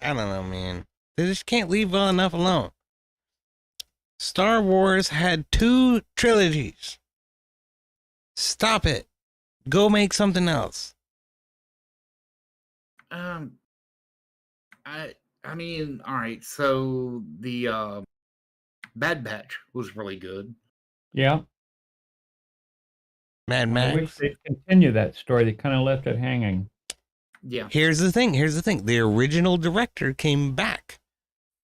I don't know, man. They just can't leave well enough alone. Star Wars had 2 trilogies. Stop it. Go make something else. I mean, all right. So the Bad Batch was really good. Yeah. Mad I wish Max. they'd continue that story. They kind of left it hanging. Yeah. Here's the thing. The original director came back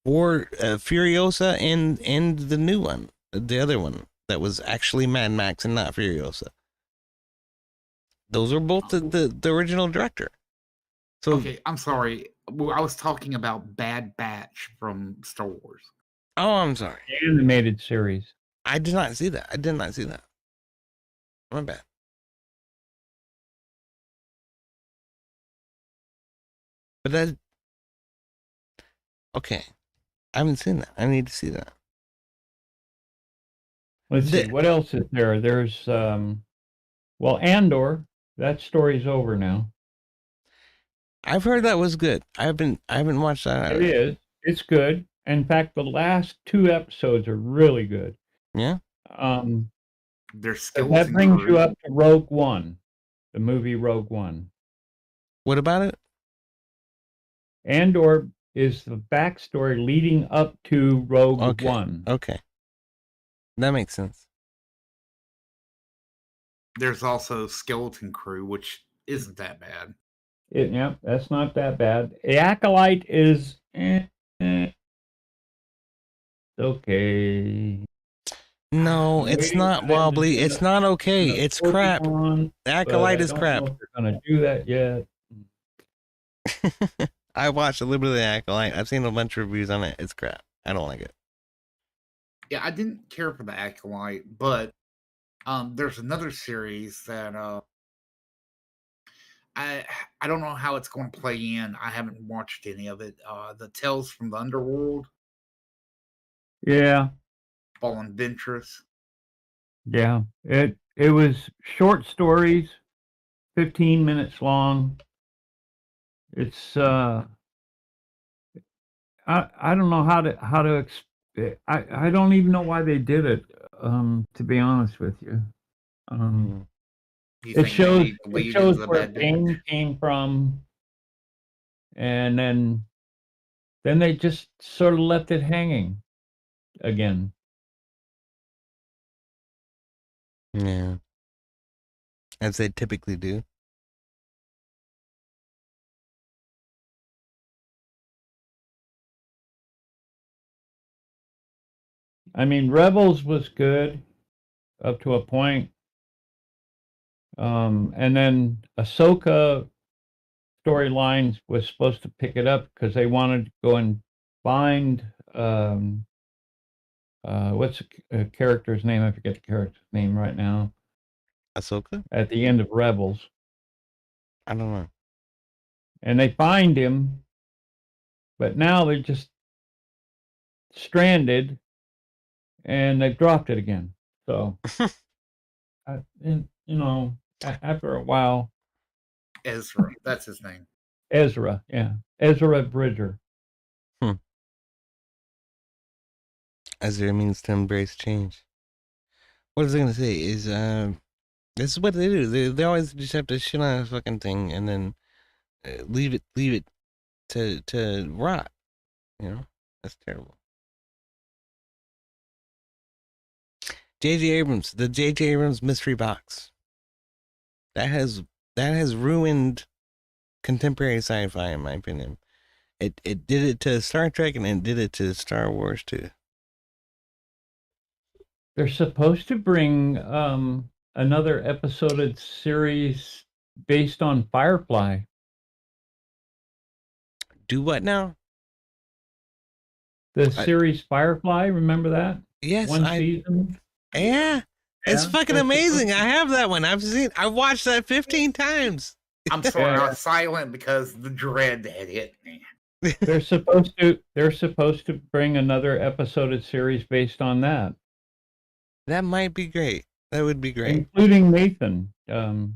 for Furiosa and the new one, the other one that was actually Mad Max and not Furiosa. Those are both the original director. So Okay, I'm sorry. Well, I was talking about Bad Batch from Star Wars. Oh, I'm sorry. The animated series. I did not see that. My bad. But that. Okay. I haven't seen that. I need to see that. Let's see. What else is there? There's well, Andor. That story's over now. I've heard that was good. I haven't watched that. It is. It's good. In fact, the last 2 episodes are really good. Yeah. Their But skills. that brings you up to Rogue One, the movie Rogue One. What about it? Andor is the backstory leading up to Rogue One. Okay. That makes sense. There's also Skeleton Crew, which isn't that bad. Yeah, that's not that bad. The Acolyte is okay. No, it's not wobbly. It's not okay. It's crap. The Acolyte is crap. They're gonna do that yet. I watched a little bit of the Acolyte. I've seen a bunch of reviews on it. It's crap. I don't like it. Yeah, I didn't care for the Acolyte, but there's another series that I don't know how it's going to play in. I haven't watched any of it. The Tales from the Underworld. Yeah. Fallen Ventress. Yeah. It was short stories, 15 minutes long. It's I don't know how to I don't even know why they did it, to be honest with you. It shows where Bane came from, and then they just sort of left it hanging again. Yeah. As they typically do. I mean, Rebels was good up to a point. And then Ahsoka storylines was supposed to pick it up because they wanted to go and find what's the character's name? I forget the character's name right now. Ahsoka? At the end of Rebels. I don't know. And they find him, but now they're just stranded, and they've dropped it again. So, and, you know, after a while. Ezra, that's his name. Ezra, yeah. Ezra Bridger. Ezra means to embrace change. What was I going to say is, this is what they do. They always just have to shit on a fucking thing and then leave it to rot, you know? That's terrible. J.J. Abrams, the J.J. Abrams mystery box. That has ruined contemporary sci-fi, in my opinion. It did it to Star Trek, and it did it to Star Wars too. They're supposed to bring another episoded series based on Firefly. Do what now? The series Firefly, remember that? Yes, One season. Yeah, it's Yeah, fucking they're amazing. I have that one. I've watched that 15 times. I'm sorry, Yeah. I was silent because the dread had hit me. They're supposed to bring another episoded series based on that, That might be great. That would be great. including Nathan. So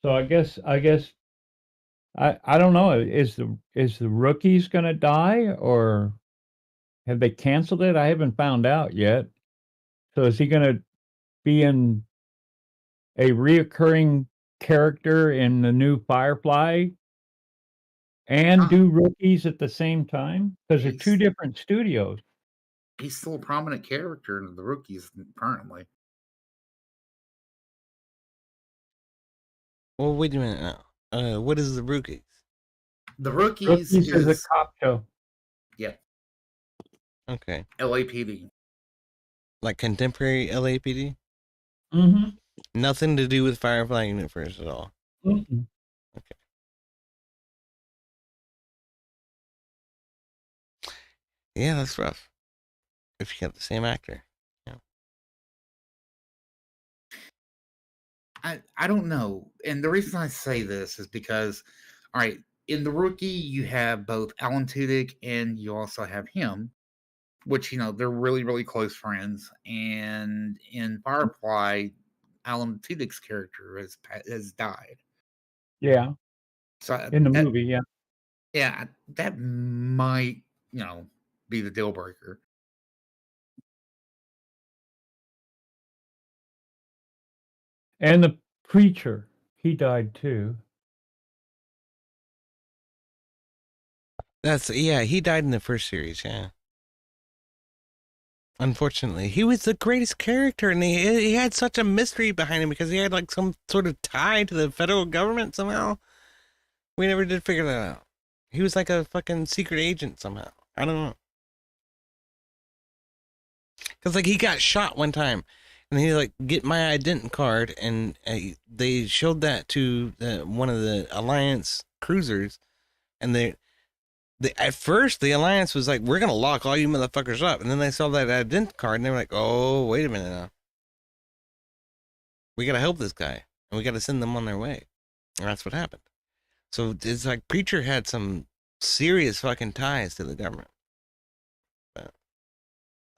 I guess I don't know. Is the rookies going to die, or have they canceled it? I haven't found out yet. So is he going to be in a reoccurring character in the new Firefly and do rookies at the same time? Because they're two different studios. He's still a prominent character in the Rookies currently. Well, wait a minute now. What is the Rookies? The Rookies, Rookies is a cop show. Yeah. Okay. LAPD. Like contemporary LAPD? Mm-hmm. Nothing to do with Firefly Universe at all. Mm-hmm. Okay. Yeah, that's rough. If you got the same actor. Yeah. I don't know. And the reason I say this is because, all right, in the Rookie, you have both Alan Tudyk and you also have him, which, they're really, really close friends. And in Firefly, Alan Tudyk's character has died. Yeah. So in the movie, yeah. Yeah, that might, be the deal breaker. And the preacher, he died too. He died in the first series, yeah. Unfortunately, he was the greatest character, and he had such a mystery behind him because he had like some sort of tie to the federal government somehow. We never did figure that out. He was like a fucking secret agent somehow. I don't know. Because like he got shot one time, and he like get my ident card, and they showed that to one of the Alliance cruisers, and at first the Alliance was like, we're gonna lock all you motherfuckers up, and then they saw that ident card, and they were like, oh, wait a minute now, we gotta help this guy, and we gotta send them on their way, and that's what happened. So it's like Preacher had some serious fucking ties to the government. But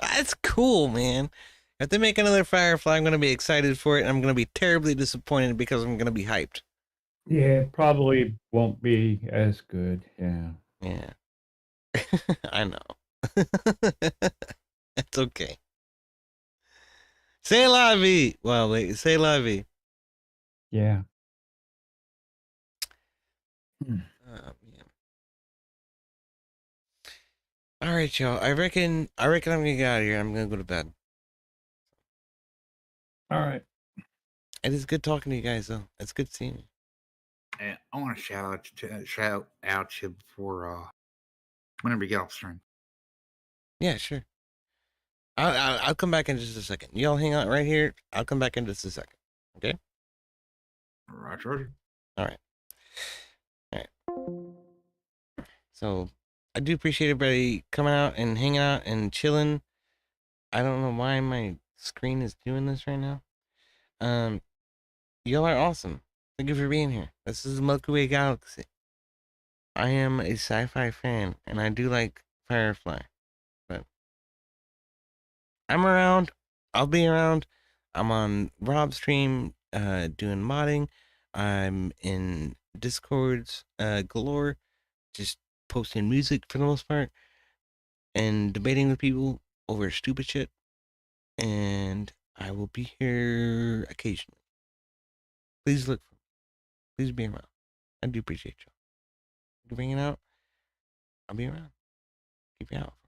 that's cool, man. If they make another Firefly, I'm gonna be excited for it, and I'm gonna be terribly disappointed because I'm gonna be hyped. Yeah, it probably won't be as good. Yeah. Yeah. I know. It's okay. C'est la vie. Well, wait, c'est la vie. Yeah. Oh, man. All right, y'all. I reckon I'm gonna get out of here. I'm gonna go to bed. All right. It is good talking to you guys, though. It's good seeing you. And I want to shout out you before whenever you get off stream. Yeah, sure. I'll come back in just a second. Y'all hang out right here. I'll come back in just a second. Okay? Roger. All right. So I do appreciate everybody coming out and hanging out and chilling. I don't know why my screen is doing this right now. Y'all are awesome. Thank you for being here. This is Milky Way Galaxy. I am a sci-fi fan, and I do like Firefly. But I'm around. I'll be around. I'm on Rob's stream, doing modding. I'm in Discords galore, just posting music for the most part, and debating with people over stupid shit. And I will be here occasionally. Please look for me. Please be around. I do appreciate y'all. If you're hanging out, I'll be around. Keep you out.